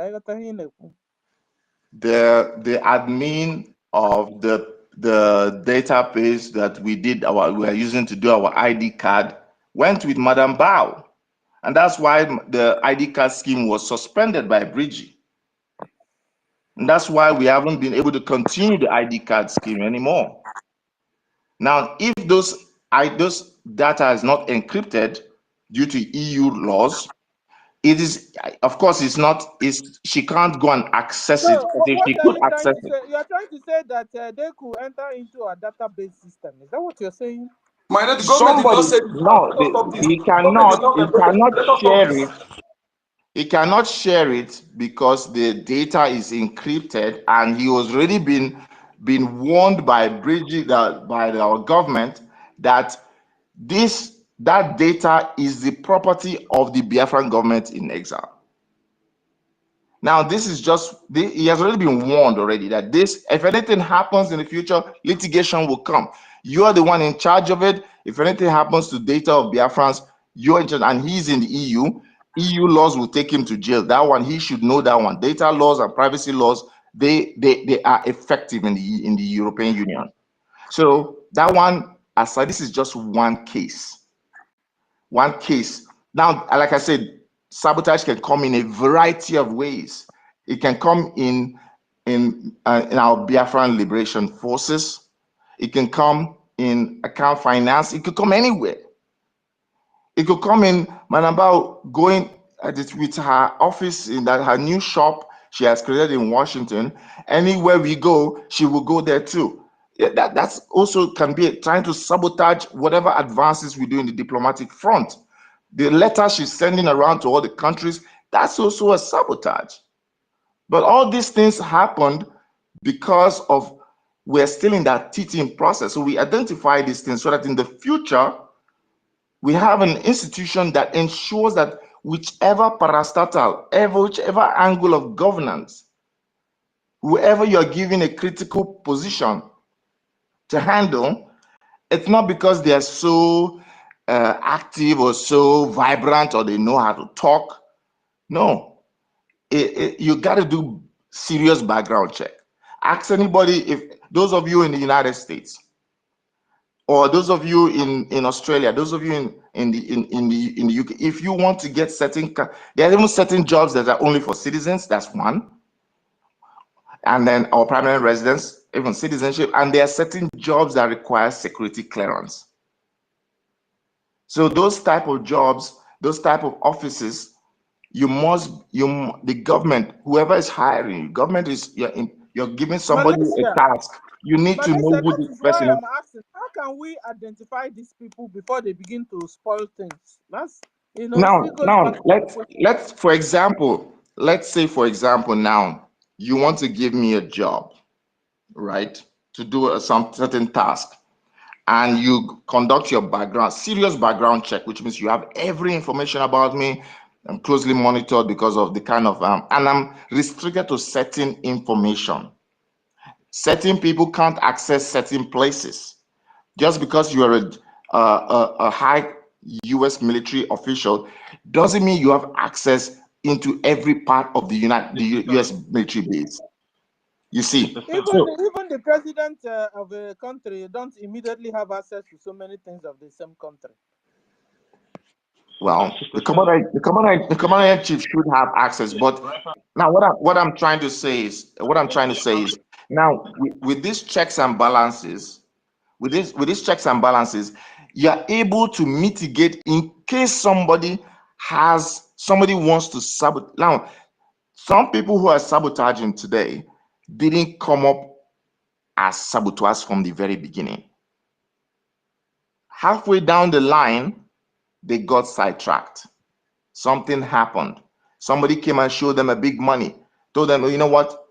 admin of the database that we are using to do our ID card went with Madam Bao, and that's why the ID card scheme was suspended by BRGIE. And that's why we haven't been able to continue the ID card scheme anymore. Now, if those data is not encrypted due to EU laws, it is, of course, she can't go and access it. So But if what she are could you trying access to it, say? You are trying to say that they could enter into a database system. Is that what you're saying? My the government did not say no, stop this. he Government did cannot, not let us stop share this. it. He cannot share it because the data is encrypted, and he was already been warned by BRGIE, by our government, that that data is the property of the Biafran government in exile. Now, this is just, he has already been warned already that this, if anything happens in the future, litigation will come. You are the one in charge of it. If anything happens to data of Biafrans, you're in charge, and he's in the EU. EU laws will take him to jail. That one, he should know that one. Data laws and privacy laws, they are effective in the European Union. So that one, aside, this is just one case. One case. Now, like I said, sabotage can come in a variety of ways. It can come in our Biafran liberation forces. It can come in account finance. It could come anywhere. It could come in Madam Bao going with her office in her new shop she has created in Washington. Anywhere we go, she will go there too. That's also can be trying to sabotage whatever advances we do in the diplomatic front. The letter she's sending around to all the countries, that's also a sabotage. But all these things happened because of we're still in that teaching process. So we identify these things so that in the future, we have an institution that ensures that whichever parastatal, whichever angle of governance, whoever you're giving a critical position to handle, it's not because they're so active or so vibrant or they know how to talk. No, you got to do serious background check. Ask anybody, if those of you in the United States, or those of you in Australia, those of you in the UK, if you want to get there are even certain jobs that are only for citizens. That's one, and then our permanent residents, even citizenship, and there are certain jobs that require security clearance. So those type of jobs, those type of offices, the government, whoever is hiring, government is you're giving somebody a Malaysia. task. You need But to know listen, who that this is why person is. I'm asking, how can we identify these people before they begin to spoil things? That's, it Now, still goes back to the question. let's for example, let's say for example now you want to give me a job, right? To do some certain task, and you conduct your serious background check, which means you have every information about me. I'm closely monitored because of the kind of and I'm restricted to certain information. Certain people can't access certain places. Just because you are a high U.S. military official doesn't mean you have access into every part of the U.S. military base. You see, so Even the president of a country don't immediately have access to so many things of the same country. well, the commander in chief should have access. But now, what I'm trying to say is, now with these checks and balances, with these checks and balances, you are able to mitigate in case somebody wants to sabotage. Now, some people who are sabotaging today didn't come up as saboteurs from the very beginning. Halfway down the line, they got sidetracked. Something happened. Somebody came and showed them a big money, told them, you know what,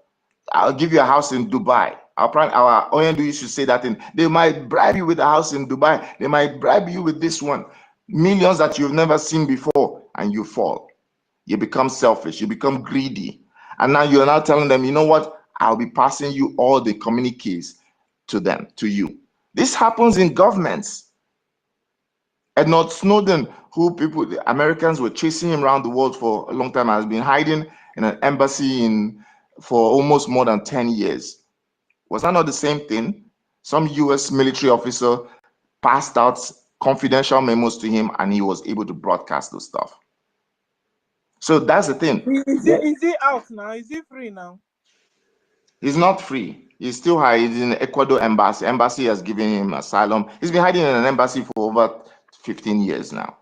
I'll give you a house in Dubai. Our OND used to say that they might bribe you with a house in Dubai. They might bribe you with this one. Millions that you've never seen before, and you fall. You become selfish. You become greedy. And now you're now telling them, you know what, I'll be passing you all the communiques to you. This happens in governments. Edward Snowden, the Americans were chasing him around the world for a long time, has been hiding in an embassy for almost more than 10 years. Was that not the same thing? Some US military officer passed out confidential memos to him and he was able to broadcast those stuff. So that's the thing. Is he out now? Is he free now? He's not free. He's still hiding in the Ecuador embassy. Embassy has given him asylum. He's been hiding in an embassy for over 15 years now.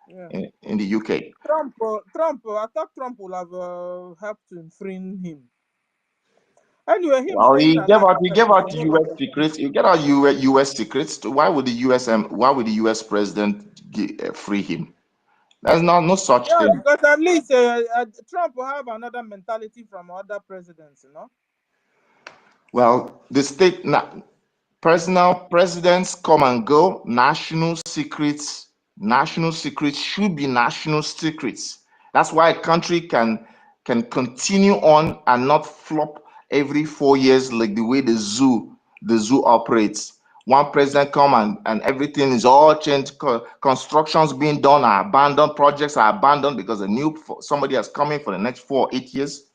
Yeah. In the UK. Trump, I thought Trump would have helped to free him. Anyway, him Well, staying he in gave out America. US secrets. You get out US secrets. Why would the US president free him? There's no such Yeah, thing. because at least Trump will have another mentality from other presidents, Well, the state presidents come and go. National secrets should be national secrets. That's why a country can continue on and not flop every 4 years like the way the zoo operates. One president come and everything is all changed. Constructions being done are abandoned. Projects are abandoned because somebody has come in for the next 4 or 8 years.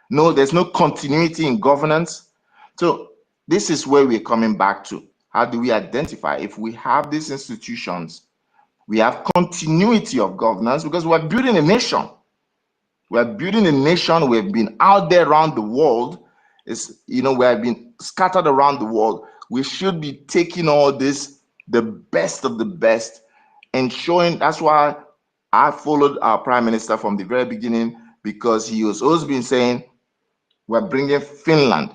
No, there's no continuity in governance. So this is where we're coming back to. How do we identify if we have these institutions, we have continuity of governance because we're building a nation. We're building a nation. We've been out there around the world. We have been scattered around the world. We should be taking all this, the best of the best, and showing. That's why I followed our prime minister from the very beginning, because he was always been saying, we're bringing Finland.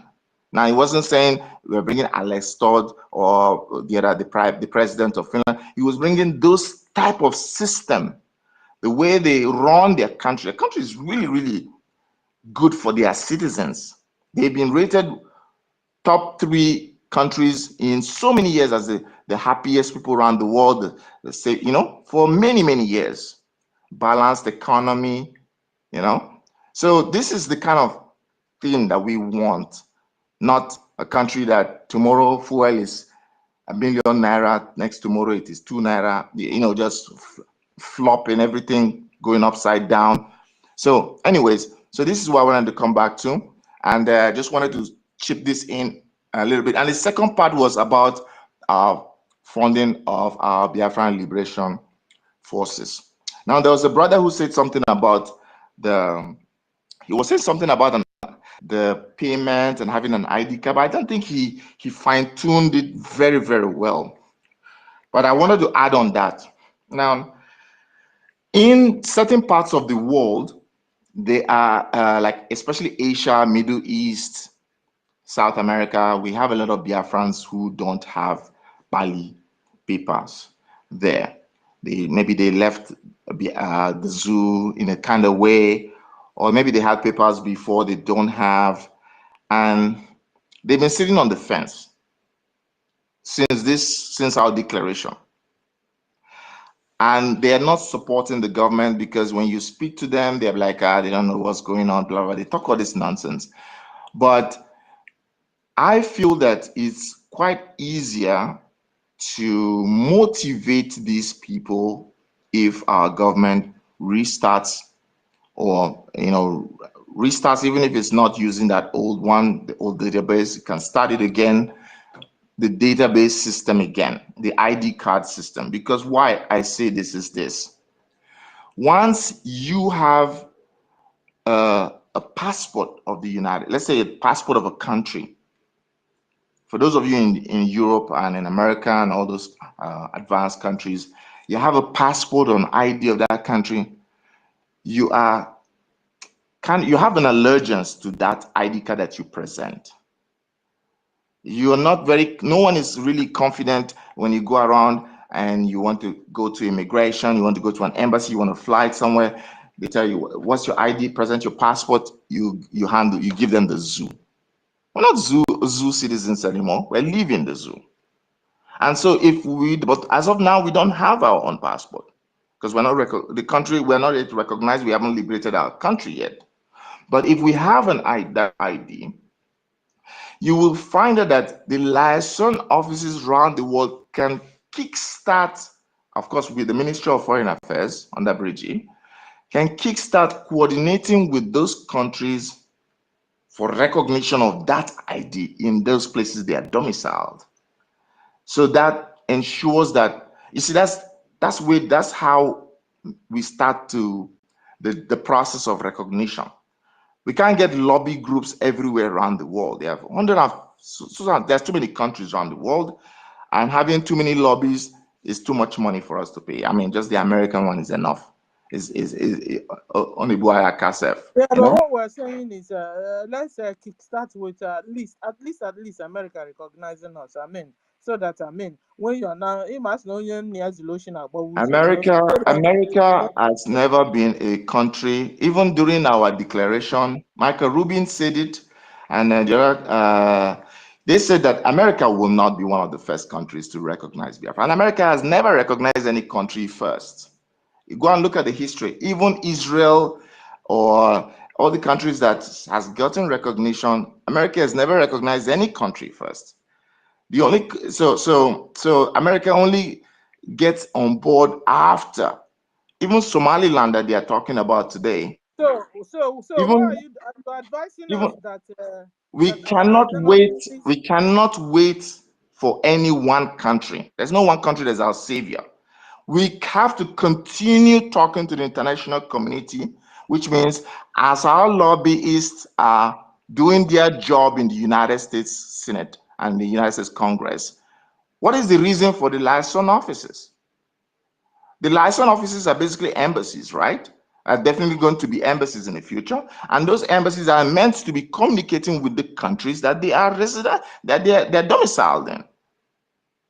Now, he wasn't saying we're bringing Alex Todd or the president of Finland. He was bringing those type of system, the way they run their country. The country is really, really good for their citizens. They've been rated top 3 countries in so many years as the happiest people around the world. Say, for many, many years. Balanced economy, So this is the kind of thing that we want, not a country that tomorrow fuel is ₦1 million, next tomorrow it is 2 naira, just flopping, everything going upside down. So anyways, this is what I wanted to come back to, and just wanted to chip this in a little bit. And the second part was about funding of our Biafran Liberation Forces. Now, there was a brother who said something about he was saying something about the payment and having an ID card. But I don't think he fine-tuned it very, very well. But I wanted to add on that. Now, in certain parts of the world, they are like, especially Asia, Middle East, South America, we have a lot of Biafrans who don't have Bali papers there. Maybe they left the zoo in a kind of way, or maybe they had papers before they don't have, and they've been sitting on the fence since our declaration. And they are not supporting the government because when you speak to them, they're like, they don't know what's going on, blah, blah. They talk all this nonsense. But I feel that it's quite easier to motivate these people if our government restarts, or restarts, even if it's not using that old one, the old database, you can start it again, the database system again, the ID card system. Because why I say this is this: once you have a passport of the United, let's say a passport of a country, for those of you in Europe and in America and all those advanced countries, you have a passport or an ID of that country, you have an allegiance to that ID card that you present. No one is really confident when you go around and you want to go to immigration, you want to go to an embassy, you want to fly somewhere. They tell you, what's your ID? Present your passport. You give them the zoo. We're not zoo citizens anymore. We're leaving the zoo. And so but as of now, we don't have our own passport because we're not yet recognized. We haven't liberated our country yet. But if we have that ID, you will find that the liaison offices around the world can kickstart, of course, with the Ministry of Foreign Affairs under BRGIE, can kickstart coordinating with those countries for recognition of that ID in those places they are domiciled. So that ensures that, you see, that's how we start the process of recognition. We can't get lobby groups everywhere around the world. There's too many countries around the world, and having too many lobbies is too much money for us to pay. I mean, just the American one is enough. Is only Buaya Kasef. Yeah, but what we're saying is, let's kickstart with at least America recognizing us. I mean, so that when you're now, it must know you're near solution, but we say, America has never been a country. Even during our declaration, Michael Rubin said it, and they said that America will not be one of the first countries to recognize Biafra. And America has never recognized any country first. You go and look at the history. Even Israel or all the countries that has gotten recognition, America has never recognized any country first. So America only gets on board after. Even Somaliland that they are talking about today. So what are you advising us that we cannot wait for any one country. There's no one country that's our savior. We have to continue talking to the international community, which means as our lobbyists are doing their job in the United States Senate and the United States Congress, what is the reason for the liaison offices? The liaison offices are basically embassies, right? Are definitely going to be embassies in the future, and those embassies are meant to be communicating with the countries that they are resident, that they're domiciled in.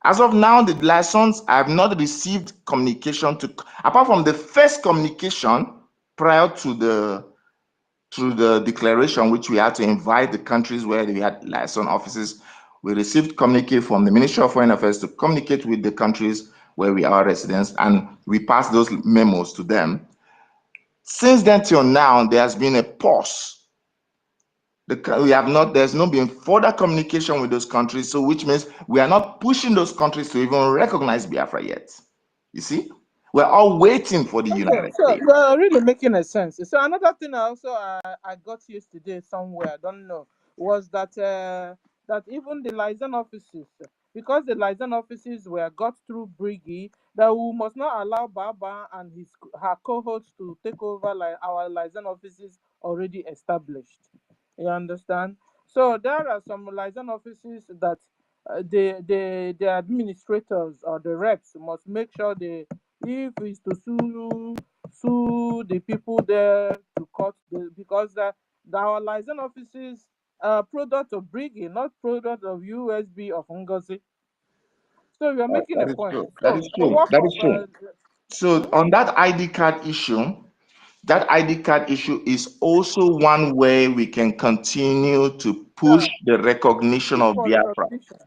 As of now, the liaisons have not received communication apart from the first communication prior to the declaration, which we had to invite the countries where we had liaison offices. We received communique from the Ministry of Foreign Affairs to communicate with the countries where we are residents, and we passed those memos to them. Since then till now, there has been a pause. There's not been further communication with those countries, so which means we are not pushing those countries to even recognize Biafra yet. You see, we're all waiting for the United States. So really making a sense. So another thing I got yesterday somewhere, I don't know, was that that even the liaison offices, because the liaison offices were got through BRGIE, that we must not allow Baba and her cohorts to take over our liaison offices already established. You understand? So there are some liaison offices that the administrators or the reps must make sure if it's to sue the people there to cut because our liaison offices product of BRGIE, not product of USB of NGOZI. So you are making a That is point. true. That So is the true. work That of is true. So on that ID card issue, that ID card issue is also one way we can continue to push yeah, the recognition push of for Biafra. recognition.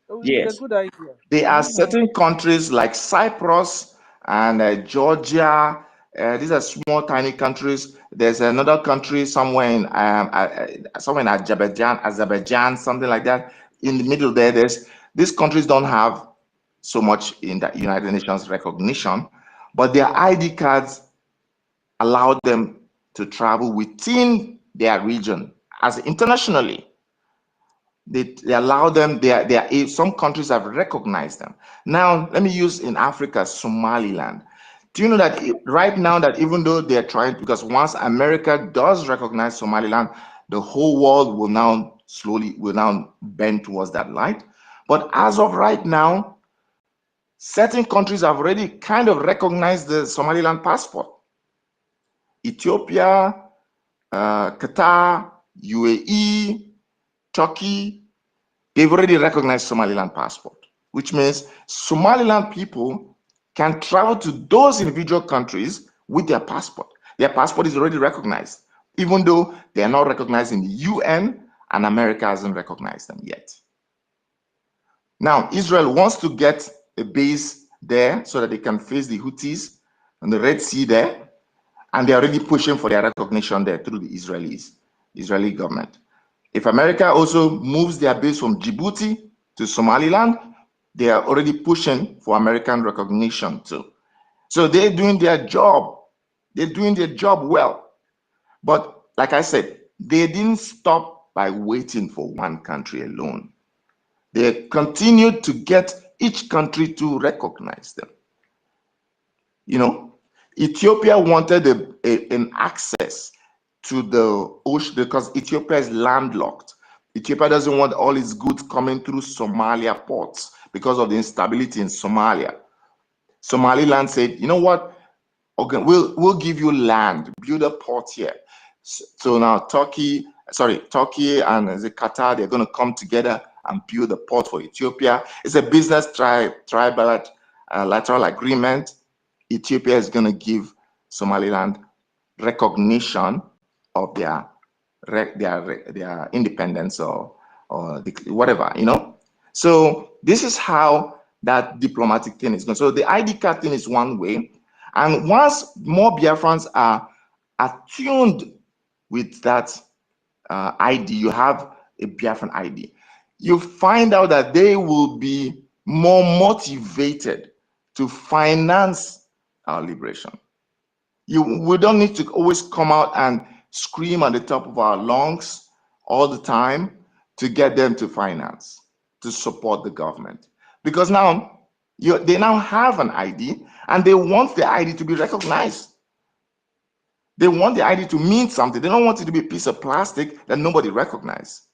So it's a Yes. good idea. There are certain countries like Cyprus and Georgia. These are small, tiny countries. There's another country somewhere in Azerbaijan, something like that. In the middle there, these countries don't have so much in the United Nations recognition, but their ID cards allow them to travel within their region as internationally. They allow them, some countries have recognized them. Now, let me use in Africa, Somaliland. Do you know that right now that even though they're trying, because once America does recognize Somaliland, the whole world will now bend towards that light. But as of right now, certain countries have already kind of recognized the Somaliland passport. Ethiopia, Qatar, UAE, Turkey, they've already recognized Somaliland passport, which means Somaliland people can travel to those individual countries with their passport. Their passport is already recognized, even though they are not recognized in the UN and America hasn't recognized them yet. Now, Israel wants to get a base there so that they can face the Houthis and the Red Sea there, and they're already pushing for their recognition there through the Israeli government. If America also moves their base from Djibouti to Somaliland, they are already pushing for American recognition too. So they're doing their job. They're doing their job well. But like I said, they didn't stop by waiting for one country alone. They continued to get each country to recognize them. You know, Ethiopia wanted an access to the ocean because Ethiopia is landlocked. Ethiopia doesn't want all its goods coming through Somalia ports because of the instability in Somalia. Somaliland said, you know what? Okay, we'll give you land, build a port here. So now Turkey and Qatar, they're going to come together and build a port for Ethiopia. It's a business trilateral agreement. Ethiopia is going to give Somaliland recognition of their independence or whatever, you know. So this is how that diplomatic thing is going. So the ID card thing is one way, and once more Biafrans are attuned with that ID, you have a Biafran ID, you find out that they will be more motivated to finance our liberation. We don't need to always come out and scream at the top of our lungs all the time to get them to finance, to support the government. Because now they now have an ID and they want the ID to be recognized. They want the ID to mean something. They don't want it to be a piece of plastic that nobody recognizes.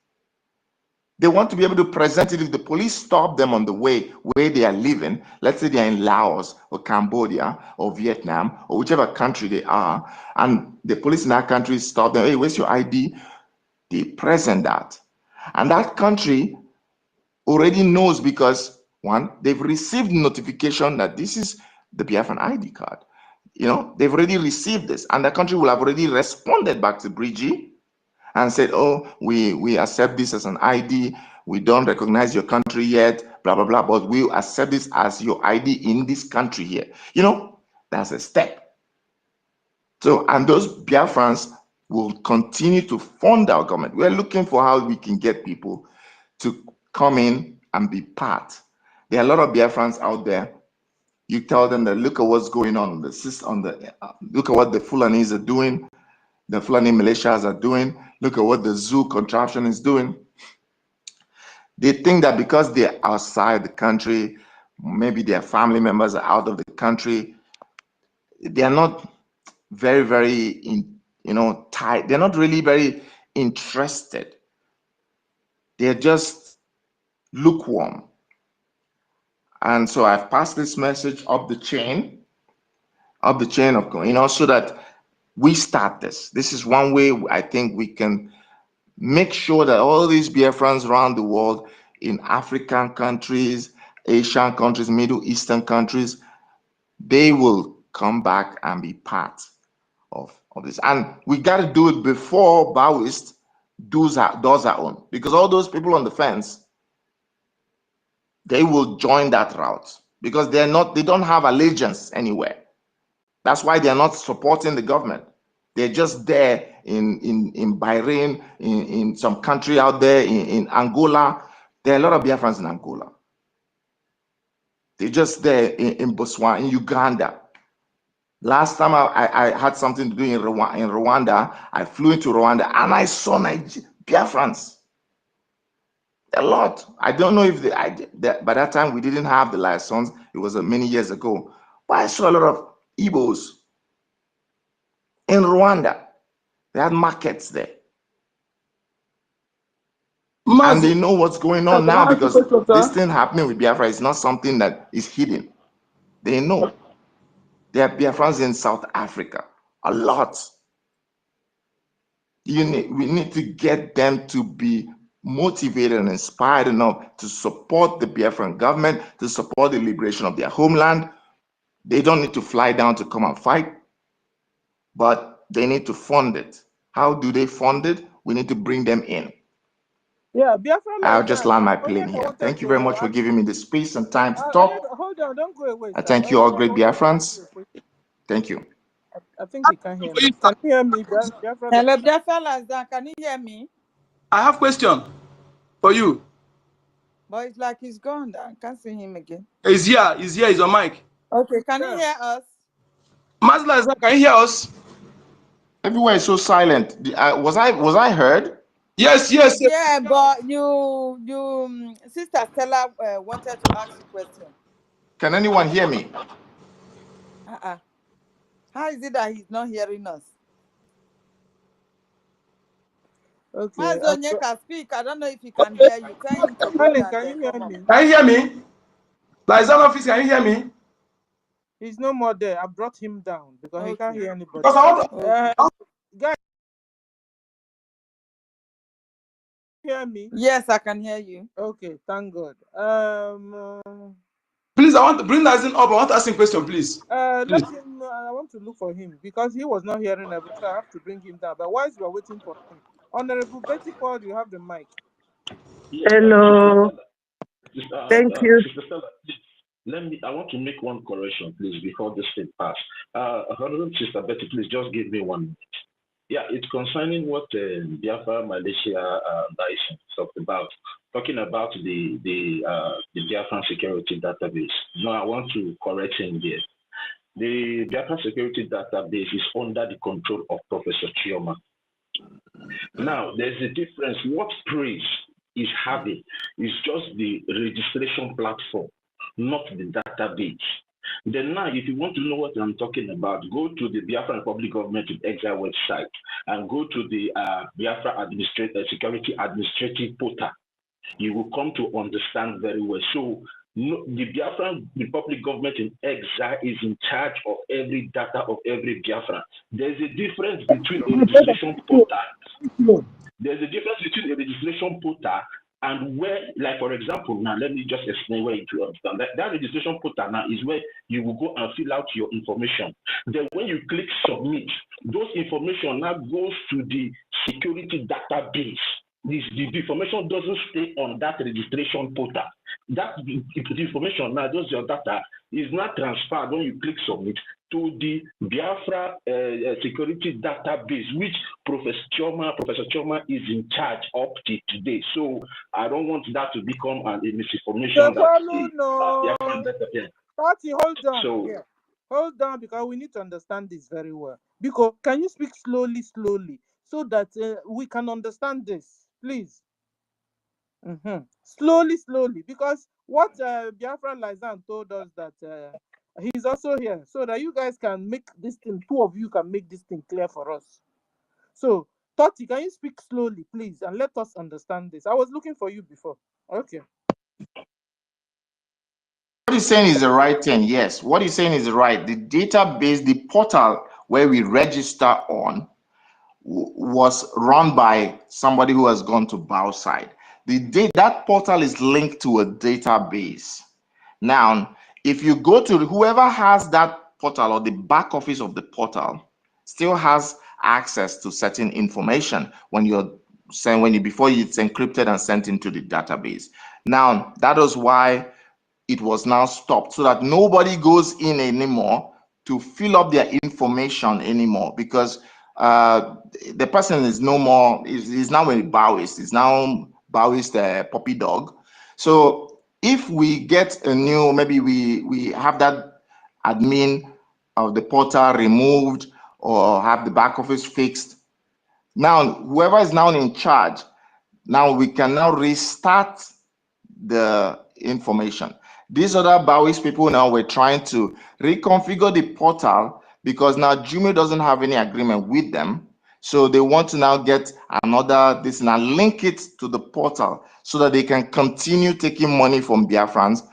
They want to be able to present it if the police stop them on the way where they are living. Let's say they're in Laos or Cambodia or Vietnam or whichever country they are, and the police in that country stop them. Hey, where's your ID? They present that. And that country already knows because, one, they've received notification that this is the Biafran ID card. You know, they've already received this, and the country will have already responded back to BRGIE and said, oh, we accept this as an ID. We don't recognize your country yet, blah, blah, blah, but we accept this as your ID in this country here. You know, that's a step. So, and those Biafrans will continue to fund our government. We're looking for how we can get people to come in and be part. There are a lot of Biafrans out there. You tell them that look at what's going on, look at what the Fulanis are doing, the Fulani militias are doing, look at what the zoo contraption is doing. They think that because they're outside the country, maybe their family members are out of the country, they're not very tight. They're not really very interested. They're just lukewarm. And so I've passed this message up the chain of, so that we start this. This is one way I think we can make sure that all these Biafrans around the world, in African countries, Asian countries, Middle Eastern countries, they will come back and be part of this. And we got to do it before Maoist does our own, because all those people on the fence, they will join that route because they don't have allegiance anywhere. That's why they're not supporting the government. They're just there in Bahrain, in some country out there, in Angola. There are a lot of Biafrans in Angola. They're just there in Botswana, in Uganda. Last time I had something to do in Rwanda, I flew into Rwanda and I saw Biafrans. A lot. I don't know if by that time we didn't have the license. It was many years ago. But I saw a lot of Igbos in Rwanda. They had markets there. And they know what's going on now because this thing happening with Biafra is not something that is hidden. They know. There are Biafrans in South Africa. A lot. We need to get them to be motivated and inspired enough to support the Biafran government, to support the liberation of their homeland. They don't need to fly down to come and fight, but they need to fund it. How do they fund it? We need to bring them in. Yeah, Biafra. I'll just land my plane here. Thank you very much for giving me the space and time to talk. Hold on, don't go away. I thank you all, great Biafrans. Thank you. I think he can hear me. Can you hear me, Biafra? Hello, Biafra, can you hear me? I have a question for you. But it's like he's gone. I can't see him again. He's here. He's on mic. Okay, can you hear us? Mazla, can you hear us? Everywhere is so silent. Was I heard? Yes. Yeah, but you, Sister Stella wanted to ask you a question. Can anyone hear me? How is it that he's not hearing us? Okay. Mazonya can speak. I don't know if he can hear you. Tell him to go down. Can you hear me? Can you hear me? Liaison office, can you hear me? He's no more there. I brought him down because he can't hear anybody. Because I want to... Guys, hear me? Yes, I can hear you. Okay, thank God. Please, I want to bring Liaison up. I want to ask him a question, please. Let him. I want to look for him because he was not hearing everything. So I have to bring him down. But whilst we are waiting for him, Honorable Betty Ford, you have the mic. Hello. Thank you. Sister Stella, I want to make one correction, please, before this thing passes. Honorable Sister Betty, please just give me 1 minute. Yeah, it's concerning what Biafra Malaysia license talked about, talking about the Biafran security database. No, I want to correct him here. The Biafra security database is under the control of Professor Chioma. Now, there's a difference. What praise is having is just the registration platform, not the database. Then now, if you want to know what I'm talking about, go to the Biafra Republic Government in Exile website and go to the Biafra Security Administrative Portal. You will come to understand very well. So the Biafra Republic Government in Exile is in charge of every data of every Biafran. There's a difference between a registration portal. There's a difference between a registration portal and where, like for example, now let me just explain where you understand. That registration portal now is where you will go and fill out your information. Then when you click submit, those information now goes to the security database. The information doesn't stay on that registration portal. That the information now, those your data, is not transferred when you click submit to the Biafra security database, which Professor Chioma is in charge up to today. So I don't want that to become a misinformation. Hold on. So, yeah. Hold on, because we need to understand this very well. Because can you speak slowly, so that we can understand this, please? Slowly, because what Biafra Liaison told us that he's also here, so that you guys can make this thing, two of you can make this thing clear for us. So, Toti, can you speak slowly, please, and let us understand this? I was looking for you before. Okay. What he's saying is the right thing, yes. What he's saying is right. The database, the portal where we register on, was run by somebody who has gone to Bioside. That portal is linked to a database. Now, if you go to whoever has that portal or the back office of the portal still has access to certain information before it's encrypted and sent into the database. Now, that is why it was now stopped, so that nobody goes in anymore to fill up their information anymore, because the person is no more, is now a Baoist, is now Baoist puppy dog. So if we get a new, maybe we have that admin of the portal removed or have the back office fixed, now whoever is now in charge, now we can now restart the information. These other Bowis people now were trying to reconfigure the portal because now Jume doesn't have any agreement with them. So they want to now get another this and link it to the portal so that they can continue taking money from Biafrans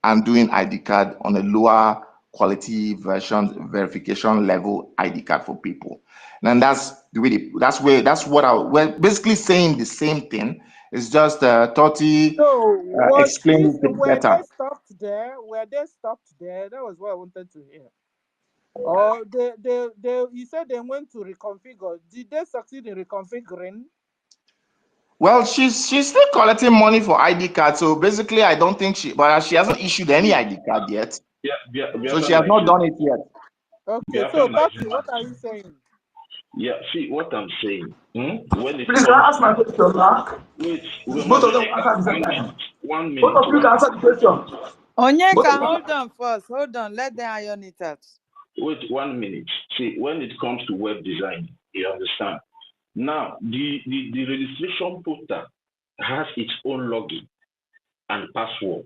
and doing ID card on a lower quality verification level ID card for people. And that's really we're basically saying the same thing. It's just Totti So explained it were better. they stopped there? Were they stopped there? That was what I wanted to hear. Or you said they went to reconfigure. Did they succeed in reconfiguring? Well, she's still collecting money for ID card. So basically, I don't think she hasn't issued any ID card yet. Yeah, so she has not done it yet. Okay, so Tati, what are you saying? Yeah, see what I'm saying. When it Please, can I ask my question, Mark? Wait, Both of them answer at the same time. 1 minute. Both of you can answer the question. Onyeka, hold on first. Hold on. Let them iron it out. Wait 1 minute. See, when it comes to web design, you understand. Now, the registration portal has its own login and password.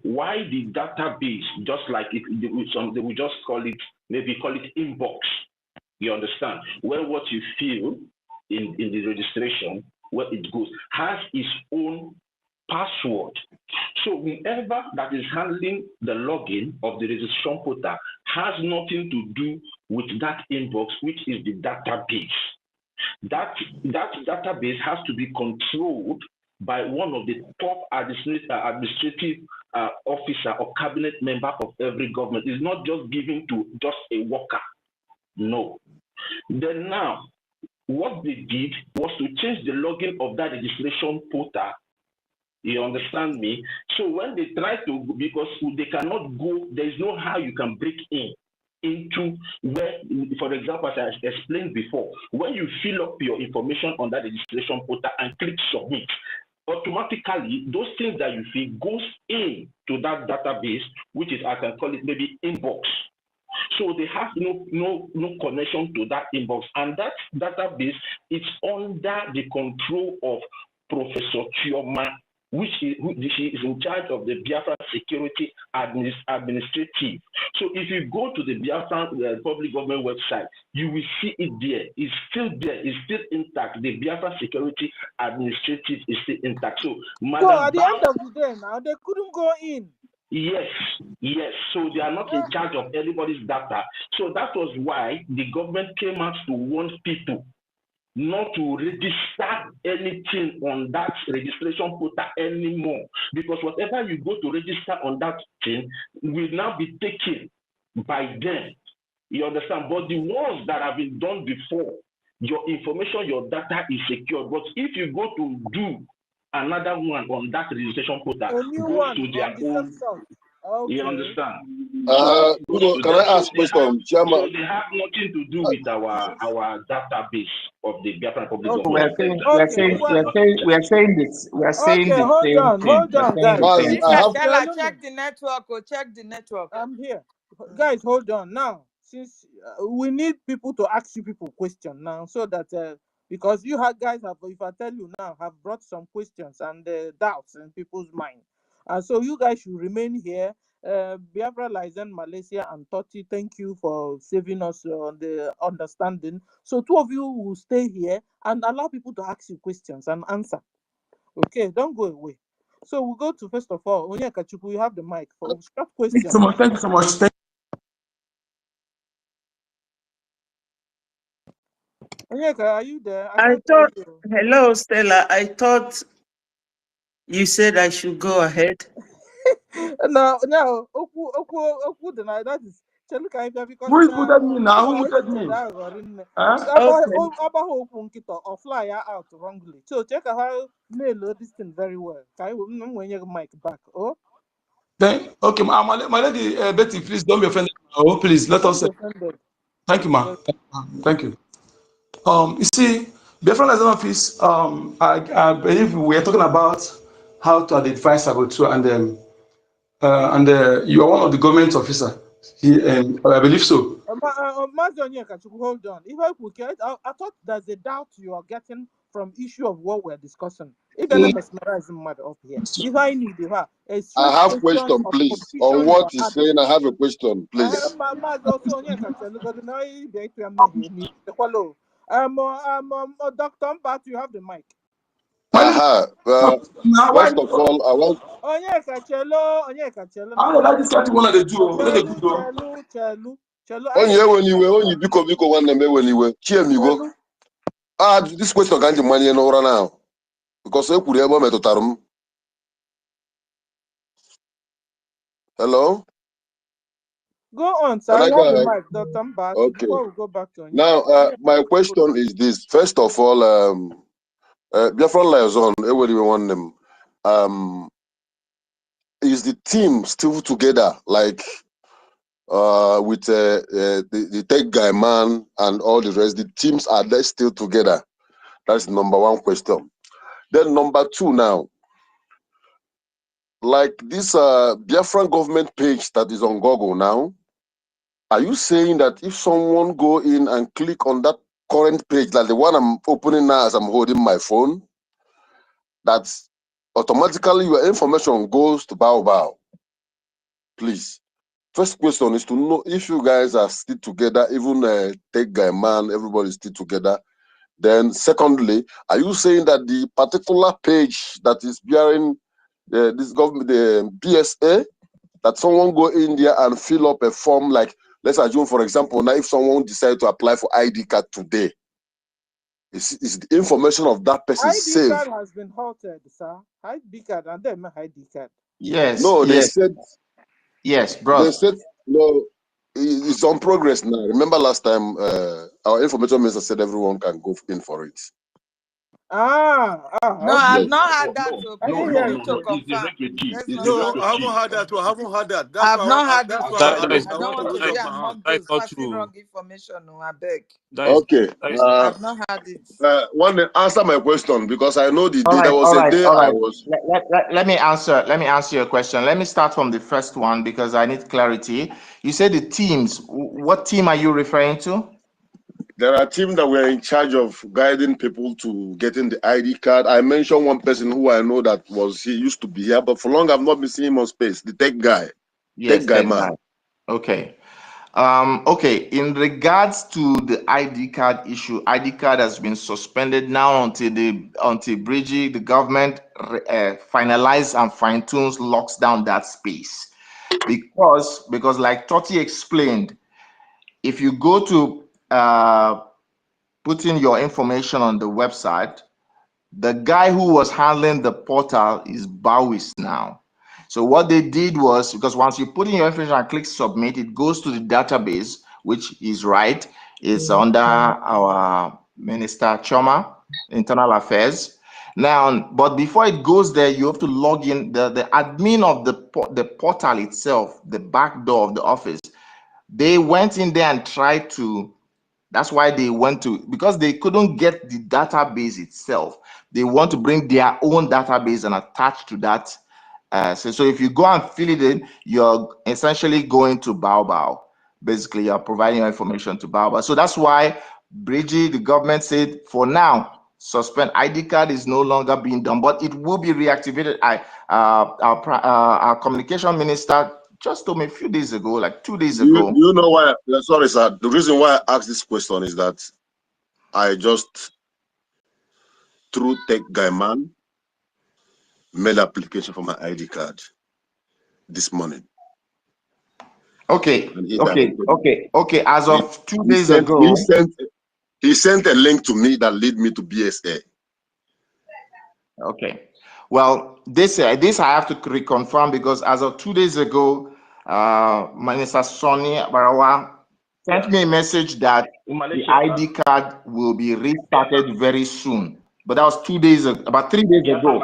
Why the database, just like we just call it inbox. You understand? Where what you feel in the registration, where it goes, has its own password. So whoever that is handling the login of the registration portal has nothing to do with that inbox, which is the database. That database has to be controlled by one of the top administrative officer or cabinet member of every government. It's not just given to just a worker. No. Then now, what they did was to change the login of that registration portal. You understand me? So when they try to, because they cannot go, there is no how you can break into where, for example, as I explained before, when you fill up your information on that registration portal and click submit, automatically those things that you fill goes into that database, which is, I can call it maybe inbox. So they have no connection to that inbox, and that database is under the control of Professor Chioma, which she is in charge of the Biafra security administrative. So if you go to the Biafra public government website, you will see it there. It's still there. It's still intact. The Biafra security administrative is still intact. So, So at the end of the day, now they couldn't go in. Yes. So they are not in charge of anybody's data. So that was why the government came out to warn people not to register anything on that registration portal anymore, because whatever you go to register on that thing will now be taken by them. You understand? But the ones that have been done before, your information, your data is secured. But if you go to do another one on that registration portal, a new goes one to their own. Okay. You understand? Can I ask a question, Chairman? So they have nothing to do with our database of the Biafran public government. We are saying this. We are saying okay, hold on, guys. Check the network or check the network. I'm here. Guys, hold on. Now, since we need people to ask you people questions now, so that because you guys have, if I tell you now, have brought some questions and doubts in people's mind. So you guys should remain here. Biafra Lizen, Malaysia, and Totti, thank you for saving us on the understanding. So two of you will stay here and allow people to ask you questions and answer. Okay, don't go away. So we'll go to, first of all, Onyeka Chukwu, you have the mic for short questions. Thank you so much. Onyeka, are you there? I I can't hear thought, you. hello, Stella. I thought you said I should go ahead. No, Oku, that is. Cheluka Ibia because Who now muted me now? Who muted me? Huh? Abaho Oku Nkito or fly her out wrongly. So check how nail this thing very well. Okay, when you mic back. Oh, Then, okay, my lady Betty, please don't be offended. Oh, please let us. don't be offended. Thank you, ma. Thank you. You see, Biafran as an office. I believe we are talking about how to identify saboteur, and you are one of the government officer. I believe so. Hold on. If I could get, I thought there's a doubt you are getting from issue of what we're discussing. If any mesmerizing matter up here, if I need a straight I have question question, of please. On position you what are he's saying, advocating. I have a question, please. Dr. Mbat, you have the mic. First of all, I want. Onyeka Chelo. I don't like this kind of one they do. Let them do. Chelo. Onye when you were, only biko one name when you were. Cheer me go. This question can't money no right now. Because I could ever met tarum. Hello? Go on, Can sir. I You go have the ahead? mic, Dr. Mbat. Okay. Before we go back to Now, Onyeka. my question is this. First of all, Biafran liaison, everybody want them. Is the team still together? Like with the tech guy man and all the rest, the teams are they still together? That's number one question. Then number two now, like this Biafran government page that is on Google now, are you saying that if someone go in and click on that current page, like the one I'm opening now as I'm holding my phone, that automatically your information goes to Baobab? Please. First question is to know if you guys are still together, even Tech Guy Man, everybody's still together. Then secondly, are you saying that the particular page that is bearing this government, the BSA, that someone go in there and fill up a form, like let's assume, for example, now if someone decide to apply for ID card today, is the information of that person ID safe? card has been halted, sir. ID card and then my ID card. Yes. No, they Yes. said. Yes, bro. They said no. It's on progress now. Remember last time our information minister said everyone can go in for it. No, Okay. I've Yes. not had that. So I please, didn't you hear need it. to It's the confirm. refugee. Let's It's not the start. No, I haven't refugee. had that. I haven't had that. I've not had it That's too. why That is I I don't want to want to raise be up my hand. among That is those not passing true. wrong information. No, I beg. Okay. I've not had it. One answer my question, because I know the all day right. there was All a right. day All I right. was. Let me answer. Let me answer your question. Let me start from the first one because I need clarity. You said the teams. What team are you referring to? There are teams that were in charge of guiding people to getting the ID card. I mentioned one person who I know that he used to be here, but for long I've not been seeing him on space. The tech guy, Yes, tech guy that man. guy. Okay. Okay, in regards to the ID card issue, ID card has been suspended now until BRGIE, the government finalizes and fine tunes, locks down that space. Because like Toti explained, if you go to put in your information on the website, the guy who was handling the portal is Bowis now. So what they did was, because once you put in your information and click submit, it goes to the database, which is right. It's under our Minister Choma, Internal Affairs. Now, but before it goes there, you have to log in. The admin of the portal itself, the back door of the office, they went in there and tried to. That's why they went to, because they couldn't get the database itself. They want to bring their own database and attach to that. So if you go and fill it in, you're essentially going to Baobab. Basically, you're providing your information to Baobab. So that's why BRGIE, the government said, for now, suspend. ID card is no longer being done, but it will be reactivated. Our communication minister just told me a few days ago, like 2 days ago. You know why? Sorry, sir. The reason why I asked this question is that I just, through tech guy man, made application for my ID card this morning. Okay. As of 2 days he ago. He sent a link to me that led me to BSA. Okay. Well, this I have to reconfirm because as of 2 days ago, Minister Sonny Barawa sent me a message that the ID card will be restarted very soon. But that was 2 days ago, about 3 days ago.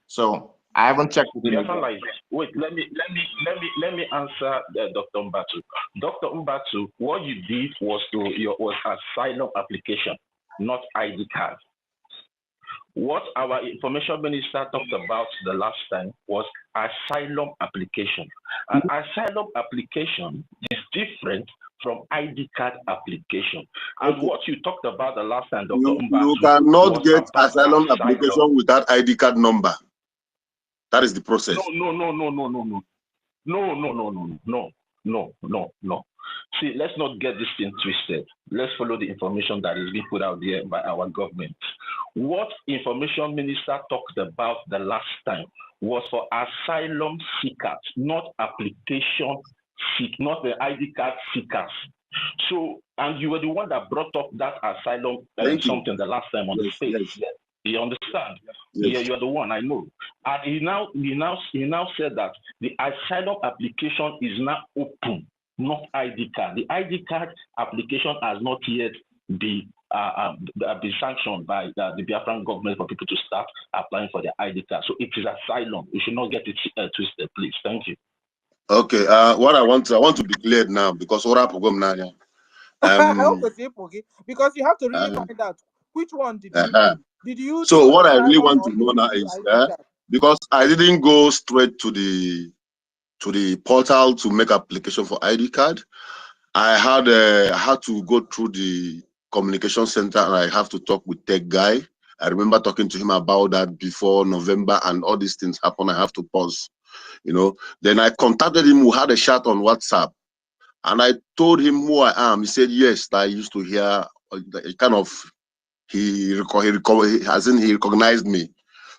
So I haven't checked with him. Wait, let me answer Dr. Mbatu. Dr. Mbatu, what you did was was asylum application, not ID card. What our information minister talked about the last time was asylum application. An asylum application is different from ID card application. And Okay. what you talked about the last time, Dr. You Mbatu, cannot get about asylum application without ID card number. That is the process. No. See, let's not get this thing twisted. Let's follow the information that is being put out there by our government. What information minister talked about the last time was for asylum seekers, not application seek, not the ID card seekers. So, and you were the one that brought up that asylum something the last time on the space. Yes. You understand? Yes. Yeah, you're the one, I know. And he now said that the asylum application is now open, not ID card. The ID card application has not yet been sanctioned by the Biafran government for people to start applying for their ID card. So it is asylum. We should not get it twisted, please. Thank you. Okay. What I want to be cleared now because because you have to really find out which one did you do. Did you so do what I really want or to know now did you is ID card? because I didn't go straight to the portal to make application for ID card. I had to go through the communication center and I have to talk with tech guy. I remember talking to him about that before November and all these things happen. I have to pause, you know. Then I contacted him. We had a chat on WhatsApp and I told him who I am. He said, yes, I used to hear kind of, he recognized me.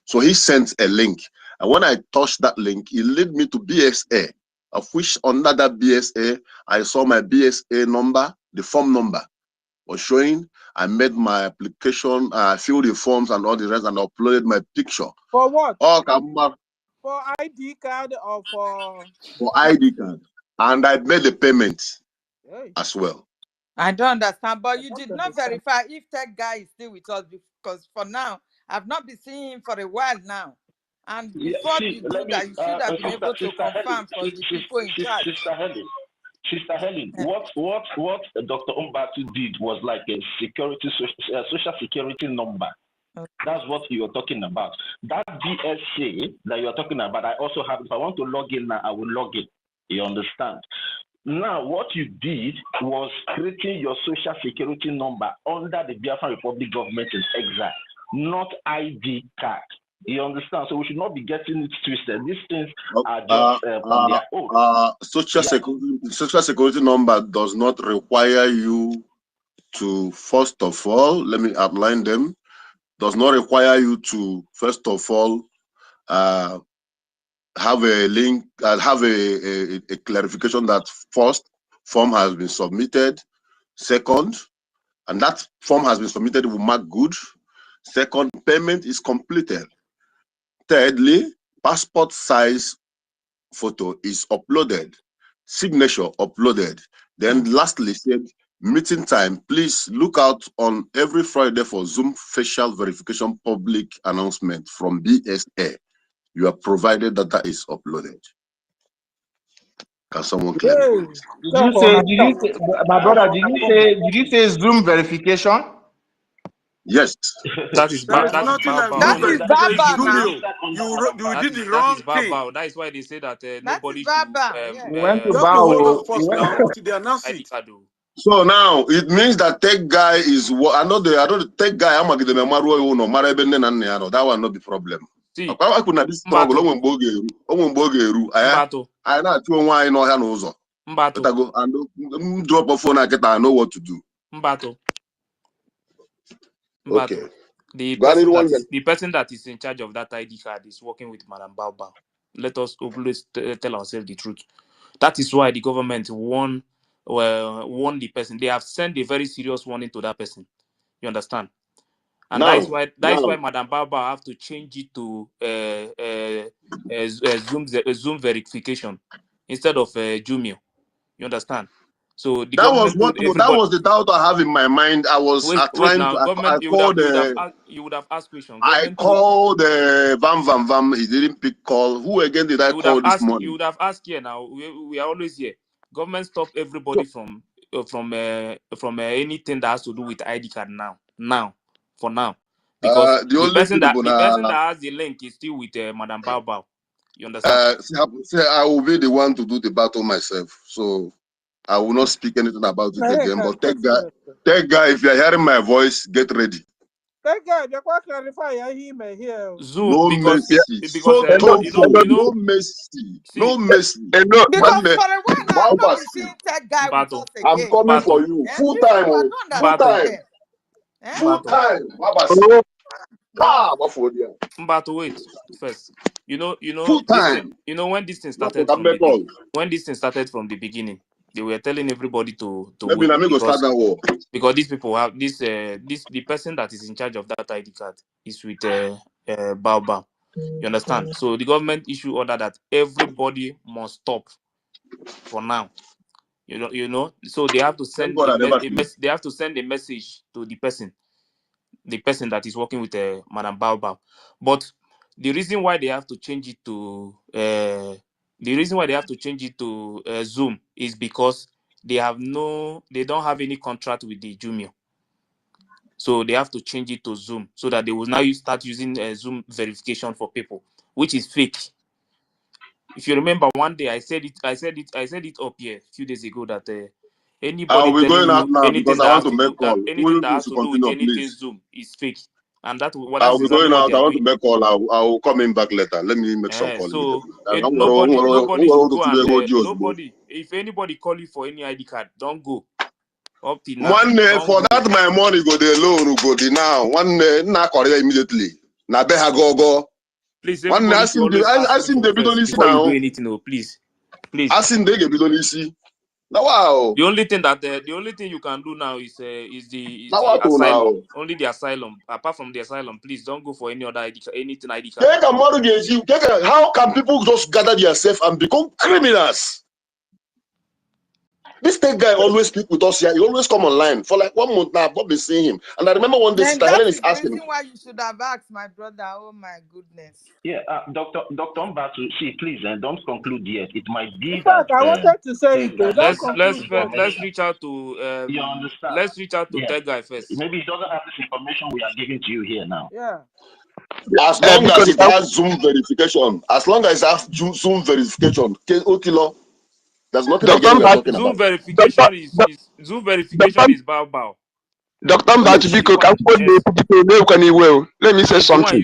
So he sent a link. And when I touched that link, it led me to BSA, of which under that BSA, I saw my BSA number, the form number was showing. I made my application, filled the forms and all the rest, and uploaded my picture. For what? For ID card or for ID card. And I made the payment as well. I don't understand, but you did not verify if tech guy is still with us because for now, I've not been seeing him for a while now. And before you do that, you should have been able to confirm for the people in charge. Sister Helen, what Dr. Mbatu did was like a social security number. Okay. That's what you're talking about. That BSA that you're talking about, I also have. If I want to log in now, I will log in. You understand? Now, what you did was creating your social security number under the Biafran Republic government in exile, not ID card. You understand? So we should not be getting it twisted. These things are just on their own. Social security number does not require you to, first of all, let me outline them, does not require you to, first of all, have a link, have a clarification that first form has been submitted, second, and that form has been submitted will mark good, second, payment is completed, thirdly, passport size photo is uploaded, signature uploaded, then lastly said, meeting time, please look out on every Friday for Zoom facial verification public announcement from BSA. You are provided that that is uploaded. Can someone clarify? Did you say, my brother, did you say Zoom verification? Yes. That is bad. That is Baba. That is Baba now. You did the wrong thing. That is why they say that nobody should. We went to you have to hold on first now till they announce it. So now it means that tech guy is what I know the tech guy. I'm gonna that one not the problem. See, I could not struggle. I not why no hand also. Go and drop a phone. I know what to do. Okay. The person that is in charge of that ID card is working with Madam Baobab. Let us always tell ourselves the truth. That is why the government won warn the person. They have sent a very serious warning to that person. You understand? And Now, that is why Madam Baba have to change it to Zoom verification instead of Jumio. You understand? So the that was government what told that everybody. was the doubt I have in my mind. I was Wait trying now, to. government. I called You would have asked question. I Government told, called Vam. He didn't pick call. Who again did I you would have call this asked. You morning? would have asked here now. We are always here. Government stop everybody So, from anything that has to do with ID card now for now, because the only thing the person that has the link is still with Madam Bao. You understand? say I will be the one to do the battle myself. So I will not speak anything about it again. But tech guy, if you are hearing my voice, get ready. That guy, they quite clarify him here. Zoom, No because mercy. because So no mercy. see, No mercy. Because for a while now, I've not been seeing tech guy with us I'm again. coming for you. Full This time. people, I don't Full understand time. them. Full time. But wait first. Full This thing. time. When this thing Not started to from make all. when this thing started from the beginning, they were telling everybody to Maybe wait let me go start that war. because these people have the person that is in charge of that ID card is with Bao. You understand? So the government issue order that everybody must stop for now. So they have to Thank send God I never sleep. they have to send a message to the person that is working with Madam Bao. But the reason why they have to change it to Zoom is because they don't have any contract with the Jumio. So they have to change it to Zoom so that they will now start using Zoom verification for people, which is fake. If you remember, one day I said it up here a few days ago that I'll anybody be telling going out you now because anything I that want has to to make do call. anything that We has should to do with continue, anything please. Zoom is fake, and that's I'll be exactly going what out. they I are want to doing. make call. I will come in back later. Let me make some call So immediately. nobody should go and nobody. If anybody call you for any ID card, don't go. Up till now, One day don't for go. that my money go the loan go the now. One day na Korea immediately. Na be go. Please, One day everybody should always ask I seen question the bidon first isi before you do now. anything. Oh, please. I seen the bidon isi. Now wow. The only thing you can do now is Now the what asylum. now? Only the asylum. Apart from the asylum, please don't go for any other anything ID card. How can people just gather themselves and become criminals? This tech guy always speak with us here. He always come online for like 1 month now. I've not been seeing him. And I remember one day Then Sister that Helen is is the asking reason him. why you should have asked my brother. Oh my goodness. Yeah, Dr. Mbatu, see, please, don't conclude yet. It might be In that fact, I wanted to say it. Don't Let's reach out to you understand? let's reach out to Yeah. Tech Guy first. Maybe he doesn't have this information we are giving to you here now. Yeah. As long as it has Zoom verification, there's nothing again we are talking Zoom about. verification is Bao. Dr. He's the Mbachibiko, one. Yes. let me say He's the one something.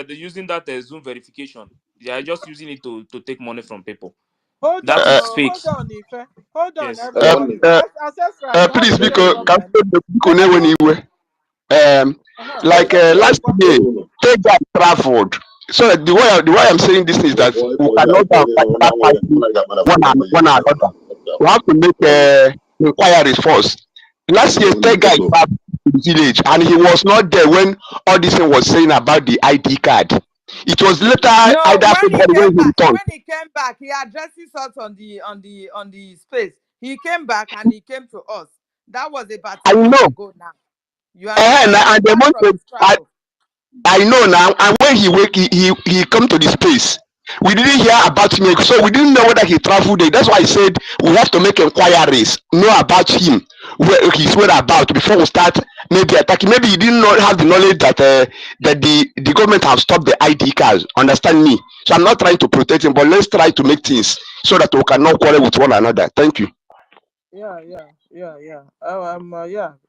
using that Zoom verification. They are just using it to take money from people. Hold That on, is fake. hold on, Ife. Hold on, Yes. everybody. Ancestral, you have Please, to say because comment. last year, take that traveled. So the way I'm saying this is that we cannot fight one another. We have to make inquiries first. Last year, Tech guy traveled to the village, and he was not there when all this thing was saying about the ID card. It was later No, either February when he returned. when he came back, he addresses us on the space. He came back and he came to us. That was about I a week know. ago now. You understand? He was And the back from his travel. I know now, and when he come to the space, we didn't hear about him, so we didn't know whether he traveled there. That's why I said we have to make inquiries, know about him, where he's whereabouts before we start maybe attacking. Maybe he didn't have the knowledge that that the government have stopped the ID cards. Understand me? So I'm not trying to protect him, but let's try to make things so that we cannot quarrel with one another. Thank you.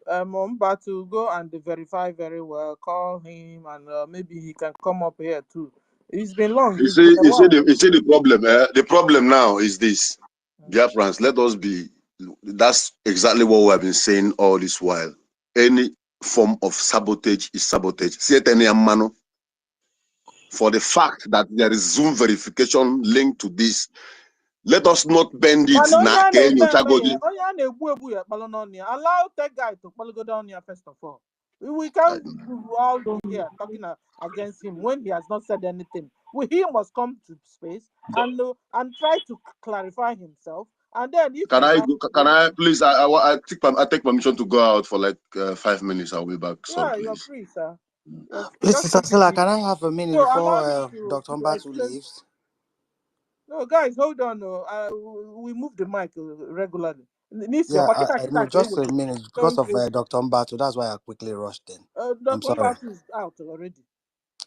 I'm about to go and verify very well. Call him and maybe he can come up here too. It's been long. You see the problem. The problem now is this. Biafrans, let us be. That's exactly what we have been saying all this while. Any form of sabotage is sabotage. For the fact that there is Zoom verification linked to this, Let us not bend it. Allow that guy to go down here first of all. We can't all be here talking against him when he has not said anything. He must come to space and try to clarify himself. And then if can I please? I take permission to go out for like 5 minutes. I'll be back. So yeah, please. you're free, sir. Please, Sister Stella, can I have a minute before Dr. Mbatu leaves? No, guys, hold on. We move the mic regularly. Yeah, I know, just a minute because of Dr. Mbatu. That's why I quickly rushed in. I'm Dr. sorry. Mbatu is out already.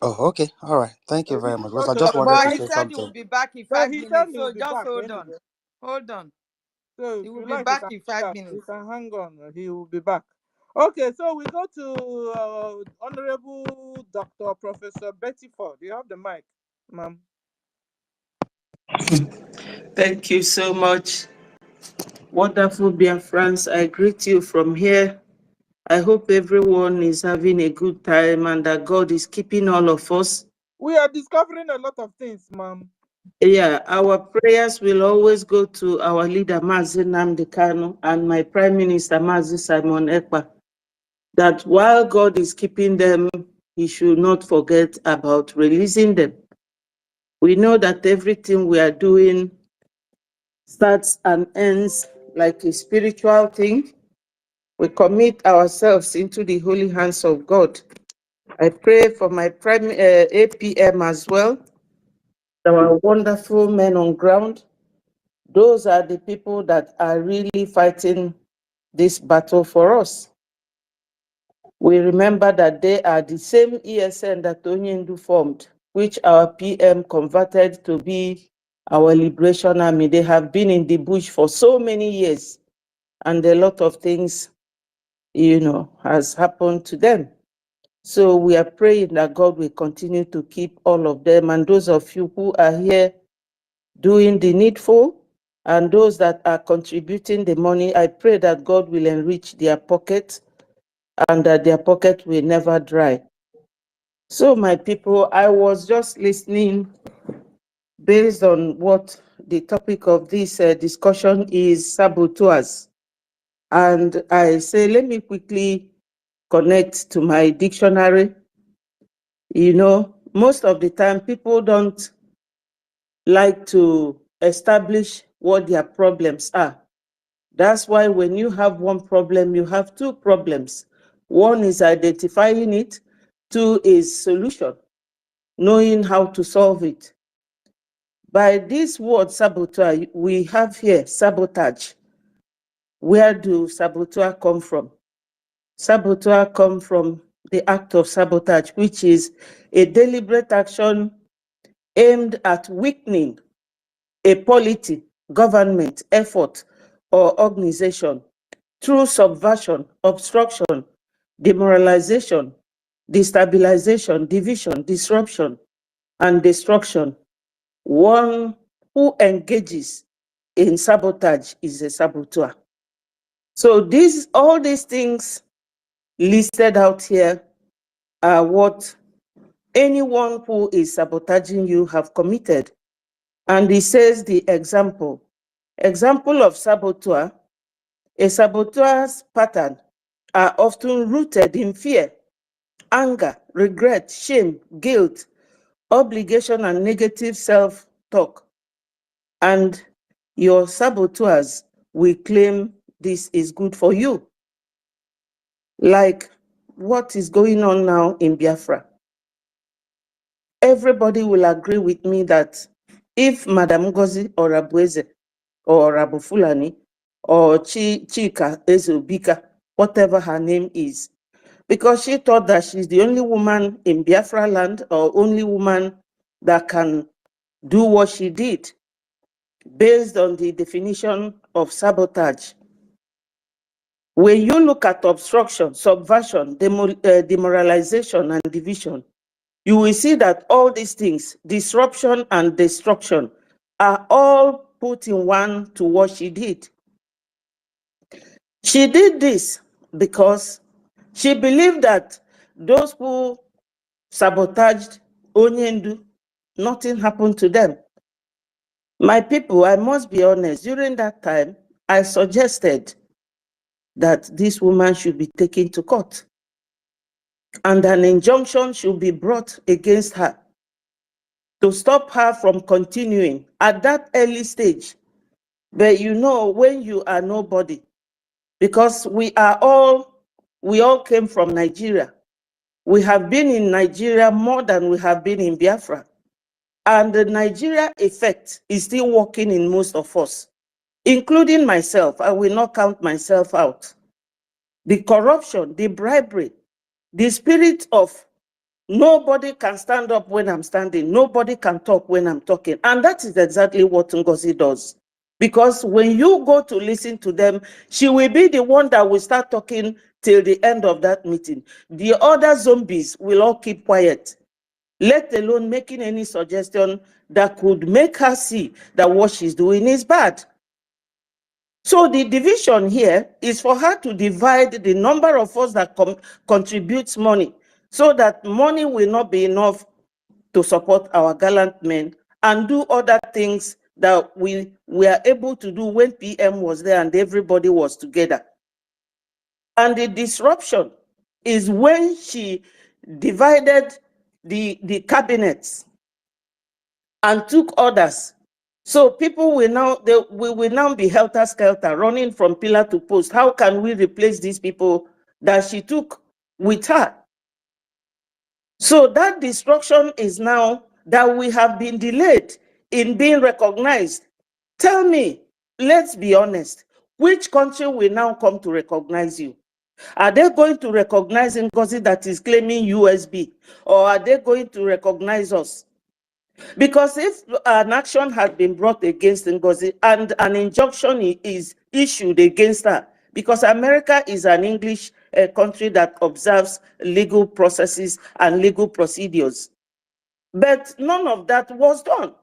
Oh, okay. All right. Thank you very much. Because I just wanted to say He said something. he will be back in 5 minutes. So just hold on. Hold on. So he will be back in 5 minutes. You can hang on. He will be back. Okay, so we go to Honorable Dr. Professor Betty Ford. You have the mic, ma'am. Thank you so much. Wonderful Biafrans, I greet you from here. I hope everyone is having a good time and that God is keeping all of us. We are discovering a lot of things, ma'am. Yeah, our prayers will always go to our leader, Mazi Nnamdi Kanu, and my Prime Minister, Mazi Simon Ekpa, that while God is keeping them, he should not forget about releasing them. We know that everything we are doing starts and ends like a spiritual thing. We commit ourselves into the holy hands of God. I pray for my APM as well, our wonderful men on ground. Those are the people that are really fighting this battle for us. We remember that they are the same ESN that Onyendu formed, which our PM converted to be our liberation army. They have been in the bush for so many years, and a lot of things, has happened to them. So we are praying that God will continue to keep all of them, and those of you who are here doing the needful, and those that are contributing the money, I pray that God will enrich their pocket and that their pocket will never dry. So my people, I was just listening based on what the topic of this discussion is, saboteurs. And I say, let me quickly connect to my dictionary. Most of the time people don't like to establish what their problems are. That's why when you have one problem, you have two problems. One is identifying it, two is solution, knowing how to solve it. By this word saboteur, we have here sabotage. Where do saboteur come from? Saboteur come from the act of sabotage, which is a deliberate action aimed at weakening a polity, government, effort, or organization through subversion, obstruction, demoralization, destabilization, division, disruption, and destruction. One who engages in sabotage is a saboteur. So all these things listed out here are what anyone who is sabotaging you have committed. And he says the example of saboteur, a saboteur's pattern are often rooted in fear, anger, regret, shame, guilt, obligation, and negative self-talk. And your saboteurs will claim this is good for you. Like what is going on now in Biafra. Everybody will agree with me that if Madam NGOZI or Abueze or Abu Fulani or Chika Ezubika, whatever her name is, because she thought that she's the only woman in Biafra land or only woman that can do what she did based on the definition of sabotage. When you look at obstruction, subversion, demoralization, and division, you will see that all these things, disruption and destruction, are all put in one to what she did. She did this because she believed that those who sabotaged Onyendu, nothing happened to them. My people, I must be honest, during that time, I suggested that this woman should be taken to court and an injunction should be brought against her to stop her from continuing at that early stage. But you know, when you are nobody, because we all came from Nigeria. We have been in Nigeria more than we have been in Biafra. And the Nigeria effect is still working in most of us, including myself. I will not count myself out. The corruption, the bribery, the spirit of nobody can stand up when I'm standing, nobody can talk when I'm talking. And that is exactly what NGOZI does. Because when you go to listen to them, she will be the one that will start talking till the end of that meeting. The other zombies will all keep quiet, let alone making any suggestion that could make her see that what she's doing is bad. So the division here is for her to divide the number of us that contributes money, so that money will not be enough to support our gallant men and do other things that we were able to do when PM was there and everybody was together. And the disruption is when she divided the cabinets and took orders. So people will now, we will now be helter-skelter, running from pillar to post. How can we replace these people that she took with her? So that destruction is now that we have been delayed in being recognized. Tell me, let's be honest, which country will now come to recognize you? Are they going to recognize NGOZI that is claiming USB, or are they going to recognize us? Because if an action has been brought against NGOZI and an injunction is issued against her, because America is an English country that observes legal processes and legal procedures, but none of that was done.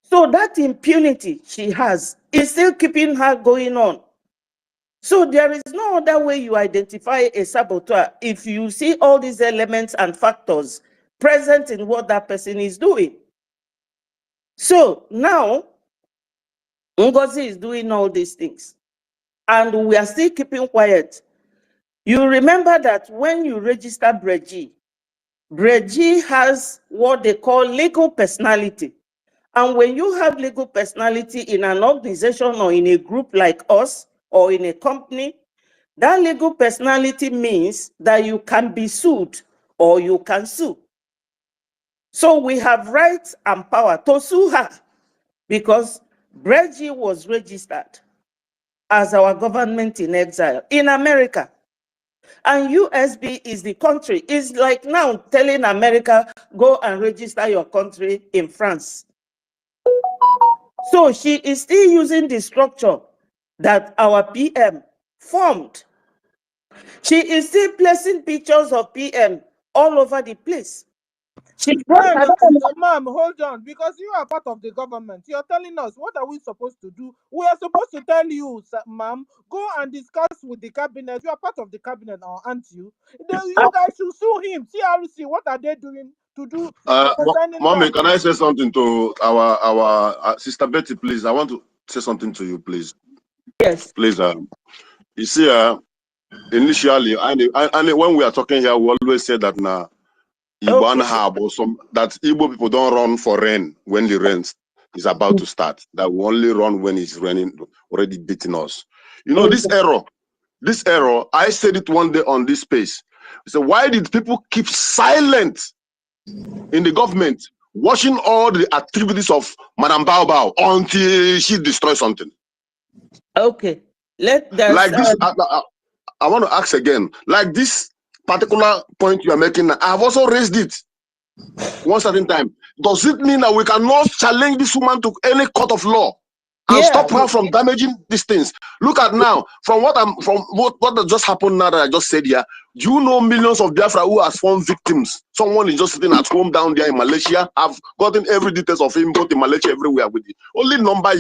So that impunity she has is still keeping her going on. So there is no other way you identify a saboteur if you see all these elements and factors present in what that person is doing. So now, NGOZI is doing all these things, and we are still keeping quiet. You remember that when you register BRGIE, BRGIE has what they call legal personality. And when you have legal personality in an organization or in a group like us or in a company, that legal personality means that you can be sued or you can sue. So we have rights and power to sue her because BRGIE was registered as our government in exile in America. And USB is the country. It's like now telling America, go and register your country in France. So she is still using the structure that our PM formed. She is still placing pictures of PM all over the place. Ma'am, hold on, because you are part of the government. You're telling us, what are we supposed to do? We are supposed to tell you, ma'am, go and discuss with the cabinet. You are part of the cabinet now, aren't you? You guys should sue him. CRC, what are they doing to do concerning Mommy, that? can I say something to our sister Betty, please? I want to say something to you, please. Yes. Please, you see, initially, and when we are talking here, we always say that now, that Igbo people don't run for rain when the rain is about to start. That we only run when it's raining, already beating us. You know, this error, I said it one day on this space. So why did people keep silent in the government, watching all the activities of Madame Bao until she destroys something? Okay. Like this, I want to ask again, like this particular point you are making, I have also raised it one certain time. Does it mean that we cannot challenge this woman to any court of law and stop her from damaging these things? Look at now, from what just happened now that I just said here, do you know millions of Biafra who has fallen victims? Someone is just sitting at home down there in Malaysia. I've gotten every details of him, both in Malaysia, everywhere with it. Only number,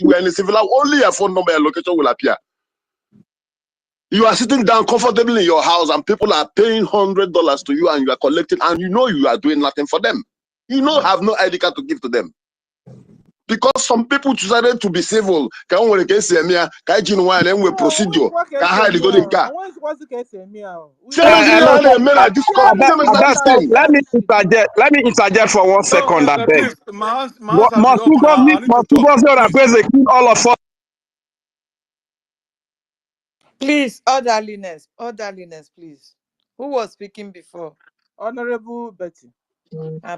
we are in a civil, only a phone number and location will appear. You are sitting down comfortably in your house and people are paying $100 to you and you are collecting, and you know you are doing nothing for them. You know, have no ID card to give to them. because some people decided to be civil. Can we get semia? Can you know and then we procedure? Can hide go the car? This let me interject for 1 second. I beg. Please, my hands have been up now. I need to talk. All of us. Please, orderliness, please. Who was speaking before? Honorable Betty.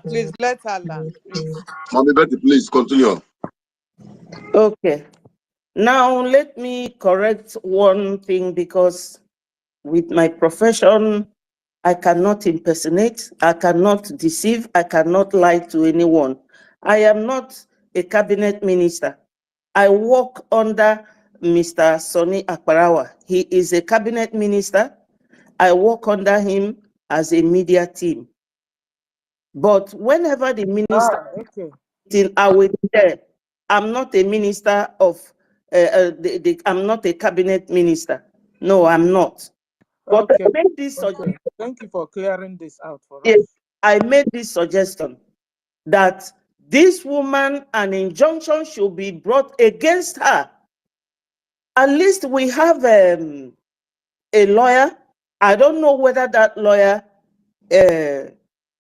Please let her land, please. Mommy Betty, please continue. Okay. Now let me correct one thing, because with my profession, I cannot impersonate, I cannot deceive, I cannot lie to anyone. I am not a cabinet minister. I work under Mr. Sonny Akparawa. He is a cabinet minister. I work under him as a media team. But whenever the minister, I will be there. I'm not a minister of, I'm not a cabinet minister. No, I'm not. But I made this suggestion. Thank you for clearing this out for Yes, us. I made this suggestion that this woman, an injunction should be brought against her. At least we have a lawyer. I don't know whether that lawyer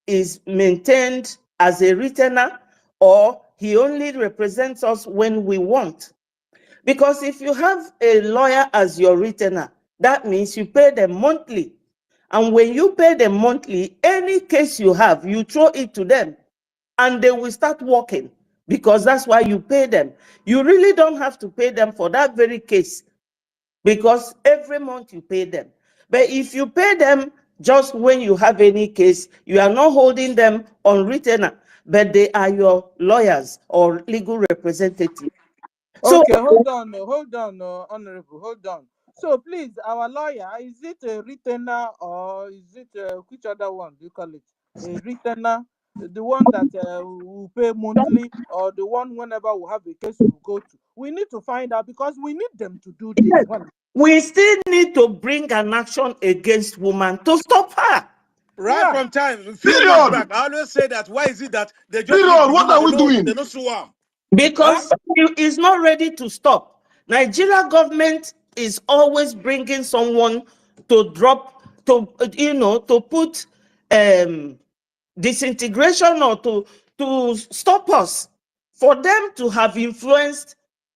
is maintained as a retainer or he only represents us when we want. Because if you have a lawyer as your retainer, that means you pay them monthly. And when you pay them monthly, any case you have, you throw it to them and they will start working, because that's why you pay them. You really don't have to pay them for that very case, because every month you pay them. But if you pay them just when you have any case, you are not holding them on retainer, but they are your lawyers or legal representatives. So, okay, hold on, Honorable, hold on. So please, our lawyer, is it a retainer or is it which other one do you call it? A retainer, the one that will pay monthly, or the one whenever we have a case we go to? We need to find out, because we need them to do this. yes, we still need to bring an action against woman to stop her. Right from time, a few Period. months back, I always say that. Why is it that they just Period. leave the What woman, are we doing? they don't sue them? Because it's not ready to stop. Nigeria government is always bringing someone to drop, to to put disintegration or to stop us, for them to have influenced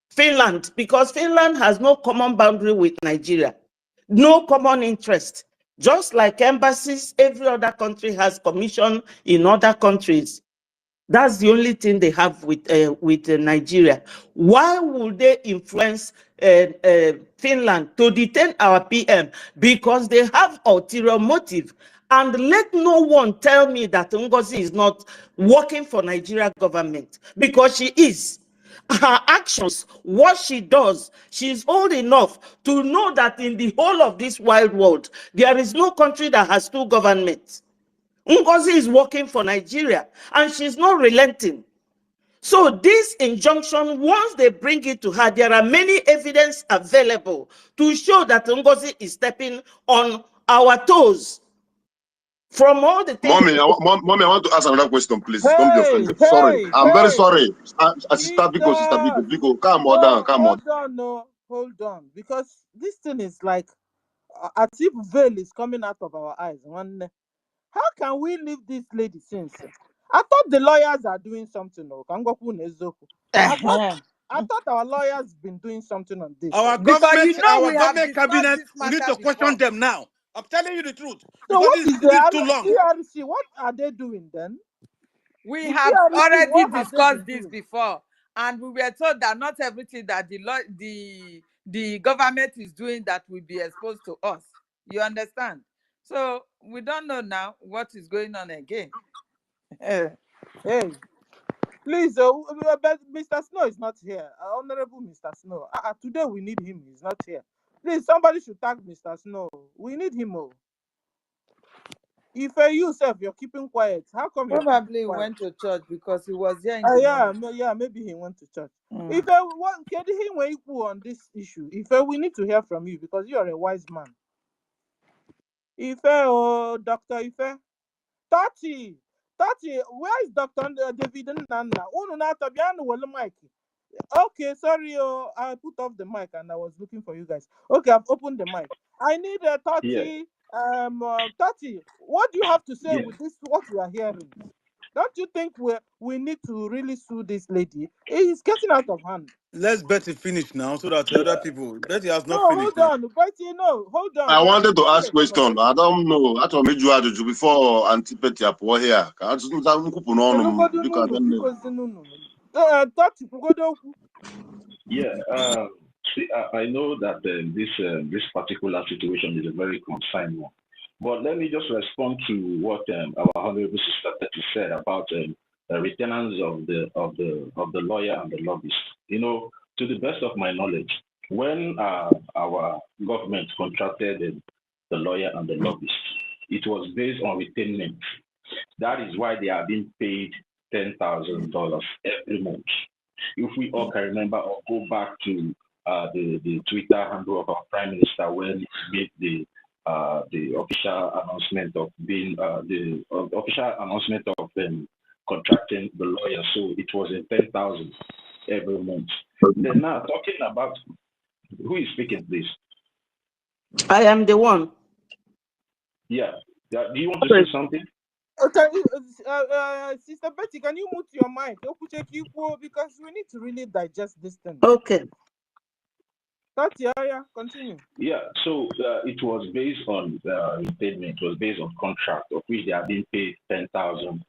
Finland, because Finland has no common boundary with Nigeria, no common interest. Just like embassies, every other country has commission in other countries. That's the only thing they have with Nigeria. Why would they influence Finland to detain our PM? Because they have ulterior motive. And let no one tell me that NGOZI is not working for Nigeria government, because she is. Her actions, what she does, she's old enough to know that in the whole of this wide world, there is no country that has two governments. NGOZI is working for Nigeria and she's not relenting. So this injunction, once they bring it to her, there are many evidence available to show that NGOZI is stepping on our toes. From all the things... Mommy, I want to ask another question, please. Don't be offended. Sorry. I'm very sorry. Sister Biko, calm down, calm down. Hold on. Because this thing is like, as if veil is coming out of our eyes. How can we leave this lady since? I thought the lawyers are doing something. I thought our lawyers been doing something on this. Our government cabinet, we need to question them now. I'm telling you the truth. So what is this too long. BRC? What are they doing then? We The have BRC, already what have they discussed been this doing? before, and we were told that not everything that the government is doing that will be exposed to us. You understand? So we don't know now what is going on again. Hey, please, but Mr. Snow is not here. Honorable Mr. Snow. Today we need him. He's not here. Please, somebody should tag Mr. Snow. We need him. If you self, you're keeping quiet. How come you're Probably keeping quiet? went to church because he was here in the morning. Maybe he went to church. If what can he when you on this issue? If we need to hear from you, because you are a wise man. If Dr. Ife, 30 Tati, where is Dr. David Nana? Mic. Okay, sorry, I put off the mic and I was looking for you guys. Okay, I've opened the mic. I need Tati. Tati, what do you have to say with this? What we are hearing? Don't you think we need to really sue this lady? It's getting out of hand. Let's Betty finish now so that other people. Betty has not finished. Hold on, Betty. No, hold on. I wanted to ask question. I don't know. I told you had to before Antipeti appear here. See, I know that this particular situation is a very concerned one, but let me just respond to what our honorable sister Betty said about the retainers of the lawyer and the lobbyist. You know, to the best of my knowledge, when our government contracted the lawyer and the lobbyist, it was based on retainment. That is why they are being paid $10,000 every month. If we all can remember or go back to the Twitter handle of our Prime Minister when he made the official announcement of being contracting the lawyer, so it was in 10,000 every month. Then now talking about who is speaking, please. I am the one. Yeah. Do you want to say something? Okay, Sister Betty, can you mute your mic? Because we need to really digest this thing. Okay. Tatiana, continue. Yeah, so it was based on retainment, it was based on contract, of which they are being paid $10,000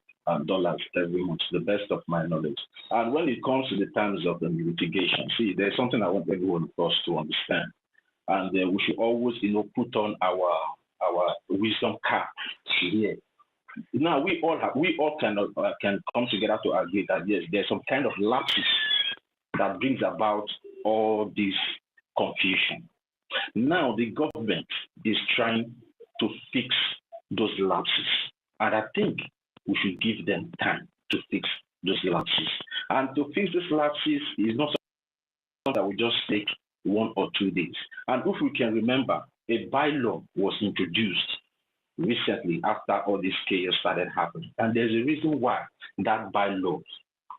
every month, to the best of my knowledge. And when it comes to the terms of the litigation, see, there's something I want everyone of us to understand. And we should always, put on our wisdom cap here. Now we all can come together to agree that yes, there's some kind of lapses that brings about all this confusion. Now the government is trying to fix those lapses, and I think we should give them time to fix those lapses. And to fix those lapses is not something that will just take 1 or 2 days. And if we can remember, a bylaw was introduced recently after all this chaos started happening. And there's a reason why that bylaw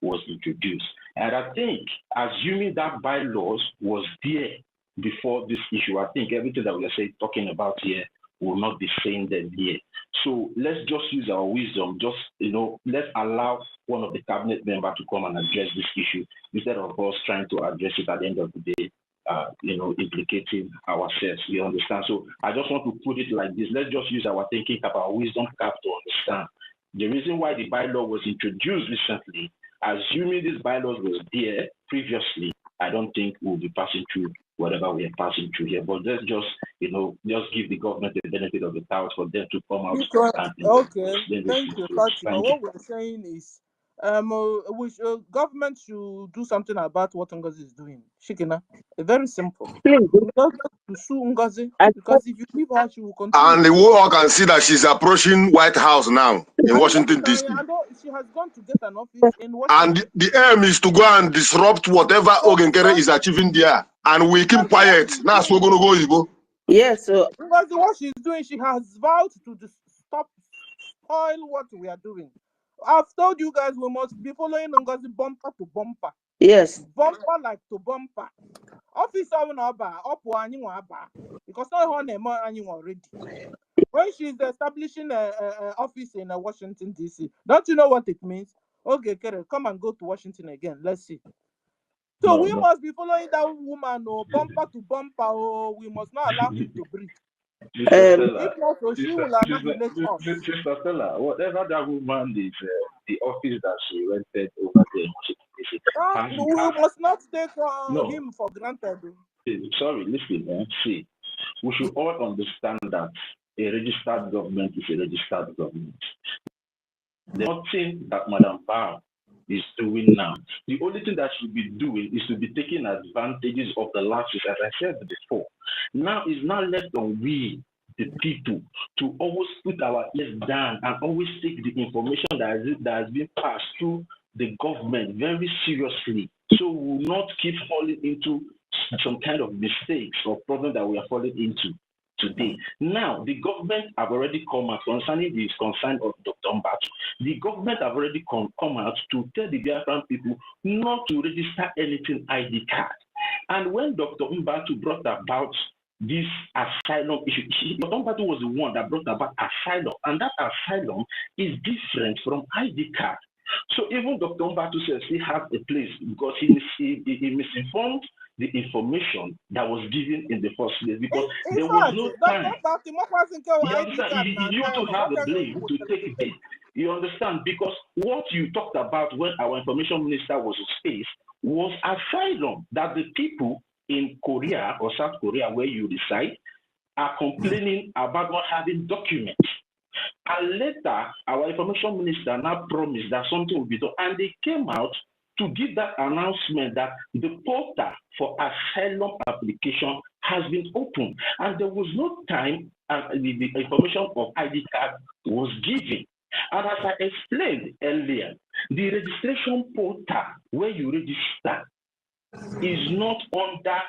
was introduced. And I think, assuming that bylaws was there before this issue, I think everything that we are talking about here will not be saying that here. So let's just use our wisdom, let's allow one of the cabinet members to come and address this issue instead of us trying to address it at the end of the day. Implicating ourselves, you understand? So I just want to put it like this. Let's just use our thinking cap, our wisdom cap to understand. The reason why the bylaw was introduced recently, assuming this bylaw was there previously, I don't think we'll be passing through whatever we are passing through here. But let's just, just give the government the benefit of the doubt for them to come out. Okay, thank you, Fatima. What we're saying is, government should do something about what NGOZI is doing. Shikina, very simple. Not to sue NGOZI, because if you leave her, she will continue. And the world can see that she's approaching White House now in Washington, D.C. She has gone to get an office in Washington. And the aim is to go and disrupt whatever Ogenkere is achieving there. And we keep quiet. Now, so we're going to go, Igbo. Yes, so because what she's doing, she has vowed to spoil what we are doing. I've told you guys we must be following NGOZI bumper to bumper. Yes. Bumper like to bumper. Officer because not her name already. When she's establishing an office in Washington, D.C., don't you know what it means? Okay, Kere, come and go to Washington again. Let's see. So we must be following that woman, bumper to bumper. We must not allow him to breathe. If not, so she will annihilate us. Sister Stella, whatever that woman is, the office that she rented over there, we must not take him for granted. Sorry, listen, see, we should all understand that a registered government is a registered government. There's nothing that Madam Bao is doing now. The only thing that she should be doing is to be taking advantages of the lapses, as I said before. Now it's not left on we, the people, to always put our ears down and always take the information that has been passed through the government very seriously. So we will not keep falling into some kind of mistakes or problem that we are falling into. today. Now, the government have already come out concerning the concern of Dr. Mbatu. The government have already come out to tell the Biafran people not to register anything ID card. And when Dr. Mbatu brought about this asylum issue, Dr. Mbatu was the one that brought about asylum, and that asylum is different from ID card. So even Dr. Mbatu says he has a place because he misinformed the information that was given in the first place because there was no time. You to have the blame to take it. You understand? Because what you talked about when our information minister was in space was asylum, that the people in Korea or South Korea where you reside are complaining about not having documents. And later, our information minister now promised that something will be done. And they came out to give that announcement that the portal for asylum application has been opened. And there was no time the information of ID card was given. And as I explained earlier, the registration portal where you register is not under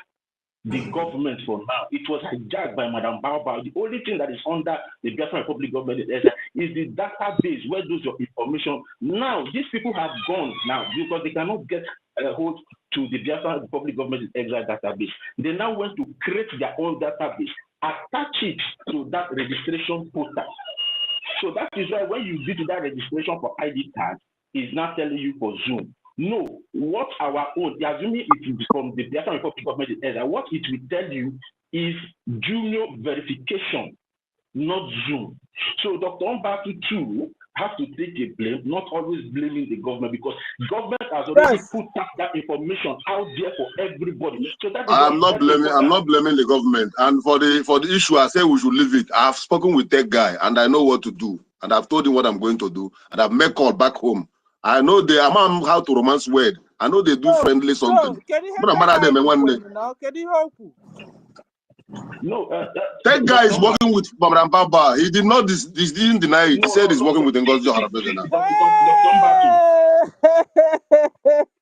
the government for now. It was hijacked by Madam Baobab. The only thing that is under the Biafran Republic government is the database where those your information. Now, these people have gone now because they cannot get a hold to the Biafran Republic government exile database. They now went to create their own database, attach it to that registration portal. So that is why when you did that registration for ID card, is not telling you for Zoom. No, what our own, assuming it is from the Biafran Republic government, what it will tell you is junior verification, not Zoom. So Dr. Mbatu too has to take a blame, not always blaming the government, because government has already put that information out there for everybody. So that is I'm not blaming the government. And for the issue, I say we should leave it. I've spoken with that guy and I know what to do. And I've told him what I'm going to do. And I've made call back home. I know how to romance word. I know they do friendly something. No, that guy is working with Madam Baba. He did not. He didn't deny it. He said he's working with NGOZI.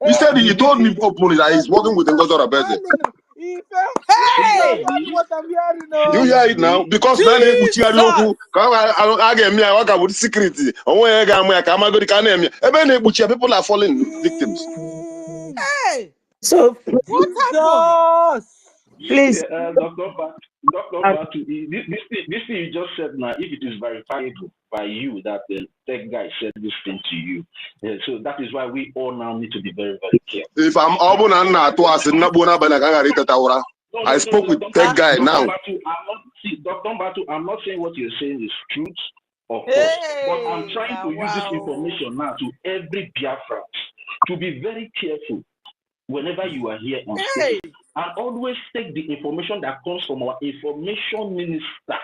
He said he told me openly that he's working with NGOZI. Hey! What I'm hearing now. You hear it now? Because then I get me. I work with security. People are falling victims. Hey! So what happened? Please, Dr. Batu, this thing you just said now, if it is verifiable by you that the tech guy said this thing to you, so that is why we all now need to be very, very careful. If I'm open and not to us, I spoke with tech guy now. Dr. Batu, I'm not saying what you're saying is truth, of course, but I'm trying to use this information now to every Biafran to be very careful whenever you are here on stage, and always take the information that comes from our information minister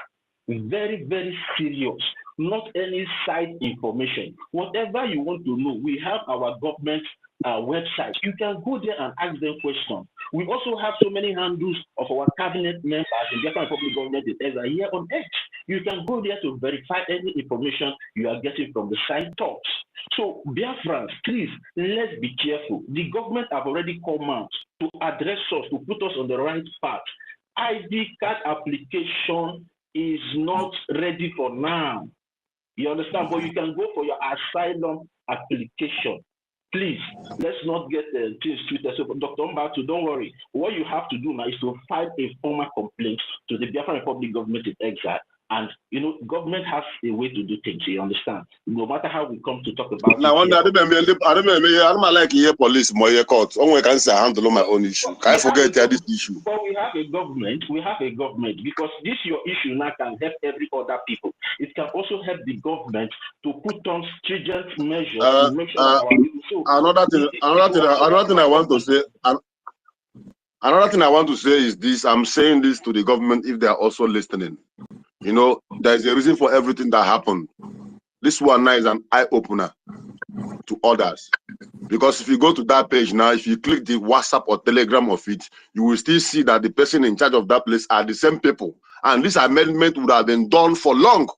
very, very serious, not any side information. Whatever you want to know, we have our government website. You can go there and ask them questions. We also have so many handles of our cabinet members in the Republic government that are here on X. You can go there to verify any information you are getting from the side talks. So, Biafrans, please, let's be careful. The government have already come out to address us, to put us on the right path. ID card application is not ready for now. You understand? But you can go for your asylum application. Please, let's not get things twisted. So, Dr. Mbatu, don't worry. What you have to do now is to file a formal complaint to the Biafran Republic government in exile. And, you know, government has a way to do things, you understand? No matter how we come to talk about now, I don't like here police, my court. Only can say I handle my own issue. Can I forget this issue? But we have a government, because this your issue now can help every other people. It can also help the government to put on stringent measures to make sure that our people. So, another thing I want to say. Another thing I want to say is this. I'm saying this to the government if they are also listening. You know, there's a reason for everything that happened. This one now is an eye-opener to others. Because if you go to that page now, if you click the WhatsApp or Telegram of it, you will still see that the person in charge of that place are the same people. And this amendment would have been done for long.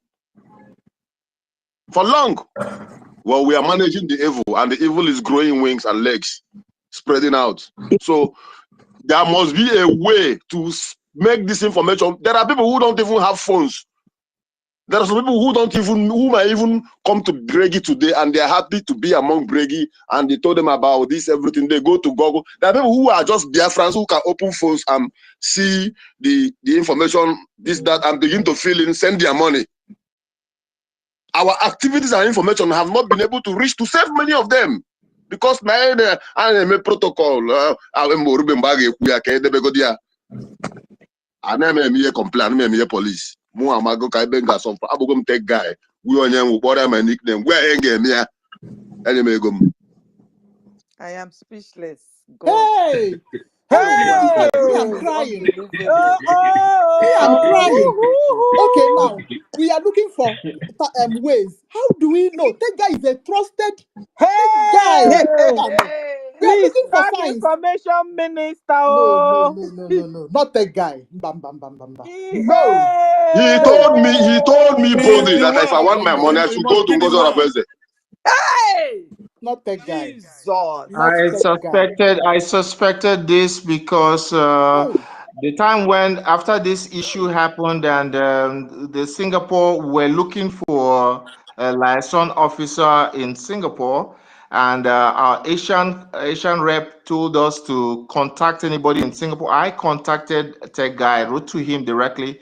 For long. Well, we are managing the evil, and the evil is growing wings and legs, spreading out. So there must be a way to make this information. There are people who don't even have phones. There are some people who might even come to BRGIE today and they are happy to be among BRGIE and they told them about this, everything. They go to Google. There are people who are just Biafrans who can open phones and see the information, this, that, and begin to fill in, send their money. Our activities and information have not been able to reach to save many of them. Because my protocol, complain, police. I'm tech guy. We on my nickname. Where I am speechless. God. Hey! Hey! Me, I'm crying. Unbelievable. Me, I'm crying. Okay, Unbelievable. now we are looking for ways. How do we know? That guy is a trusted guy. Hey! Hey, We are please looking for tag signs. information minister. No, Oh. not that guy. Bam, bam, bam, bam, bam. Hey, No, He no, told me He's boldly the that if I one. want my money, I He should go must to be the one. NGOZI. Hey! not that guy. Jesus. Not that guy. I suspected this because Hey, the time when after this issue happened and the Singapore were looking for a liaison officer in Singapore, and our Asian rep told us to contact anybody in Singapore. I contacted Tech Guy, wrote to him directly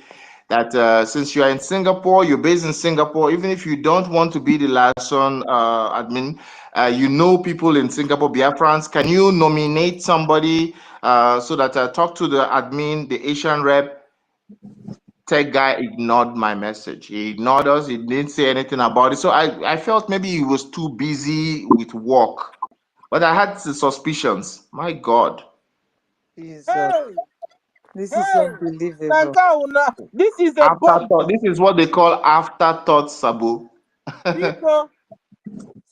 that since you are in Singapore, you're based in Singapore, even if you don't want to be the liaison admin, you know people in Singapore, Biafrans, can you nominate somebody so that I talk to the admin, the Asian rep? Tech Guy ignored my message. He ignored us. He didn't say anything about it. So I felt maybe he was too busy with work. But I had the suspicions. My God. Jesus. hey, This is hey. unbelievable. Nankauna. This is a bomb. Afterthought. This is what they call afterthought, Sabu. Biko,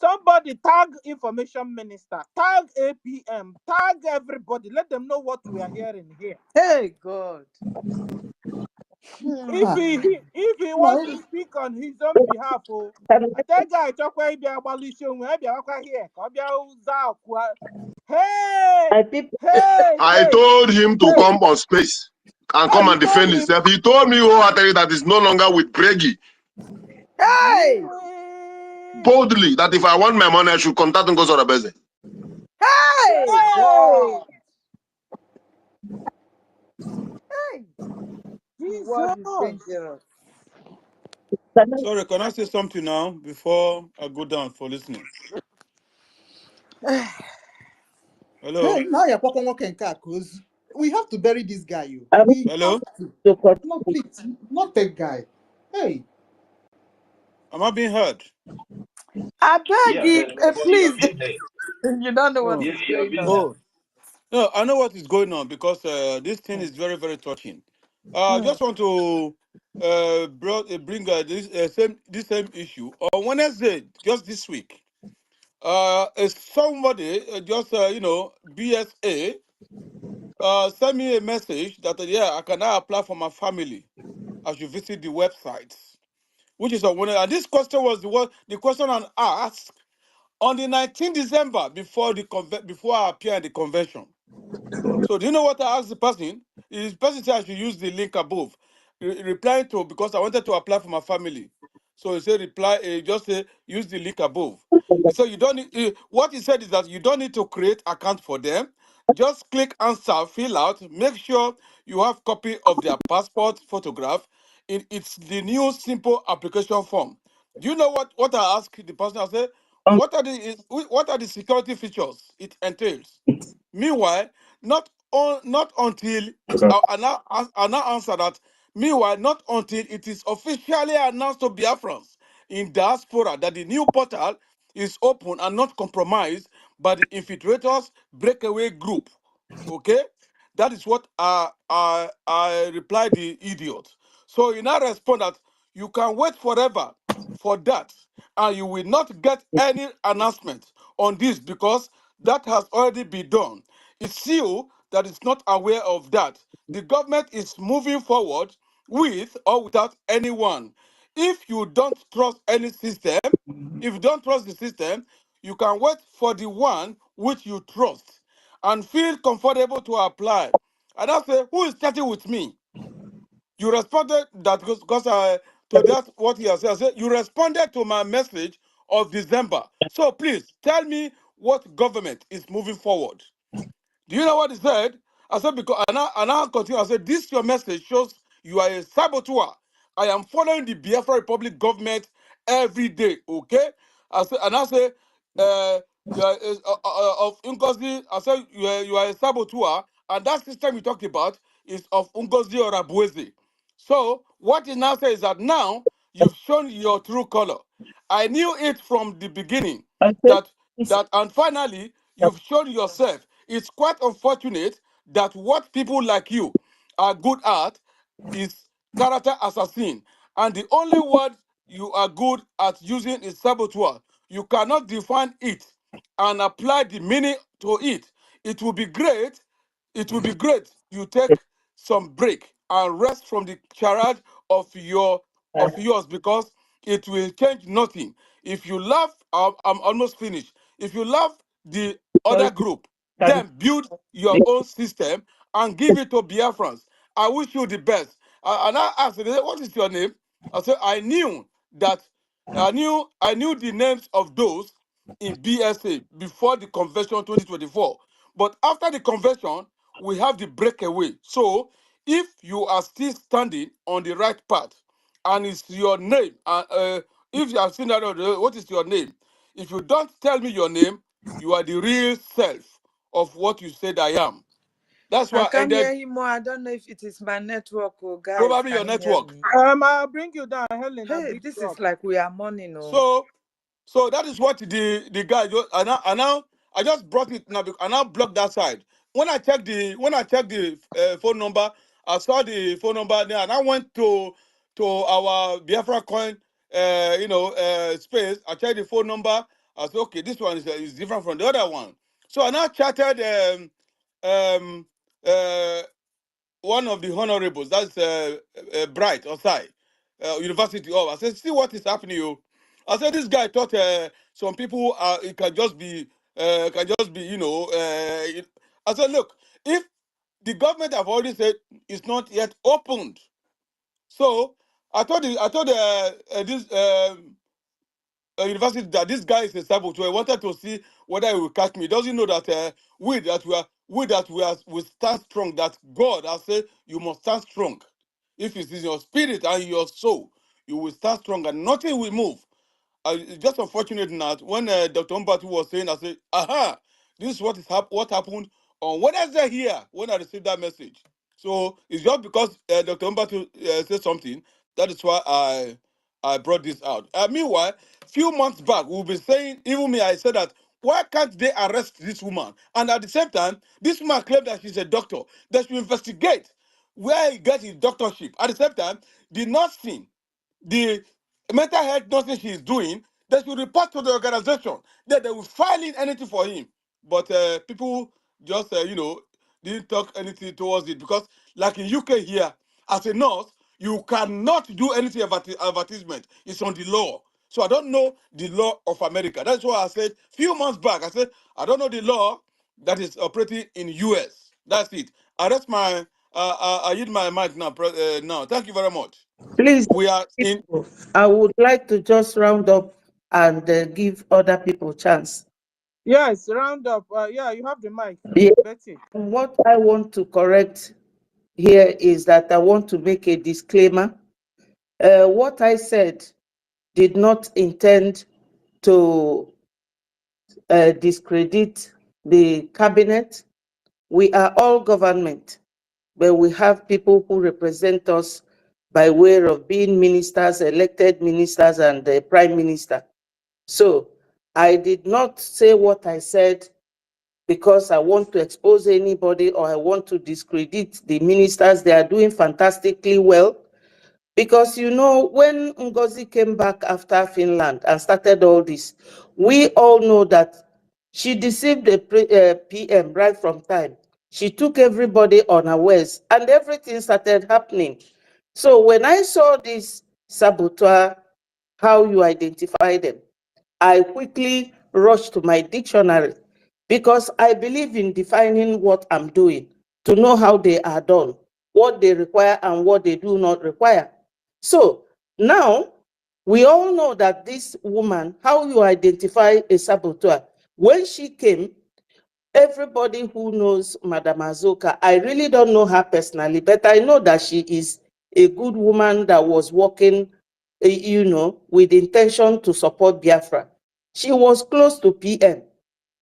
somebody tag information minister, tag APM, tag everybody. Let them know what we are hearing here. Hey, God. If ah, he no, wants to speak on his own behalf, oh, I tell guy chokwa ibia abolition, ibia wakwa here, ibia uza okwa. Hey, I hey, told him to hey. come on space and Oh, come you and told defend him. himself. He told me wholeheartedly that he's no longer with BRGIE. Hey! Boldly, that if I want my money, I should contact NGOZI. Hey! Hey, God. Hey! The world is Jesus. dangerous. Sorry, can I say something now before I go down for listening? Hello? hey, now you're because we have to bury this guy. You. I'm We have Hello? to. No, please, not that guy. Hey, Am I being heard? I beg Yeah, you, you please. are being heard. You don't know what Oh. is Yes, you are going being on. heard. Oh. No, I know what is going on because this thing is very, very touching. I Hmm. just want to bring this same issue. On Wednesday, just this week, somebody, BSA, sent me a message that, yeah, I can now apply for my family. I should visit the website, which is on Wednesday. And this question was the question I asked on the 19th December before I appear at the convention. So do you know what I asked the person? The person said I should use the link above. Replying to because I wanted to apply for my family. So he said just say use the link above. He said you don't need what he said is that you don't need to create account for them. Just click answer, fill out, make sure you have copy of their passport photograph. It's the new simple application form. Do you know what I asked the person? I said, what are the security features it entails? Meanwhile, not until I now answer that. Meanwhile, not until it is officially announced to Biafrans in diaspora that the new portal is open and not compromised by the infiltrators breakaway group. Okay, that is what I replied the idiot. So you now respond that you can wait forever for that, and you will not get any announcement on this because that has already been done. It's you that is not aware of that. The government is moving forward with or without anyone. If you don't trust any system, if you don't trust the system, you can wait for the one which you trust and feel comfortable to apply. And I say, who is chatting with me? You responded that because to that what he has said. I said you responded to my message of December. So please tell me what government is moving forward. Do you know what he said? I said, because, and I continue. I said, this your message shows you are a saboteur. I am following the Biafra Republic government every day, okay? I said, and I say, you are of NGOZI, I said, you are a saboteur, and that system you talked about is of NGOZI or Abuezi. So, what he now says is that now you've shown your true color. I knew it from the beginning that, and finally, you've shown yourself. It's quite unfortunate that what people like you are good at is character assassin. And the only word you are good at using is saboteur. You cannot define it and apply the meaning to it. It will be great. It will be great. You take some break and rest from the charade of yours because it will change nothing. If you love, I'm almost finished. If you love the other group, then build your own system and give it to Biafrans. I wish you the best. And I asked, what is your name? I said, I knew the names of those in BSA before the convention 2024. But after the convention, we have the breakaway. So if you are still standing on the right path, and it's your name, if you have seen that, what is your name? If you don't tell me your name, you are the real self of what you said I am. That's I why I can't hear ended. him more. I don't know if it is my network or guys. Probably Can your you hear network. me? I'll bring you down, Helen. I'll Hey, bring this you is up. like we are mourning. Oh. So that is what the guy just, and now I just brought it now and now block that side. When I checked the phone number, I saw the phone number there, and I went to our BIAFRACOIN space. I checked the phone number. I said, okay, this one is different from the other one. So I now chatted um, uh, one of the honorables, that's Bright Osai, University of. I said, see what is happening. You. I said, this guy thought some people it can just be, I said, look, if the government have already said it's not yet opened, so I told this university that this guy is a saboteur. I wanted to see whether he will catch me. He doesn't know that we stand strong. That God has said you must stand strong. If it's in your spirit and your soul, you will stand strong, and nothing will move. It's just unfortunate that when Dr. Mbatu was saying, I said, aha, this is what happened on Wednesday here when I received that message. So it's just because Dr. Mbatu said something, that is why I brought this out. Meanwhile, few months back, we've been saying, even me, I said that, why can't they arrest this woman? And at the same time, this woman claimed that she's a doctor. They should investigate where he gets his doctorship. At the same time, the nursing, the mental health nursing she's doing, they should report to the organization that they will file in anything for him. But people just, didn't talk anything towards it because, like in UK here, as a nurse, you cannot do anything advertisement. It's on the law. So I don't know the law of America. That's why I said few months back, I said, I don't know the law that is operating in US. That's it. I yield my mic now. Now, thank you very much. Please, We are in. I would like to just round up and give other people chance. Yes, round up. Yeah, you have the mic, Yeah. Betty. What I want to correct here is that I want to make a disclaimer. What I said did not intend to discredit the cabinet. We are all government, but we have people who represent us by way of being ministers, elected ministers, and the prime minister. So I did not say what I said because I want to expose anybody or I want to discredit the ministers. They are doing fantastically well. Because, you know, when NGOZI came back after Finland and started all this, we all know that she deceived the PM right from time. She took everybody unawares and everything started happening. So when I saw this saboteur, how you identify them, I quickly rushed to my dictionary because I believe in defining what I'm doing to know how they are done. what they require and what they do not require. So now we all know that this woman, how you identify a saboteur. When she came, everybody who knows Madam Azoka, I really don't know her personally, but I know that she is a good woman that was working, you know, with intention to support Biafra. She was close to PM.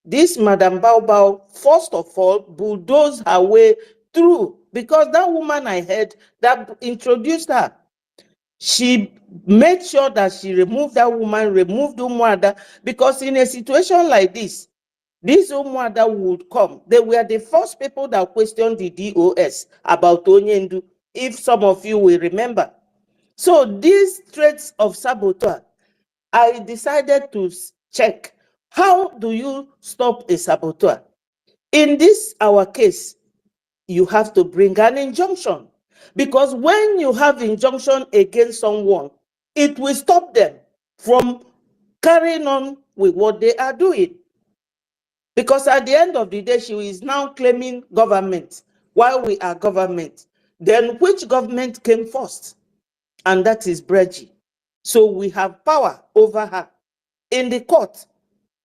This Madam Bao, first of all, bulldozed her way through, because that woman I heard that introduced her, she made sure that she removed that woman, removed Umuada, because in a situation like this Umuada would come. They were the first people that questioned the DOS about Onyendu, if some of you will remember. So these traits of saboteur, I decided to check, how do you stop a saboteur? In this, our case, you have to bring an injunction. Because when you have injunction against someone, it will stop them from carrying on with what they are doing. Because at the end of the day, she is now claiming government while we are government. Then which government came first? And that is BRGIE. So we have power over her in the court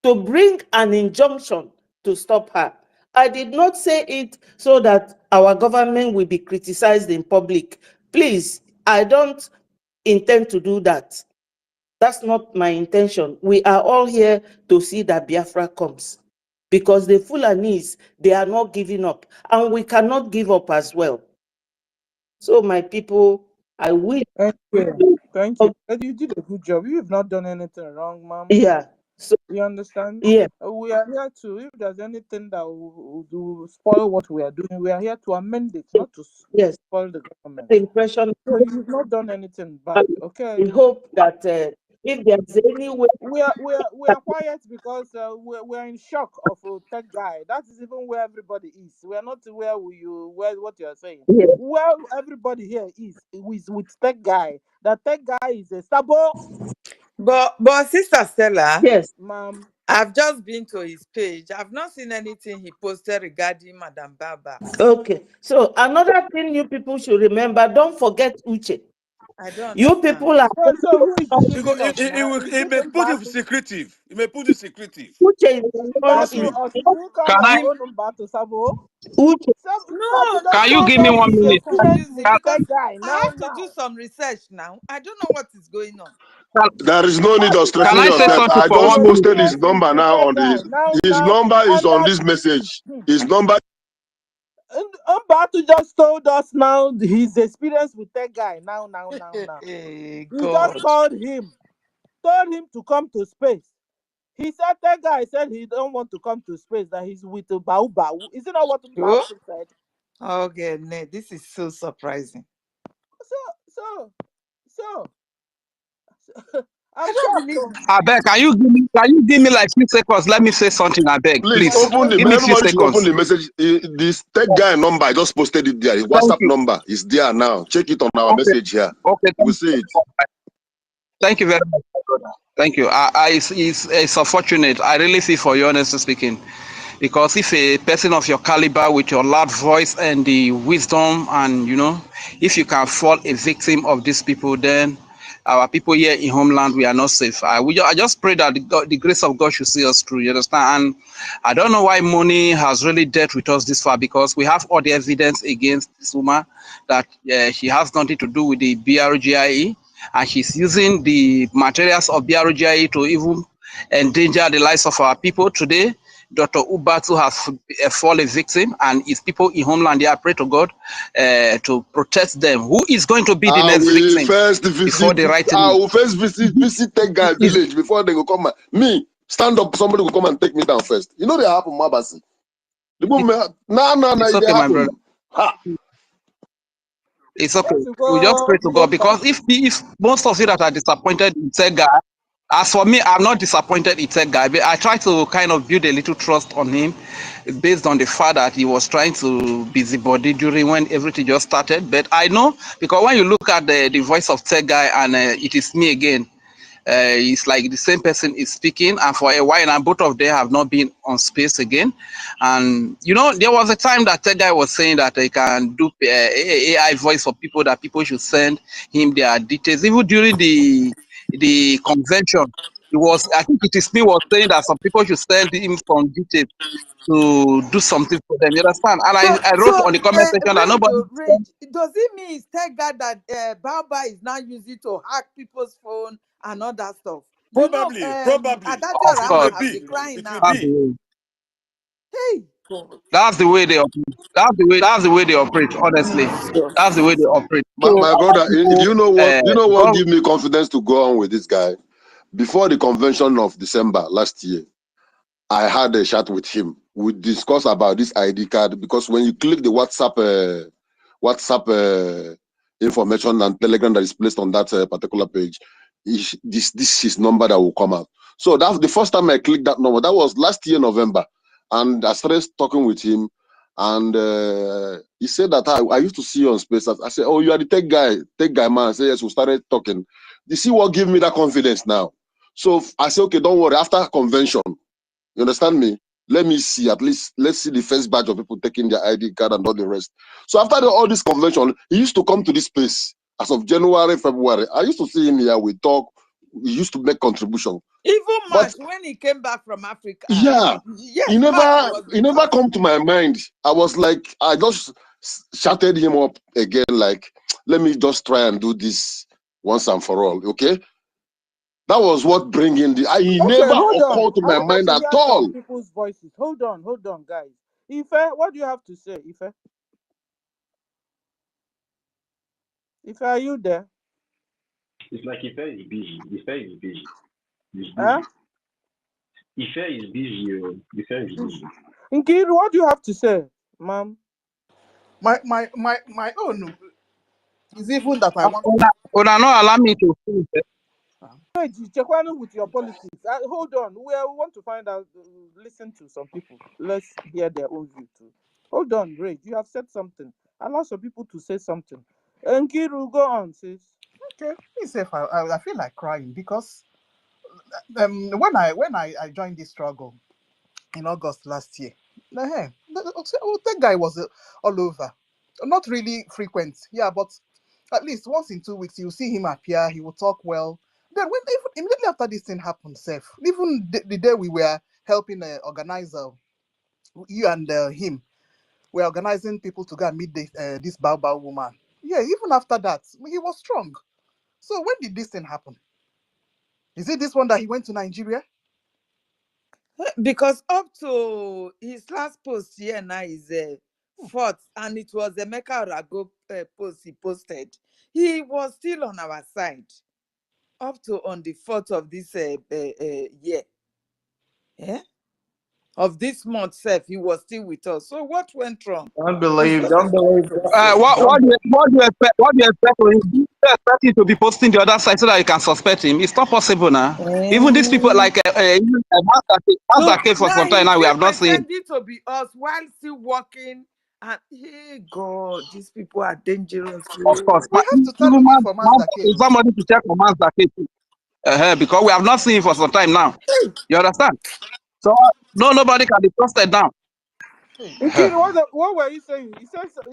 to bring an injunction to stop her. I did not say it so that our government will be criticized in public. Please, I don't intend to do that. That's not my intention. We are all here to see that Biafra comes, because the Fulanis, they are not giving up, and we cannot give up as well. So my people, I wish. Thank you. Thank you. But you did a good job. You have not done anything wrong, ma'am. Yeah. So you understand? yeah. We are here to, if there's anything that will spoil what we are doing, we are here to amend it, not to Yes. spoil the government. The impression. So you've not done anything bad, okay? We hope that if there's any way, we are quiet because we're in shock of a tech guy. That is even where everybody is. We are not where what you are saying. Yeah. Where everybody here is with tech guy. That tech guy is a sabo. But Sister Stella, yes, ma'am, I've just been to his page. I've not seen anything he posted regarding Madam Baba. Okay. So another thing you people should remember, don't forget Uche. I don't You understand. people are so who is He, speaking of now? Is he it may put it Mbatu? secretive. He may put it secretive. Uche is Trust Mbatu me. or should we call Can our I? own Mbatu Sabo? Uche. Sabu No, just Can you told give me us one his minute? I'm experience with confusing Can, because tech guy. I Now have to do some research now. I don't know what is going on. There is no need of can stressing I say yourself. something I for his just 1 minute? posted his experience number with now tech on guy. his Now, number is and on that this message. His number. Mbatu just told us now his experience with tech guy. Now. Hey, We just God. told him to come to space. He said that guy said he don't want to come to space, that he's with the Bau. Is it not what Oh, Mbatu said? okay, this is so surprising. So I I'm don't shocked. believe Oh. it. I beg, can you give me like few seconds? Let me say something, I beg, Please please. open the Give me few everybody should open seconds. the message. This tech guy number, I just posted it there. His Thank WhatsApp you. number is there now. Check it on our Okay, message here. okay, You will see it. thank you very much, my brother. Thank you. It's unfortunate. I really feel for you, honestly speaking. Because if a person of your caliber with your loud voice and the wisdom, and if you can fall a victim of these people, then our people here in homeland, we are not safe. I just pray that the grace of God should see us through. You understand? And I don't know why money has really dealt with us this far, because we have all the evidence against this woman that she has nothing to do with the BRGIE, and she's using the materials of BRGIE to even endanger the lives of our people today. Dr. Ubatu has fallen victim, and his people in homeland, they are pray to God to protect them. Who is going to be the I next will victim first before visit. the right I thing? will first visit tech guy village before they go come. Me stand up. Somebody will come and take me down first. You know they happen, Mabasi. The moment, no, It's they okay, my brother. happen. Ha. It's okay. Let's We just pray to go God, first. because if most of you that are disappointed in Tech Guy, as for me, I'm not disappointed in Tech Guy, but I try to kind of build a little trust on him based on the fact that he was trying to busybody during when everything just started. But I know, because when you look at the voice of Tech Guy, and it is me again, It's like the same person is speaking, and for a while now, both of them have not been on space again. And you know, there was a time that that guy was saying that he can do AI voice for people, that people should send him their details. Even during the convention, it was, I think it is me, was saying that some people should send him some details to do something for them. You understand? And I wrote on the comment section that nobody. Rage, does it mean it's tech guy that Baba is now using to hack people's phone and all that stuff? You know, Probably. Adati Of Rahman course, It will have be. been crying It will now. that's the be. way. Hey, God. That's the way they operate. That's the way they operate. Honestly, that's the way they operate. So My other brother, people, you know what? You know what God, give me confidence to go on with this guy? Before the convention of December last year, I had a chat with him. We discussed about this ID card, because when you click the WhatsApp information and Telegram that is placed on that particular page, this is his number that will come out. So that's the first time I clicked that number. That was last year November, and I started talking with him, and he said that I used to see you on space. I said, "Oh, you are the tech guy, man." I said, "Yes." We started talking. You see what gave me that confidence now? So I said, "Okay, don't worry. After convention, you understand me? Let me see, at least let's see the first batch of people taking their ID card and all the rest." So after all this convention, he used to come to this space as of January, February. I used to see him here. We talk. He used to make contribution. Even But March, when he came back from Africa, yeah, yes, he March was with never us. come to my mind. I was like, I just shouted him up again, like, let me just try and do this once and for all, okay? That was what bringing he Okay, never hold on. occurred to I my wanted mind to at hear some all. people's voices. Hold on, guys. Ife, what do you have to say, Ife? Ife, are you there? It's like Ife is busy. Ife is busy. He's Huh? busy. Ife is busy. Ife is busy. Nkiru, what do you have to say, ma'am? My own is even that I want to. Una not allow me to finish. Hey, Chekwanu, with your politics. Hold on. We want to find out, listen to some people. Let's hear their own view too. Hold on, Ray. You have said something. Allow some people to say something. Nkiru, go on, sis. Okay, I feel like crying because when I joined this struggle in August last year, that guy was all over. Not really frequent, yeah, but at least once in 2 weeks you see him appear. He will talk well. Then even immediately after this thing happened, even the day we were helping organize you and him, we're organizing people to go and meet this Bao woman. Yeah, even after that, he was strong. So when did this thing happen? Is it this one that he went to Nigeria? Because up to his last post here now is 4th, and it was a Emeka Orago post he posted. He was still on our side up to on the 4th of this year. Yeah? Of this month, self, he was still with us. So what went wrong? Don't This believe, was a don't small believe, post. What don't. do you expect? What do you expect for him? Do you expect him to be posting the other side so that you can suspect him? It's not possible now. Even these people like So Master K for now some time he's now, we still have not seen him. pretending to be us while still working. And hey God, these people are dangerous. Of course, We have to start even looking for Mazda K. somebody to check for Master K too. Because we have not seen him for some time now. You understand? So no, nobody can be trusted now. Nkiru, what were you saying? He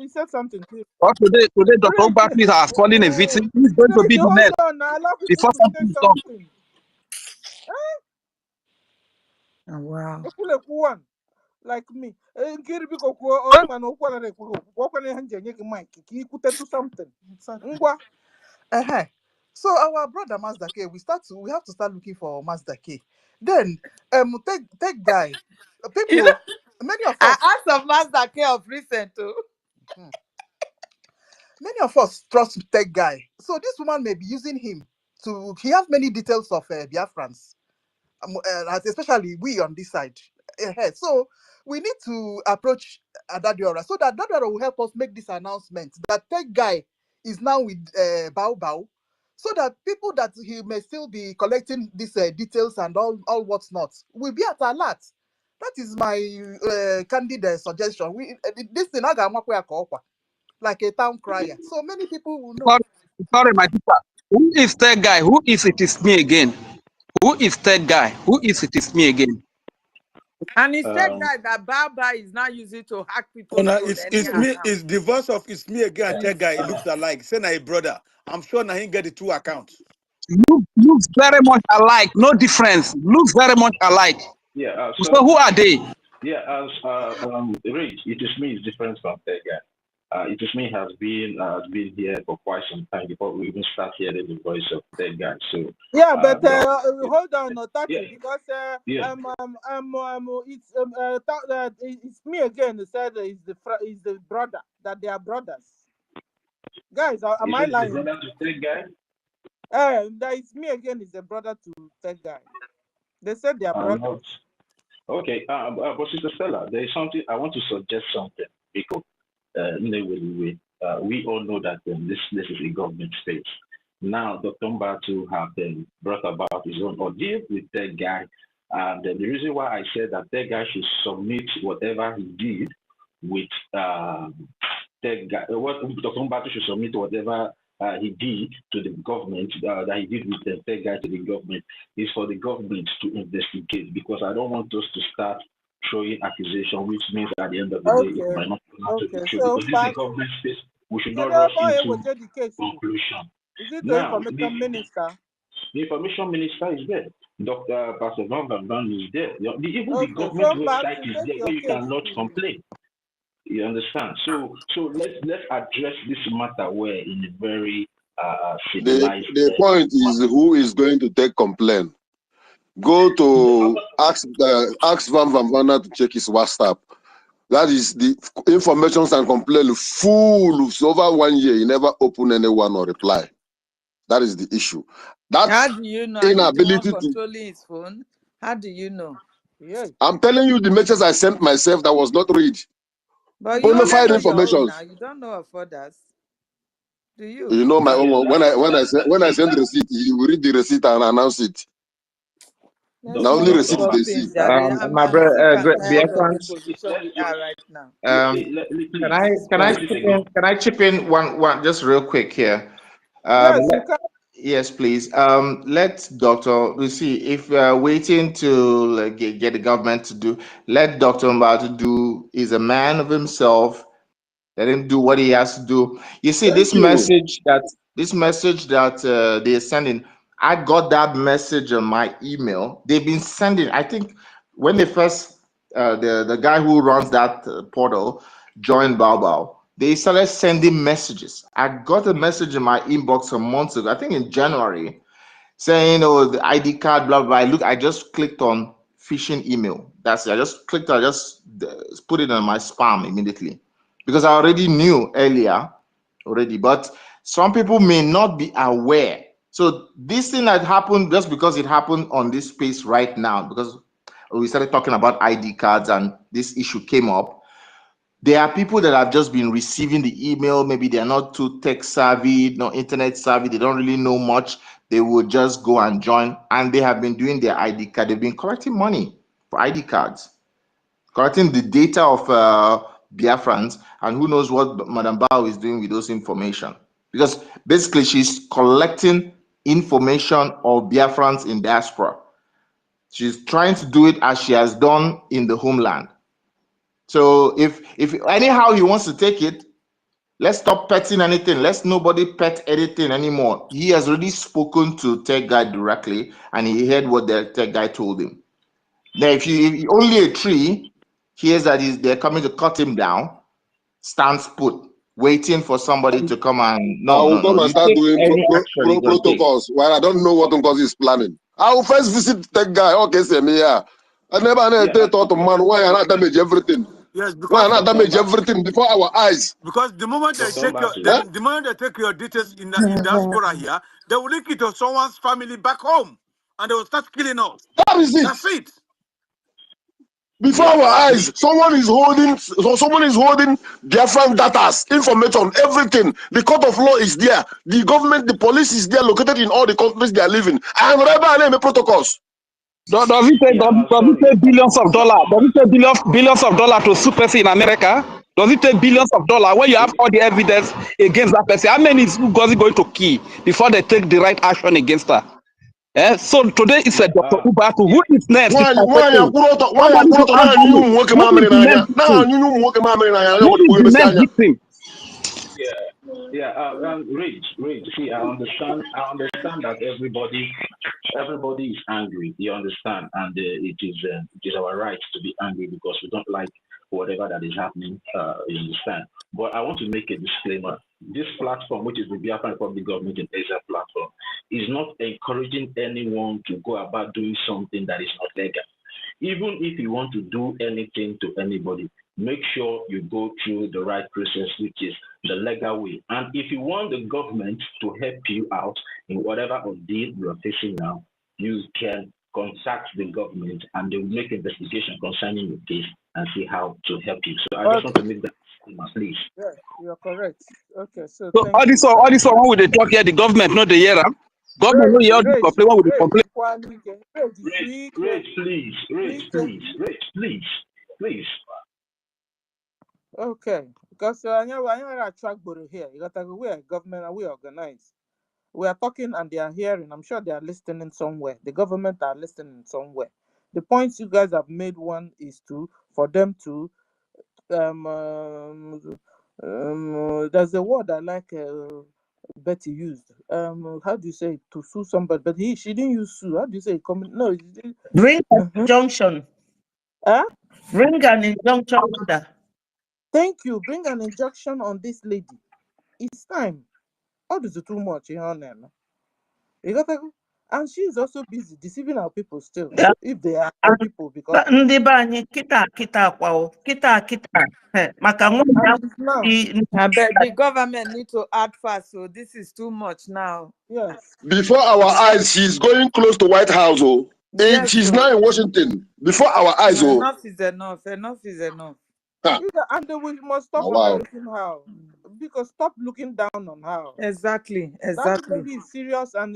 said something. But today, Dr. Rage, Ogbafli has fallen a victim. He's going to Rage, be the hold next on. Now allow people before to say something is done. something. Oh, wow. One like me. Nkiru, biko kwuo onye ma na okwu ala na-ekwu okwu na ihe nje nye gị mic ka ikwutetu something. Ngwa. So our brother Mazda K, we have to start looking for Mazda K. Then tech guy, You know, people, many of I us, asked of Master K of recent too. many of us trust tech guy. So this woman may be using him to. He has many details of Biafrans, especially we on this side. So we need to approach Adadiora so that Adadiora will help us make this announcement that tech guy is now with Bao Bao, so that people that he may still be collecting these details and all what's not will be at alert. That is my candid suggestion. This thing like a town crier, so many people will know. Sorry, my sister. Who is third guy? Who is it is me again? Who is third guy? Who is it is me again? And he said that Baba is now using to hack Oh, people's no, phone it's anyhow me. now. It's the voice of it's me again. And that guy, it looks alike. Say na a brother. I'm sure now he get the two accounts. Looks very much alike. No difference. Looks very much alike. Yeah. So who are they? Yeah, as Rich, it is me is different from that guy. It is me has been here for quite some time before we even start hearing the voice of that guy. So Yeah, but hold on, yeah, Otachi, because yeah. it's me again. Who said is the brother that they are brothers. Guys, am You I said it's a lying? brother to that guy. That is me again. Is a brother to that guy. They said they are I'm brothers. not. Okay, but Sister Stella, there is something I want to suggest something because we all know that this is a government space. Now, Dr. Mbatu have brought about his own ordeal with that guy, and the reason why I said that guy should submit whatever he did with that guy, what Dr. Mbatu should submit whatever he did to the government, that he did with the third guy to the government, is for the government to investigate, because I don't want us to start throwing accusation, which means at the end of the day, it might not be Okay. true. So, Because this is a but government space, we should not rush into the case. conclusion. Is it the Now, information minister? the information minister is there. Dr. Pastor Van Van Van is there. Even the Okay. government So, but website to is take there your where you case can lodge to complaint. You understand? So let's address this matter where in a very civilized The point is manner. who is going to take complaint. Go to ask Van Van Vanna to check his WhatsApp. That is the information and complaint full of over 1 year. He never opened anyone or reply. That is the issue. That How do you know? Are you the one inability to. controlling his phone? How do you know? yeah. I'm telling you the message I sent myself that was not read. But you Bona only fide know your own information. now. You don't know of others. Do you? You know my Now, own. When I send the receipt, he will read the receipt and announce it. Let's Now not only talk receipt of they things, see. Jerry. My I'm brother, sick and tired of the Biafrans, position we are right now. can I chip in one just real quick here? Yes, you can. Yes, please. Let Dr. We see if we are waiting to get the government to do. Let Dr. Mbatu do. Is a man of himself. Let him do what he has to do. You see, Thank this you. message that they're sending. I got that message on my email. They've been sending. I think when they first the guy who runs that portal joined Baobab, they started sending messages. I got a message in my inbox some months ago. I think in January, saying, "Oh, the ID card, blah blah." I just clicked on phishing email. That's it. I just clicked. I just put it on my spam immediately because I already knew earlier already. But some people may not be aware. So this thing that happened just because it happened on this space right now, because we started talking about ID cards and this issue came up. There are people that have just been receiving the email. Maybe they're not too tech savvy, no internet savvy. They don't really know much. They would just go and join, and they have been doing their ID card. They've been collecting money for ID cards, collecting the data of Biafrans, and who knows what Madam Bao is doing with those information. Because basically she's collecting information of Biafrans in diaspora. She's trying to do it as she has done in the homeland. So if anyhow he wants to take it, let's stop petting anything. Let's nobody pet anything anymore. He has already spoken to tech guy directly, and he heard what the tech guy told him. Now, if only a tree hears that they're coming to cut him down, stands put, waiting for somebody to come and I will no. come and You start take doing any action you're gonna take. protocols while I don't know what NGOZI is planning. I will first visit that guy. Okay, say me, yeah. I never thought to man, why I not damage everything? Yes, Why I because not damage everything before our eyes? the moment they take your Eh? the moment they take your details in diaspora here, they will link it to someone's family back home, and they will start killing us. That is it. That's it. Before our eyes, someone is holding Biafran data, information, everything. The court of law is there. The government, the police is there, located in all the countries they are living. And remember protocols. Does it take billions of dollars? Does it take billions of dollars to sue person in America? Does it take billions of dollars when you have all the evidence against that person? How many is NGOZI going to kill before they take the right action against her? So today it's a Dr. Ubatu. Who is next? Is my question. Somebody should answer me. Who is the next victim? Who is the next victim? Yeah, Rage. See, I understand that everybody is angry. You understand, and it is our right to be angry because we don't like whatever that is happening. You understand. But I want to make a disclaimer. This platform, which is the Biafra Republic Government in Asia platform, is not encouraging anyone to go about doing something that is not legal. Even if you want to do anything to anybody, make sure you go through the right process, which is the legal way. And if you want the government to help you out in whatever ordeal you are facing now, you can contact the government and they will make investigation concerning your case and see how to help you. So I just want to make that statement, please. Yeah, you're correct. Okay, so So thank you. all this one with the talk here, the government, not the year. Government, no hear the complaint with the complaint. Please. Okay, because I know track here. You got to we are government and we organize. We are talking and they are hearing. I'm sure they are listening somewhere. The government are listening somewhere. The points you guys have made, one is for them to there's a word I like Betty used. How do you say it? To sue somebody? But she didn't use sue. How do you say it? No, bring an injunction. Bring an injunction order. Thank you. Bring an injunction on this lady. It's time. All this is too much, you know. You got to, and she's also busy deceiving our people still. Yeah. If they are our people, because ndị be anyị kita kwao kita maka I bet the government need to act fast, so this is too much now. Yes. Before our eyes, she's going close to White House. Yes, she's now in Washington. Before our eyes. Enough is enough. Enough is enough. And we must stop looking how. Because stop looking down on her. Exactly. That lady is serious, and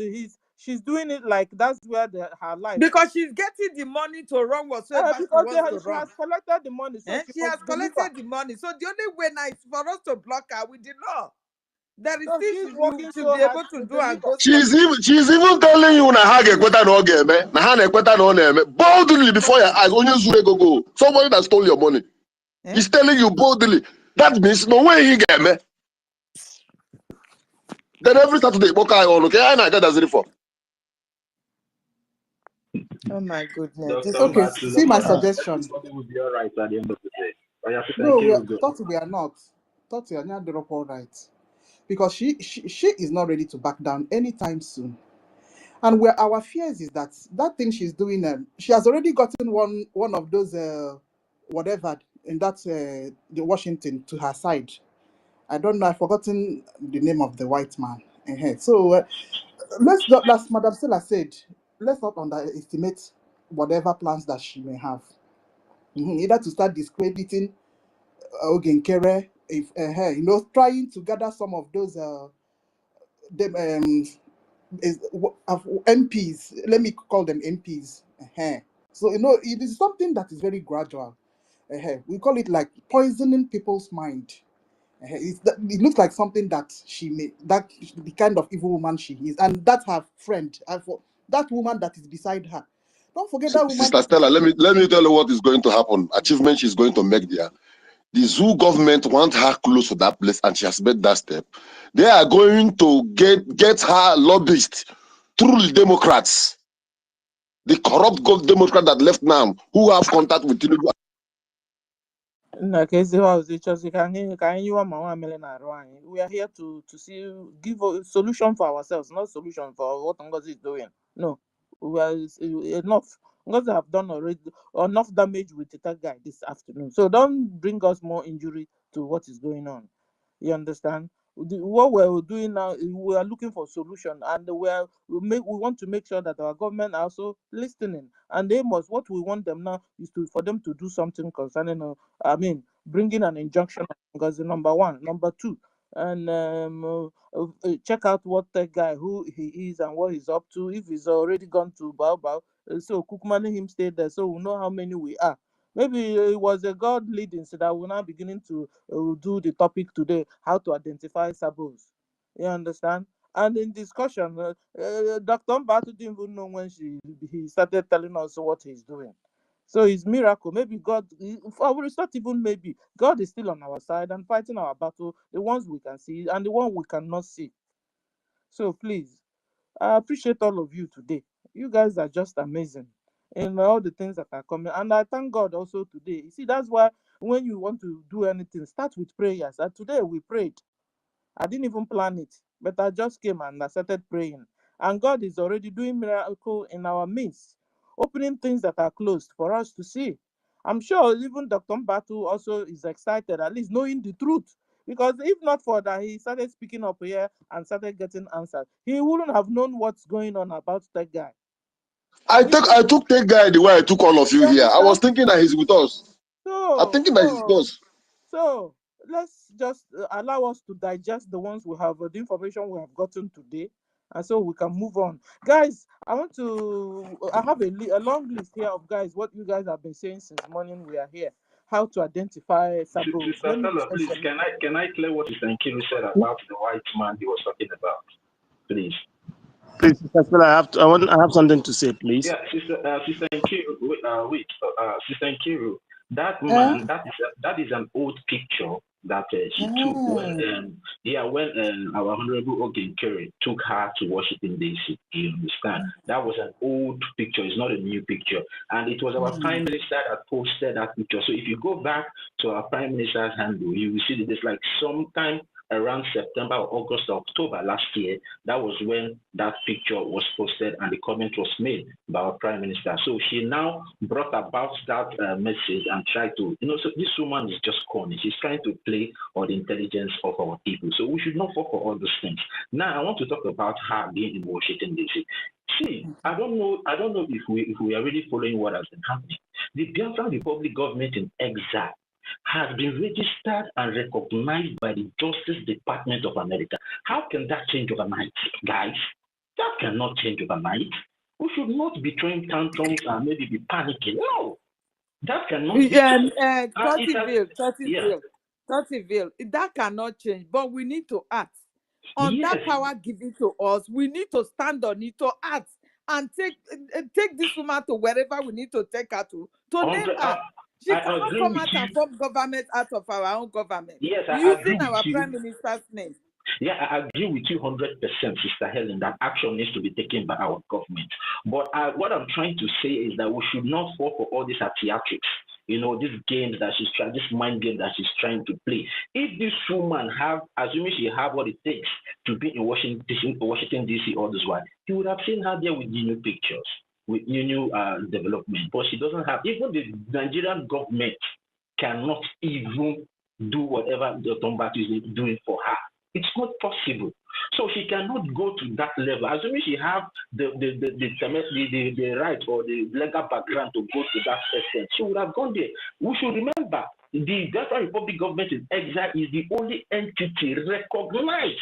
she's doing it like that's where her life. Because she's getting the money to run whatsoever she wants to run. She has collected the money. So she has collected the money. So the only way now is for us to block her with the law. There is things you should be able to do and go. She's even telling you boldly before your eyes. Go. Somebody that stole your money. He's telling you boldly. That means no way he get me. Then every Saturday, I get as for. Oh my goodness. It's okay. See my suggestion. Everybody will be all right at the end of the day. No, we are not. We are not all right. Because she is not ready to back down anytime soon. And where our fears is that thing she's doing, she has already gotten one of those whatever in that the Washington to her side. I don't know. I've forgotten the name of the white man. So let's not, as Madam Stella said, let's not underestimate whatever plans that she may have. Either to start discrediting Ogenkere, if trying to gather some of those MPs. Let me call them MPs. So it is something that is very gradual. We call it like poisoning people's mind. It looks like something that the kind of evil woman she is, and that's her friend. That woman that is beside her. Don't forget that woman. Sister Stella, let me tell you what is going to happen. Achievement she's going to make there. The zoo government want her close to that place, and she has made that step. They are going to get her lobbyists through the Democrats, the corrupt Democrat that left now, who have contact with Tinubu. We are here to give a solution for ourselves, not solution for what NGOZI is doing. No, we are enough. NGOZI have done already enough damage with that guy this afternoon. So don't bring us more injury to what is going on. You understand? What we're doing now, we are looking for solution, and we want to make sure that our government are also listening, and what we want them now is for them to do something concerning bringing an injunction because number one, number two, and check out what that guy who he is and what he's up to. If he's already gone to Baobab, so Kukmani him stay there, so we know how many we are. Maybe it was a God leading, so that we're now beginning to do the topic today, how to identify sabos. You understand? And in discussion, Dr. Mbatu didn't even know when he started telling us what he's doing. So it's miracle. Maybe God, or it's not even maybe, God is still on our side and fighting our battle, the ones we can see and the one we cannot see. So please, I appreciate all of you today. You guys are just amazing in all the things that are coming. And I thank God also today. You see, that's why when you want to do anything, start with prayers. And today we prayed. I didn't even plan it, but I just came and I started praying. And God is already doing miracle in our midst, opening things that are closed for us to see. I'm sure even Dr. Mbatu also is excited, at least knowing the truth. Because if not for that, he started speaking up here and started getting answers. He wouldn't have known what's going on about that guy. I took that guy the way I took all of you here. I was thinking that he's with us. I'm thinking that he's with us. So let's just allow us to digest the ones we have, the information we have gotten today, and so we can move on. Guys, I have a long list here of guys, what you guys have been saying since morning we are here. How to identify sabos. Sister Stella, please, can I clear what Sister Nkiru said about the white man he was talking about, please? Please, Sister Stella, I have something to say, please. Yeah, Sister Nkiru, Sister Nkiru, that man, that is an old picture that she took when our Honorable Ogen Kerry took her to Washington DC. You understand? That was an old picture. It's not a new picture, and it was our Prime Minister that posted that picture. So if you go back to our Prime Minister's handle, you will see that it's like sometime around September or August or October last year. That was when that picture was posted and the comment was made by our Prime Minister. So she now brought about that message and tried to, so this woman is just corny. She's trying to play on the intelligence of our people. So we should not fall for all those things. Now I want to talk about her being in Washington DC. See, I don't know if we are really following what has been happening. The Biafran Republic government in exile has been registered and recognized by the Justice Department of America. How can that change overnight, guys? That cannot change overnight. We should not be throwing tantrums and maybe be panicking. No, that cannot be changed. That cannot change, but we need to act. On that power given to us, we need to stand on it, to act, and take this woman to wherever we need to take her to name her. She cannot come out and form government out of our own government. Yes, using our Prime Minister's name. Yeah, I agree with you 100%, Sister Helen, that action needs to be taken by our government. But what I'm trying to say is that we should not fall for all these theatrics. This game that she's trying, this mind game that she's trying to play. If this woman assuming she have what it takes to be in Washington DC all this while, you would have seen her there with new pictures, with new development. But she doesn't have. Even the Nigerian government cannot even do whatever the Tombatu is doing for her. It's not possible. So she cannot go to that level. Assuming she have the right or the legal background to go to that extent, she would have gone there. We should remember the Biafran Republic government in exile is the only entity recognized.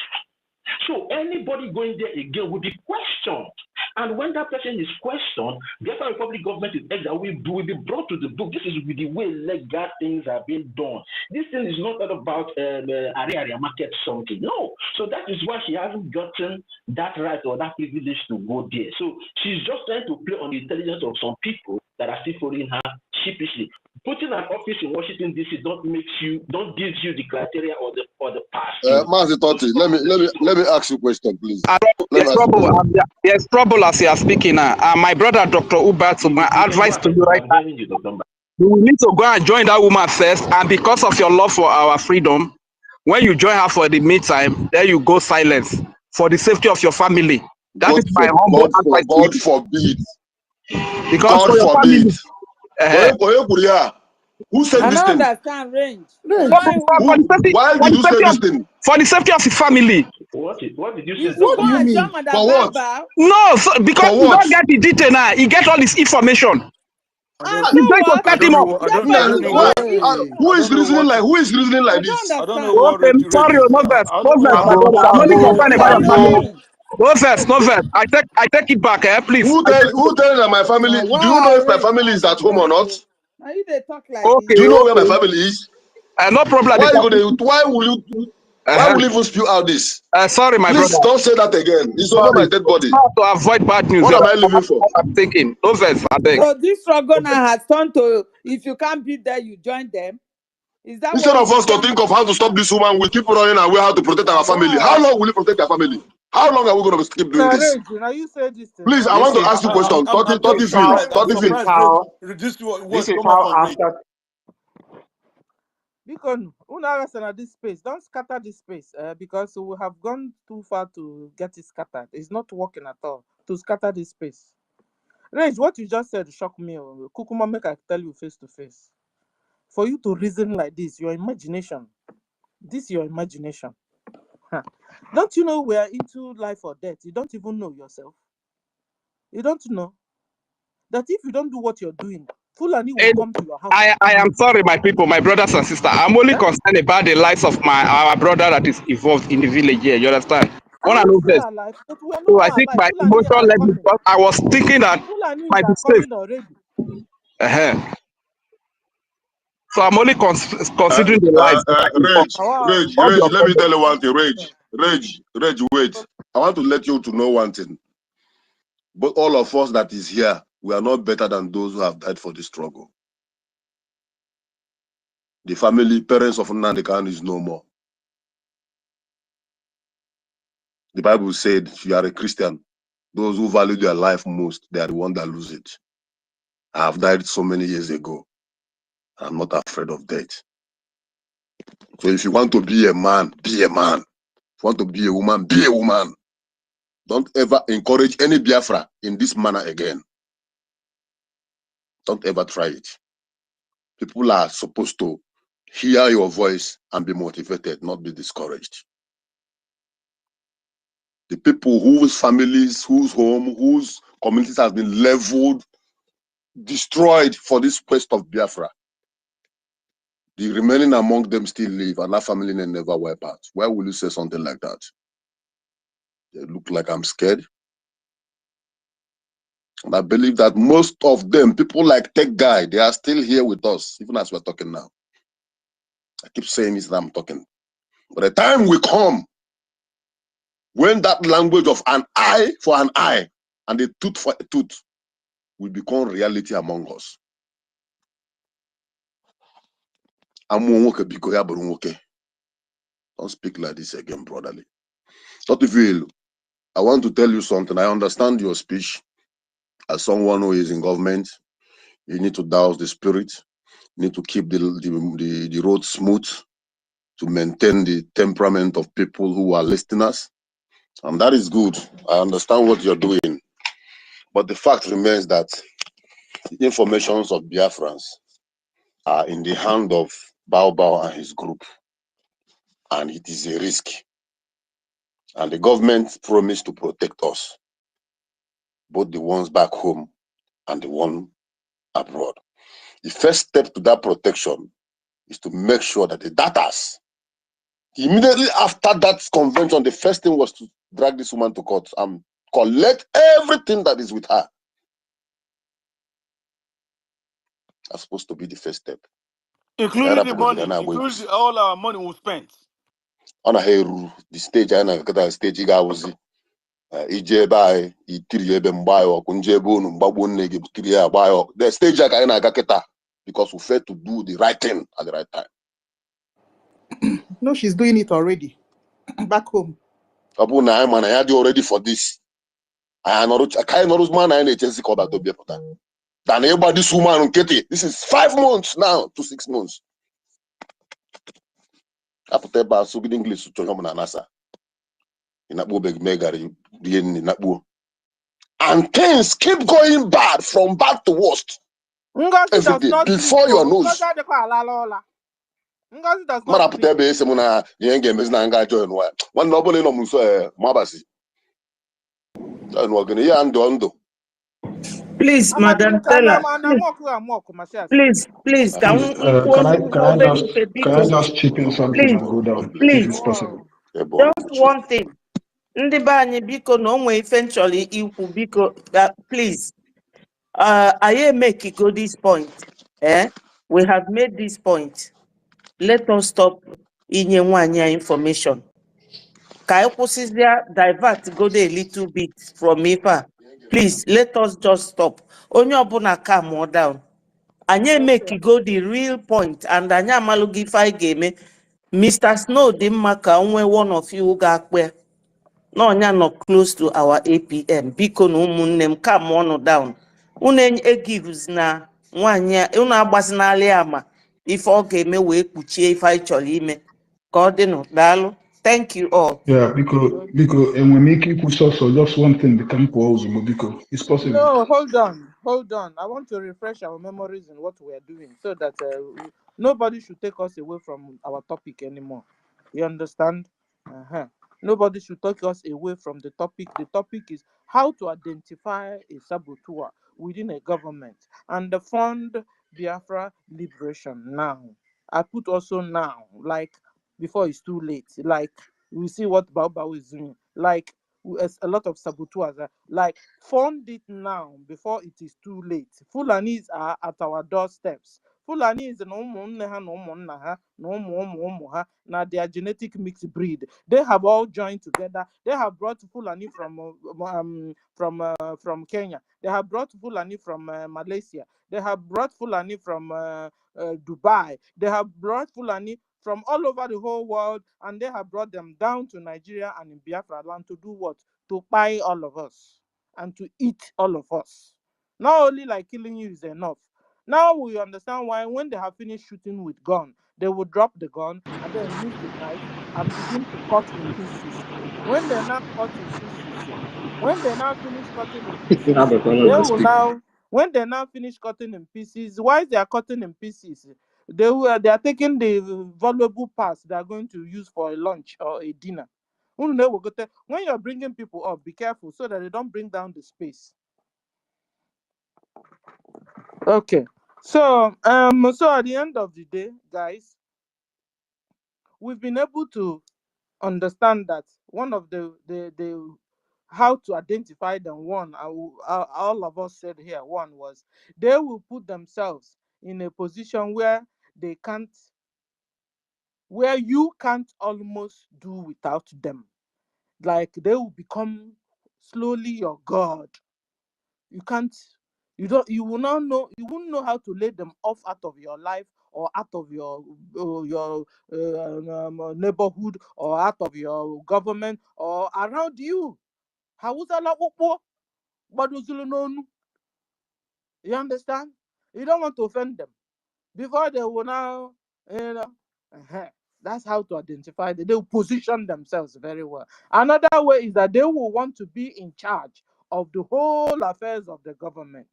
So anybody going there again will be questioned. And when that person is questioned, the Biafran Republic government in exile will be brought to the book. This is the way legal things are being done. This thing is not all about area market something. No. So that is why she hasn't gotten that right or that privilege to go there. So she's just trying to play on the intelligence of some people that are still following her sheepishly. Putting an office in Washington DC don't give you the criteria or the pass. Mazi Totti, let me ask you a question, please. There's trouble as you are speaking now. My brother, Dr. Ubatu, my advice to you right now, you need to go and join that woman first, and because of your love for our freedom, when you join her for the meantime, then you go silence for the safety of your family. That is my humble advice. God forbid. Because God forbid. Who said this thing? Understand range. Why did you say this thing? For the safety of the family. What did you say? What do you mean? For what? No, because you don't get the detail now. He get all this information. He's going to cut him off. Who is reasoning like this? I don't know what sorry, no verse. No verse. I take it back, please. Who tell that my family? Do you know if my family is at home or not? Now you they talk like Okay, this. Do you know where my okay. family is? No problem. Why you gonna? Why will you even spew out this? Sorry, my Please brother. don't say that again. It's over Sorry. my dead body. To avoid bad news. What You am I understand living for? what I'm thinking. No verse, I beg. So this struggle now has turned to if you can't beat them, you join them. Is that Instead what of we us to become think of how to stop this woman, we keep running away how to protect our family. Wow. How long will you protect our family? How long are we going to keep doing this? Rage, now you say this thing. Please, Now I they want to talk. ask you a question. I'm 30 just feet. surprised. I'm 30 this is feet. surprised Rage how reduced your this words is come out how from Rage. after Because at this space, don't scatter this space because we have gone too far to get it scattered. It's not working at all to scatter this space. Rage, what you just said shocked me. Kukuma, make I tell you face to face. For you to reason like this, your imagination. This is your imagination. Huh. Don't you know we are into life or death? You don't even know yourself. You don't know that if you don't do what you're doing, Fulani will And come to your house I and kill am you. sorry, my people, my brothers and sisters. I'm only Eh? concerned about the lives of our brother that is involved in the village here. You understand? Are When I we know still this. alive? But we are no So I more think alive. my Fulani emotion are led me coming. because I was thinking that Fulanis might be are safe. coming already. So I'm only considering the lives that are involved. All the Rage, let me tell you one thing. Wow. Rage, wait. I want to let you to know one thing. But all of us that is here, we are not better than those who have died for the struggle. The family, parents of Nnamdi Kanu is no more. The Bible said, if you are a Christian, those who value their life most, they are the ones that lose it. I have died so many years ago. I'm not afraid of death. So if you want to be a man, be a man. If you want to be a woman, be a woman. Don't ever encourage any Biafra in this manner again. Don't ever try it. People are supposed to hear your voice and be motivated, not be discouraged. The people whose families, whose home, whose communities have been leveled, destroyed for this quest of Biafra, the remaining among them still live and that family name never wipe out. Why will you say something like that? They look like I'm scared. And I believe that most of them, people like Tech Guy, they are still here with us, even as we're talking now. I keep saying this and I'm talking. But the time will come when that language of an eye for an eye and a tooth for a tooth will become reality among us. Don't speak like this again, brotherly. Totiville, I want to tell you something. I understand your speech. As someone who is in government, you need to douse the spirit. You need to keep the road smooth to maintain the temperament of people who are listeners. And that is good. I understand what you're doing. But the fact remains that the informations of Biafrans are in the hand of Bao and his group. And it is a risk. And the government promised to protect us, both the ones back home and the one abroad. The first step to that protection is to make sure that the datas, immediately after that convention, the first thing was to drag this woman to court and collect everything that is with her. That's supposed to be the first step. Including the money, including all our money we spent. On a heru, the stage I know the stage was ije itiri ebe mgbayo kunje ebe unu mgbagbo nne gị tiri ya agbayo. The stage I na agaketa because we failed to do the right thing at the right time. No, she's doing it already. Back home. Abu na man I had already for this. I can't know man I chesi ko back to be put. Than everybody this woman Kitty. This is 5 months now to 6 months. After ba so good English to him na nasa. Inakbo beg megari die ni nakbo. And things keep going bad from bad to worst. Ngozi Every does day not sleep. before your Oh. nose. Ngozi does not Mara sleep. pute be se muna yenge mezna nga join wa. One no bole no muso mabasi. Join wa gene ya ndo. Please, Madam Stella, please, can Please, can I just chip in something and go down, if it's possible? Just one thing. Ndị be anyị biko na onwe ife nchọrọ ikwu biko please. I make go this point. We have made this point. Let us stop inye nwanyị information. Ka anyị kwụsịzịa divert go a little bit from ife. Please, let us just stop. Onye ọbụla calm down. Anyị Okay. make go the real point and anyị amalụghị ife anyị ga-eme. Mr. Snow dị mma ka onwe one of you ga-akpe. No, onya not close to our APM. Biko na ụmụnne m calm on down. Unu gives na nwanyị unu agbazinali ama ife ọ ga-eme wee kpuchie ife anyị chọrọ ime. Ka ọ dịnụ, daalụ. Thank you all. Yeah, because and we make equal so just one thing become plausible because it's possible. No, hold on. I want to refresh our memories in what we are doing so that nobody should take us away from our topic anymore. You understand? Nobody should take us away from the topic. The topic is how to identify a saboteur within a government and the fund Biafra liberation now. I put also now, like before it's too late. Like we see what Baobab is doing. Like a lot of saboteurs like fund it now before it is too late. Fulanis are at our doorsteps. Fulanis no ụmụnne ha na ụmụnna ha na ụmụ ha na their genetic mixed breed. They have all joined together. They have brought Fulani from Kenya. They have brought Fulani from Malaysia. They have brought Fulani from Dubai. They have brought Fulani from all over the whole world, and they have brought them down to Nigeria and in Biafra land to do what? To buy all of us and to eat all of us. Not only like killing you is enough. Now we understand why when they have finished shooting with gun, they will drop the gun and then use the knife and begin to cut in pieces. When they now cut in pieces, when they now finish cutting in pieces, they will now, when they now finish cutting in pieces, why they are cutting in pieces? They are taking the valuable parts they are going to use for a lunch or a dinner. When you're bringing people up, be careful so that they don't bring down the space. Okay. So at the end of the day, guys, we've been able to understand that one of the how to identify them. One, all of us said here, one was they will put themselves in a position where they can't, where you can't almost do without them. Like they will become slowly your God. You can't, you will not know, you won't know how to lay them off out of your life or out of your neighborhood or out of your government or around you. You understand? You don't want to offend them before they will now, that's how to identify them. They will position themselves very well. Another way is that they will want to be in charge of the whole affairs of the government,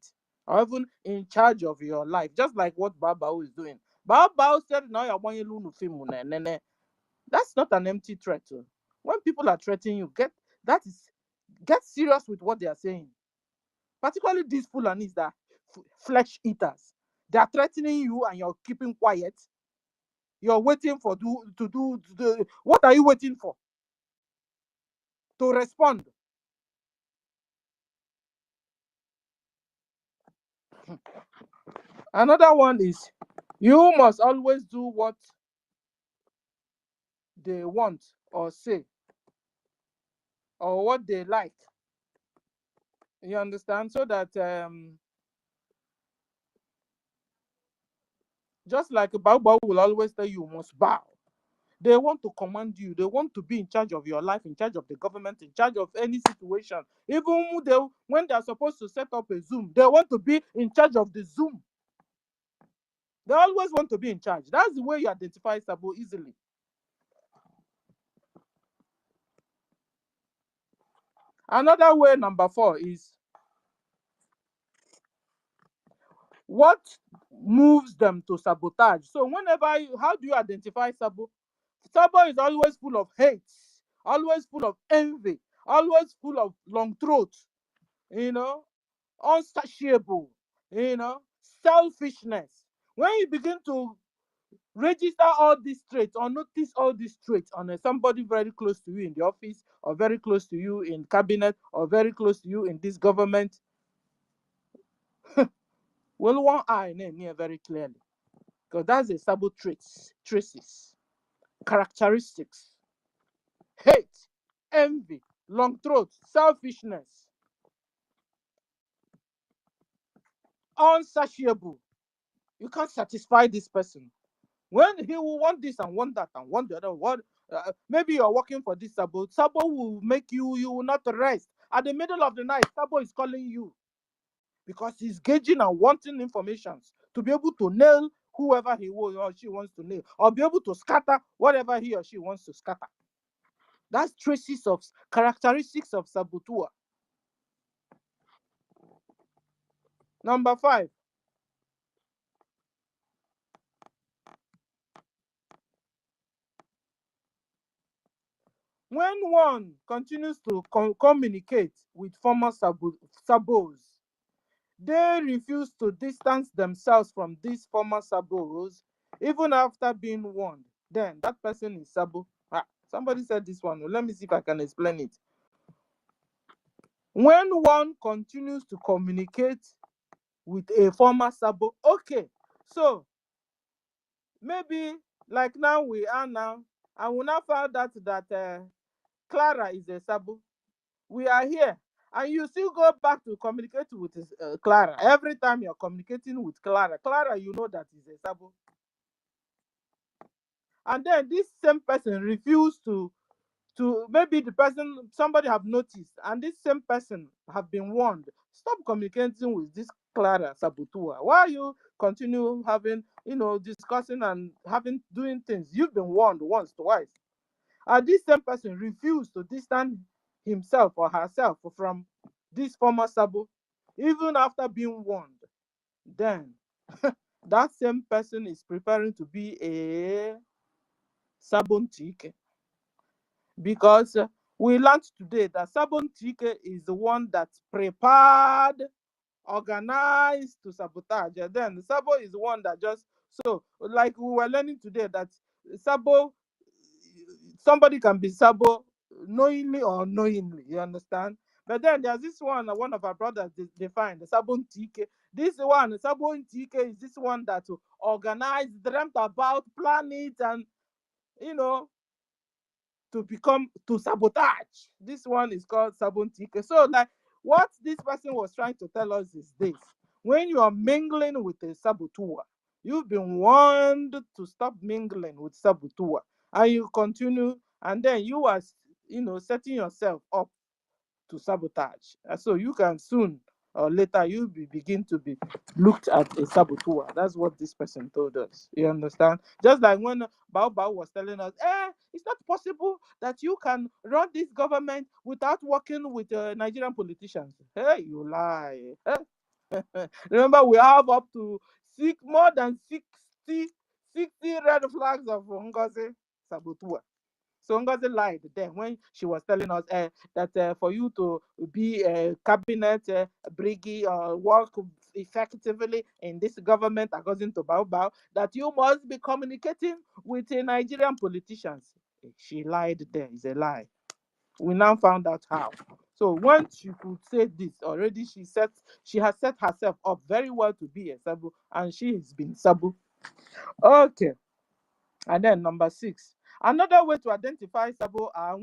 or even in charge of your life, just like what Babao is doing. Babao said, "Now you're going to film." That's not an empty threat. When people are threatening you, get serious with what they are saying. Particularly these Fulanis that flesh eaters. They are threatening you and you're keeping quiet. You're waiting for what are you waiting for? To respond. Another one is you must always do what they want or say or what they like. You understand? So that just like Bao will always tell you must bow. They want to command you. They want to be in charge of your life, in charge of the government, in charge of any situation. Even when they are supposed to set up a Zoom, they want to be in charge of the Zoom. They always want to be in charge. That's the way you identify Sabo easily. Another way, number 4, is what moves them to sabotage. So how do you identify Sabo? Sabo is always full of hate, always full of envy, always full of long throat, unsatiable, selfishness. When you begin to register all these traits or notice all these traits on somebody very close to you in the office or very close to you in cabinet or very close to you in this government, Well, one eye name here very clearly. Because that's the Sabo traces, characteristics, hate, envy, long throat, selfishness, unsatiable. You can't satisfy this person. When he will want this and want that and want the other, maybe you're working for this Sabo. Sabo will make you will not rest. At the middle of the night, Sabo is calling you because he's gauging and wanting information to be able to nail whoever he or she wants to nail, or be able to scatter whatever he or she wants to scatter. That's traces of characteristics of saboteur. Number 5. When one continues to communicate with former sabos, they refuse to distance themselves from these former sabos even after being warned. Then that person is sabo. Somebody said this one. Let me see if I can explain it. When one continues to communicate with a former sabo, okay, so maybe like now we are now, and we now found out that Clara is a sabo. We are here, and you still go back to communicate with Clara. Every time you're communicating with Clara, you know that is a sabo. And then this same person refused to maybe the person, somebody have noticed, and this same person have been warned, stop communicating with this Clara saboteur. Why you continue having, discussing and doing things? You've been warned once, twice. And this same person refused to distance himself or herself from this former sabo, even after being warned. Then that same person is preparing to be a sabontique. Because we learned today that Sabontique is the one that prepared, organized to sabotage. And then Sabo is the one that just, so like we were learning today that Sabo, somebody can be Sabo knowingly or unknowingly, you understand? But then there's this one of our brothers defined, the Sabontique. This one, Sabontique, is this one that organized, dreamt about, planned it, and to sabotage. This one is called sabontique. So like what this person was trying to tell us is this: when you are mingling with a saboteur, you've been warned to stop mingling with saboteur, and you continue, and then you are setting yourself up to sabotage. So you can soon or later you begin to be looked at a saboteur. That's what this person told us. You understand? Just like when Bao was telling us, it's not possible that you can run this government without working with Nigerian politicians. Hey, you lie. Remember, we have up to more than 60 red flags of NGOZI saboteur. So Ngozi lied then when she was telling us that for you to be a cabinet BRGIE or work effectively in this government, according to Bao, that you must be communicating with Nigerian politicians. She lied there. It's a lie. We now found out how. So once she could say this already, she has set herself up very well to be a Sabu, and she has been Sabu. Okay. And then number 6. Another way to identify Sabo are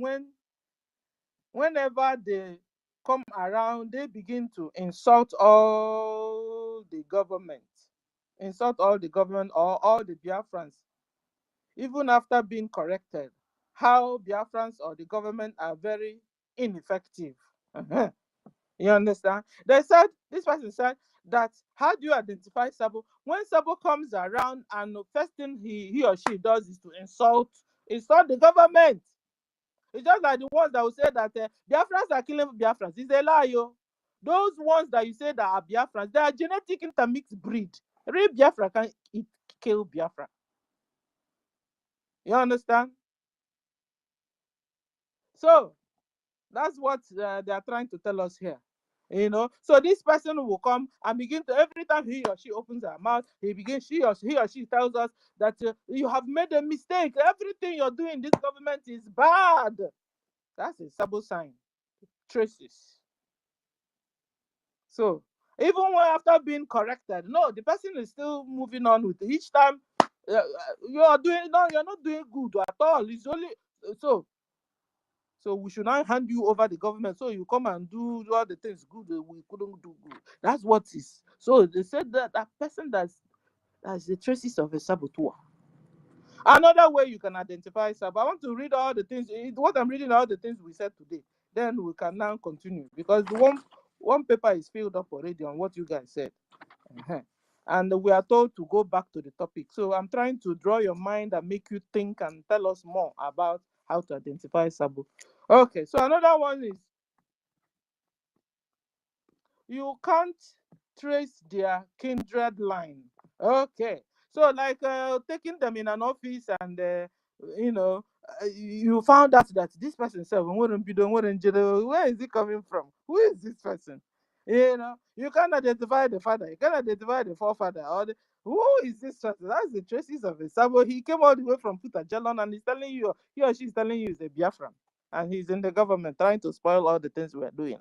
whenever they come around, they begin to insult all the government. Insult all the government or all the Biafrans. Even after being corrected, how Biafrans or the government are very ineffective. You understand? This person said that how do you identify Sabo? When Sabo comes around and the first thing he or she does is to insult the government. It's just like the ones that will say that Biafrans are killing Biafrans. It's a lie, yo. Those ones that you say that are Biafrans, they are genetic intermixed breed. Real Biafra can kill Biafra. You understand? So that's what they are trying to tell us here. So this person will come and begin to, every time he or she opens her mouth, he or she tells us that you have made a mistake. Everything you're doing in this government is bad. That's a Sabo sign. Traces. So Even when after being corrected, no, the person is still moving on with it. Each time you are doing, no, you're not doing good at all. It's only so. So we should not hand you over the government. So you come and do all the things good that we couldn't do good. That's what is. So they said that that person that's the traces of a saboteur. Another way you can identify sab. I want to read all the things. What I'm reading, all the things we said today. Then we can now continue because the one paper is filled up already on what you guys said. Uh-huh. And we are told to go back to the topic. So I'm trying to draw your mind and make you think and tell us more about how to identify sabo. Okay, so another one is you can't trace their kindred line. Okay, so like taking them in an office and you found out that this person said, where is he coming from? Who is this person? You can't identify the father, you can't identify the forefather, who is this person? That's the traces of a sabo. He came all the way from Putajalon and he's telling you, he or she is telling you he's a Biafran and he's in the government trying to spoil all the things we're doing.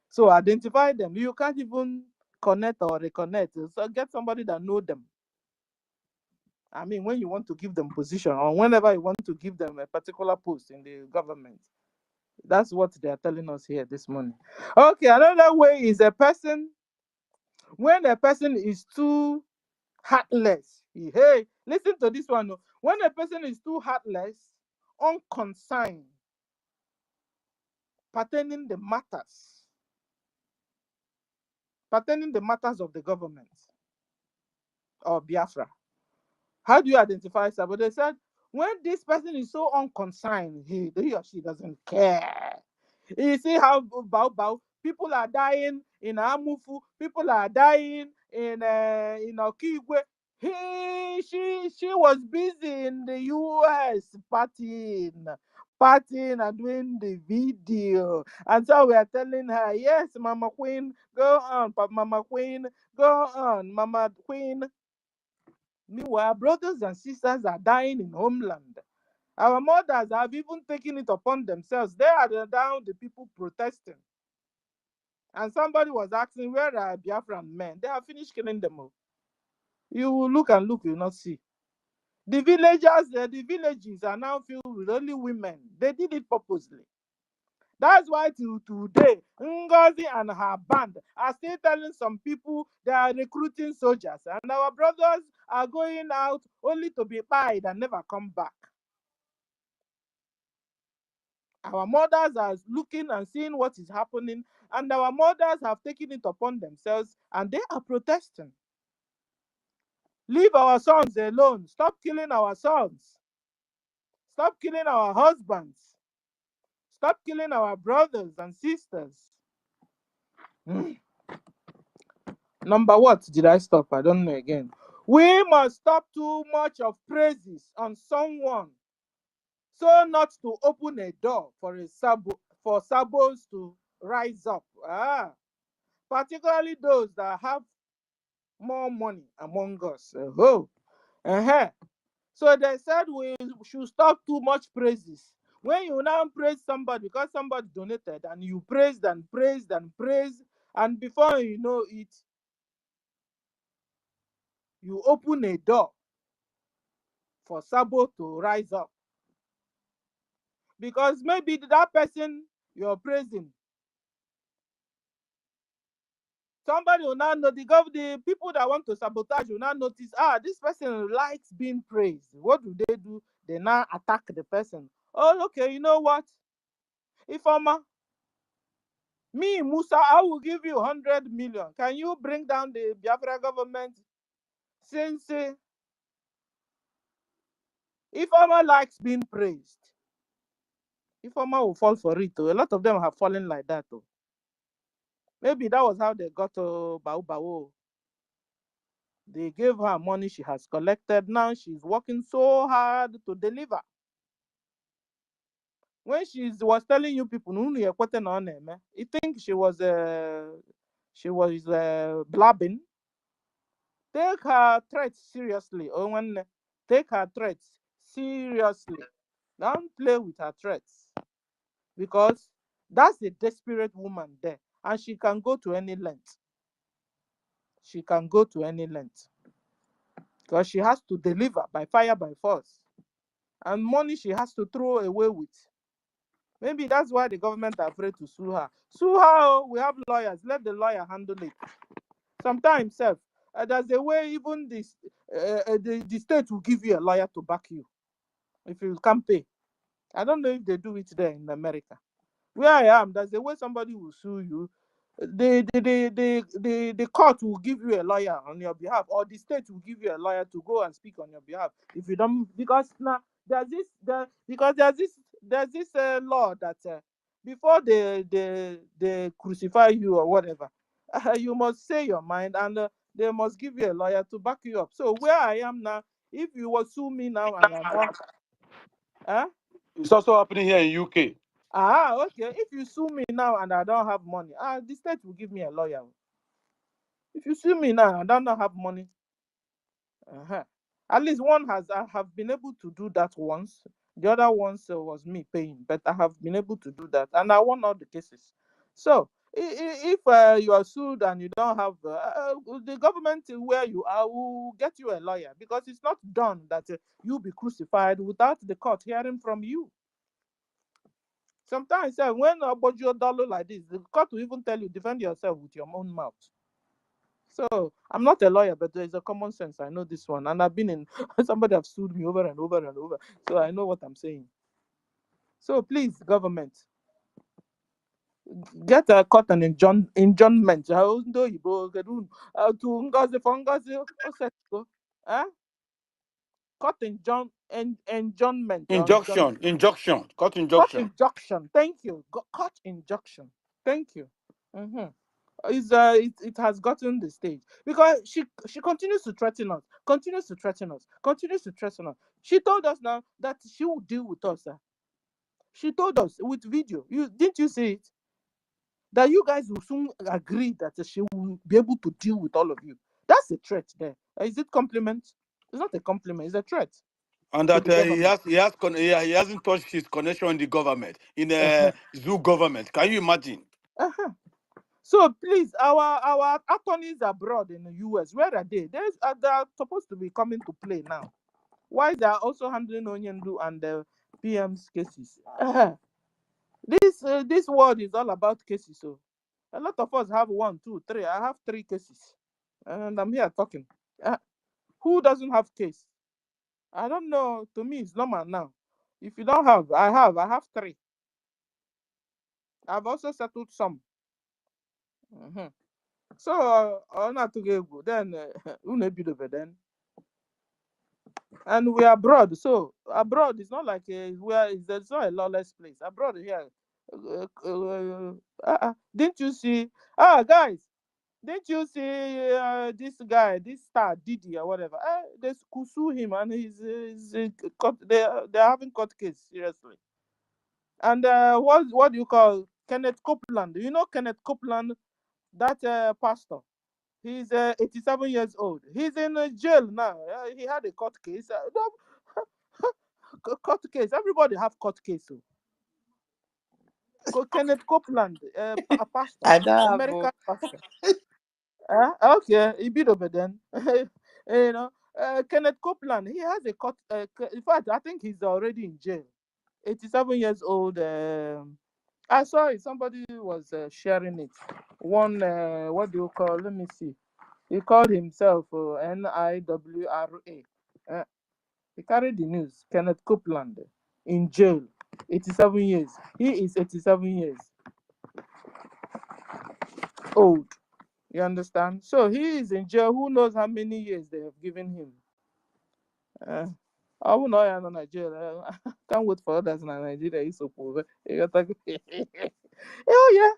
So identify them. You can't even connect or reconnect. So get somebody that know them. I mean, when you want to give them position or whenever you want to give them a particular post in the government, that's what they are telling us here this morning. Okay, another way is when a person is too heartless. Hey, listen to this one. When a person is too heartless, unconcerned, pertaining the matters of the government or Biafra. How do you identify Sabo? They said when this person is so unconcerned, he or she doesn't care. You see how people are dying in Amufu, people are dying in Okigwe. She was busy in the US partying and doing the video. And so we are telling her, yes, Mama Queen, go on, Mama Queen, go on, Mama Queen. Meanwhile, brothers and sisters are dying in homeland. Our mothers have even taken it upon themselves. They are down the people protesting. And somebody was asking, where are Biafran men? They have finished killing them all. You will look and look, you will not see. The villages are now filled with only women. They did it purposely. That's why till today, NGOZI and her band are still telling some people they are recruiting soldiers. And our brothers are going out only to be pied and never come back. Our mothers are looking and seeing what is happening, and our mothers have taken it upon themselves and they are protesting. Leave our sons alone. Stop killing our sons. Stop killing our husbands. Stop killing our brothers and sisters. Number what did I stop? I don't know again. We must stop too much of praises on someone so not to open a door for sabos to rise up. Particularly those that have more money among us. So they said we should stop too much praises. When you now praise somebody because somebody donated and you praised and praised and praised, and before you know it, you open a door for Sabo to rise up. Because maybe that person you're praising, somebody will now know, the people that want to sabotage will now notice, this person likes being praised. What do? They now attack the person. Oh, okay, you know what? Ifeoma, me, Musa, I will give you 100 million. Can you bring down the Biafra government? Since Ifeoma likes being praised, Ifeoma will fall for it. A lot of them have fallen like that. Maybe that was how they got to Bao. They gave her money she has collected. Now she's working so hard to deliver. When she was telling you people, you think she was blabbing. Take her threats seriously. Take her threats seriously. Don't play with her threats because that's a desperate woman there, and she can go to any length. she can go to any length because she has to deliver by fire, by force. And money she has to throw away with. Maybe that's why the government are afraid to sue her. Sue her, oh, we have lawyers. Let the lawyer handle it. Sometimes, there's a way even this the state will give you a lawyer to back you if you can't pay. I don't know if they do it there in America. Where I am, there's a way somebody will sue you. The court will give you a lawyer on your behalf, or the state will give you a lawyer to go and speak on your behalf. If you don't, because now there's this law that before they crucify you or whatever, you must say your mind, and they must give you a lawyer to back you up. So where I am now, if you will sue me now and I'm not, It's also happening here in UK. Okay. If you sue me now and I don't have money, the state will give me a lawyer. If you sue me now and I don't have money, at least I have been able to do that once. The other ones was me paying, but I have been able to do that, and I won all the cases. So if you are sued and you don't have the government where you are will get you a lawyer, because it's not done that you be crucified without the court hearing from you. Sometimes when OGOJA dollar like this, the court will even tell you defend yourself with your own mouth. So I'm not a lawyer, but there's a common sense. I know this one, and I've been in. Somebody have sued me over and over and over, so I know what I'm saying. So please, government, get a court and injunction. To Ngozi for Ngozi, court injunction. Injunction. Court Court injunction. injunction. Thank you. Court injunction. Thank you. It has gotten the stage because she continues to threaten us, continues to threaten us. She told us now that she will deal with us. She told us with video. Didn't you see it? That you guys will soon agree that she will be able to deal with all of you. That's a threat there. Is it compliment? It's not a compliment. It's a threat. And that he hasn't touched his connection in the government, in the zoo government. Can you imagine? So please, our attorneys abroad in the US, where are they? They're supposed to be coming to play now. Why they are also handling Onyendu and the PM's cases? This world is all about cases. So a lot of us have 1, 2, 3. I have 3 cases, and I'm here talking. Who doesn't have case? I don't know. To me, it's normal now. If you don't have, I have 3. I've also settled some. So not to go then then. And we are abroad, so abroad is not like it's not a lawless place. Abroad here, didn't you see? Guys, didn't you see this guy, this star Didi or whatever? They could sue him, and he's they're having court case seriously. And what do you call Kenneth Copeland? You know Kenneth Copeland, that pastor. He's 87 years old. He's in jail now. He had a court case. Court case. Everybody have court case. Kenneth Copeland, a pastor, I don't have American pastor. Okay, he beat over then. You know, Kenneth Copeland. He has a court. In fact, I think he's already in jail. 87 years old. I saw it. Somebody was sharing it. One. What do you call? Let me see. He called himself NIWRA. He carried the news. Kenneth Copeland in jail, 87 years. He is 87 years old. You understand? So he is in jail. Who knows how many years they have given him? I will know in Nigeria. I can't wait for others in Nigeria. He's so poor. Oh yeah.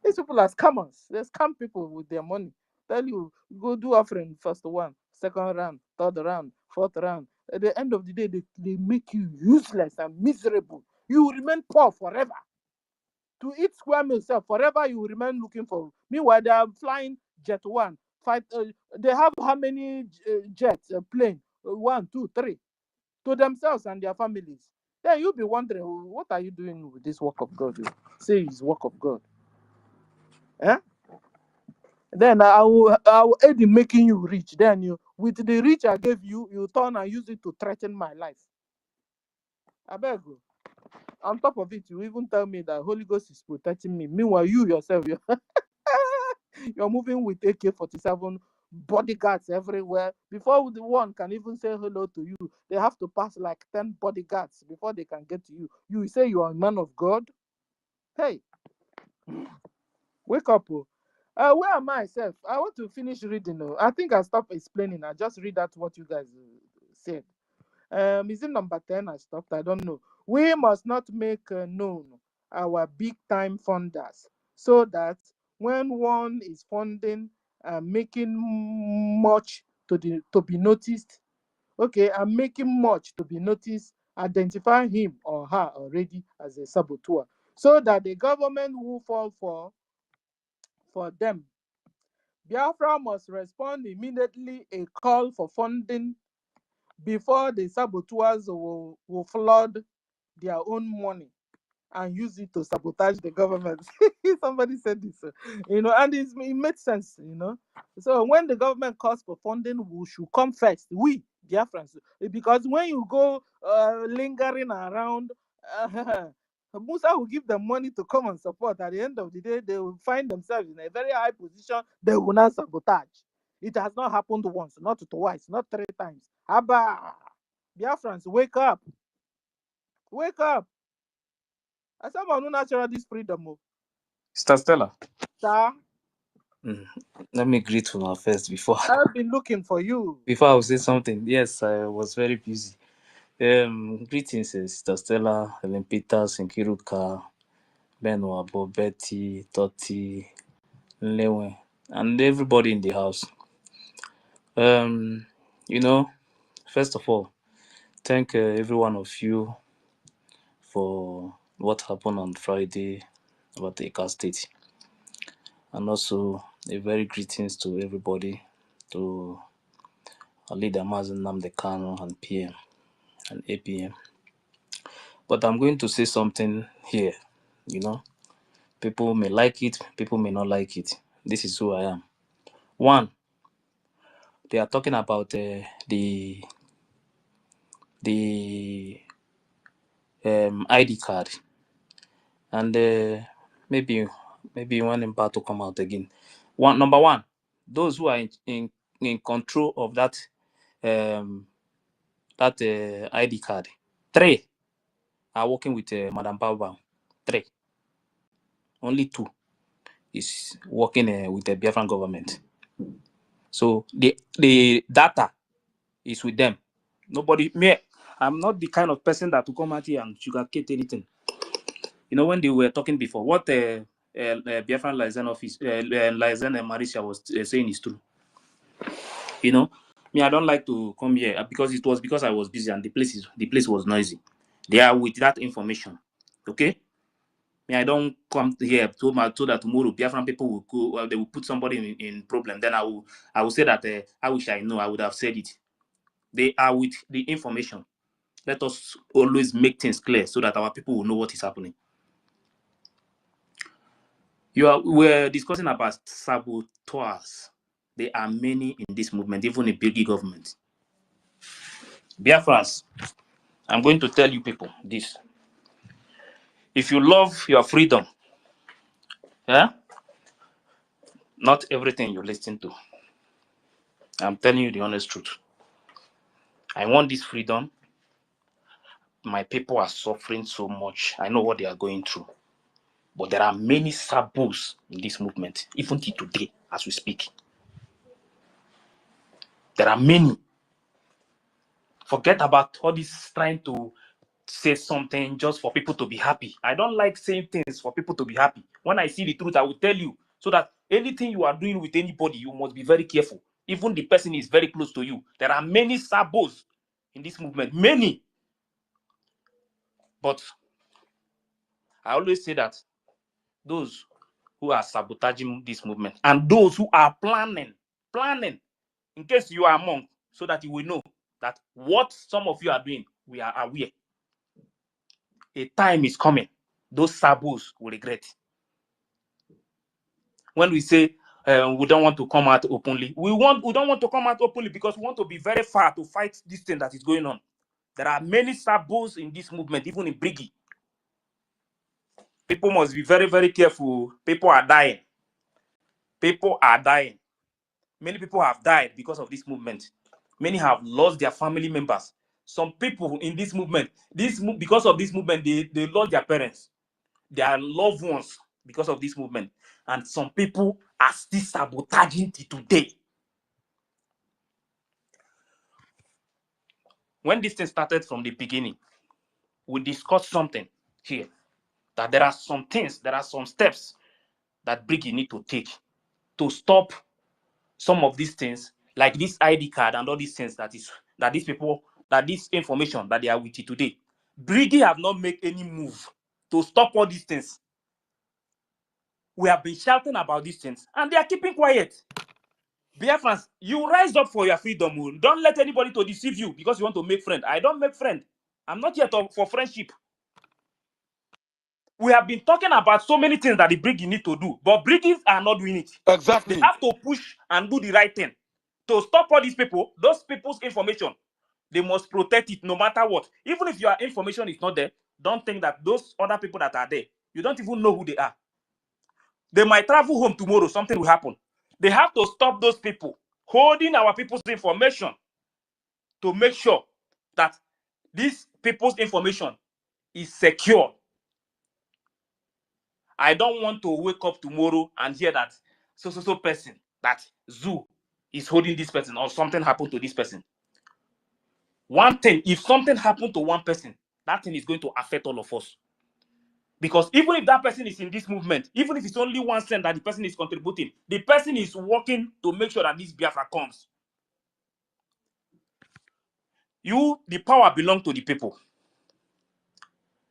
These people are scammers. They scam people with their money. Tell you, go do offering first one, second round, third round, fourth round. At the end of the day, they make you useless and miserable. You will remain poor forever. To eat square meal self, forever you will remain looking for. Meanwhile, they are flying jet one. They have how many jets, plane? 1, 2, 3. To themselves and their families. Then you'll be wondering, what are you doing with this work of God? Say it's work of God. Then I will aid in making you rich. Then you, with the rich I gave you, you turn and use it to threaten my life. I beg you. On top of it, you even tell me that Holy Ghost is protecting me. Meanwhile, you yourself, you're moving with AK-47 bodyguards everywhere. Before the one can even say hello to you, they have to pass like 10 bodyguards before they can get to you. You say you are a man of God? Hey, wake up. Where am I, self? I want to finish reading. I think I stopped explaining. I just read out what you guys said. Is it number 10? I stopped. I don't know. We must not make known our big time funders, so that when one is funding, making much to be noticed, okay, and making much to be noticed, identify him or her already as a saboteur, so that the government will fall for them. Biafra must respond immediately a call for funding before the saboteurs will flood their own money and use it to sabotage the government. Somebody said this, and it made sense, So when the government calls for funding, we should come first. We, Biafrans, because when you go lingering around, Musa will give them money to come and support. At the end of the day, they will find themselves in a very high position. They will not sabotage. It has not happened once, not twice, not 3 times. Abba, Biafrans, wake up. Wake up. I said, I'm not natural this freedom. Sister Stella. Sir, Let me greet you first before I've been looking for you. before I will say something. Yes, I was very busy. Greetings, Sister Stella, Helen Peters, Nkiruka, Ben Wabo, Betty, Toti, Lewe, and everybody in the house. First of all, thank every one of you for what happened on Friday about the EKA state. And also a very greetings to everybody, to our leader Mazen Namdekano and PM and APM. But I'm going to say something here, People may like it, people may not like it. This is who I am. One, they are talking about the ID card, and maybe one about to come out again. Number one, those who are in control of that ID card. 3 are working with Madam Baba. 3. Only 2 is working with the Biafran government. So the data is with them. I'm not the kind of person that will come out here and sugarcoat anything. When they were talking before, what Biafran liaison office, liaison Marisha was saying is true. I don't like to come here because it was because I was busy and the place was noisy. They are with that information, okay? I don't come here so that tomorrow Biafran people will go. They will put somebody in problem. Then I will say that I wish I know. I would have said it. They are with the information. Let us always make things clear so that our people will know what is happening. We're discussing about saboteurs. There are many in this movement, even in BRGIE government. Biafrans, I'm going to tell you people this. If you love your freedom, not everything you listen to. I'm telling you the honest truth. I want this freedom. My people are suffering so much. I know what they are going through. But there are many sabos in this movement, even till today, as we speak. There are many. Forget about all this trying to say something just for people to be happy. I don't like saying things for people to be happy. When I see the truth, I will tell you. So that anything you are doing with anybody, you must be very careful. Even the person is very close to you. There are many sabos in this movement. Many. But I always say that those who are sabotaging this movement and those who are planning, in case you are among, so that you will know that what some of you are doing, we are aware. A time is coming. Those sabos will regret. When we say we don't want to come out openly. We don't want to come out openly because we want to be very far to fight this thing that is going on. There are many sabos in this movement, even in BRGIE. People must be very, very careful. People are dying. People are dying. Many people have died because of this movement. Many have lost their family members. Some people in this movement, because of this movement, they lost their parents, their loved ones because of this movement. And some people are still sabotaging till today. When this thing started from the beginning, we discussed something here, that there are some things, there are some steps that BRGIE need to take to stop some of these things, like this ID card and all these things that these people, that this information that they are with you today. BRGIE have not made any move to stop all these things. We have been shouting about these things and they are keeping quiet. Biafrans, you rise up for your freedom. Don't let anybody to deceive you because you want to make friends. I don't make friends. I'm not here for friendship. We have been talking about so many things that the BRGIE need to do, but BRGIEs are not doing it. Exactly. They have to push and do the right thing to stop all these people. Those people's information, they must protect it no matter what. Even if your information is not there, don't think that those other people that are there, you don't even know who they are. They might travel home tomorrow, something will happen. They have to stop those people holding our people's information to make sure that these people's information is secure. I don't want to wake up tomorrow and hear that so person, that Zoo is holding this person or something happened to this person. One thing, if something happened to one person, that thing is going to affect all of us. Because even if that person is in this movement, even if it's only 1 cent that the person is contributing, the person is working to make sure that this Biafra comes. The power belongs to the people.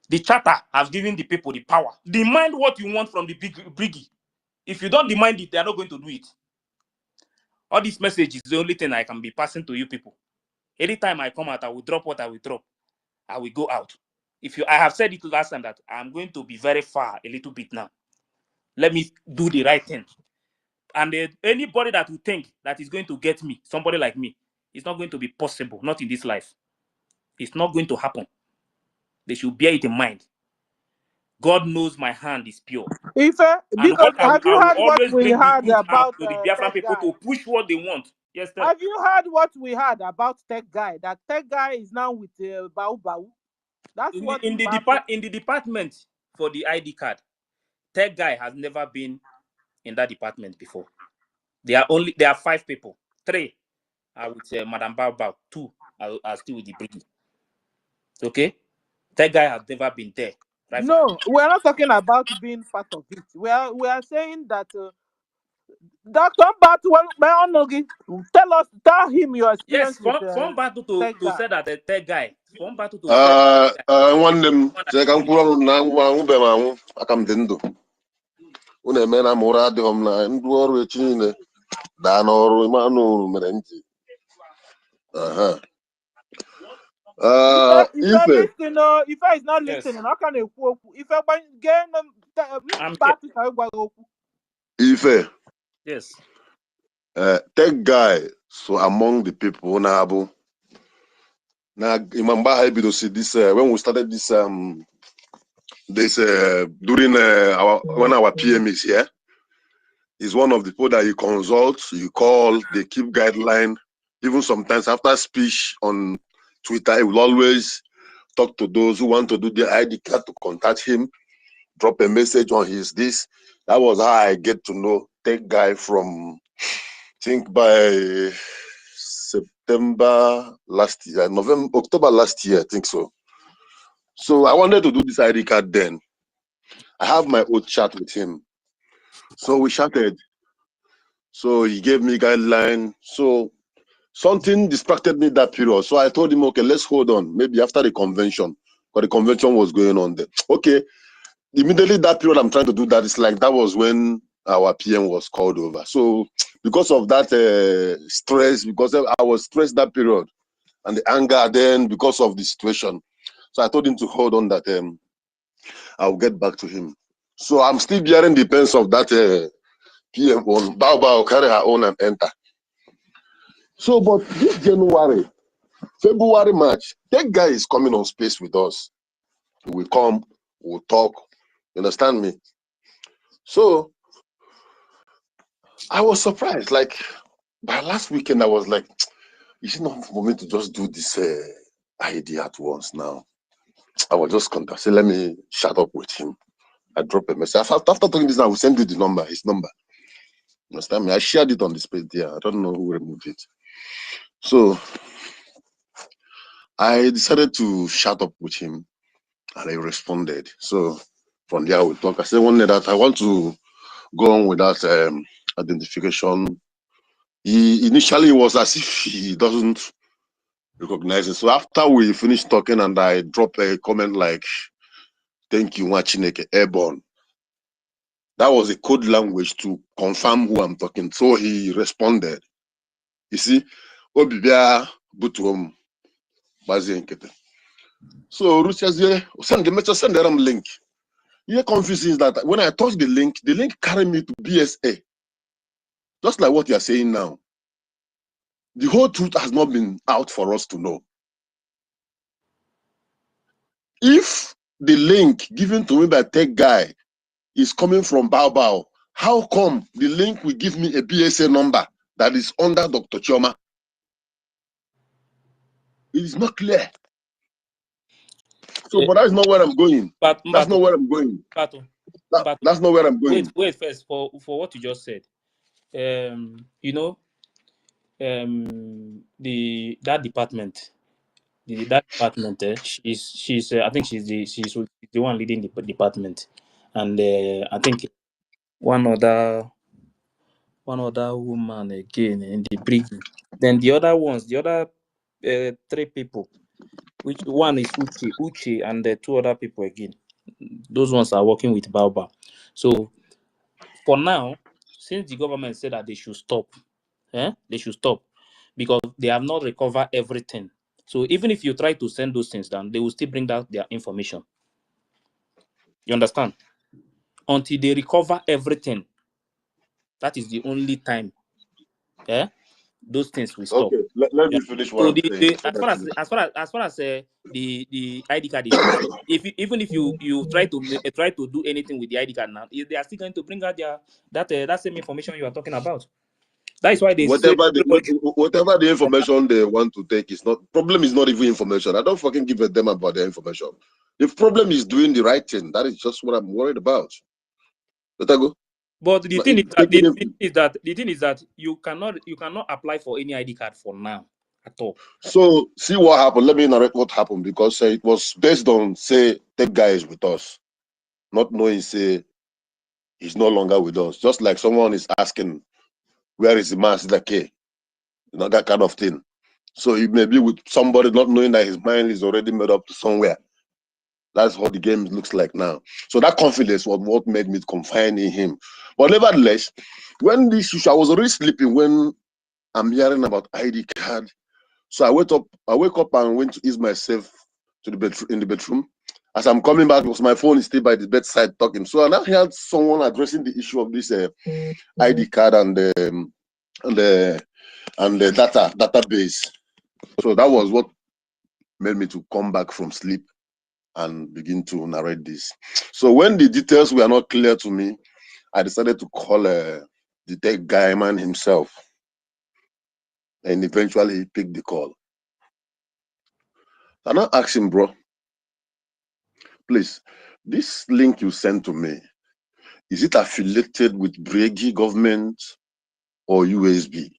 The charter has given the people the power. Demand what you want from the BRGIE. If you don't demand it, they are not going to do it. All this message is the only thing I can be passing to you people. Anytime I come out, I will drop what I will drop. I will go out. I have said it last time that I'm going to be very far a little bit now. Let me do the right thing. And anybody that will think that is going to get me, somebody like me, it's not going to be possible. Not in this life. It's not going to happen. They should bear it in mind. God knows my hand is pure. Ife, And because what I have you will heard what always we bring the heard truth out about to the Biafran Tech people Guy? to push what they want. Yes, sir. Have you heard what we heard about Tech Guy? That Tech Guy is now with Bau Bau. That's In what the department for the ID card, Tech Guy has never been in that department before. There are 5 people. 3 are with Madam Bao Bao. 2 are still with the BRGIE. Okay, Tech Guy has never been there. Right? No, we're not talking about being part of it. We are saying that Dr. Batu, tell him your Yes, experience with from battle Tech to Guy. say that the Tech Guy, from battle to say that nwanne m chere ka m kwuru ọrụ na anwụbe m anwụ aka m dị ndụ unu eme na m ụra adịghị m na ndụ ọrụ echi niile daa n'ọrụ ime anụ uru mere m ji If Ife listening, if I is not listening, how can you quote? If I get Ife, yes, Tech Guy, so among the people na imamba ebido see this when we started this during when our PM is here, he's one of the people that you consult, you call, they keep guideline. Even sometimes after speech on Twitter, he will always talk to those who want to do the ID card to contact him, drop a message on his this. That was how I get to know Tech Guy from, I think by September last year, October last year, I think so. So I wanted to do this ID card then. I have my old chat with him. So we chatted. So he gave me guideline. So something distracted me that period. So I told him, okay, let's hold on. Maybe after the convention, because the convention was going on there. Okay. Immediately that period I'm trying to do that, it's like that was when our PM was called over. So because of that stress, because I was stressed that period and the anger then because of the situation. So I told him to hold on that I'll get back to him. So I'm still bearing the pains of that PM on Bao carry her own and enter. So, but this January, February, March, that guy is coming on space with us. We come, we'll talk. You understand me? So I was surprised. Like by last weekend, I was like, is it not for me to just do this idea at once now? I was just contact. Say, let me shut up with him. I drop a message. After talking this, I will send you the number, his number. You understand me? I shared it on the space there. I don't know who removed it. So I decided to shut up with him, and he responded. So from there, we talk. I said one day that I want to go on with that identification. He initially was as if he doesn't recognize it. So after we finished talking and I dropped a comment like, thank you, Wachineke, airborne. That was a code language to confirm who I'm talking. So he responded. You see, Obibia Butuom Bazienkete. So Rusiazie send the message, send them link. Here confusing is that when I touch the link carried me to BSA. Just like what you're saying now. The whole truth has not been out for us to know. If the link given to me by Tech Guy is coming from Bao, how come the link will give me a BSA number that is under Dr. Chioma? It is not clear. So, but that's not where I'm going. That's not where I'm going. That's not where I'm going. Wait first for what you just said. You know, that department, she's I think she's the one leading the department, and I think one other woman again in the BRGIE. Then the other ones, the other 3 people, which one is Uche, and the 2 other people again. Those ones are working with Baobab. So for now, since the government said that they should stop, they should stop because they have not recovered everything. So even if you try to send those things down, they will still bring out their information. You understand? Until they recover everything, that is the only time those things will stop. Okay, let me finish what So I'm saying. as far as the ID card is concerned, even if you try to do anything with the ID card now, they are still going to bring out that same information you are talking about. That is why they say whatever the information they want to take is not problem. Is not even information. I don't fucking give a damn about the information. The problem is doing the right thing. That is just what I'm worried about. Let I go. But the thing is that you cannot apply for any ID card for now at all. So see what happened. Let me narrate what happened because it was based on say Tech Guy is with us, not knowing say he's no longer with us. Just like someone is asking, where is the man? It's like, hey, you know, that kind of thing. So he may be with somebody not knowing that his mind is already made up to somewhere. That's how the game looks like now. So that confidence was what made me confide in him. But nevertheless, when this issue, I was already sleeping when I'm hearing about ID card. So I wake up and went to ease myself to the bedroom, in the bedroom. As I'm coming back, because my phone is still by the bedside talking. So I now heard someone addressing the issue of this ID card and the database. So that was what made me to come back from sleep and begin to narrate this. So when the details were not clear to me, I decided to call the Tech Guy man himself. And eventually he picked the call. And I asked him, bro, please, this link you sent to me, is it affiliated with BRGIE government or USB?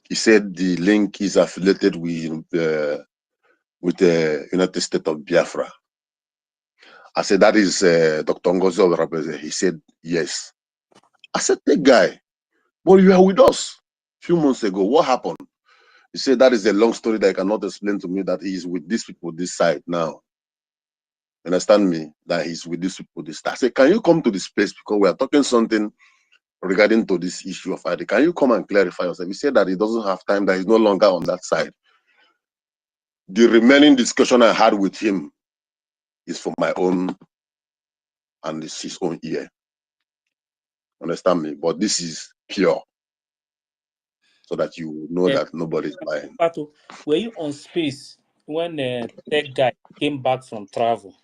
He said the link is affiliated with the United States of Biafra. I said, that is Dr. NGOZI. He said, yes. I said, Tech Guy, but you are with us a few months ago. What happened? He said, that is a long story that I cannot explain to me, that he is with these people this side now. Understand me? That he's with these people this side. I said, can you come to this place because we are talking something regarding to this issue of ID. Can you come and clarify yourself? He said that he doesn't have time, that he's no longer on that side. The remaining discussion I had with him is for my own and it's his own ear. Understand me? But this is pure, so that you know that nobody's lying. Pato, were you on space when tech guy came back from travel?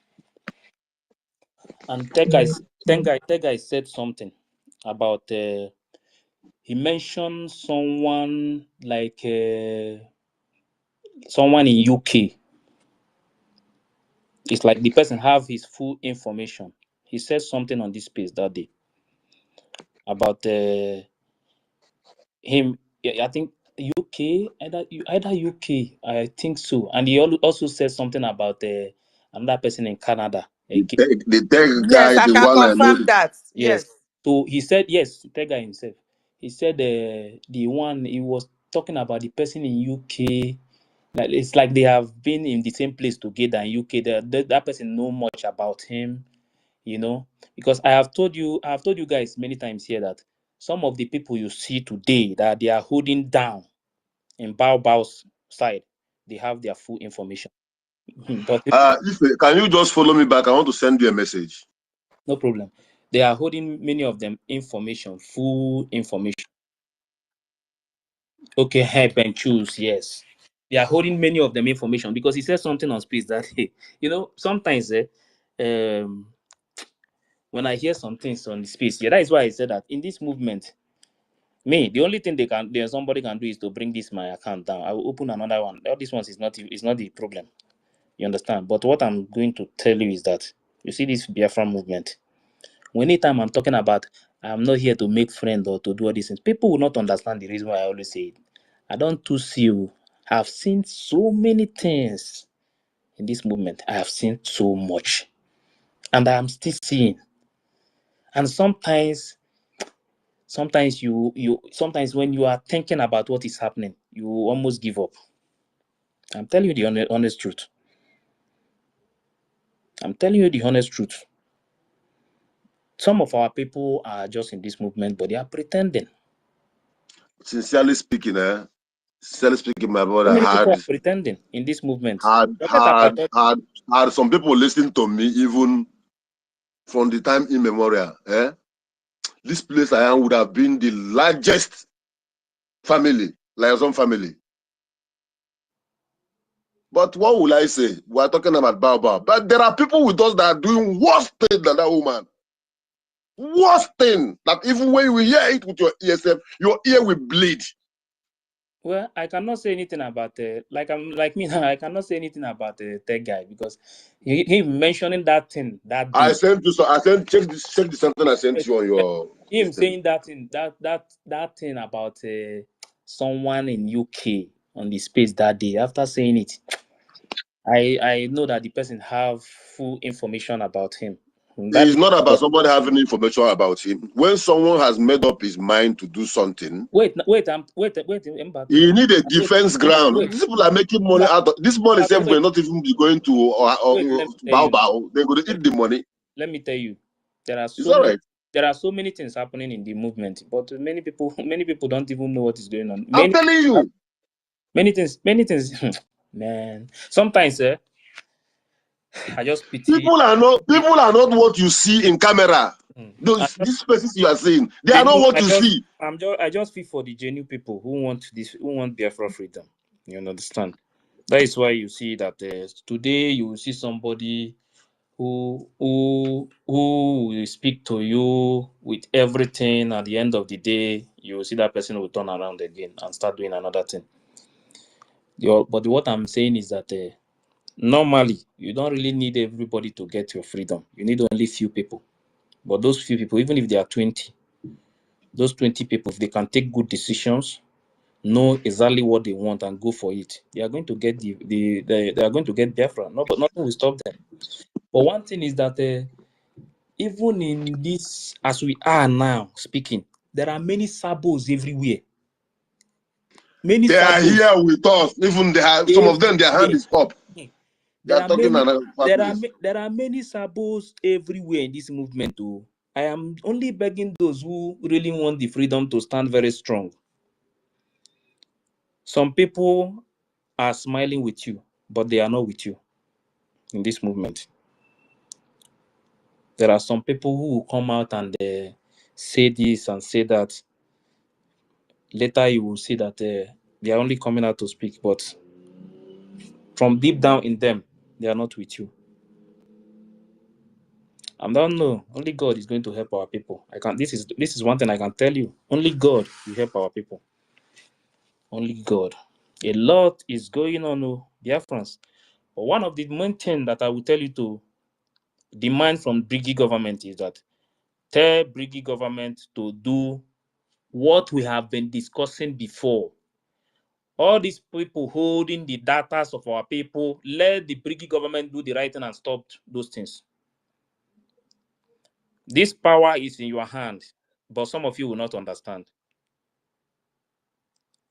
And tech guy said something about he mentioned someone like someone in UK. It's like the person have his full information. He said something on this space that day about him. I think UK, either UK, I think so. And he also said something about another person in Canada again. The tech Yes, guy, I the can one I know. confirm that. Yes. Yes. So he said yes, the guy himself. He said the one he was talking about the person in UK. Like it's like they have been in the same place together in UK. That person know much about him, you know, because I have told you guys many times here that some of the people you see today that they are holding down in Bao's side, they have their full information. But Can you just follow me back? I want to send you a message. no problem. They are holding many of them information, full information. Okay, help and choose. Yes, they are holding many of them information because he said something on space that hey, you know, sometimes when I hear some things on the space, yeah, that is why I said that in this movement, me, the only thing somebody can do is to bring this my account down. I will open another one. All these ones is not the problem. You understand? But what I'm going to tell you is that you see this Biafra movement. Anytime I'm talking about, I'm not here to make friends or to do all these things. People will not understand the reason why I always say it. I don't too see you. I've seen so many things in this movement. I have seen so much, and I am still seeing. And sometimes sometimes when you are thinking about what is happening, you almost give up. I'm telling you the honest truth. I'm telling you the honest truth. Some of our people are just in this movement, but they are pretending. Sincerely speaking, my So brother many people are pretending in this movement. had some people listening to me even from the time immemorial. This place I am would have been the largest family, liaison family. But what will I say? We are talking about Baobab. But there are people with us that are doing worse thing than that woman. Worst thing that even when you hear it with your ears, your ear will bleed. Well, I cannot say anything about like me now. I cannot say anything about tech guy because he mentioning that thing that day. I sent you. So I sent check the something I sent you on your. Him saying that thing that thing about someone in UK on the space that day. After saying it, I know that the person have full information about him. It's not about somebody having information about him. When someone has made up his mind to do something, wait. You need a defense ground. These people are making money out of this money. Itself will not even be going to Bao. They're going to eat the money. Let me tell you, there are It's all right. There are so many things happening in the movement, but many people don't even know what is going on. I'm telling you, many things, man. Sometimes, I just pity. People are not what you see in camera. These places you are seeing, they are not what you see. I just feel for the genuine people who want Biafra freedom. You understand? That is why you see that today you will see somebody who will speak to you with everything. At the end of the day, you will see that person will turn around again and start doing another thing. But what I'm saying is that normally you don't really need everybody to get your freedom. You need only few people. But those few people, even if they are 20, those 20 people, if they can take good decisions, know exactly what they want and go for it, they are going to get they are going to get Biafra. No, but nothing will stop them. But one thing is that even in this, as we are now speaking, there are many sabos everywhere. Many they sabos are here with us. Even they have some of them, their hand is up. They are talking there are many sabos everywhere in this movement. Too. I am only begging those who really want the freedom to stand very strong. Some people are smiling with you, but they are not with you in this movement. There are some people who will come out and say this and say that. Later, you will see that they are only coming out to speak, but from deep down in them, they are not with you. I don't know. Only God is going to help our people. I can. This is one thing I can tell you. Only God will help our people. Only God. A lot is going on, Biafrans. But one of the main things that I will tell you to demand from BRGIE government is that tell BRGIE government to do what we have been discussing before. All these people holding the data of our people, let the BRGIE government do the right thing and stop those things. This power is in your hand, but some of you will not understand.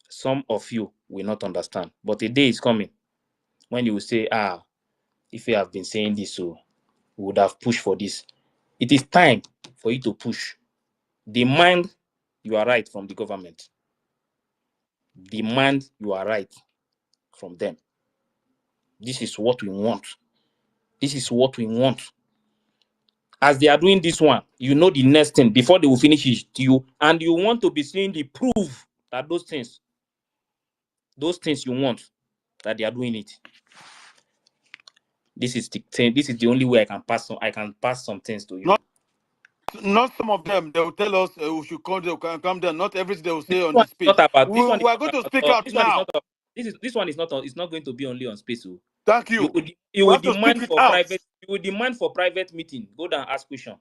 Some of you will not understand. But a day is coming when you will say, if you have been saying this, so we would have pushed for this. It is time for you to push. Demand you are right from the government. Demand you are right from them. This is what we want. This is what we want. As they are doing this one, you know the next thing before they will finish it to you, and you want to be seeing the proof that those things you want, that they are doing it. This is the only way I can pass some things to you. Not some of them. They will tell us we should come there. Not everything they will say on the This space. We one are going to speak out now. This one is not. It's not going to be only on space. So Thank you. You We will have to demand speak it for out. private. You will demand for private meeting. Go down, ask question.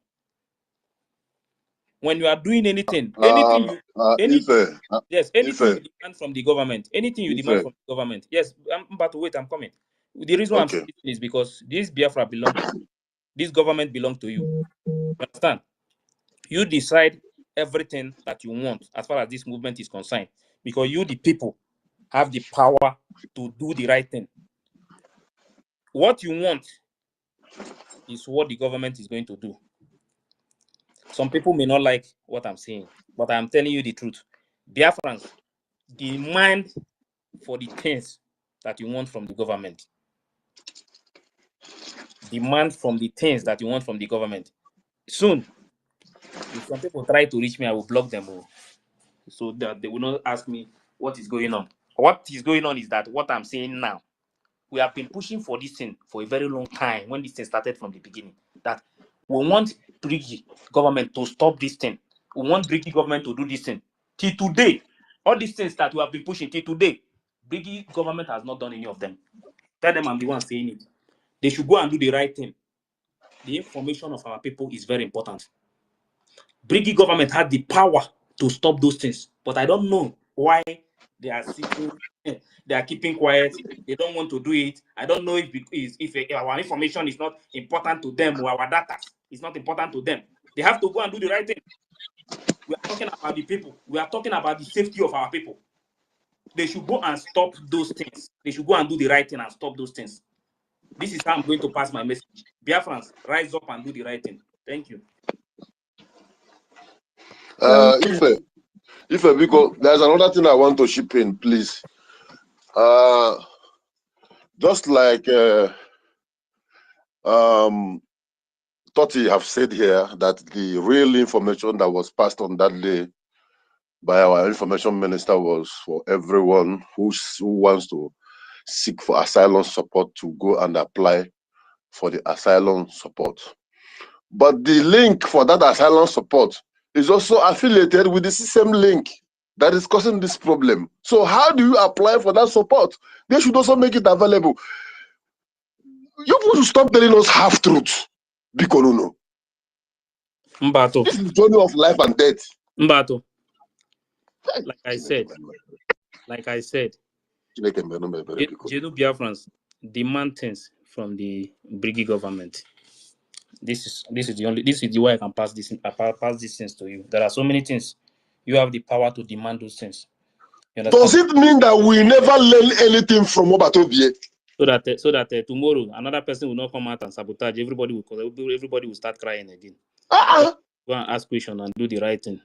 When you are doing anything you demand from the government, anything you demand from the government. Yes, I'm about to wait. I'm coming. The reason why I'm saying this is because this Biafra belongs to you. This government belongs to you. You understand? You decide everything that you want as far as this movement is concerned, because you, the people, have the power to do the right thing. What you want is what the government is going to do. Some people may not like what I'm saying, but I'm telling you the truth. Biafrans, demand for the things that you want from the government. Demand from the things that you want from the government. Soon, if some people try to reach me, I will block them all, so that they will not ask me what is going on. What is going on is that what I'm saying now, we have been pushing for this thing for a very long time when this thing started from the beginning. That we want BRGIE government to stop this thing. We want BRGIE government to do this thing. Till today, all these things that we have been pushing till today, BRGIE government has not done any of them. Tell them I'm the one saying it. They should go and do the right thing. The information of our people is very important. BRGIE government had the power to stop those things, but I don't know why they are sitting, they are keeping quiet. They don't want to do it. I don't know if our information is not important to them, or our data is not important to them. They have to go and do the right thing. We are talking about the people. We are talking about the safety of our people. They should go and stop those things. They should go and do the right thing and stop those things. This is how I'm going to pass my message. Biafrans, rise up and do the right thing. Thank you. Ife, because there's another thing I want to chip in, please. Just like Toti have said here, that the real information that was passed on that day by our information minister was for everyone who wants to seek for asylum support to go and apply for the asylum support. But the link for that asylum support is also affiliated with the same link that is causing this problem. So how do you apply for that support? They should also make it available. You should stop telling us half-truths. Bikonuno. Mbato. This is the journey of life and death. Mbato. Like I said, Jenu Biafrans demand things from the BRGIE government. This is the way I can pass these things to you. There are so many things. You have the power to demand those things. Does it mean that we never learn anything from Obatobie? So that tomorrow another person will not come out and sabotage. Everybody will start crying again. Go and ask questions and do the right thing.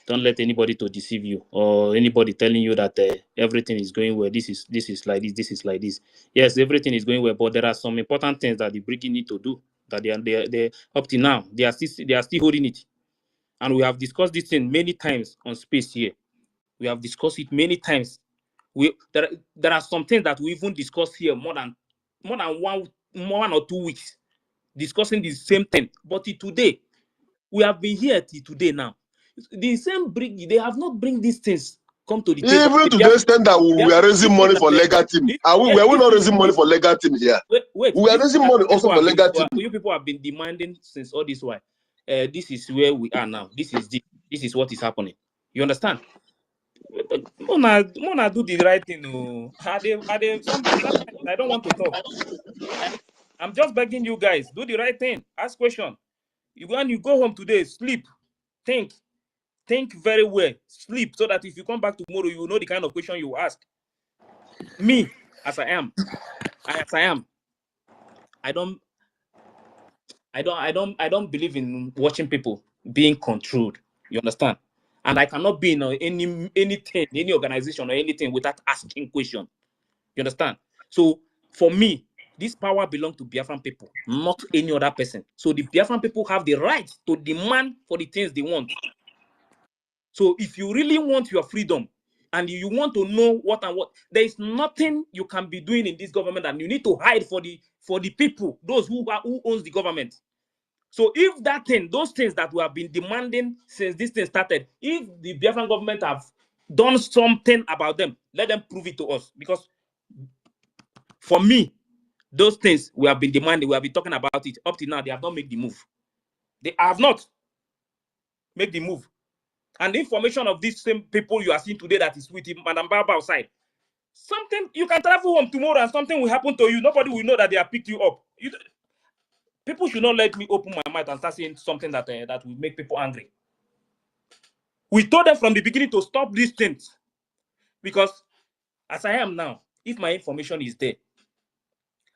Don't let anybody to deceive you, or anybody telling you that everything is going well. This is like this. This is like this. Yes, everything is going well, but there are some important things that the BRGIE need to do. That they up to now they are still holding it. And we have discussed this thing many times on space here. We have discussed it many times. There are some things that we even discussed here more than 1 or 2 weeks discussing the same thing. But today, we have been here till today now. The same BRGIE, they have not bring these things come to the table. Even to the extent that we are raising money for legal team. We are not raising money for legal team here. Wait, we are raising money also for legal team. You people have been demanding since all this while. This is where we are now. This is what is happening. You understand? Mona do the right thing. No. Sometimes I don't want to talk. I'm just begging you guys, do the right thing. Ask question. When you go home today, sleep, think very well, sleep, so that if you come back tomorrow, you will know the kind of question you will ask. Me, as I am, I don't believe in watching people being controlled. You understand? And I cannot be in anything, any organization or anything without asking question. You understand? So for me, this power belongs to Biafran people, not any other person. So the Biafran people have the right to demand for the things they want. So if you really want your freedom and you want to know what and what, there is nothing you can be doing in this government, and you need to hide for the people, those who owns the government. So if those things that we have been demanding since this thing started, if the Biafran government have done something about them, let them prove it to us. Because for me, those things we have been demanding, we have been talking about it up to now, they have not made the move. They have not made the move. And the information of these same people you are seeing today that is with him, Madam Baba outside, something, you can travel home tomorrow and something will happen to you. Nobody will know that they have picked you up. People should not let me open my mouth and start saying something that will make people angry. We told them from the beginning to stop these things. Because as I am now, if my information is there,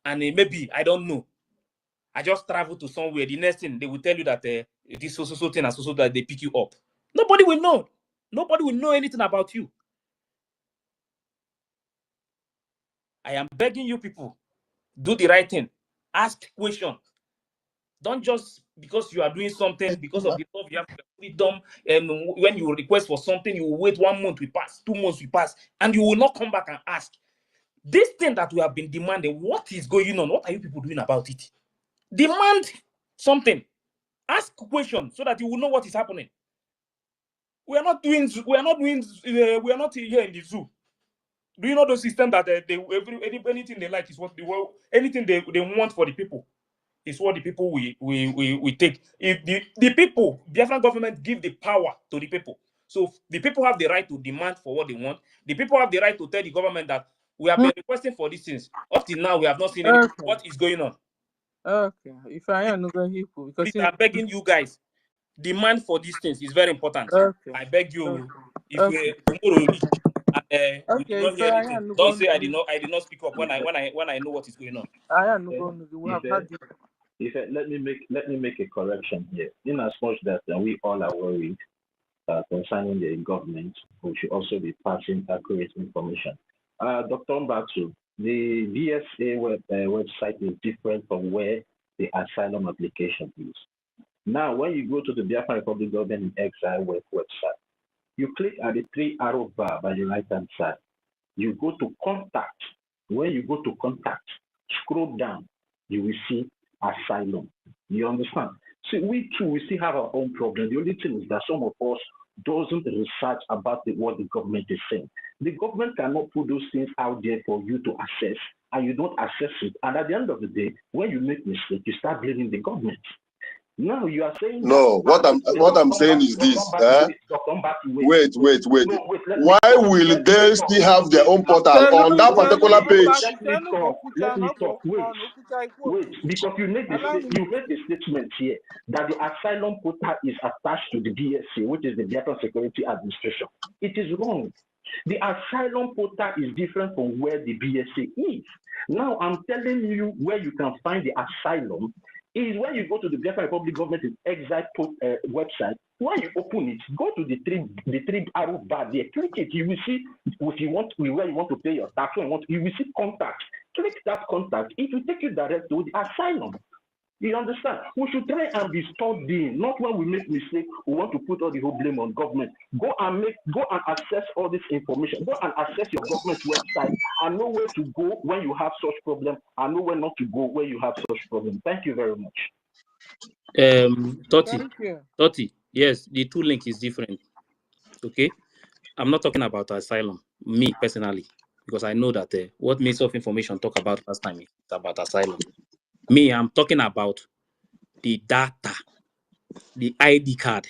and maybe, I don't know, I just travel to somewhere, the next thing, they will tell you that this so thing and so that they pick you up. Nobody will know. Nobody will know anything about you. I am begging you people, do the right thing. Ask questions. Don't just because you are doing something, because of the love you have freedom, and when you request for something, you will wait 1 month, we pass, 2 months, we pass, and you will not come back and ask. This thing that we have been demanding, what is going on? What are you people doing about it? Demand something. Ask questions so that you will know what is happening. We are not here in the zoo. Do you know the system that anything they like is what anything they want for the people is what the people we take. If the people, the Biafran government give the power to the people. So the people have the right to demand for what they want. The people have the right to tell the government that we have been requesting for these things. Up till now, we have not seen any. Okay. What is going on? Okay. If I am not going to because Please, I'm begging you guys. Demand for these things is very important. okay. I beg you, if Okay. tomorrow we did Okay. not If hear I anything, am not don't going say to I did not speak up when I know what is going on. I am not going to we have had this. Let me make a correction here. In as much that we all are worried concerning the government, we should also be passing accurate information. Dr. Mbatu, the BSA website is different from where the asylum application is. Now, when you go to the Biafra Republic Government in Exile website, you click at the 3-arrow bar by the right-hand side. You go to contact. When you go to contact, scroll down, you will see asylum. You understand? See, we too, we still have our own problem. The only thing is that some of us doesn't research about what the government is saying. The government cannot put those things out there for you to access, and you don't access it. And at the end of the day, when you make mistakes, you start blaming the government. Now you are saying no. What I'm saying is this. Wait. Why will they still have their own portal on that particular page? Let me talk. Wait, because you made the statement here that the asylum portal is attached to the BSA, which is the Biafran Security Administration. It is wrong. The asylum portal is different from where the BSA is. Now I'm telling you where you can find the asylum is when you go to the Biafra Republic Government Exile website. When you open it, go to the three arrow bar there, click it. You will see if you want where you want to pay your tax. You will see contact. Click that contact. It will take you direct to the asylum. You understand? We should try and be studying, not when we make mistakes, we want to put all the whole blame on government. Go and access all this information. Go and access your government website and know where to go when you have such problem, and know where not to go when you have such problem. Thank you very much. 30. Yes, the two link is different. Okay, I'm not talking about asylum, me personally, because I know that what Minister of Information talked about last time is about asylum. Me, I'm talking about the data, the ID card.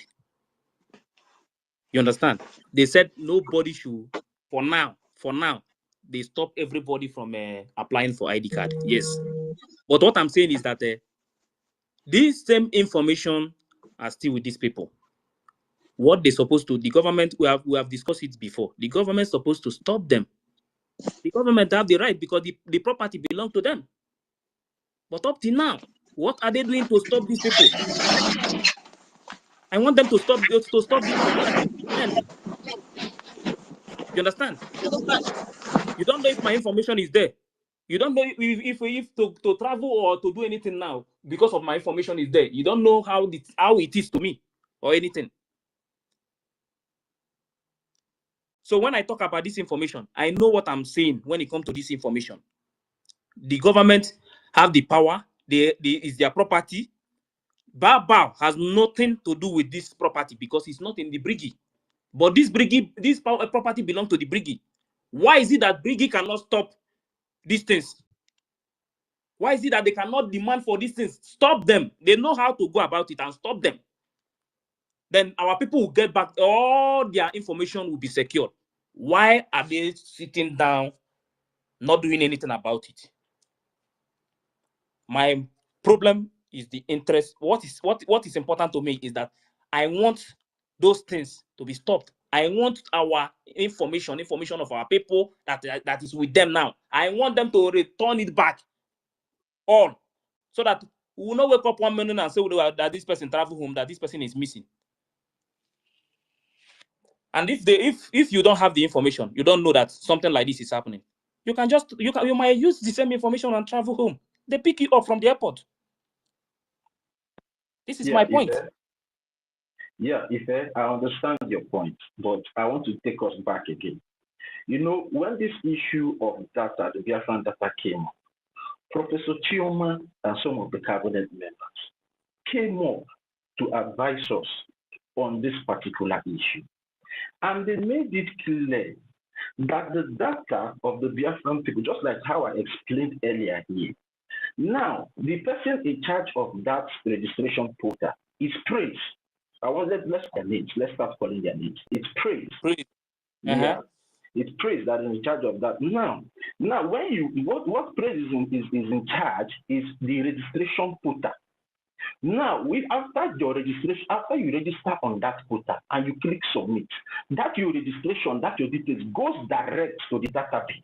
You understand? They said nobody should, for now, they stop everybody from applying for ID card. Yes. But what I'm saying is that this same information are still with these people. What they're supposed to, the government, we have discussed it before. The government is supposed to stop them. The government have the right because the property belongs to them. But up till now, what are they doing to stop these people? I want them to stop this from end. You understand? You don't know if my information is there. You don't know if to travel or to do anything now because of my information is there. You don't know how it is to me or anything. So when I talk about this information, I know what I'm saying when it comes to this information. The government have the power. It's their property. Bao has nothing to do with this property because it's not in the BRGIE. But this property belongs to the BRGIE. Why is it that BRGIE cannot stop these things? Why is it that they cannot demand for these things? Stop them. They know how to go about it and stop them. Then our people will get back, all their information will be secured. Why are they sitting down, not doing anything about it? My problem is the interest. What is important to me is that I want those things to be stopped. I want our information of our people that is with them now. I want them to return it back all, so that we will not wake up one morning and say that this person travel home, that this person is missing. And if you don't have the information, you don't know that something like this is happening, you might use the same information and travel home. They pick you up from the airport. This is my point. Ife, I understand your point, but I want to take us back again. You know, when this issue of data, the Biafran data came up, Professor Chioma and some of the cabinet members came up to advise us on this particular issue. And they made it clear that the data of the Biafran people, just like how I explained earlier here, now the person in charge of that registration portal is praised. Let's start calling their names. It's praised. Yeah. It's praised that is in charge of that. Now when what praise is in charge is the registration portal. Now, after your registration, after you register on that portal and you click submit, that your registration, that your details goes direct to the database.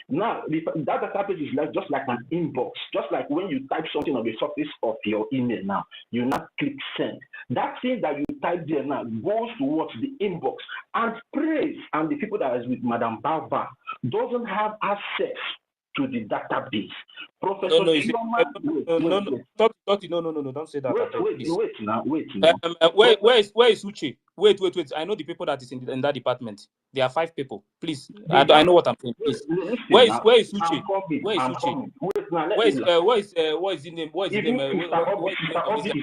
Now, that database is just like an inbox, just like when you type something on the surface of your email now, you now click send. That thing that you type there now goes towards the inbox, and praise and the people that is with Madam Baba doesn't have access to the database. Professor No, don't say that. Where is Uche? Wait. I know the people that is in that department. There are 5 people. Please, I know what I'm saying. Please, where is Uche? Where is Uche? What is his name? What is his name? Sister Obi is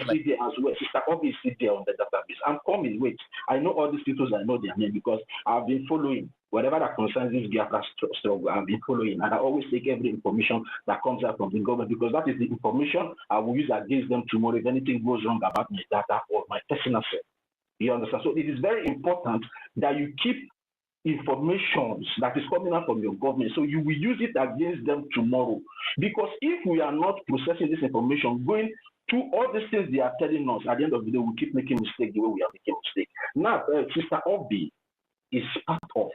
still there as well. Sister Obi is still there on the database. I'm coming. Wait, I know all these people. I know their name because I've been following. Whatever that concerns this Biafra struggle, I've been following, and I always take every information that comes out from the government because that is the information I will use against them tomorrow if anything goes wrong about my data or my personal self. You understand? So it is very important that you keep information that is coming out from your government, so you will use it against them tomorrow. Because if we are not processing this information, going through all these things they are telling us, at the end of the day, we keep making mistakes the way we are making mistakes. Now, Sister Obi is part of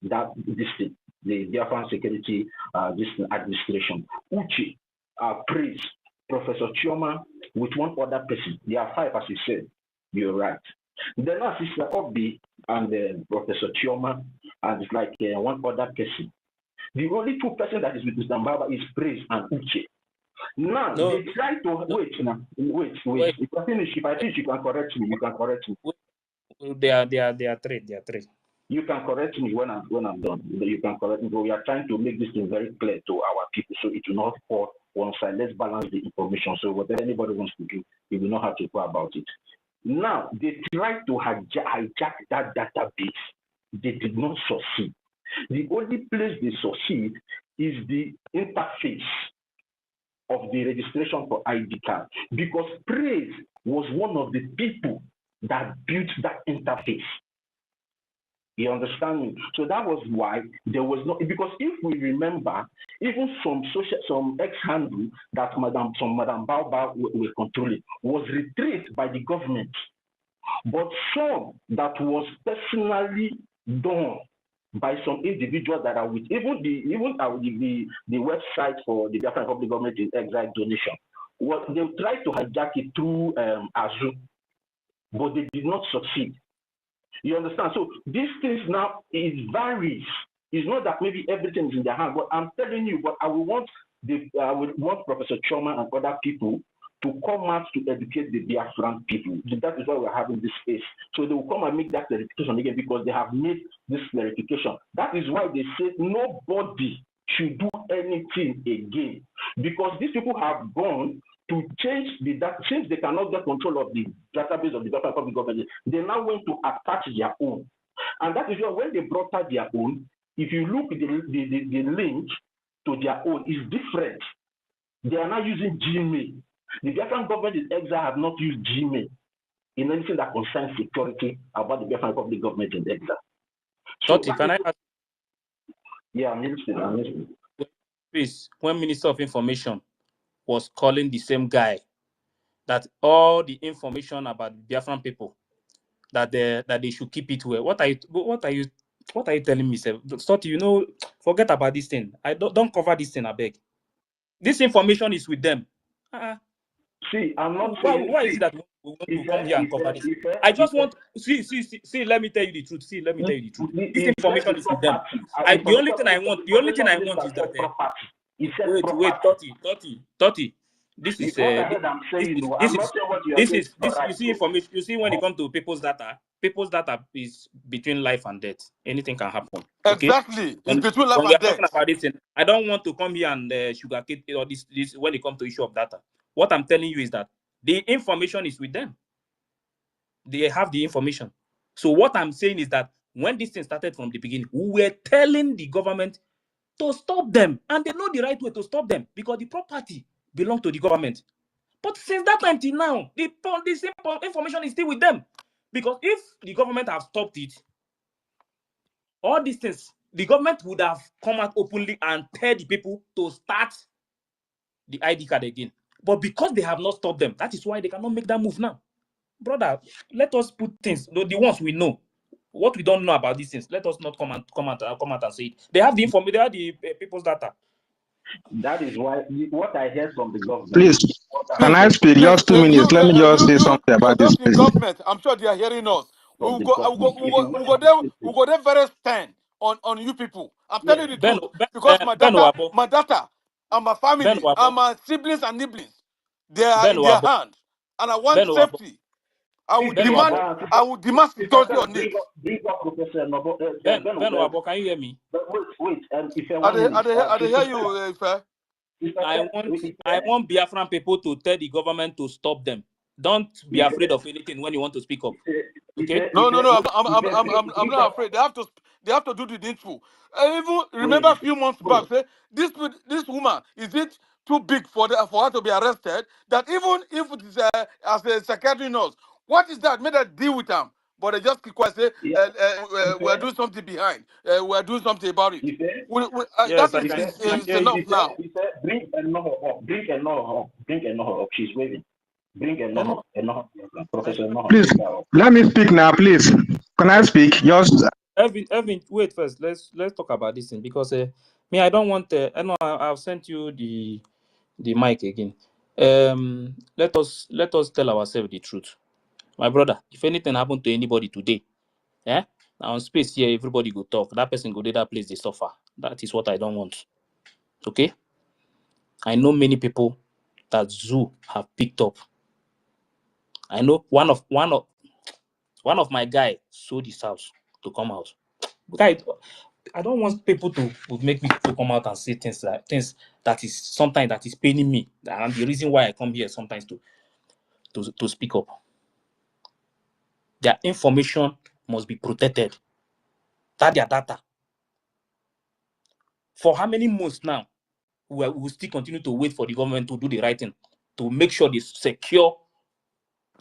this thing, the Biafran security administration. Uche, praise Professor Chioma with one other person. There are 5, as you said. You're right. Then now Sister Obi and Professor Chioma, and it's like one other person. The only 2 persons that is with Mr. Mbaba is Praise and Uche. Now No, they try to no, wait. wait, If I finish, you can correct me. You can correct me. they are three. You can correct me when I'm done. You can correct me. But we are trying to make this thing very clear to our people, so it will not fall one side. Let's balance the information. So whatever anybody wants to do, we will not have to go about it. Now they tried to hijack that database. They did not succeed. The only place they succeed is the interface of the registration for ID card, because Praise was one of the people that built that interface. You understand me? So that was why there was no, because if we remember, even some ex-handle that Madam Baobab were controlling was retrieved by the government, but some that was personally done by some individuals that are with even the website for the Biafran Republic Government in Exile donation. What they tried to hijack it through Azul, but they did not succeed. You understand? So these things now, it varies. It's not that maybe everything is in their hand, but I'm telling you, but I would want Professor Choma and other people to come out to educate the Biafran people. That is why we're having this space. So they will come and make that clarification again, because they have made this clarification. That is why they say nobody should do anything again, because these people have gone to change the data. Since they cannot get control of the database of the Biafran public government, they now went to attach their own. And that is why when they brought out their own, if you look at the link to their own is different. They are now using Gmail. The Biafran government in exile have not used Gmail in anything that concerns security about the Biafran public government in exile. So Toti, can I ask? Yeah, I'm listening. Please, when Minister of Information was calling the same guy that all the information about Biafran people that they should keep it well. What are you telling me, sir? Toti, forget about this thing. I don't cover this thing, I beg. This information is with them. See, I'm not saying. Why is it that we want to come here and cover this? I just want see. Let me tell you the truth. Let me tell you the truth. This information is with them. The only thing I want is that. Wait, Toti. This is you see information. You see, when it comes to people's data is between life and death. Anything can happen. Okay? Exactly, it's between life when we and are talking death. about this thing, I don't want to come here and sugarcoat or this when it comes to issue of data. What I'm telling you is that the information is with them. They have the information. So what I'm saying is that when this thing started from the beginning, we were telling the government to stop them, and they know the right way to stop them because the property belongs to the government. But since that time till now, the same information is still with them, because if the government have stopped it, all these things, the government would have come out openly and tell the people to start the ID card again. But because they have not stopped them, that is why they cannot make that move now. Brother, let us put things, the ones we know. What we don't know about these things, let us not come out and say it. They have the information, they have the people's data. That is why what I heard from the government. Please, can I speak? Just 2 minutes. Let me just say something about this. The government, I'm sure they are hearing us. We'll go there very stand on you people. I'm telling you the truth. Because my data and my family and my siblings and nibblings, they are in their hands. And I want safety. I will demand security on it. Ben Wabo, can you hear me? Wait, I hear you, Ife. I want Biafran people to tell the government to stop them. Don't be afraid of anything when you want to speak up. Okay? No. I'm not afraid. They have to do the needful. I even remember a few months back, say this woman, is it too big for her to be arrested? That even if it is as a psychiatric nurse, what is that? Made her deal with them. But they just keep quiet, say we're doing something behind. We're doing something about it. That is enough now. Bring Enoho up. She's waving. Bring Enoho up. Professor Enoho. Please, let me speak now, please. Can I speak? Just Evan, wait first. Let's talk about this thing, because me, I don't want. I know I've sent you the mic again. Let us tell ourselves the truth, my brother. If anything happened to anybody today, now on space here, everybody go talk. That person go to that place, they suffer. That is what I don't want. Okay? I know many people that zoo have picked up. I know one of my guy sold his house to come out. Guy, I don't want people to make me to come out and say things that is sometimes that is paining me. And the reason why I come here sometimes to speak up. Their information must be protected. That their data. For how many months now we will still continue to wait for the government to do the right thing to make sure they secure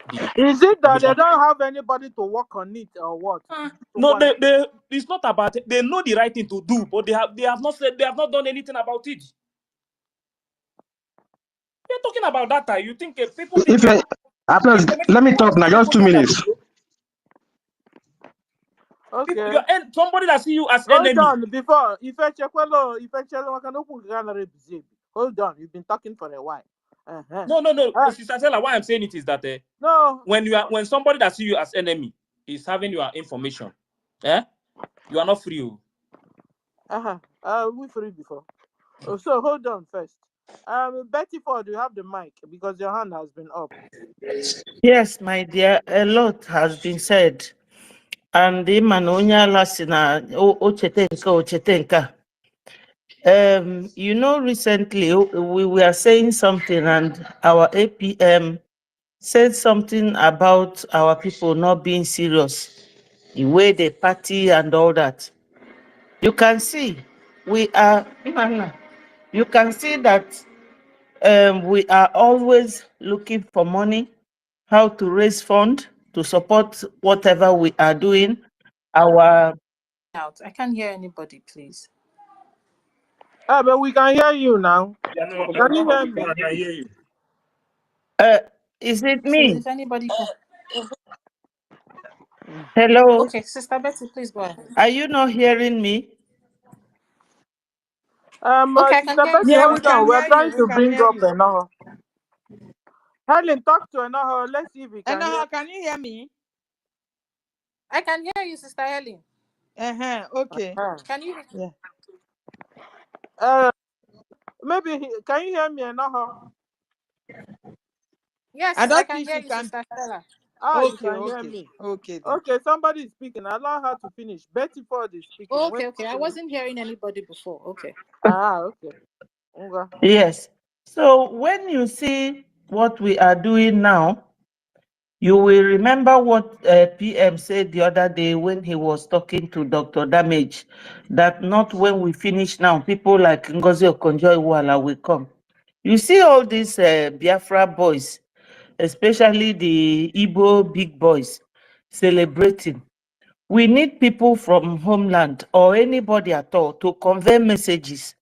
the Is it that they information? don't have anybody to work on it or what? No, they it's not about it. They know the right thing to do, but they have not done anything about it. You're talking about data. You think people think Let me talk now, just 2 minutes. Okay. Somebody that see you as Hold enemy. on, before hold on, you've been talking for a while. No. Sister Stella, why I'm saying it is that no, when somebody that see you as enemy is having your information, you are not free. We free before. So hold on first. Betty Ford, you have the mic because your hand has been up. Yes, my dear, a lot has been said. And the Manonia Lasina Ochetenka. Recently we were saying something, and our APM said something about our people not being serious, the way they party and all that. You can see we are. You can see that we are always looking for money, how to raise fund to support whatever we are doing. I can't hear anybody, please. But we can hear you now. No, can you hear me? I can hear you. Is it Please, me? if anybody can. Hello? Okay, Sister Betty, please go ahead. Are you not hearing me? Okay, I can Sister hear Betty, you. Yeah, we hold on. can We're hear you. trying to We can bring hear up you. Enoho. Helen, talk to Enoho. Let's see if we can hear. Can you hear me? I can hear you, Sister Helen. Okay. Can you? Yeah. Maybe can you hear me, Enoho? Yes, I I don't can think hear she you, can. Sister Stella. You Okay, can hear okay, me. okay then. Okay, somebody is speaking. Allow her to finish. Betty Ford is speaking. Okay. I wasn't hearing anybody before. Okay. Okay. Yes. So when you see what we are doing now, you will remember what PM said the other day when he was talking to Dr. Damage, that not when we finish now, people like NGOZI Okonjo-Iweala will come. You see all these Biafra boys, especially the Igbo big boys, celebrating. We need people from homeland or anybody at all to convey messages,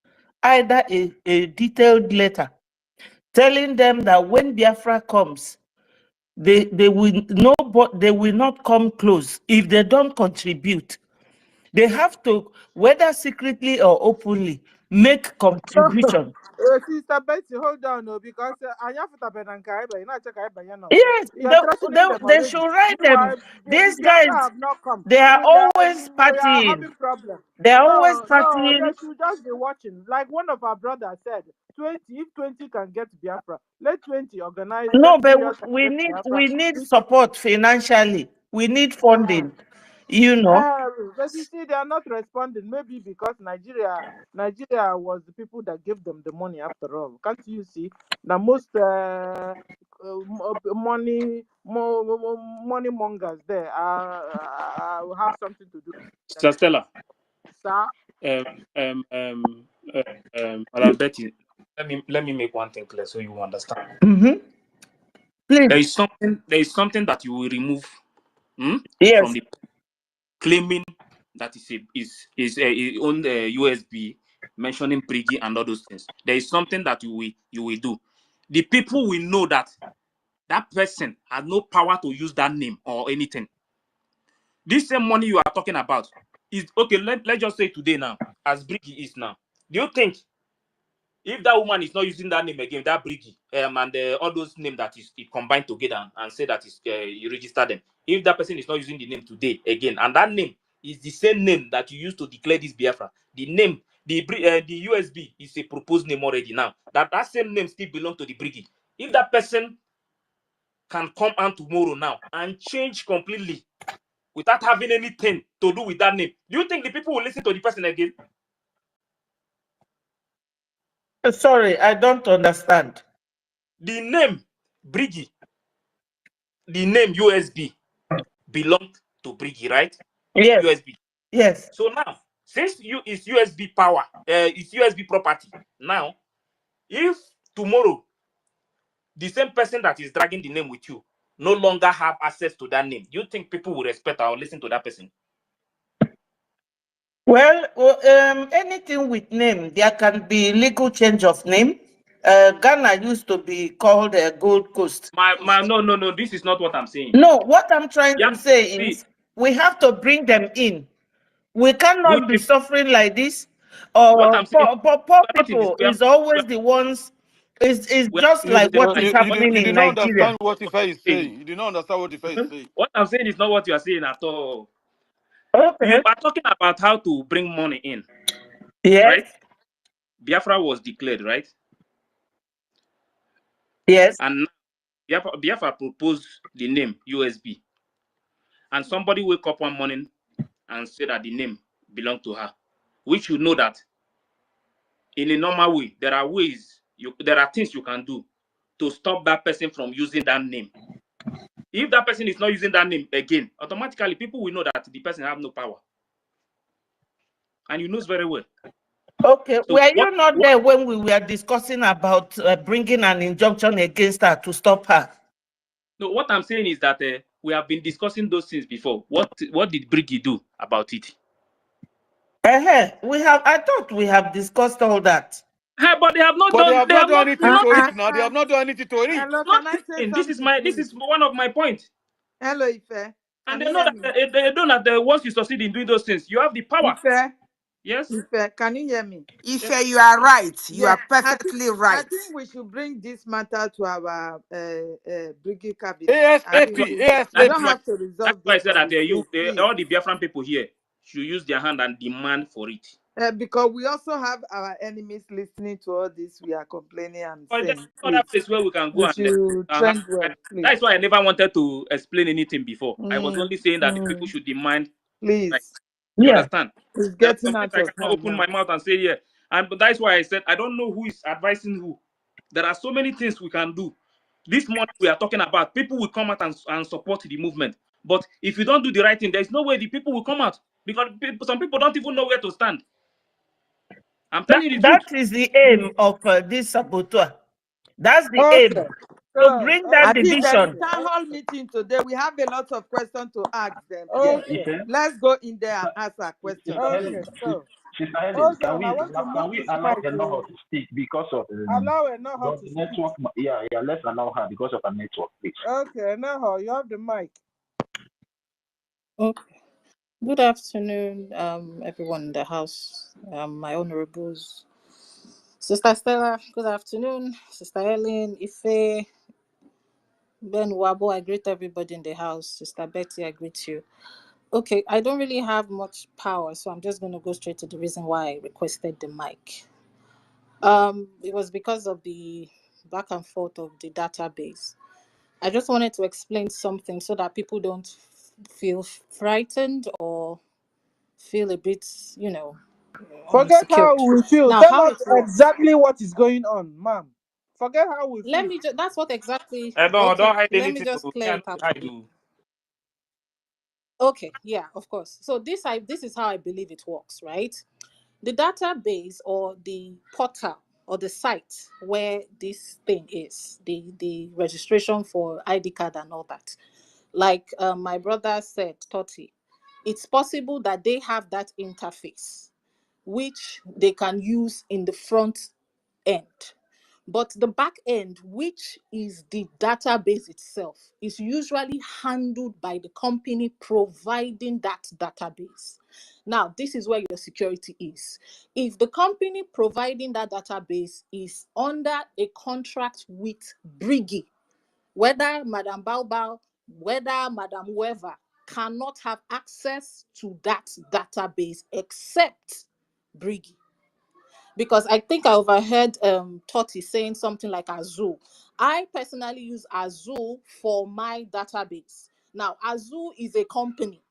either a detailed letter telling them that when Biafra comes, they will know, but they will not come close if they don't contribute. They have to, whether secretly or openly, make contribution. Sister Betty, hold on, because Yes, you're threatening them they already. should write them. The These Biafra guys, have not come. they are always We are partying. having problems. They are always No, partying. they should just be watching. Like one of our brothers said, 20, if 20 can get Biafra, let 20 organize, No, let but Syria can we get need Biafra. support financially. We need funding. But you see, they are not responding. Maybe because Nigeria was the people that gave them the money after all. Can't you see? Now most money mongers there have something to do. Sister Stella. Sir. Madam Betty, let me make one thing clear so you understand. Mm-hmm. Please. There is something that you will remove from the claiming that is on the USB mentioning BRGIE and all those things. There is something that you will do. The people will know that person has no power to use that name or anything. This same money you are talking about is okay. Let's just say today now, as BRGIE is now. Do you think if that woman is not using that name again, that BRGIE, and all those names that is combined together and say that is you register them, if that person is not using the name today again, and that name is the same name that you used to declare this Biafra, the name, the USB is a proposed name already now. That same name still belongs to the BRGIE. If that person can come out tomorrow now and change completely without having anything to do with that name, do you think the people will listen to the person again? Sorry, I don't understand. The name BRGIE, the name USB belonged to BRGIE, right? Yes. USB. Yes. So now, since you is USB power, it's USB property. Now, if tomorrow the same person that is dragging the name with you no longer have access to that name, do you think people will respect or listen to that person? Well, anything with name, there can be legal change of name. Ghana used to be called Gold Coast. No, this is not what I'm saying. No, what I'm trying Yeah, to say see, is we have to bring them in. We which cannot be people, suffering like this. what Or I'm saying, poor we're not in this. people is always the ones. Is We are just not like in the what No, same is point. happening you did in not understand Nigeria. what Ife is Saying. saying. You did not understand what Ife is saying. What I'm saying is not what you are saying at all. Okay. You are talking about how to bring money in, Yes. right? Biafra was declared, right? Yes. And Biafra proposed the name USB. And somebody wake up one morning and say that the name belonged to her, which you know that in a normal way, there are things you can do to stop that person from using that name. If that person is not using that name again, automatically people will know that the person have no power. And you know very well. Okay. So Were you not there when we were discussing about bringing an injunction against her to stop her? No, what I'm saying is that we have been discussing those things before. What did BRGIE do about it? I thought we have discussed all that. But they have not But they done. have They not have done not anything to nothing. it now. They have not done anything to it. Hello, can I say Nothing. This something, please? is one of my points. Hello, Ife. And Can they you know hear that me? they know that once you succeed in doing those things, you have the power. Ife, Yes. Ife, can you hear me? Ife, you are right. You Yeah, are perfectly I right. think we should bring this matter to our BRGIE cabinet. ASAP. We That's don't why. have to That's resolve why I this said on that the stage, please. all the Biafran people here should use their hand and demand for it. Because we also have our enemies listening to all this. We are complaining and But there's saying, no other please, place where we can go we and should trend well, please. that's why I never wanted to explain anything before. I was only saying that the people should demand. Right. Please. You Yeah. understand? It's There are getting some things out I of cannot hand open now. my mouth and say yeah. But that's why I said I don't know who is advising who. There are so many things we can do. This morning we are talking about people will come out and support the movement. But if you don't do the right thing, there's no way the people will come out because some people don't even know where to stand. I'm telling you the truth. That is the aim of this saboteur. That's the aim. Okay. To So, bring that I think there is division. town hall meeting today. We have a lot of questions to ask them Yeah, there. Ife. Let's go in there and answer questions. Sister Please. Helen, Sister Helen, can we allow Enoho to speak because of Allow Enoho to the speak. network? Yeah, let's allow her because of her network, please. Okay, Enoho, you have the mic. Okay. Good afternoon, everyone in the house, my honorables. Sister Stella, good afternoon. Sister Helen, Ife, Ben Wabo, I greet everybody in the house. Sister Betty, I greet you. Okay, I don't really have much power, so I'm just going to go straight to the reason why I requested the mic. It was because of the back and forth of the database. I just wanted to explain something so that people don't feel frightened or feel a bit, Forget unsecured. how we feel. Now, Tell how us it works. exactly what is going on, ma'am. Forget how we feel. That's what exactly. Don't Okay, hide let me anything. just clear it out. Hide. Okay, yeah, of course. So this is how I believe it works, right? The database or the portal or the site where this thing is, the registration for ID card and all that. Like my brother said, Toti, it's possible that they have that interface which they can use in the front end. But the back end, which is the database itself, is usually handled by the company providing that database. Now, this is where your security is. If the company providing that database is under a contract with BRGIE, whether Madam Baobao, whether Madam whoever cannot have access to that database except BRGIE. Because I think I overheard Totti saying something like Azul. I personally use Azul for my database. Now, Azul is a company,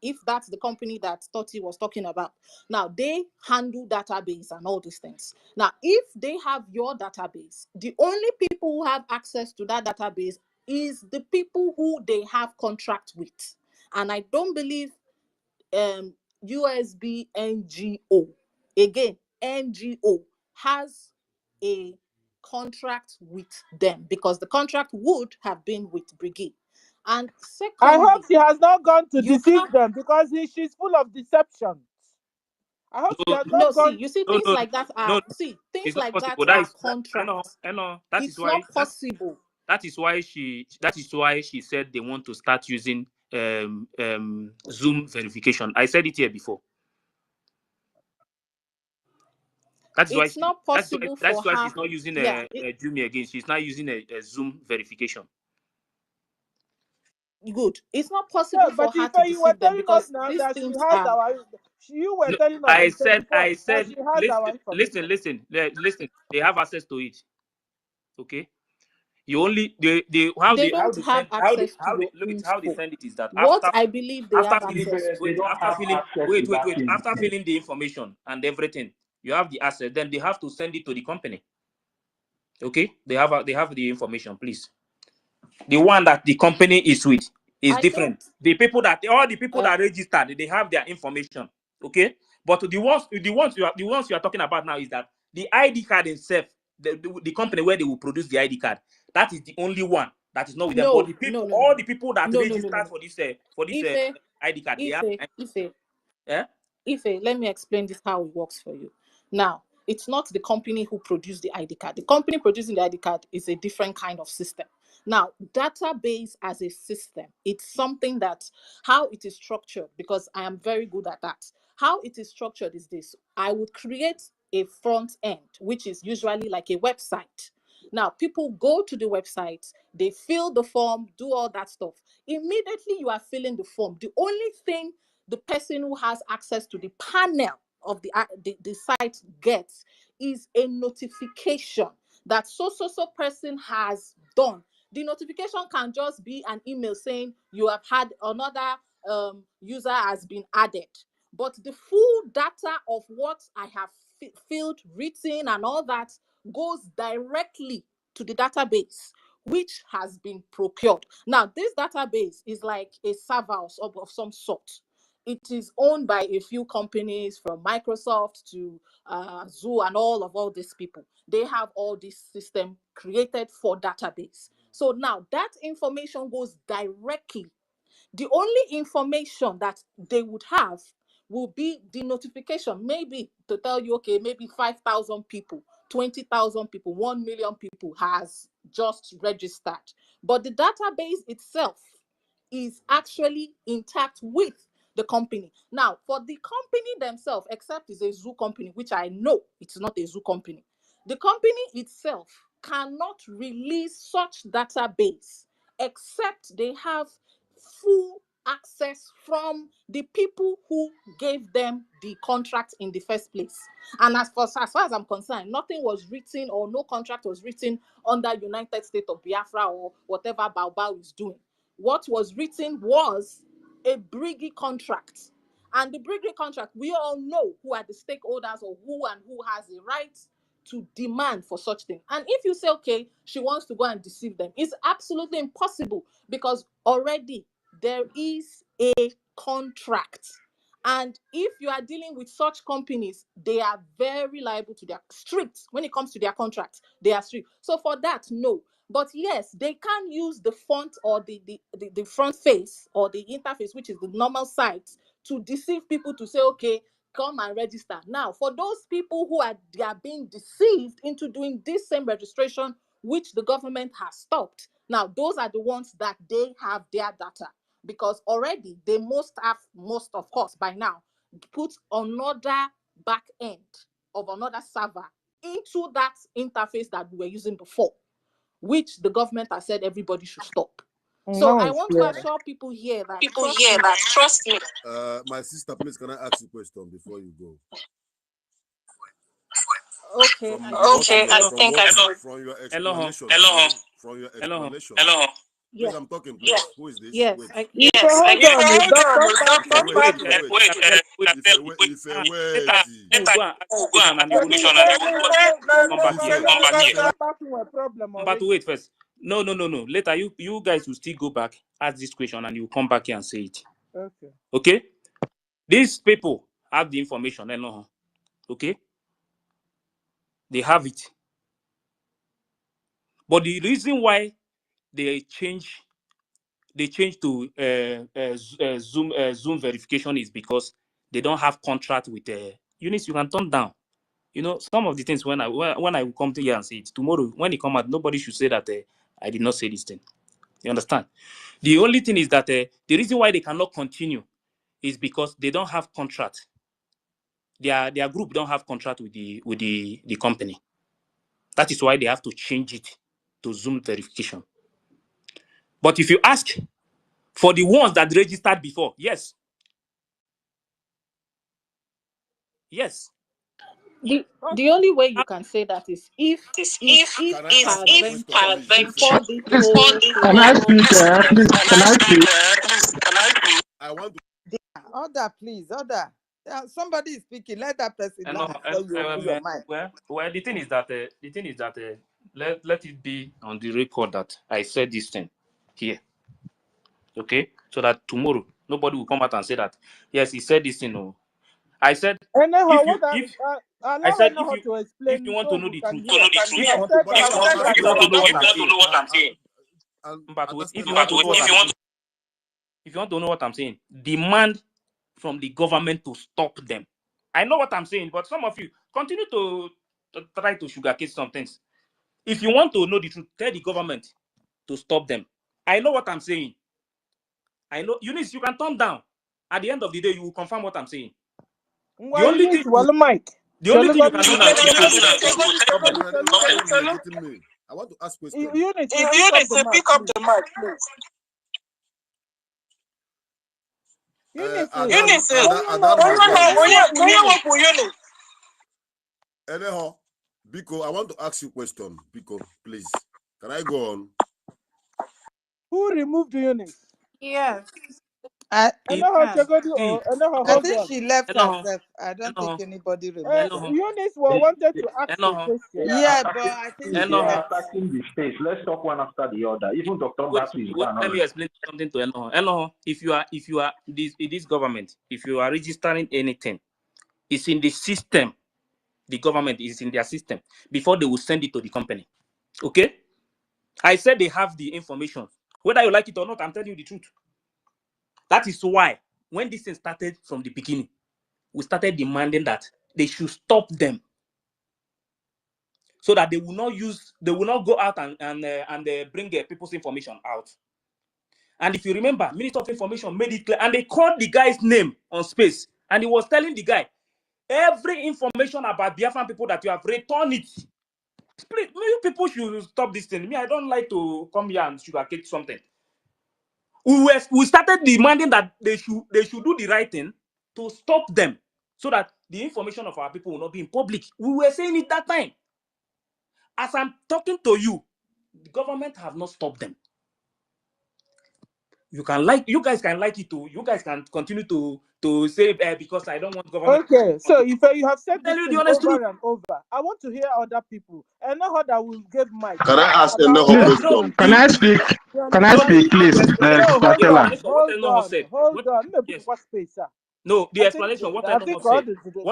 if that's the company that Toti was talking about. Now, they handle database and all these things. Now, if they have your database, the only people who have access to that database is the people who they have contract with. And I don't believe USB NGO, again, NGO has a contract with them, because the contract would have been with BRGIE. And I hope secondly, she has not gone to you deceive can't. them, because she's full of deception. I hope she No, has No, not see, gone. you see, no, things no, like that no, are, see, things it's not like that possible. are I know, contracts. I know. That is It's why not possible. that is why she said they want to start using Zoom verification. I said it here before. It's not possible That's for why her. she's not using Yeah, a Jumia again. She's not using a Zoom verification. good. It's not possible Yeah, but for her if to you were deceive them, telling us because now these that she things has are. our, you were No, telling us I in said, 24 that she has our information. listen. They have access to it. Okay. You only they They don't have access to your look at how they info. send it is that What I believe they after have filling access to. They don't have access to that thing. after filling the information and everything, you have the access, then they have to send it to the company. Okay, they have the information. Please, the one that the company is with is I different. don't. All the people that registered, they have their information. Okay, but the ones you are talking about now is that the ID card itself, the company where they will produce the ID card, that is the only one that is not with them. But No, the no, people, no, no, all no, the people that no, no, no, no, registered no. for this Ife, ID card, they have. Ife, Yeah. Ife, let me explain this how it works for you. Now, it's not the company who produced the ID card. The company producing the ID card is a different kind of system. Now, database as a system, it's something that how it is structured, because I am very good at that. How it is structured is this: I would create a front end, which is usually like a website. Now, people go to the website, they fill the form, do all that stuff. Immediately you are filling the form, the only thing the person who has access to the panel of the site gets is a notification that so person has done. The notification can just be an email saying you have had another user has been added, but the full data of what I have filled, written, and all that goes directly to the database, which has been procured. Now, this database is like a server of some sort. It is owned by a few companies, from Microsoft to Zoo and all these people. They have all this system created for database. So now that information goes directly. The only information that they would have will be the notification, maybe to tell you, okay, maybe 5,000 people, 20,000 people, 1 million people has just registered. But the database itself is actually intact with the company. Now, for the company themselves, except it's a zoo company, which I know it's not a zoo company, the company itself cannot release such database except they have full access from the people who gave them the contract in the first place. And as far as I'm concerned, nothing was written, or no contract was written under United States of Biafra or whatever Baobab is doing. What was written was a BRGIE contract. And the BRGIE contract, we all know who are the stakeholders, or who has the right to demand for such thing. And if you say, okay, she wants to go and deceive them, it's absolutely impossible, because already there is a contract. And if you are dealing with such companies, they are very liable to their strict when it comes to their contracts. They are strict. So for that, no. But yes, they can use the font or the front face or the interface, which is the normal site, to deceive people to say, okay, come and register. Now, for those people who are being deceived into doing this same registration, which the government has stopped. Now, those are the ones that they have their data, because already they must, of course, by now, put another back end of another server into that interface that we were using before, which the government has said everybody should stop. So Now I it's want to clear. assure people here that trust me. My sister, please, can I ask you a question before you go? Okay, From I what think you are, from your explanation, from your Hello. explanation. Hello. Please, Yes. I'm talking, please. Yes. Who is this? Yes. Wait. Hold on, don't Wait, pass wait, me. wait, Wait. later we'll come back here. But wait first. No. Later, you guys will still go back, ask this question, and you come back here and say it. Okay. Okay? These people have the information. I know. Okay? They have it. But the reason why they change to Zoom verification is because they don't have contract with Eunice. You can turn down. You know, some of the things when I will come to here and say it tomorrow, when it come out, nobody should say that I did not say this thing. You understand? The only thing is that the reason why they cannot continue is because they don't have contract. Their group don't have contract with the company. That is why they have to change it to Zoom verification. But if you ask for the ones that registered before, yes. The only way you can say that is if before this whole Can I speak? Please, can I speak? I want to. Order, please, order. Somebody is speaking. Let that person And land before you open your mind. well, the thing is that let it be on the record that I said this thing here, okay? So that tomorrow nobody will come out and say that yes, he said this thing. No, I said Anyhow, if you if I allow said Anyhow to if you explain want to so know we the can truth, hear. if you want I've if said you want to know what I'm saying, At but that if time, you want to know what I'm saying, if you want to know what I'm saying, demand from the government to stop them. I know what I'm saying, but some of you continue to try to sugarcoat some things. If you want to know the truth, tell the government to stop them. I know what I'm saying. I know. Eunice, you can turn down. At the end of the day, you will confirm what I'm saying. The only thing you can do now is to stop them. negating me. I want to ask questions. Eunice, pick up the mic, please. Anyhow, Biko, I want to ask you a question. Biko, please. Can I go on? Who removed Eunice? Yes. I You Anyhow, can. I hold think on. she left herself. I don't think anybody removed her. Eunice wanted to ask a question. Yeah, but I think she They are left. attacking the space. Let's talk one after the other. Even Dr. Batu is gone. Let me explain something to Enoho. Enoho, if you are this government, if you are registering anything, it's in the system. The government is in their system before they will send it to the company. Okay? I said they have the information. Whether you like it or not, I'm telling you the truth. That is why when this thing started from the beginning, we started demanding that they should stop them so that they will not go out and bring people's information out. And if you remember, Minister of Information made it clear, and they called the guy's name on space, and he was telling the guy, every information about Biafran people that you have, return it. Please, you people should stop this thing. Me, I don't like to come here and sugarcoat something. We started demanding that they should do the right thing to stop them so that the information of our people will not be in public. We were saying it that time. As I'm talking to you, the government have not stopped them. You guys can like it too. You guys can continue to say because I don't want government. Okay, so if you have said this thing over truth. and over, I want to hear other people. And now that will give mic. Can I ask another question? Can I speak? Can I speak, please? Hold on. Yes. No, the explanation. What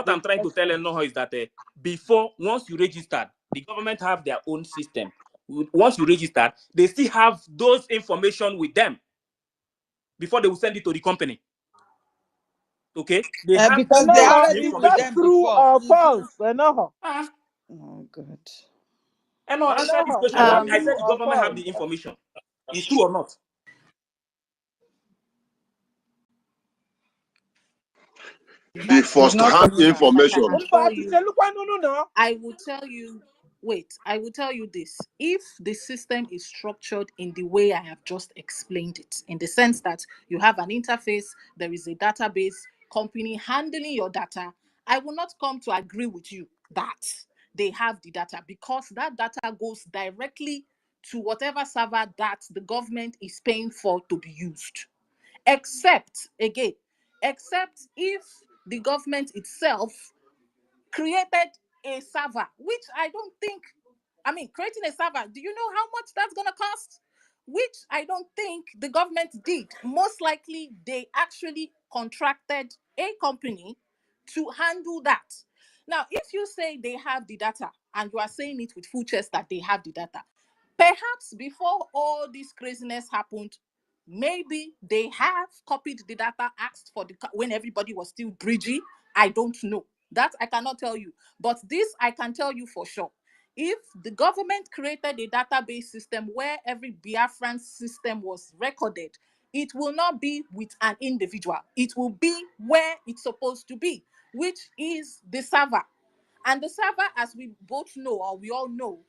I'm trying to tell Enoho is that before, once you registered, the government have their own system. Once you register, they still have those information with them before they will send it to the company. Okay, they have because they already is that true or false? Oh God. And no, answer this question. I said the government have the information. Is true or not? The first-hand information. I will tell you. Wait, I will tell you this. If the system is structured in the way I have just explained it, in the sense that you have an interface, there is a database company handling your data, I will not come to agree with you that they have the data, because that data goes directly to whatever server that the government is paying for to be used. Except if the government itself created a server, which I don't think, creating a server, do you know how much that's going to cost? Which I don't think the government did. Most likely, they actually contracted a company to handle that. Now, if you say they have the data, and you are saying it with full chest that they have the data, perhaps before all this craziness happened, maybe they have copied the data, asked for when everybody was still BRGIE. I don't know. That I cannot tell you. But this I can tell you for sure. If the government created a database system where every Biafran system was recorded, it will not be with an individual. It will be where it's supposed to be, which is the server. And the server, as we both know, or we all know,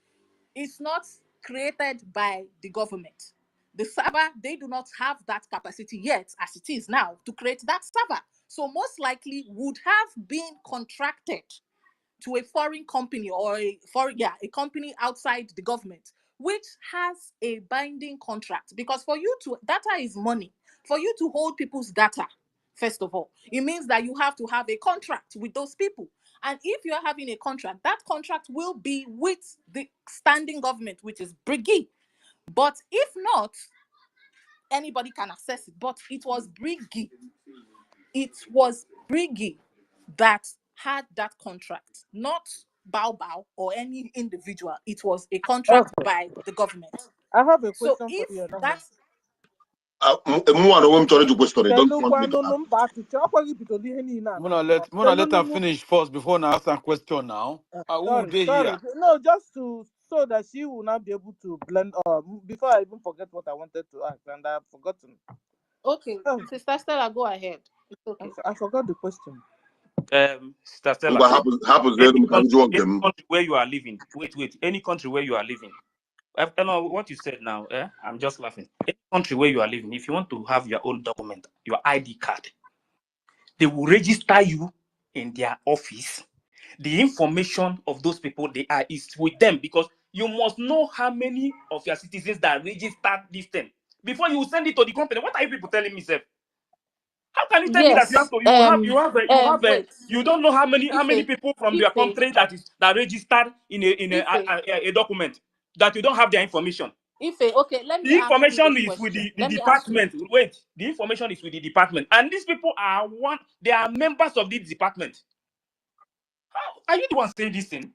is not created by the government. The server, they do not have that capacity yet, as it is now, to create that server. So most likely would have been contracted to a foreign company or a company outside the government, which has a binding contract. Because data is money. For you to hold people's data, first of all, it means that you have to have a contract with those people. And if you're having a contract, that contract will be with the standing government, which is BRGIE. But if not, anybody can access it. But it was BRGIE. It was BRGIE that had that contract, not Bao or any individual. It was a contract Okay. by the government. I have a So question for if you. that's Don't want me to Let her finish first before I ask a question now. Who they Sorry. here? No, just so that she will not be able to blend. Before I even forget what I wanted to ask, and I've forgotten. okay. Sister Stella, go ahead. It's okay. I forgot the question. Sister Stella, any country where you are living, any country where you are living, I know what you said now, I'm just laughing. Any country where you are living, if you want to have your own document, your ID card, they will register you in their office. The information of those people is with them, because you must know how many of your citizens that registered this thing before you send it to the company. What are you people telling me, sir? How can you tell me that Yes. Wait. you don't know how many people from your Ife, country that registered in a document, that you don't have their information? okay, let me The ask you information this is with question. the department. Wait, the information is with the department, and these people they are members of this department. How are you the one saying this thing?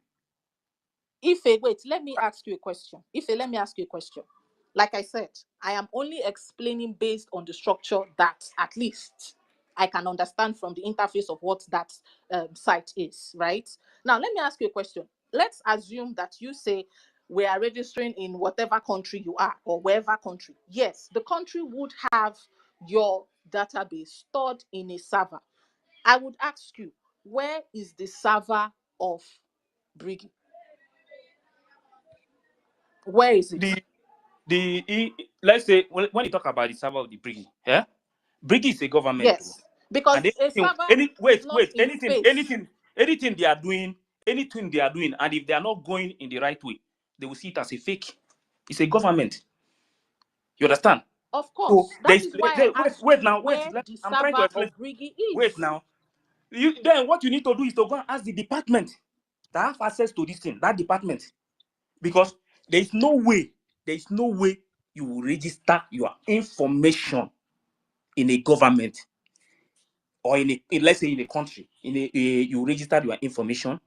Ife, wait, let me ask you a question. Let me ask you a question. Like I said, I am only explaining based on the structure that at least I can understand from the interface of what that site is, right? Now, let me ask you a question. Let's assume that you say we are registering in whatever country you are, or wherever country. Yes, the country would have your database stored in a server. I would ask you, where is the server of BRGIE? Where is it? Let's say when you talk about the server of the BRGIE, BRGIE is a government, Yes, because and a server is not in space. anything they are doing, and if they are not going in the right way, they will see it as a fake. It's a government. You understand? Of So course, that is why I asked wait you now, where the I'm trying to server explain. of BRGIE Wait is. now. Then what you need to do is to go and ask the department that have access to this thing, that department. Because there is no way you will register your information in a government, or let's say in a country, you register your information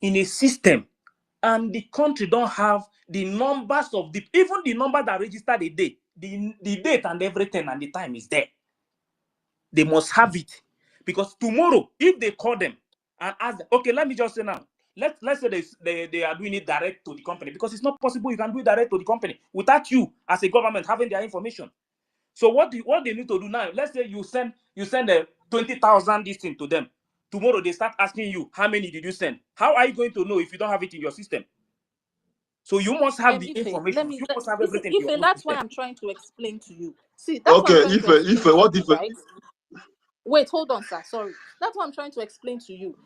in a system, and the country don't have the numbers of even the number that registered the date and everything, and the time is there. They must have it, because tomorrow, if they call them and ask them, okay, let me just say now, let's say they are doing it direct to the company, because it's not possible you can do it direct to the company without you as a government having their information. So what they need to do now, let's say you send 20,000 this thing to them. Tomorrow they start asking you, how many did you send? How are you going to know if you don't have it in your system? So you must have the information. You must have everything in your own that's system. why I'm trying to explain to you. See, that's what I'm trying to explain to you, right? Wait, hold on, sir. Sorry. That's what I'm trying to explain to you.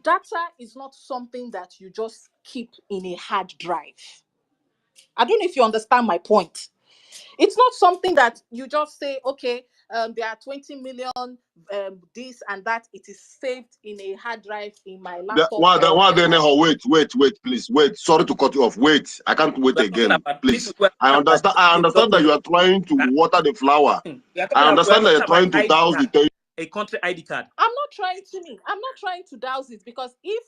Data is not something that you just keep in a hard drive. I don't know if you understand my point. It's not something that you just say, okay, there are 20 million, this and that. It is saved in a hard drive in my laptop. Wait, please. Wait. Sorry to cut you off. Wait. I can't wait again. Please. I understand that you are trying to water the flower. I understand that you're trying to douse the a country ID card. I'm not trying to douse it, because if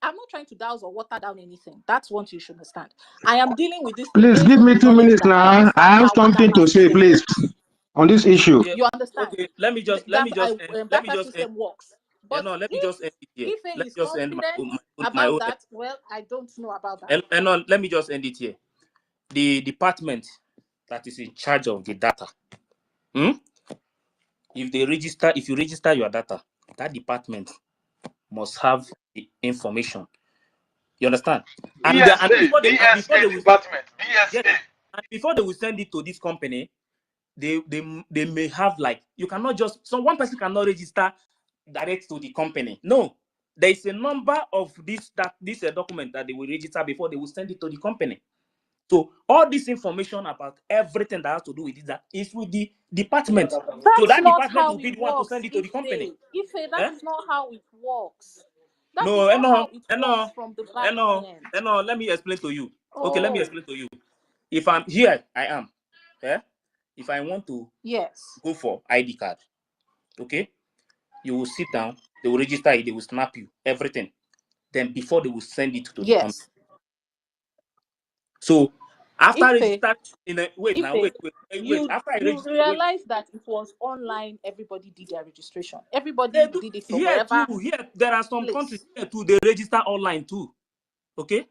I'm not trying to douse or water down anything, that's what you should understand. I am dealing with this thing Please based give on me the 2 knowledge minutes that I now. I understand have how we something data to say, system please, works. on this issue. Yeah. You understand? Okay, let me just Data system works. But let me just end it here. if he Let me is just end confident my about own. that, well, I don't know about that. And let me just end it here. The department that is in charge of the data, if you register your data, that department must have the information. You understand? And before they will, department, yes, and before they will send it to this company, they may have, like, you cannot just, so one person cannot register direct to the company. No, there is a number of this document that they will register before they will send it to the company. So all this information about everything that has to do with that is with the department. So That's that not department how will be it the one to works. send it to the company. That is not how it works. That is No, not how it works from the back end. let me explain to you. Okay, let me Oh, explain to you. If I'm here, I am. If I want to yes. go for ID card, okay, you will sit down, they will register it, they will snap you, everything. Then before they will send it to the company. Yes. So after Wait. After I you register, realize that it was online, everybody did their registration. Everybody did it from here wherever. too. Here there are some place. countries here too, they register online too. Okay?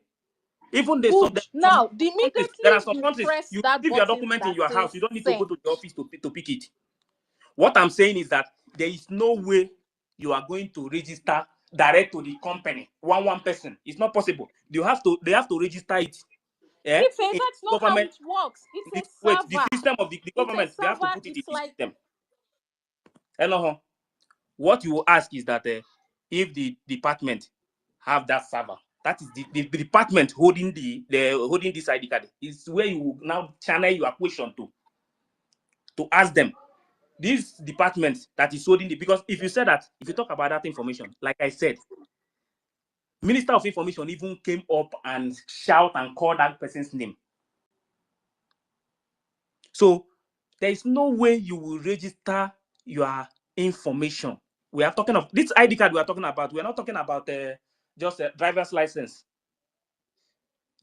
Even Good. Now, immediately there are some you countries press you that leave your button document in that your says house, you don't need to go send. to the office to pick it. What I'm saying is that there is no way you are going to register direct to the company, one person. It's not possible. They have to register it. That's not how it works. It's a server. The system of the government, they have to put it in the system. Hello. What you will ask is that if the department have that server, that is the department holding holding this ID card, is where you will now channel your question to ask them. This department that is holding because if you talk about that information, like I said, Minister of Information even came up and shout and call that person's name. So there is no way you will register your information. We are talking of this ID card we are talking about. We are not talking about just a driver's license.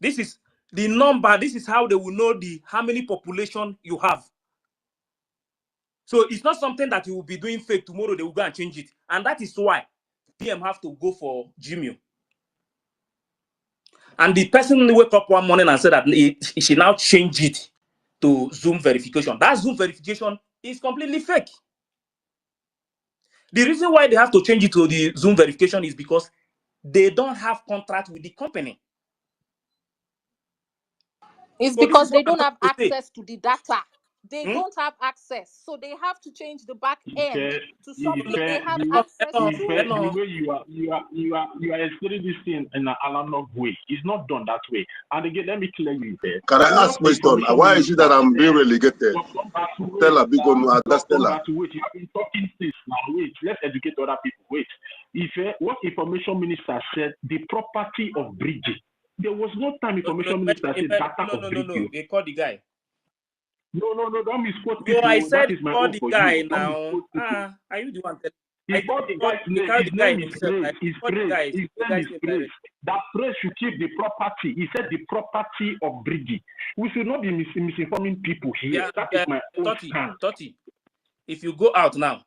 This is the number. This is how they will know how many population you have. So it's not something that you will be doing fake tomorrow. They will go and change it, and that is why PM have to go for Gmail. And the person wake up one morning and said that he should now change it to Zoom verification. That Zoom verification is completely fake. The reason why they have to change it to the Zoom verification is because they don't have contract with the company. It's because they don't have access to the data. They don't have access, so they have to change the back end to something they have access to. The way you are explaining this thing in an analog way, it's not done that way. And again, let me clear you there. Can I ask question? Why is it that I'm being relegated? Stella, big on Stella. Wait, you have been talking this now. Wait, let's educate other people. Wait, what information minister said, the property of BRGIE. There was no time information minister said data of BRGIE. No, they called the guy. No, don't misquote people. No, I said that is my call own the for guy you. now. Are you the one? He called the guy's name. His name is Praise. His name is Praise. That Praise should keep the property. He said the property of BRGIE. We should not be misinforming people here. Yeah, that is my own stand. Toti, if you go out now,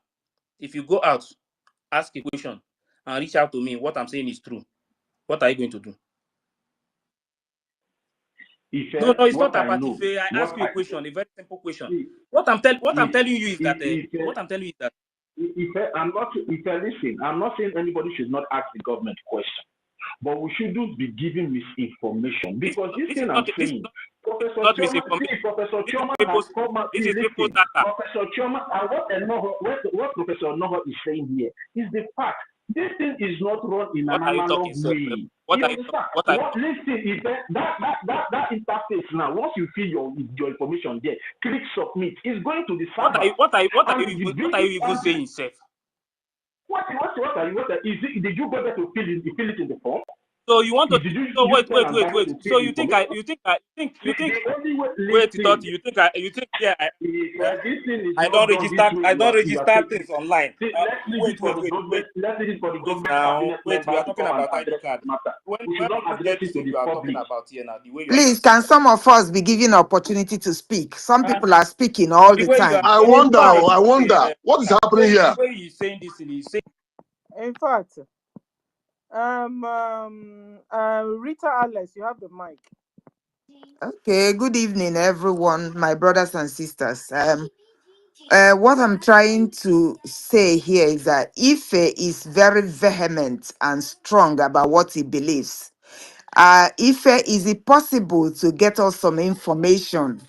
ask a question and reach out to me, what I'm saying is true. What are you going to do? No, it's not about if I ask you a question, a very simple question. What I'm telling you is that listen, I'm not saying anybody should not ask the government question, but we shouldn't be giving misinformation because this thing I'm saying, Professor Chioma has come out. Professor Chioma, and what Professor Noho is saying here is the fact. This thing is not run in What an are you analog talking, sir? way. What You are you understand? what are you What listen is that interface now. Once you fill your information there, click submit. It's going to the server. what are And the you even saying, sir? What are you? Did you go there to fill it in the form? So you want to? Did you So use wait. pen and bind to fill So the you think information? wait, Toti, you think yeah? This thing is I not don't done this register. way. I don't You are register taking. things online. See, let's leave it for the government. Let's leave it for the Wait government now. cabinet Wait, we member are to talking come and about ID address card. this matter. When We should not people address get it this to thing the you are talking public. about here now, the way you are Please, talking can some of us be given opportunity to speak? Some about, people are speaking all the the way you are time. I the way wonder, you are saying I this thing, wonder what is happening the here. way you saying this thing, you say. In fact, Rita Alice, you have the mic. Okay, good evening, everyone, my brothers and sisters. What I'm trying to say here is that Ife is very vehement and strong about what he believes. Ife, is it possible to get us some information,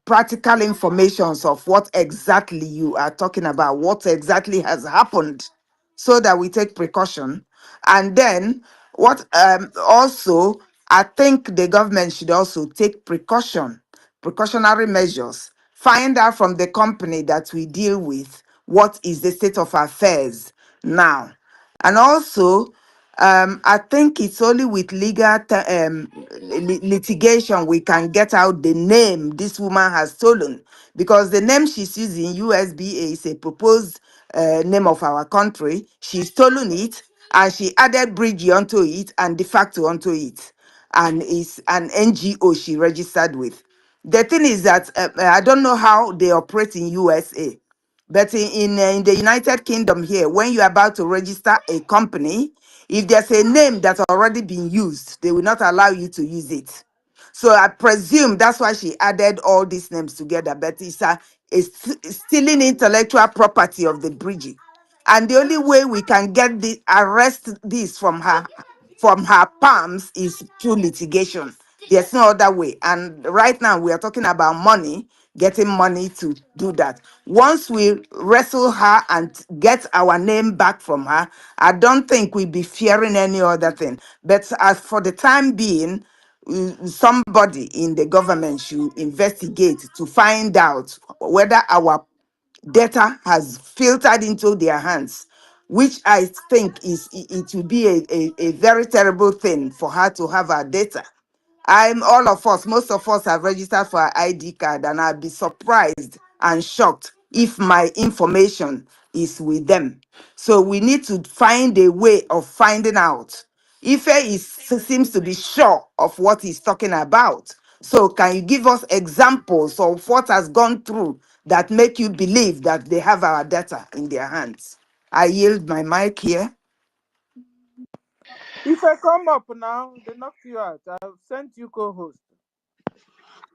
practical informations of what exactly you are talking about, what exactly has happened, so that we take precaution? And then what also, I think the government should also take precautionary measures, find out from the company that we deal with what is the state of affairs now. And also, I think it's only with legal litigation we can get out the name this woman has stolen, because the name she's using, USBA, is a proposed name of our country. She's stolen it and she added BRGIE onto it and de facto onto it, and it's an NGO she registered with. The thing is that I don't know how they operate in USA, but in the United Kingdom here, when you're about to register a company, if there's a name that's already been used, they will not allow you to use it. So I presume that's why she added all these names together. But it's stealing intellectual property of the BRGIE. And the only way we can get the arrest this from her palms is through litigation. There's no other way. And right now we are talking about money, getting money to do that. Once we wrestle her and get our name back from her, I don't think we'll be fearing any other thing. But as for the time being, somebody in the government should investigate to find out whether our data has filtered into their hands, which I think it will be a very terrible thing for her to have our data. All of us, most of us have registered for our ID card, and I'll be surprised and shocked if my information is with them. So we need to find a way of finding out. Seems to be sure of what he's talking about. So can you give us examples of what has gone through that make you believe that they have our data in their hands? I yield my mic here. If I come up now, they knocked you out. I've sent you co-host.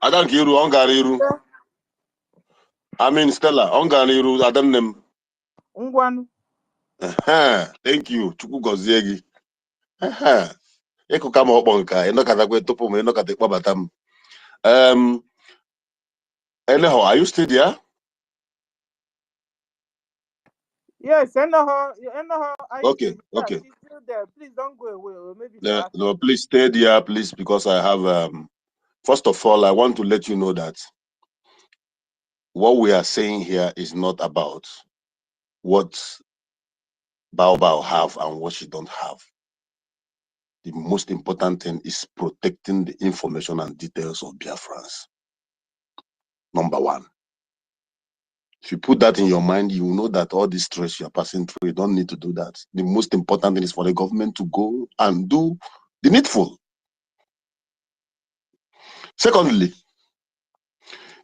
Adankiru, Ongariru. I mean Stella, Ongariru, Adanem. Ungwan. Thank you. Chukwu gozie gị. Ịkụ kama ọkpọ nka ịnọkatakwa tupu m ịnọkata ịkpọbata m. Anyhow, are you still there? Yes, Enoho, Okay, okay. she's still there. Please don't go away, or maybe No, please stay there, please, because I have first of all, I want to let you know that what we are saying here is not about what Bao have and what she don't have. The most important thing is protecting the information and details of Biafrans. Number one. If you put that in your mind, you will know that all this stress you are passing through, you don't need to do that. The most important thing is for the government to go and do the needful. Secondly,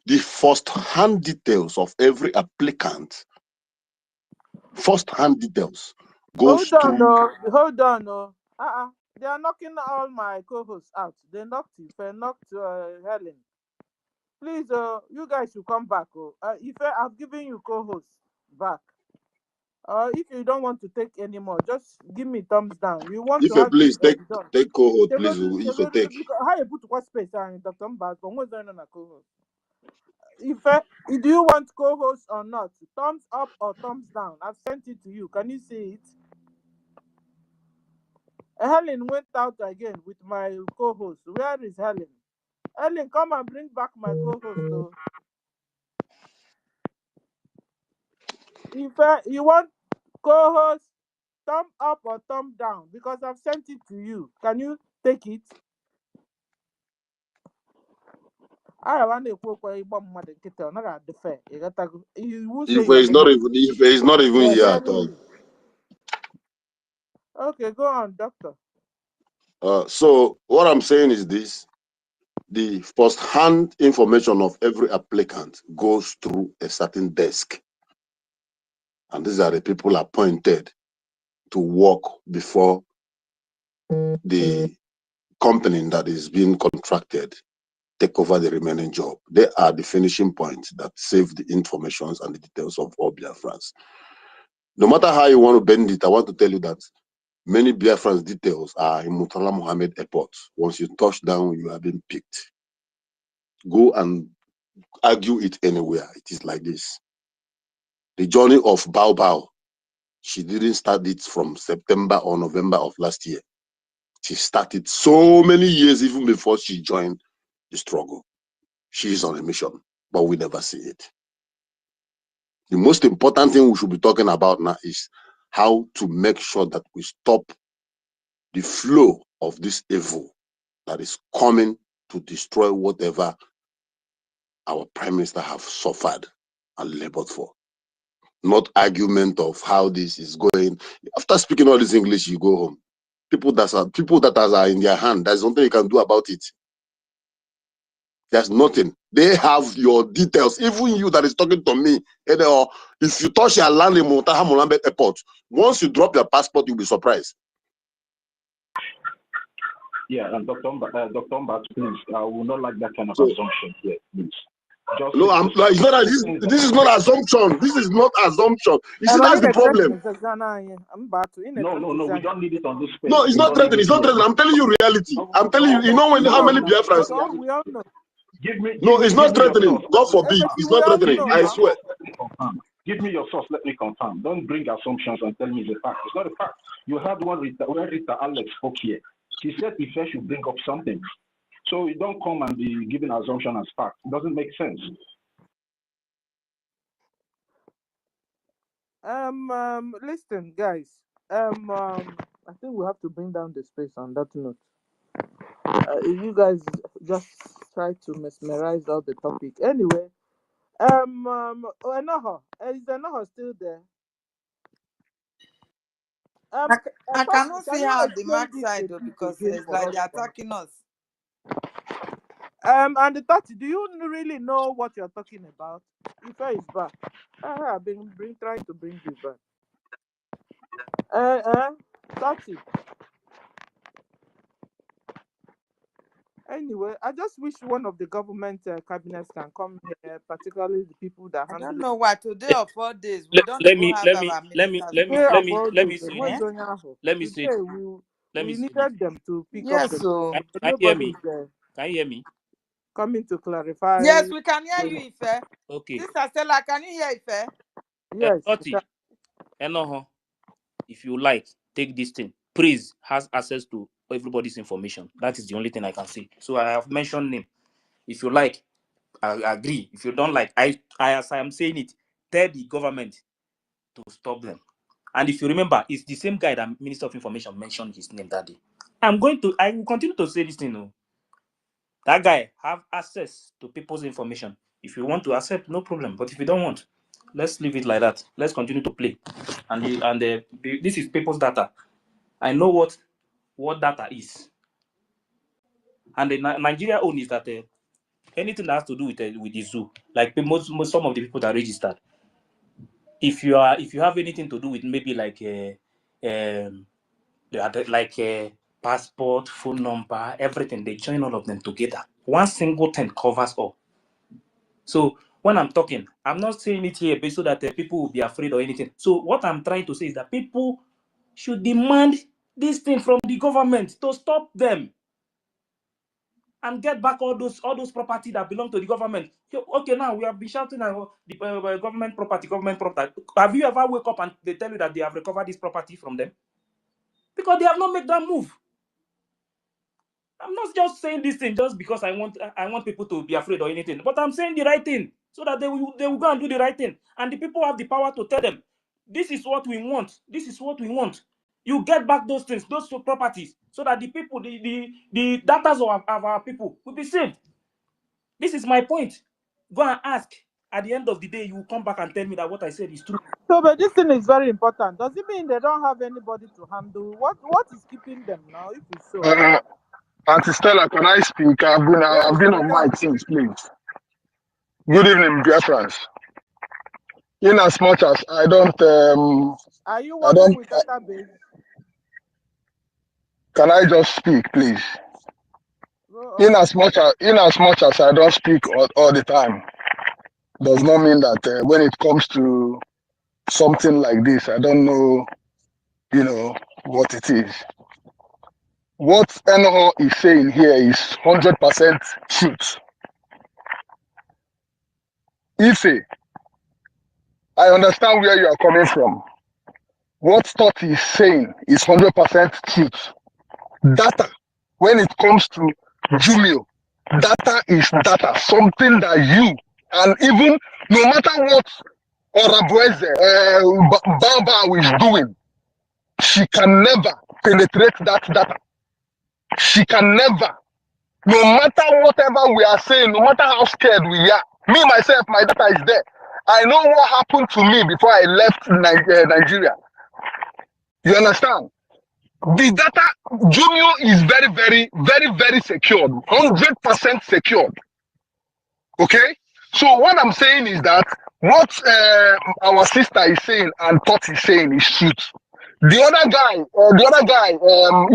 the first-hand details of every applicant, first-hand details, goes hold on. They are knocking all my co-hosts out. They knocked you. They knocked Helen. Please, you guys should come back. If I've given you co-hosts back. If you don't want to take any more, just give me thumbs down. We want to have please this take done. co-host, please. If take. How you put what space and Dr. Mbaz, but what's going on a co-host? Do you want co-host or not? Thumbs up or thumbs down? I've sent it to you. Can you see it? Helen went out again with my co-host. Where is Helen? Helen, come and bring back my co-host. So, if you want co-host, thumb up or thumb down, because I've sent it to you. Can you take it? I want to go for a bomb mother kitten. Not at the fair. You will say If he's not even yeah, here at all. Okay, go on, doctor. So what I'm saying is this: the first-hand information of every applicant goes through a certain desk, and these are the people appointed to work before the company that is being contracted take over the remaining job. They are the finishing point that save the informations and the details of all Biafrans. No matter how you want to bend it, I want to tell you that many Biafrans details are in Murtala Mohammed Airport. Once you touch down, you have been picked. Go and argue it anywhere. It is like this. The journey of Bao Bao, she didn't start it from September or November of last year. She started so many years even before she joined the struggle. She is on a mission, but we never see it. The most important thing we should be talking about now is how to make sure that we stop the flow of this evil that is coming to destroy whatever our prime minister have suffered and labored for. Not argument of how this is going. After speaking all this English, you go home. People that are in their hand, there's nothing you can do about it. There's nothing. They have your details. Even you that is talking to me, if you touch your land in Murtala Mohammed Airport, once you drop your passport, you'll be surprised. Yeah, and Dr. Mbat, please, I would not like that kind of assumption here, please. Just no, it's not. This is not assumption. This is not assumption. You see, that's the problem. No, we don't need it on this page. No, it's not threatening. It's not threatening. I'm telling you reality. I'm telling you. You know how many Biafrans? No, it's not threatening. God forbid. It's not threatening. I swear. Give me your source. Let me confirm. Don't bring assumptions and tell me it's a fact. It's not a fact. You had one where Rita Alex spoke here. She said if I should bring up something. So you don't come and be giving assumption as fact. It doesn't make sense. Listen, guys. I think we have to bring down the space on that note. You guys just try to mesmerize out the topic. Anyway, Enoho, is Enoho still there? I cannot see how the mark side though, because it's like they're attacking us. And the 30, do you really know what you're talking about? Ife is back. I've been trying to bring you back. 30. Anyway, I just wish one of the government cabinets can come here, particularly the people that handle. I don't know why today or 4 days we don't even have our ministers. Let me see. We needed them to pick up. So can you hear me? Can you hear me? Coming to clarify. Yes, we can hear you, Ife. Okay. Sister Stella, can you hear Ife? Yes. Enoho, if you like, take this thing. Praise has access to everybody's information. That is the only thing I can say. So I have mentioned name. If you like, I agree. If you don't like, as I am saying it, tell the government to stop them. And if you remember, it's the same guy that Minister of Information mentioned his name that day. I will continue to say this thing. No. That guy have access to people's information. If you want to accept, no problem. But if you don't want, let's leave it like that. Let's continue to play. And this is people's data. I know what data is. And the Nigeria own is that anything that has to do with the zoo, like some of the people that registered, if you have anything to do with maybe like passport, phone number, everything, they join all of them together. One single thing covers all. So when I'm talking, I'm not saying it here so that people will be afraid or anything. So what I'm trying to say is that people should demand this thing from the government to stop them and get back all those property that belong to the government. Okay, now we have been shouting at the government property. Have you ever wake up and they tell you that they have recovered this property from them? because they have not made that move. I'm not just saying this thing just because I want people to be afraid or anything, but I'm saying the right thing so that they will go and do the right thing, and the people have the power to tell them, this is what we want. This is what we want. You get back those things, those properties, so that the people, the data of our people will be saved. This is my point. Go and ask. At the end of the day, you will come back and tell me that what I said is true. So, but this thing is very important. Does it mean they don't have anybody to handle? What is keeping them now? If you show. Auntie Stella, can I speak? Yes, I've been you on can. mic since, please. Good evening, Biafrans. In as much as I don't, Are you working with database? Can I just speak, please? Okay. In as much as I don't speak all the time, does not mean that when it comes to something like this, I don't know, what it is. What NO is saying here is 100% truth. Ife, I understand where you are coming from. What Thought is saying is 100% truth. Data, when it comes to Jumio, data is data, something that you, and even no matter what Orabueze, Baba is doing, she can never penetrate that data. She can never. No matter whatever we are saying, no matter how scared we are, me, myself, my data is there. I know what happened to me before I left Nigeria. You understand? The data, Jumio is very, very, very, very secured. 100% secured. Okay? So what I'm saying is that what our sister is saying and Thought is saying is truth. The other guy,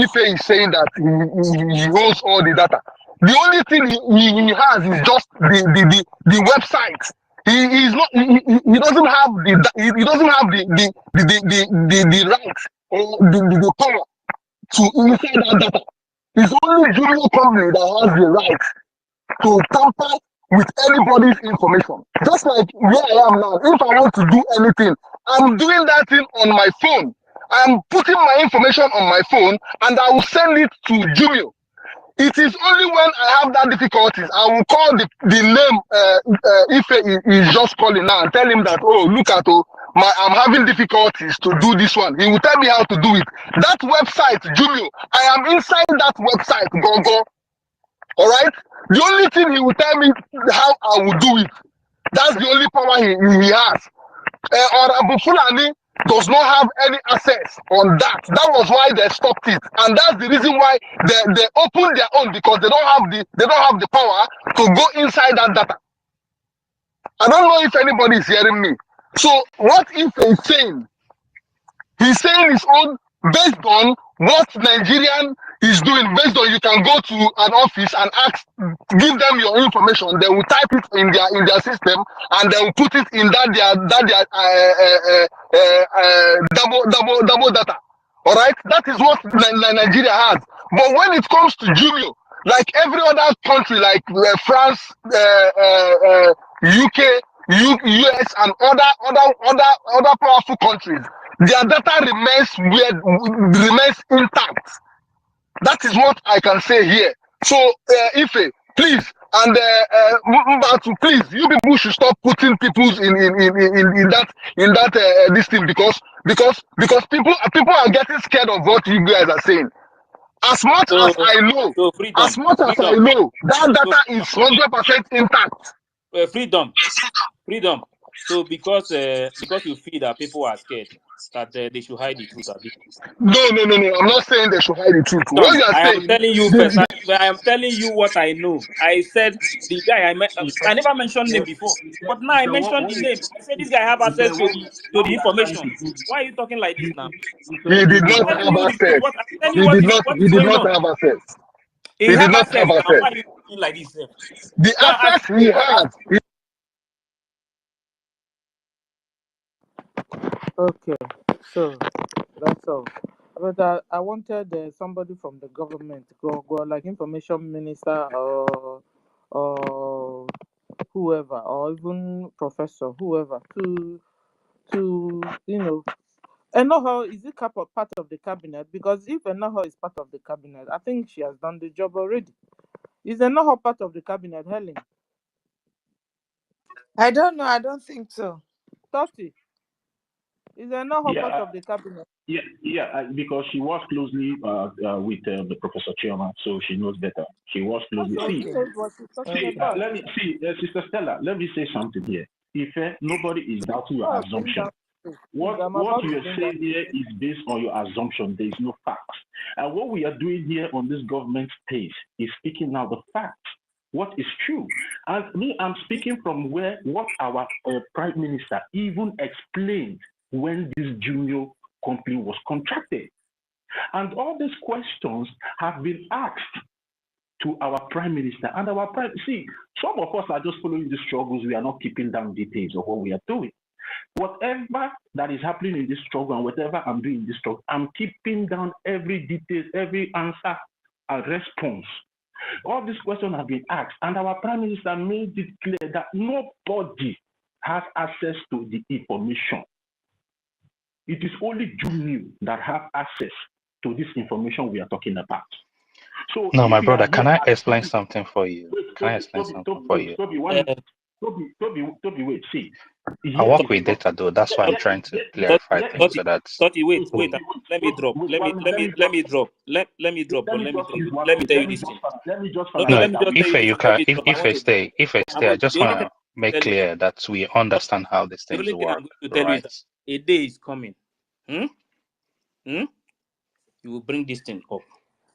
Ife is saying that he holds all the data. The only thing he has is just the website. He doesn't have the right or the power to inside that data. It's only Jumio company that has the right to tamper with anybody's information. Just like where I am now, if I want to do anything, I'm doing that thing on my phone. I'm putting my information on my phone and I will send it to Jumio. It is only when I have that difficulties, I will call the name Ife is just calling now and tell him that, oh, look at, I'm having difficulties to do this one. He will tell me how to do it. That website, Jumio, I am inside that website, go. All right? The only thing he will tell me how I will do it. That's the only power he has. Or Fulani does not have any access on that. That was why they stopped it, and that's the reason why they opened their own, because they don't have the power to go inside that data. I don't know if anybody is hearing me. So what if he's saying? He's saying his own based on what Nigerian is doing. Based on, you can go to an office and ask, give them your information. They will type it in their system and they will put it in their double data. All right, that is what Nigeria has. But when it comes to Jumio, like every other country, like France, UK, US, and other powerful countries, their data remains intact. That is what I can say here. So, Ife, please, and Mbatu, please, you people should stop putting people's in that this thing, because people are getting scared of what you guys are saying. As much as I know, that data is 100% intact. Freedom. So because you feel that people are scared, that they should hide the truth a bit. No. I'm not saying they should hide the truth. What you are I saying, am telling you first. I am telling you what I know. I said the guy I never mentioned name before, but now I mentioned the name. I said this guy have access to the information. Why are you talking like this now? he did not I'm telling have you the access. truth. I'm telling you what He is did going not on. have access. He He did have not access have now. access. Why are you doing like this? The Go and ask access he had. Okay, so that's all. But I wanted somebody from the government, go like information minister or whoever, or even professor, whoever, to Enoho, is it part of the cabinet? Because if Enoho is part of the cabinet, I think she has done the job already. Is Enoho part of the cabinet, Helen? I don't know. I don't think so. 30. Is Enoho part Yeah, of the cabinet? because she works closely with the Professor Chioma, so she knows better. She works closely. So See, she knows what she's talking about. let me see, Sister Stella. Let me say something here. If nobody is doubting your Oh, bring assumption, down. Please, I'm what about you to are bring down. saying here is based on your assumption. There is no facts. And what we are doing here on this government stage is speaking now the facts. What is true? And me, I'm speaking from what our Prime Minister even explained when this junior company was contracted. And all these questions have been asked to our Prime Minister. And our Prime, see, some of us are just following the struggles. We are not keeping down details of what we are doing. Whatever that is happening in this struggle and whatever I'm doing in this struggle, I'm keeping down every detail, every answer and response. All these questions have been asked, and our Prime Minister made it clear that nobody has access to the information. It is only Junior that have access to this information we are talking about. So No, if my you brother, are can here I as explain something for you? Can I explain something for you? Toby, wait, see. I Here work is with what data though. That's why I'm trying to Thirty, clarify things 30, so that 30, wait, wait, let me drop. Let me drop. But let me tell you this thing. No, no, let me just tell if you I this you thing. Let can me drop. I want to drop. if I stay, I just The only want thing to make I'm going to tell you is clear that we understand how these the things only thing I'm work, going to tell you is right? that a day is coming. Hmm? Hmm? You will bring this thing up.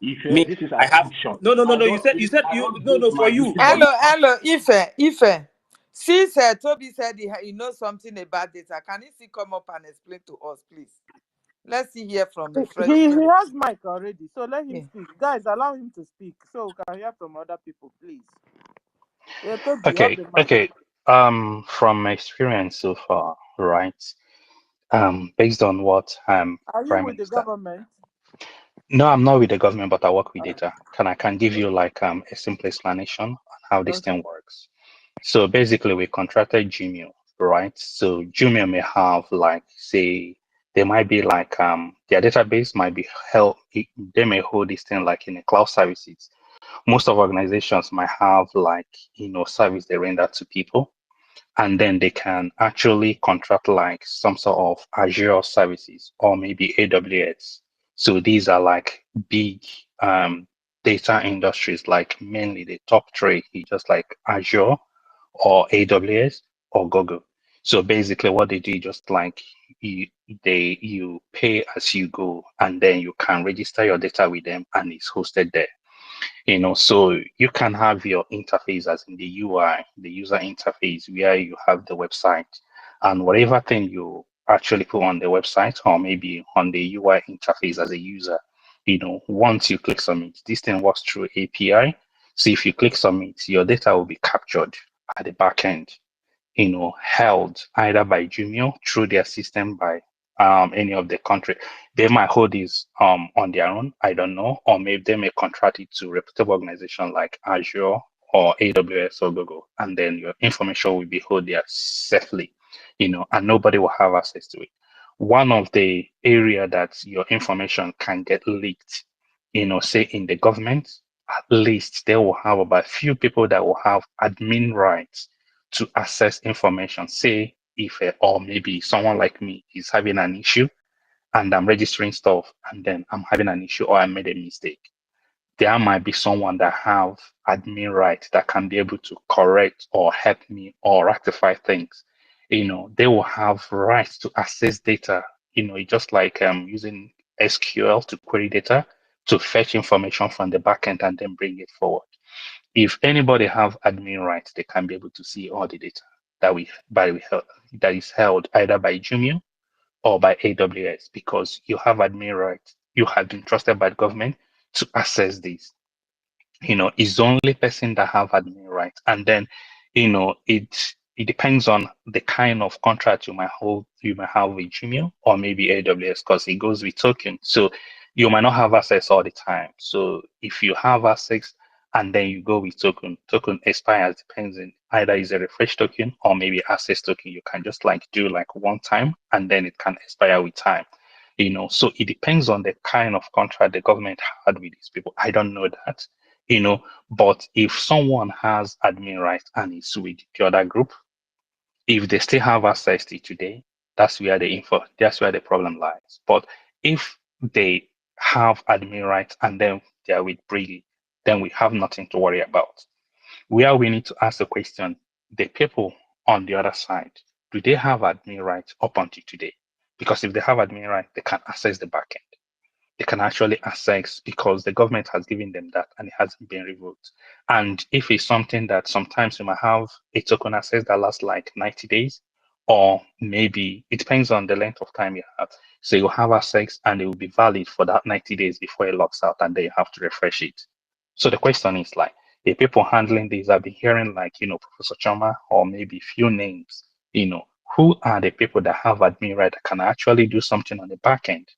Me, this is I have assumption. no. You said I you don't no base no for my you. decision. Hello, Ife. Since Toby said he knows something about data, can he still come up and explain to us, please? Let's see here from a fresh He spirit. has mic already, so let him speak. Guys, allow him to speak so we can hear from other people, please. Yeah, Toby, you have Okay, the mic. okay. From my experience so far, right? Based on what Are you Prime with the Minister. government? No, I'm not with the government, but I work with data. I can give you like a simple explanation on how this Okay. thing works. So basically, we contracted Jumio, right? So Jumio may have like, say, they might be like their database might be held. They may hold this thing like in a cloud services. Most of organizations might have like service they render to people, and then they can actually contract like some sort of Azure services or maybe AWS. So these are like big data industries, like mainly the top three, just like Azure or AWS or Google. So basically what they do, just like you pay as you go, and then you can register your data with them and it's hosted there. So you can have your interface as in the UI, the user interface, where you have the website and whatever thing you actually put on the website or maybe on the UI interface as a user, once you click submit, this thing works through API. So if you click submit, your data will be captured at the back end, held either by Jumio through their system by any of the country. They might hold this on their own, I don't know, or maybe they may contract it to reputable organization like Azure or AWS or Google, and then your information will be held there safely, and nobody will have access to it. One of the area that your information can get leaked, say in the government, at least they will have about few people that will have admin rights to access information. Say if or maybe someone like me is having an issue and I'm registering stuff and then I'm having an issue or I made a mistake, there might be someone that have admin right that can be able to correct or help me or rectify things. They will have rights to access data. It's just like using SQL to query data to fetch information from the backend and then bring it forward. If anybody have admin rights, they can be able to see all the data that is held either by Jumio or by AWS because you have admin rights. You have been trusted by the government to access these. Is the only person that have admin rights, and then it depends on the kind of contract you might have with Jumio or maybe AWS because it goes with token, so you might not have access all the time. So if you have access and then you go with token expires, depends on either is a refresh token or maybe access token. You can just like do like one time and then it can expire with time. You know, so it depends on the kind of contract the government had with these people. I don't know that, you know, but if someone has admin rights and is with the other group, if they still have access to today, that's where the problem lies. But if they have admin rights and then they are with BRGIE, then we have nothing to worry about. Where we need to ask the question, the people on the other side, do they have admin rights up until today? Because if they have admin rights, they can access the backend. They can actually access because the government has given them that and it hasn't been revoked. And if it's something that sometimes you might have a token access that lasts like 90 days, or maybe it depends on the length of time you have. So you have access and it will be valid for that 90 days before it logs out and then you have to refresh it. So the question is like, the people handling this, I've been hearing like, you know, Professor Choma or maybe few names, you know, who are the people that have admin right that can actually do something on the back end?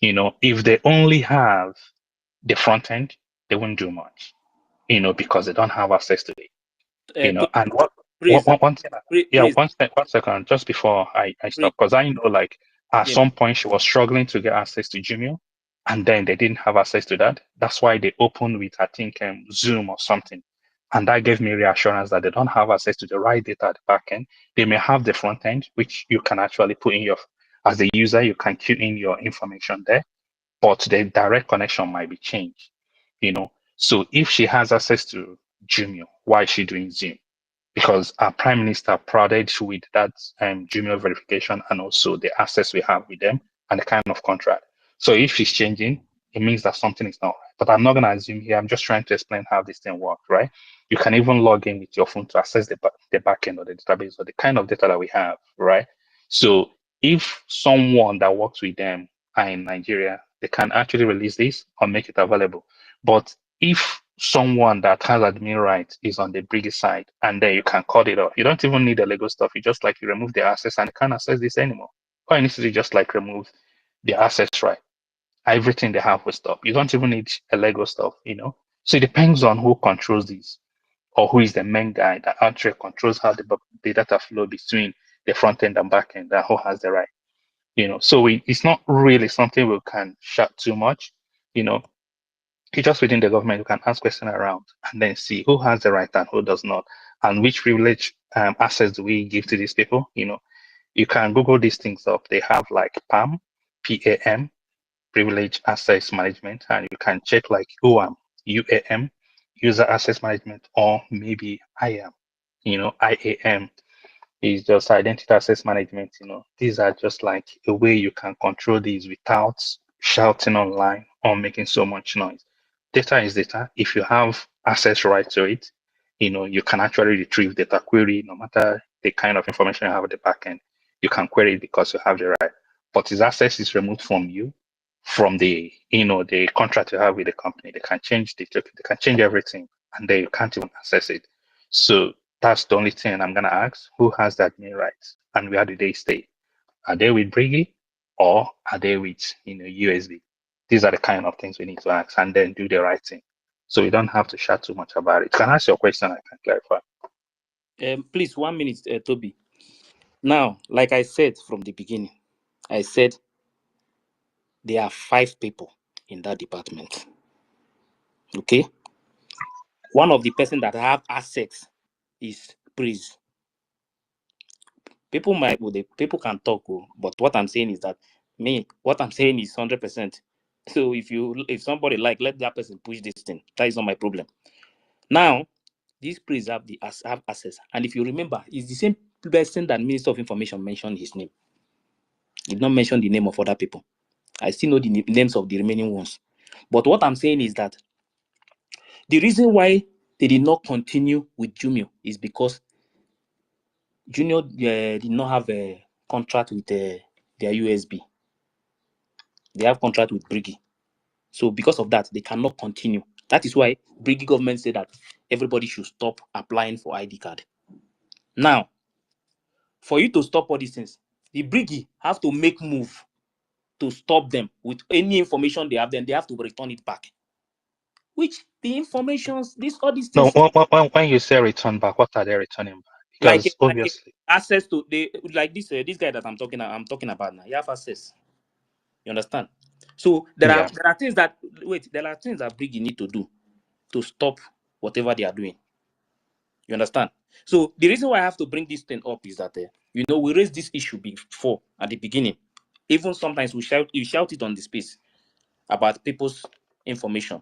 You know, if they only have the front end, they won't do much, you know, because they don't have access to it. You know, and Praise, one thing, yeah, praise, 1 second, just before I praise. stop, because I know like at Yeah. some point she was struggling to get access to Gmail, and then they didn't have access to that. That's why they opened with, I think, Zoom or something. And that gave me reassurance that they don't have access to the right data at the back end. They may have the front end, which you can actually put in your, as the user, you can queue in your information there, but the direct connection might be changed, you know. So if she has access to Gmail, why is she doing Zoom? Because our prime minister prodded with that Gmail verification and also the access we have with them and the kind of contract. So if she's changing, it means that something is not right. But I'm not going to assume here. I'm just trying to explain how this thing works, right? You can even log in with your phone to access the backend or the database or the kind of data that we have, right? So if someone that works with them are in Nigeria, they can actually release this or make it available. But if someone that has admin rights is on the BRGIE side, and then you can cut it off. You don't even need the Lego stuff. You just like you remove the access and you can't access this anymore. All you need to do is just like remove the access right. Everything they have will stop. You don't even need a Lego stuff, you know. So it depends on who controls this or who is the main guy that actually controls how the data flow between the front end and back end and who has the right, you know. So it's not really something we can shout too much, you know. It's just within the government, you can ask questions around and then see who has the right and who does not, and which privilege access do we give to these people. You know, you can Google these things up. They have like PAM, PAM, privilege access management, and you can check like UAM, UAM, user access management, or maybe IAM, you know, IAM is just identity access management. You know, these are just like a way you can control these without shouting online or making so much noise. Data is data. If you have access right to it, you know, you can actually retrieve data query no matter the kind of information you have at the backend. You can query it because you have the right. But if access is removed from you, from the, you know, the contract you have with the company, they can change they can change everything and then you can't even access it. So that's the only thing I'm gonna ask: who has the admin rights and where do they stay? Are they with BRGIE or are they with, you know, USB? These are the kind of things we need to ask and then do the right thing. So we don't have to shout too much about it. You can ask your question, I can clarify. Please, 1 minute, Toby. Now, like I said from the beginning, I said there are 5 people in that department. Okay, one of the person that have assets is Breeze. People people can talk, but what I'm saying is that what I'm saying is 100%. So if somebody like, let that person push this thing, that is not my problem. Now, these Breeze have access, and if you remember, it's the same person that Minister of Information mentioned his name. Did not mention the name of other people. I still know the names of the remaining ones. But what I'm saying is that the reason why they did not continue with Jumio is because Junior did not have a contract with their USB. They have contract with BRGIE. So because of that, they cannot continue. That is why BRGIE government said that everybody should stop applying for ID card. Now, for you to stop all these things, the BRGIE have to make move to stop them with any information they have, then they have to return it back. Which the informations, all these No, things, when you say return back, what are they returning back? like Because obviously, access to this guy that I'm talking about now. You have access. You understand? So there Yeah. are things that BRGIE need to do to stop whatever they are doing. You understand? So the reason why I have to bring this thing up is that we raised this issue before at the beginning. Even sometimes we shout it on the space about people's information.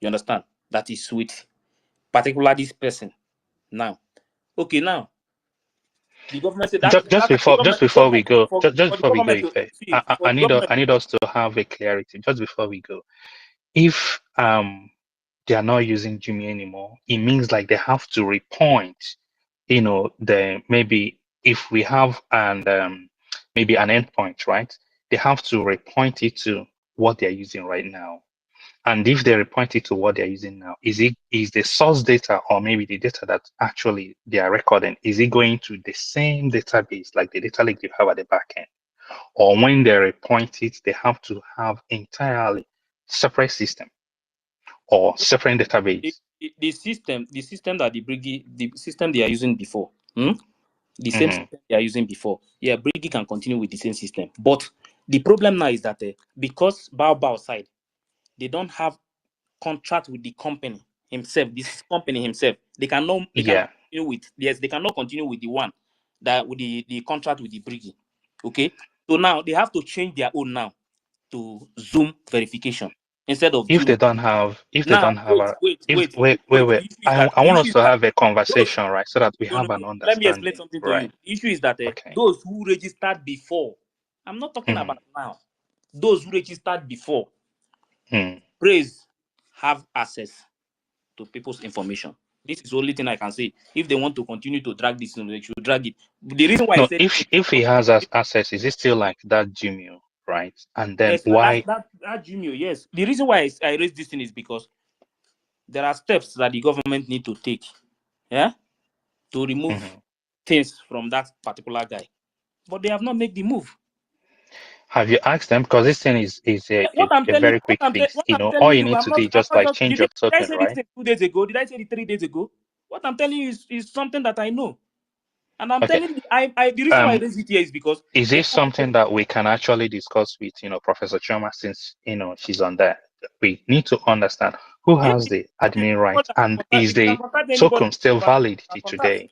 You understand? That is with particular this person. Now, okay, now the government said that Just the before we government go, for just the before we go, government to Ife, see for I the need government. I need us to have a clarity just before we go. If they are not using Jimmy anymore, it means like they have to repoint, maybe if we have maybe an endpoint, right? They have to repoint it to what they're using right now. And if they repoint it to what they're using now, is the source data or maybe the data that actually they are recording, is it going to the same database like the data lake they have at the back end? Or when they repoint it, they have to have entirely separate system or separate database? The system that the system they are using before, the same Mm-hmm. system they are using before, BRGIE can continue with the same system. But the problem now is that because Bao side, they don't have contract with the company himself. This company himself, they cannot Yeah. continue with they cannot continue with the one that with the contract with the BRGIE. Okay, so now they have to change their own now to Zoom verification instead of If they Jumio. don't have, Now, wait. The issue is I that want us to have a those conversation, right? So that we no. have an Let me explain understanding, something to right? you. The issue is that Okay. those who registered before, I'm not talking Mm-hmm. about now. Those who registered before, Mm. praise have access to people's information. This is the only thing I can say. If they want to continue to drag this, they should drag it. The reason why I No, said if he has access, is it still like that Jimmy, right? And then yes, why? that Jimmy, yes. The reason why I raised this thing is because there are steps that the government need to take, to remove Mm-hmm. things from that particular guy, but they have not made the move. Have you asked them? Because this thing is What I'm a telling, very quick fix. what I'm All telling you you, need to do is I'm just not like just. change your Did I token, say this right? thing 2 days ago? Did I say it 3 days ago? What I'm telling you is something that I know, and I'm Okay. telling you, the reason why I raise it here is because Is there this are something that we can actually discuss with Professor Choma, since she's on there? We need to understand who yeah, has the admin anybody rights, that and contact, is if you can the contact anybody, token still valid can contact. today?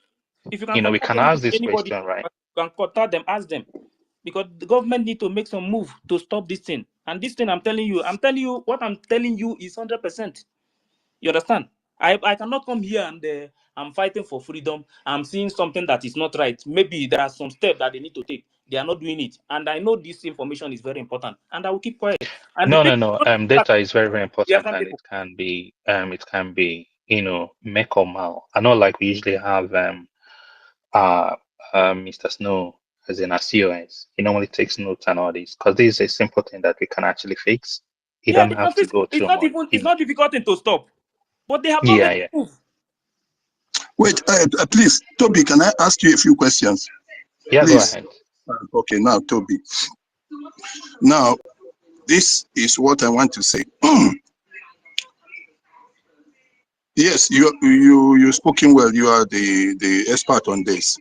If you can We contact can ask this anybody, question, right? you can contact them, ask them, because the government need to make some move to stop this thing. And this thing, I'm telling you, what I'm telling you is 100%. You understand? I cannot come here and I'm fighting for freedom. I'm seeing something that is not right. Maybe there are some steps that they need to take. They are not doing it, and I know this information is very important, and I will keep quiet. And the No, thing, no, no. Data is very, very important, Biafran and people. it can be make or mal. I know, like we usually have uh Mr. Snow as in our COS. He normally takes notes and all this, because this is a simple thing that we can actually fix. You Yeah, don't they have can to fix it. go too much. It's not difficult thing to stop, but they have not Yeah, made yeah. the move. Wait, please, Toby, can I ask you a few questions? Yeah, go Please. ahead. Okay, now, Toby. Now, this is what I want to say. Yes, you spoken well. You are the expert on this.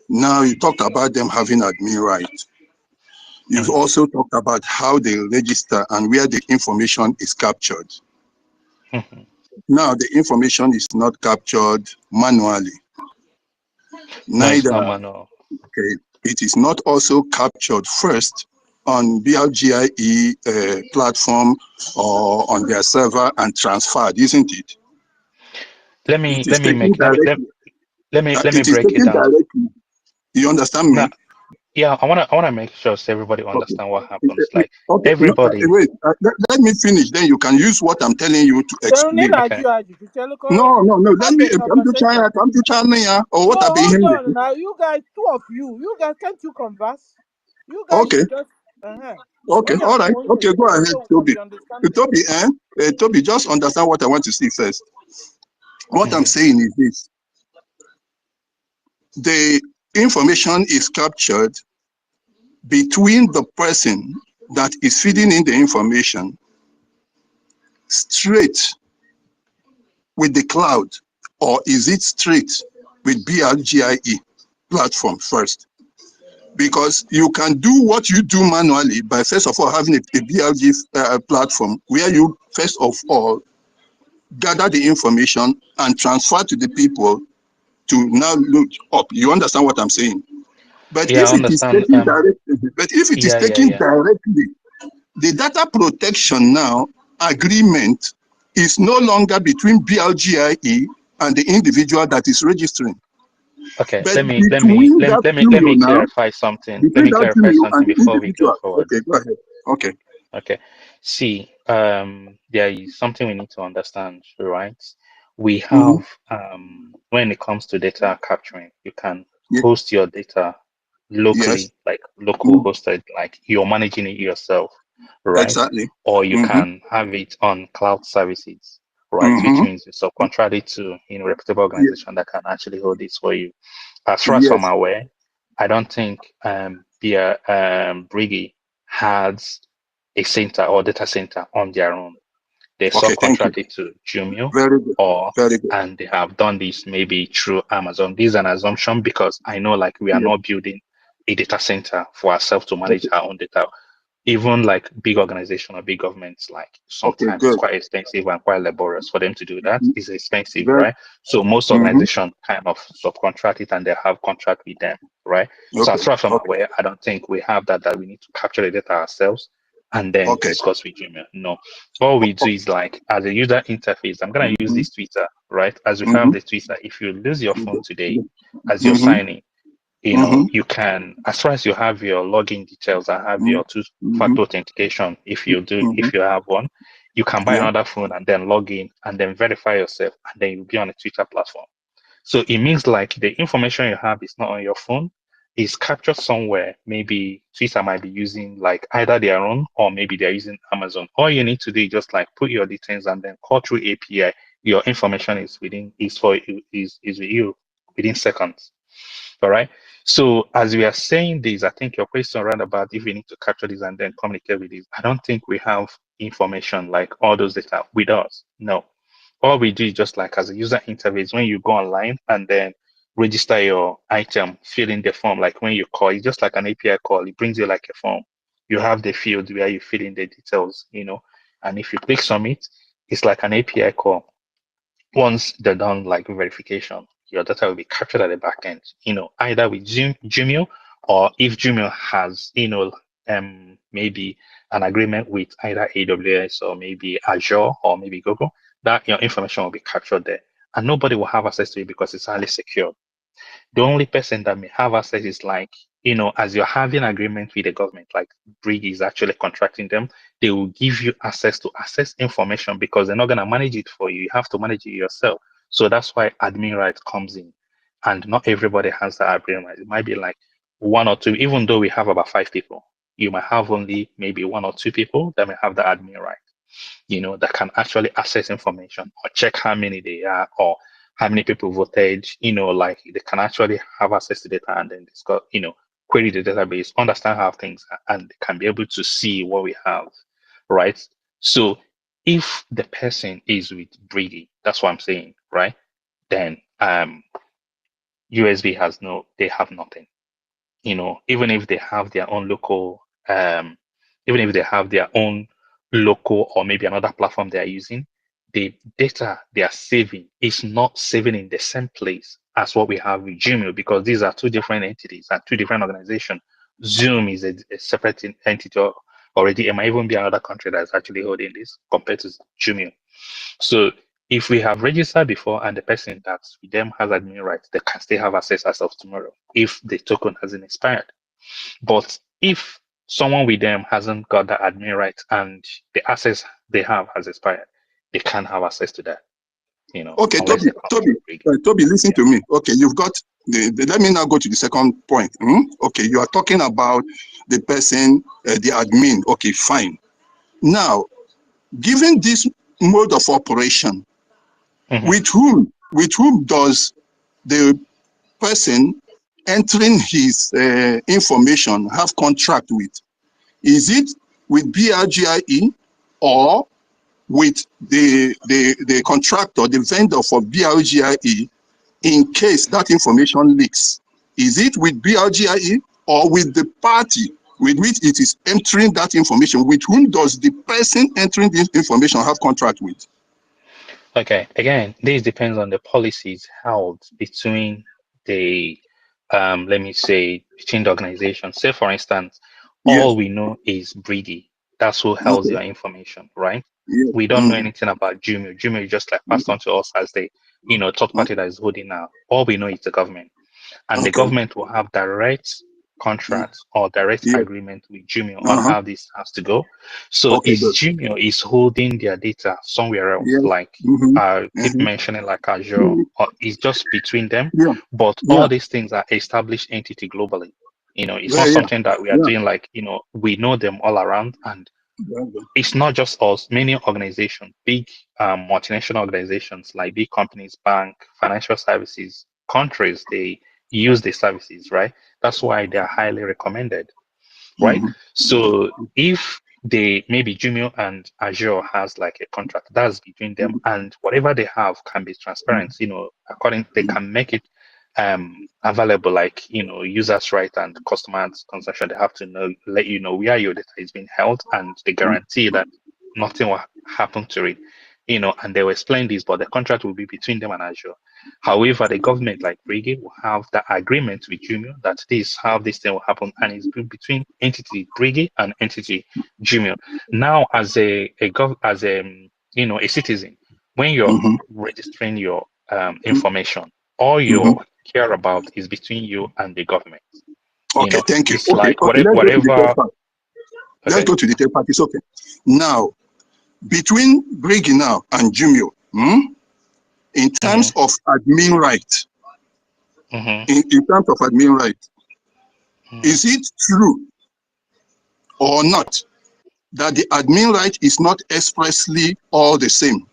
Now, you talked about them having admin right. You've Mm-hmm. also talked about how they register and where the information is captured. Mm-hmm. Now, the information is not captured manually. No, it's Neither, not manual. okay, it is not also captured first on BRGIE platform or on their server and transferred, isn't it? Let It me is taken directly. let me It is break it taken down. directly. You understand Now, me? yeah, I wanna make sure so everybody Okay. understand what happens. Like Okay. No, everybody. wait. Let me finish. Then you can use what I'm telling you to explain. Okay. No. Let Have me a conversation. come to China or No, what I be hold him. on now. You guys, two of you guys, can't you converse? You guys Okay. should just Okay. when you're All right. going Okay. Go ahead, so we can Toby. be understanding. Toby, Toby, just understand what I want to see first. What I'm Mm-hmm. saying is this: the information is captured between the person that is feeding in the information straight with the cloud, or is it straight with BRGIE platform first? Because you can do what you do manually by first of all having a BRG platform where you first of all gather the information and transfer to the people to now look up. You understand what I'm saying? But Yeah, if I it is understand. taken directly, Yeah. directly, the data protection now agreement is no longer between BRGIE and the individual that is registering. Okay, But let me between that now, clarify something. Let between me that clarify something and the before we go individual. forward. Okay, go ahead. Okay. Okay. See, there is something we need to understand, right? We Mm-hmm. have when it comes to data capturing, you can Yeah. host your data Yes. locally, like local Mm-hmm. hosted, like you're managing it yourself, right? Exactly. Or you Mm-hmm. can have it on cloud services, right? Which Mm-hmm. means you subcontract it to reputable Yeah. organization that can actually hold this for you. As far as I'm Yes. aware, I don't think BRGIE has a center or data center on their own. They Okay, thank you. subcontract it to Jumio, Very good. or Very good. and they have done this maybe through Amazon. This is an assumption because I know like we are Yeah. not building a data center for ourselves to manage Okay. our own data. Even like big organization or big governments, like Okay, sometimes it's good. quite expensive and quite laborious for them to do that. It's expensive, Very. right? So most Mm-hmm. organizations kind of subcontract it and they have contract with them, right? So Okay. as far as I'm Okay. aware, I don't think we have that we need to capture the data ourselves and then Okay. discuss with Jumio. No. All we do is like as a user interface, I'm gonna use Mm-hmm. this Twitter, right? As we have Mm-hmm. the Twitter, if you lose your phone today as you're Mm-hmm. signing, Mm-hmm. you can, as far as you have your login details and have your Mm-hmm. two-factor authentication, if you Mm-hmm. have one, you can buy Yeah. another phone and then log in and then verify yourself, and then you'll be on a Twitter platform. So it means like the information you have is not on your phone, is captured somewhere. Maybe Twitter might be using like either their own or maybe they're using Amazon. All you need to do is just like put your details and then call through API. Your information is with you within seconds. All right. So as we are saying this, I think your question around about if we need to capture this and then communicate with this, I don't think we have information like all those data with us. No. All we do is just like as a user interface, when you go online and then register your item, fill in the form, like when you call, it's just like an API call. It brings you like a form. You have the field where you fill in the details, and if you click submit, it's like an API call. Once they're done like verification, your data will be captured at the back end, either with Jumio, or if Jumio has, maybe an agreement with either AWS or maybe Azure or maybe Google, that your information will be captured there. And nobody will have access to it because it's highly secure. The only person that may have access is like, as you're having agreement with the government, like BRGIE is actually contracting them, they will give you access to access information because they're not going to manage it for you. You have to manage it yourself. So that's why admin right comes in. And not everybody has that admin right. It might be like one or two, even though we have about 5 people, you might have only maybe 1 or 2 people that may have the admin right, that can actually access information or check how many they are or how many people voted, like they can actually have access to data and then discuss, query the database, understand how things are, and they can be able to see what we have, right? So if the person is with BRGIE, that's what I'm saying, right? Then USB they have nothing. Even if they have their own local, even if they have their own local or maybe another platform they are using, the data they are saving is not saving in the same place as what we have with Gmail because these are 2 different entities and 2 different organizations. Zoom is a separate entity already. It might even be another country that is actually holding this compared to Gmail. So if we have registered before and the person that's with them has admin rights, they can still have access as of tomorrow if the token hasn't expired. But if someone with them hasn't got the admin rights and the access they have has expired, they can't have access to that, Okay, unless they come through BRGIE. Toby, listen to me. Okay, you've got let me now go to the second point. Okay, you are talking about the person, the admin. Okay, fine. Now, given this mode of operation, with whom does the person entering his information have contract with? Is it with BRGIE or with the contractor, the vendor for BRGIE, in case that information leaks? Is it with BRGIE or with the party with which it is entering that information? With whom does the person entering this information have contract with? Okay, again, this depends on the policies held between the, let me say, between the organizations. Say, for instance, Yes. all we know is BRGIE. That's who holds Okay. your information, right? Yes. We don't know anything about Jumio. Jumio is just like passed on to us as the, third party that is holding now. All we know is the government. And the Okay. government will have direct contracts or direct Yes. agreement with Jumio on how this has to go. So Okay, is good. Jumio is holding their data somewhere else, Yes. like keep mentioning like Azure, or it's just between them. Yeah. But Yeah. all these things are established entity globally. It's Yeah. not Yeah. something that we are Yeah. doing like, we know them all around, and Yeah. it's not just us. Many organizations, big multinational organizations like big companies, bank, financial services, countries, they use the services, right? That's why they are highly recommended, right? So if they, maybe Jumio and Azure has like a contract that's between them, and whatever they have can be transparent, they can make it available, like users right and customers consumption. They have to know, let you know where your data is being held, and they guarantee that nothing will happen to it, and they will explain this, but the contract will be between them and Azure. However, the government, like BRGIE, will have the agreement with Jumio that this how this thing will happen, and it's between entity BRGIE and entity Jumio. Now, as a citizen, when you're registering your information, all you care about is between you and the government. Okay, thank you. It's Okay, like okay, whatever. let's go to the third part. Let's Okay. go to the third part. It's okay. Now, between BRGIE now and Jumio, in terms of admin right, in terms of admin right, is it true or not that the admin right is not expressly all the same,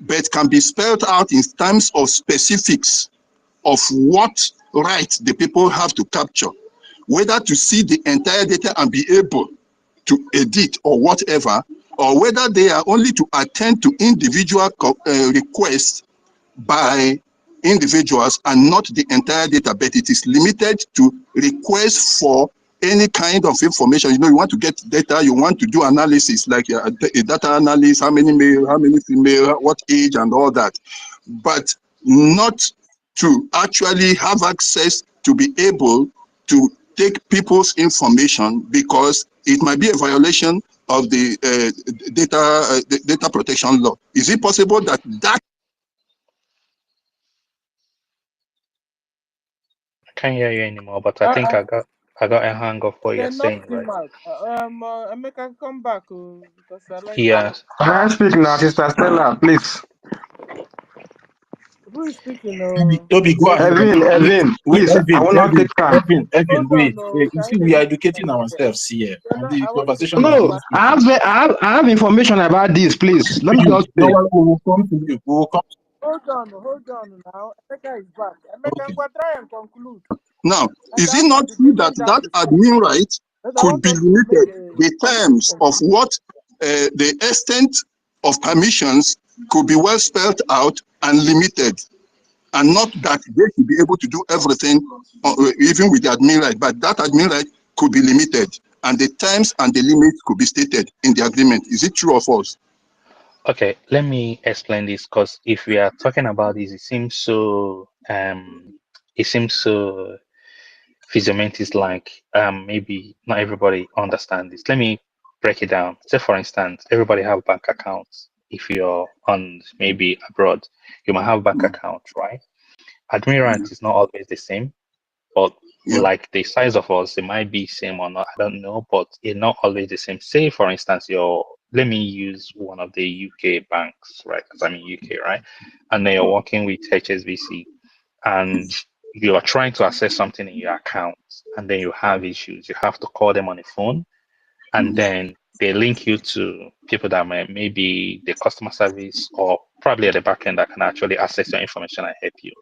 but can be spelled out in terms of specifics of what right the people have to capture, whether to see the entire data and be able to edit or whatever, or whether they are only to attend to individual requests by individuals and not the entire data, but it is limited to requests for any kind of information. You want to get data, you want to do analysis, like a data analysis, how many male, how many female, what age and all that, but not to actually have access to be able to take people's information, because it might be a violation of the data protection law. Is it possible that I can't hear you anymore, but I think I got a hang of what They you're saying, knocked right? him out. Emeka, come back because I like. Yes. Can I speak now, Sister Stella, please? Who is speaking? Toby, go ahead. Wait, Evan, wait, please, I will not take time. Evan, Hold on, wait, no. wait. You Can see, you we let are me educating finish then? ourselves here, and the I want to conversation is finish No, my. just I getting. have information about this, please. Let me just No, say. we will come to you. We will come. Hold on now. Emeka is back. Emeka, Okay. I'm going to try and conclude. now, And is it I'm not true that debating that that before. admin right But I could want be us to make limited? a The concrete terms of conclusion. what the extent of permissions could be well spelled out and limited, and not that they should be able to do everything, even with the admin right, but that admin right could be limited, and the terms and the limits could be stated in the agreement. Is it true or false? Okay, let me explain this, because if we are talking about this, it seems so physiomentis, like maybe not everybody understand this. Let me break it down. Say for instance, everybody have bank accounts. If you're on maybe abroad, you might have bank accounts, right? Admin right is not always the same, but Yeah. like the size of us, it might be same or not. I don't know, but it's not always the same. Say for instance, let me use one of the UK banks, right? Because I'm in UK, right? And then you're working with HSBC, and you are trying to access something in your account, and then you have issues. You have to call them on the phone, and then they link you to people that maybe the customer service or probably at the back end that can actually access your information and help you.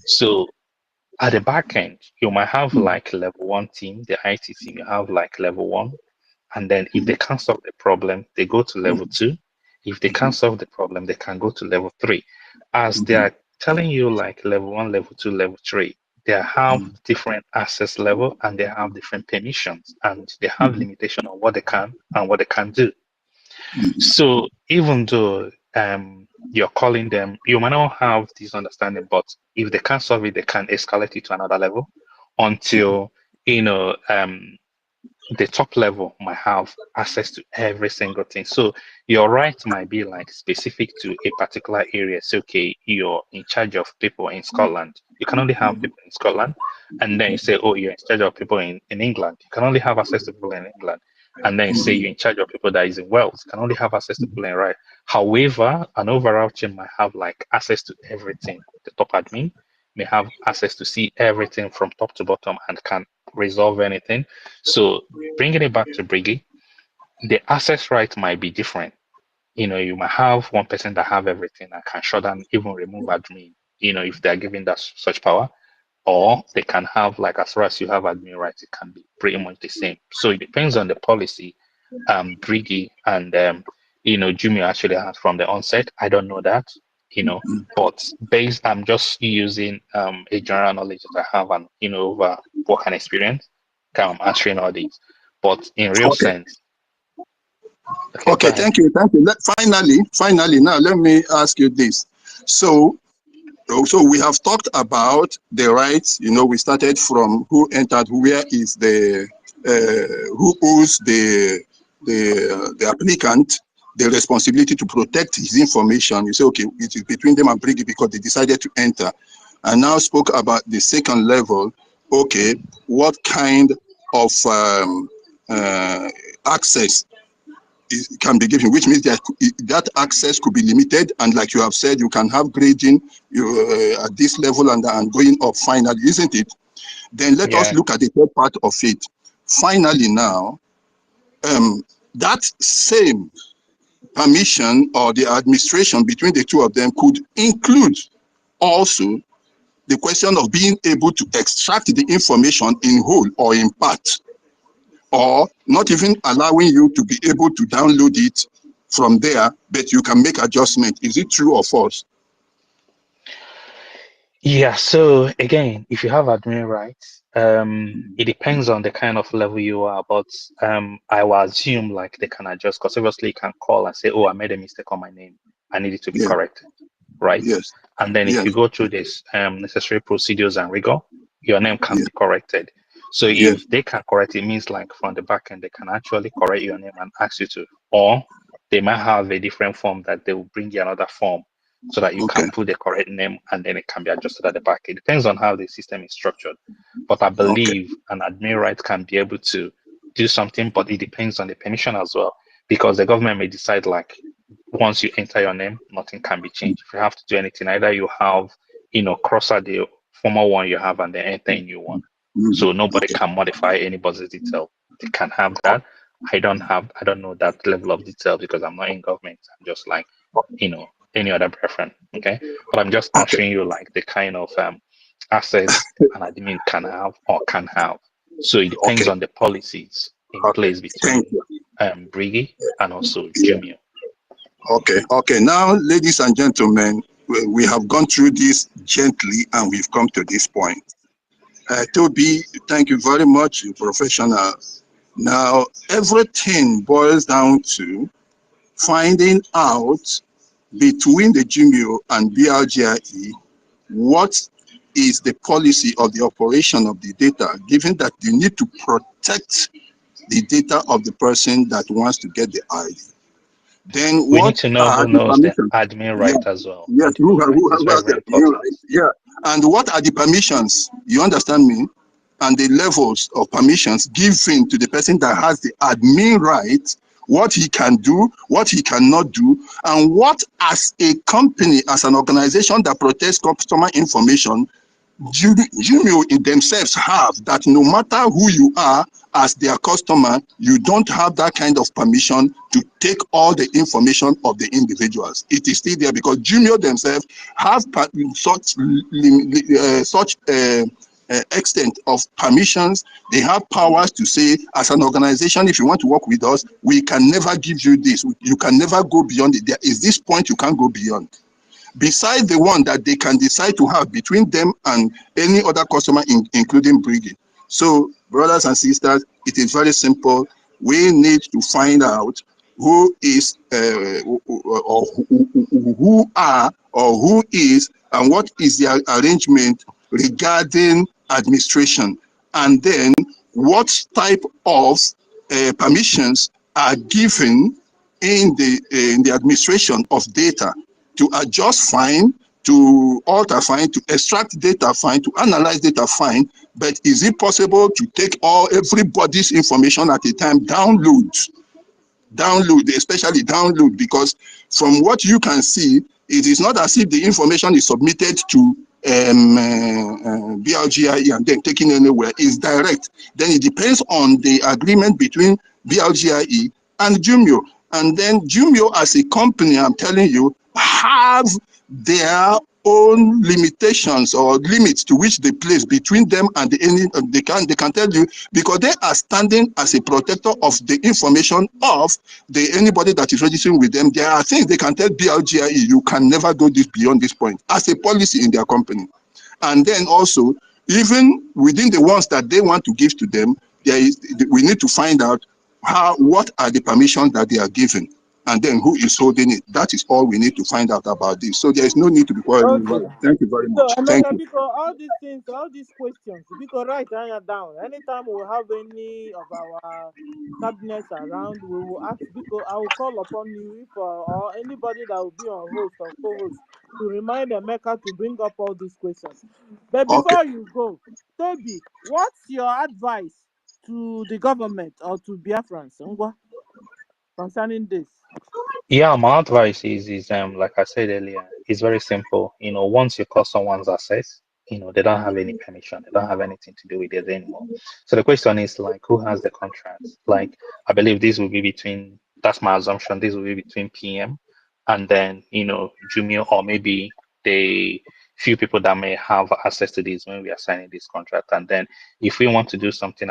So at the back end, you might have like level one team, the IT team, you have like level one. And then if they can't solve the problem, they go to level two. If they can't solve the problem, they can go to level three. As they are telling you like level one, level two, level three, they have different access level and they have different permissions and they have limitation on what they can and what they can do. So even though you're calling them, you might not have this understanding, but if they can't solve it, they can escalate it to another level until, you know, the top level might have access to every single thing. So your right might be like specific to a particular area. So, okay, you're in charge of people in Scotland. You can only have people in Scotland. And then you say, oh, you're in charge of people in England. You can only have access to people in England. And then you say you're in charge of people that is in Wales. You can only have access to people in right. However, an overall chain might have like access to everything. The top admin may have access to see everything from top to bottom and can resolve anything. So bringing it back to BRGIE, the access right might be different. You know, you might have one person that have everything and can shut down, even remove admin, you know, if they're given that such power, or they can have, like, as far as you have admin rights, it can be pretty much the same. So it depends on the policy BRGIE and you know, Jumio actually has from the onset. I don't know that, you know, but based, I'm just using a general knowledge that I have and, you know, over work and experience, I'm answering all these. But in real sense, okay, thank you. Finally, now let me ask you this. So we have talked about the rights. You know, we started from who entered, where is the who owes the applicant the responsibility to protect his information. You say, okay, it is between them and BRGIE because they decided to enter. And now spoke about the second level. Okay, what kind of access can be given, which means that that access could be limited, and like you have said, you can have grading at this level and going up finally, isn't it? Then let us look at the third part of it. Finally now, that same permission or the administration between the two of them could include also the question of being able to extract the information in whole or in part, or not even allowing you to be able to download it from there, but you can make adjustment. Is it true or false? Yeah, so again, if you have admin rights, it depends on the kind of level you are, but I will assume like they can adjust, because obviously you can call and say, oh, I made a mistake on my name, I need it to be corrected, right? Yes. And then if you go through this necessary procedures and rigor, your name can be corrected. So if they can correct it, means like from the back end, they can actually correct your name and ask you to, or they might have a different form that they will bring you another form so that you can put the correct name and then it can be adjusted at the back. It depends on how the system is structured. But I believe an admin right can be able to do something, but it depends on the permission as well, because the government may decide like once you enter your name, nothing can be changed. If you have to do anything, either you have, you know, cross out the former one you have and then enter a new one. So nobody can modify anybody's detail. They can have that. I don't know that level of detail because I'm not in government. I'm just like, you know, any other Biafran, okay? But I'm just answering you like the kind of access an admin can have or can have. So it depends on the policies in place between BRGIE and also Jumio. Okay. Now, ladies and gentlemen, we have gone through this gently and we've come to this point. Toby, thank you very much, you professional. Now, everything boils down to finding out between the Jumio and BRGIE what is the policy of the operation of the data, given that you need to protect the data of the person that wants to get the ID. Then we what need to know who knows the admin right as well. Yes, who has the admin right? Yeah. And what are the permissions? You understand me? And the levels of permissions given to the person that has the admin right, what he can do, what he cannot do, and what as a company, as an organization that protects customer information, Jumio in themselves have, that no matter who you are as their customer, you don't have that kind of permission to take all the information of the individuals. It is still there because Jumio themselves have such extent of permissions. They have powers to say, as an organization, if you want to work with us, we can never give you this. You can never go beyond it. There is this point you can't go beyond. besides the one that they can decide to have between them and any other customer, including BRGIE. So, brothers and sisters, it is very simple. We need to find out who is or who are or who is and what is the arrangement regarding administration, and then what type of permissions are given in the administration of data to adjust fine, to alter fine, to extract data fine, to analyze data fine. But is it possible to take everybody's information at a time, download, especially download? Because from what you can see, it is not as if the information is submitted to BRGIE and then taken anywhere. It's direct. Then it depends on the agreement between BRGIE and Jumio. And then Jumio as a company, I'm telling you, have their own limitations or limits to which they place between them and they can tell you, because they are standing as a protector of the information of anybody that is registering with them. There are things they can tell BRGIE, you can never go beyond this point as a policy in their company. And then also, even within the ones that they want to give to them, we need to find out what are the permissions that they are given, and then who is holding it. That is all we need to find out about this. So there is no need to be quarreling about it. Thank you very much. So, Thank Emeka, you. because all these things, all these questions, because write down. Anytime we have any of our cabinets around, we will ask, because I will call upon you if or anybody that will be on host or co-host to remind Emeka to bring up all these questions. But Okay. before you go, Toby, what's your advice to the government or to Biafrans concerning this? Yeah, my advice is like I said earlier, it's very simple. Once you cut someone's access, they don't have any permission, they don't have anything to do with it anymore. So the question is like, who has the contracts? Like, I believe this will be between, that's my assumption, this will be between PM and then Jumio, or maybe the few people that may have access to this when we are signing this contract. And then if we want to do something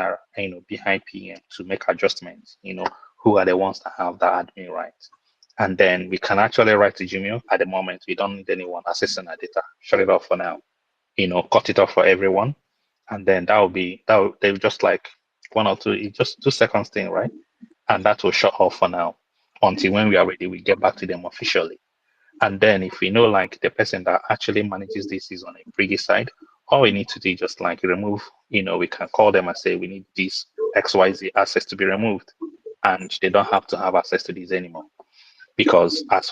behind PM to make adjustments, who are the ones that have the admin rights? And then we can actually write to Jumio. At the moment, we don't need anyone accessing our data. Shut it off for now. Cut it off for everyone. And then they'll just like 1 or 2, it's just 2 seconds thing, right? And that will shut off for now until when we are ready, we get back to them officially. And then if we know like the person that actually manages this is on a BRGIE side, all we need to do is just like remove, we can call them and say we need this XYZ access to be removed. And they don't have to have access to this anymore. Because as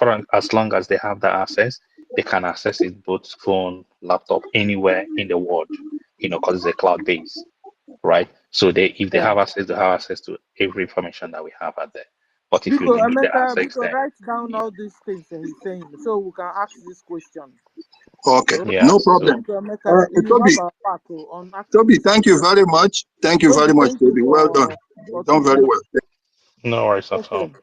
long as they have the access, they can access it both phone, laptop, anywhere in the world, because it's a cloud base, right? So if they have access, they have access to every information that we have out there. But if you Because limit the Emeka, access, then write down all these things that he's saying, so we can ask this question. Okay, yeah, no so problem. Emeka, you Toby, have our back on asking Toby, this thank you question. very much. Thank you very much, Thank you Toby. Well done. for Done very speaking. well. no worries at all. Okay.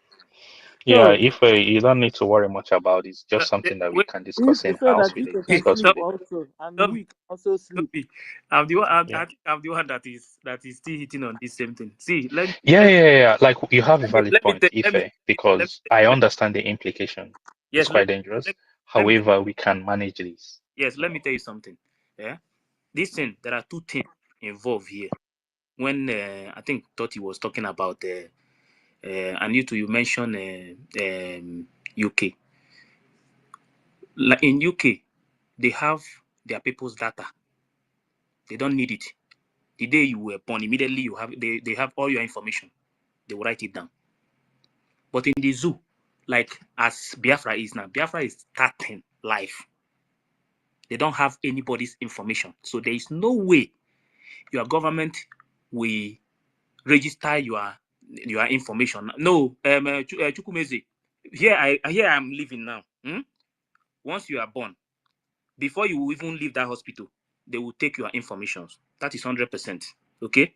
Yeah, So, if you don't need to worry much about it, it's just something that we Wait, can discuss in so house that with people it. can Because sleep stop, also, and stop, we can also sleep. I'm the one. yeah. I think I'm the one that is still hitting on this same thing. See, Yeah. Like you have a valid let me point, because I let me understand the implication. It's yes quite dangerous. let me However, we can manage this. yes let me tell you something. Yeah, this thing, there are 2 things involved here. When I think Totti was talking about I need to, you mentioned UK. Like in UK, they have their people's data. They don't need it. The day you were born, immediately they have all your information. They will write it down. But in the zoo, like as Biafra is now, Biafra is starting life. They don't have anybody's information. So there is no way your government will register your information. No, Chukwumeze, here I'm living now. Once you are born, before you will even leave that hospital, they will take your information. That is 100%. Okay?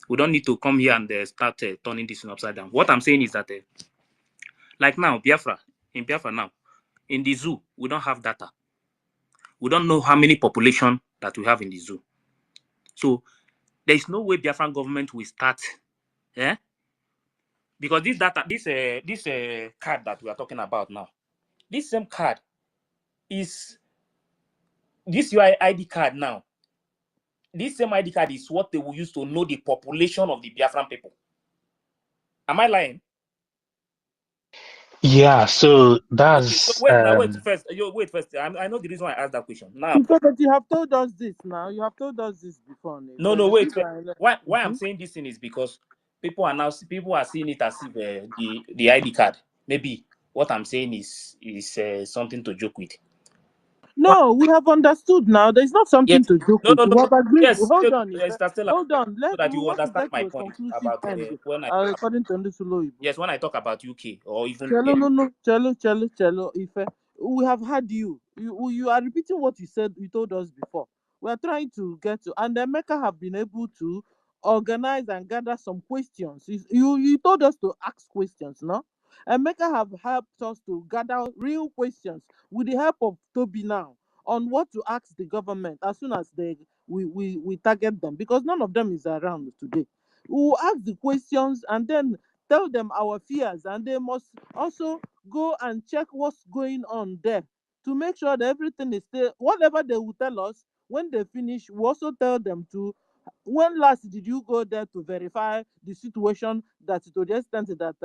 We don't need to come here and start turning this upside down. What I'm saying is that, like now, in Biafra now, in the zoo, we don't have data. We don't know how many population that we have in the zoo. So there is no way Biafran government will start, because this data, this card that we are talking about now, this same card is this your ID card now. This same ID card is what they will use to know the population of the Biafran people. Am I lying? Yeah, so Okay, so that's wait now, wait first. Wait first. I know the reason why I asked that question. Now, But you have told us this now. You have told us this before. no, wait. Why Mhm. I'm saying this thing is because people are seeing it as if the ID card. Maybe what I'm saying is something to joke with. No, we have understood now. There's not something Yes. to joke No, with. We have agreed. Yes. Hold on, Sister Stella, hold on. so that We you want to understand get my to a point conclusive about end. when According to Ndusulu. yes, when I talk about UK or even Chelo, Ife. We have had you. You are repeating what you told us before. We are trying to get to, and the Mecca have been able to organize and gather some questions. You told us to ask questions, no? And Mecca have helped us to gather real questions with the help of Toby now on what to ask the government as soon as we target them, because none of them is around today. We will ask the questions and then tell them our fears, and they must also go and check what's going on there to make sure that everything is still whatever they will tell us. When they finish, we also tell them to, when last did you go there to verify the situation, that to the extent that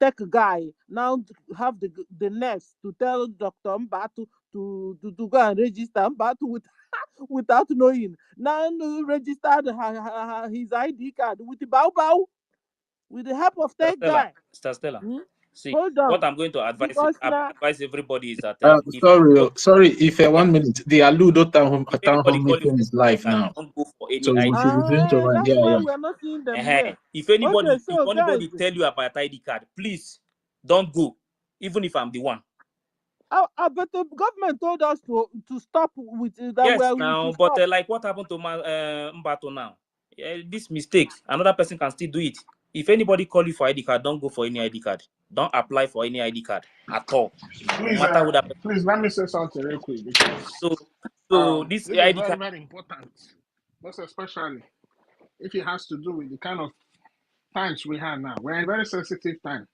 tech guy now have the nerves to tell Dr. Mbatu to go and register Mbatu without knowing. Now registered his ID card with the Bao with the help of tech guy. Sister Stella. Hmm? See, Hold what on, I'm going to because now advise everybody is that if Sorry, if yeah, 1 minute, the Aludo if town hall anybody call you meeting for is ID live card, now. don't go for any So we ID. should be doing to run. that's Yeah, why yeah. we are not seeing them here. If Okay, so guys, anybody tell you about ID card, please don't go, even if I'm the one. but the government told us to stop with that. Yes, Where we now, should but stop. like what happened to Mbato now? This mistake, another person can still do it. If anybody call you for ID card, don't go for any ID card. Don't apply for any ID card at all, no Please, matter who that person. please let me say something real quick because So this this is ID very, card, very important, most especially if it has to do with the kind of times we have now. We're in a very sensitive time,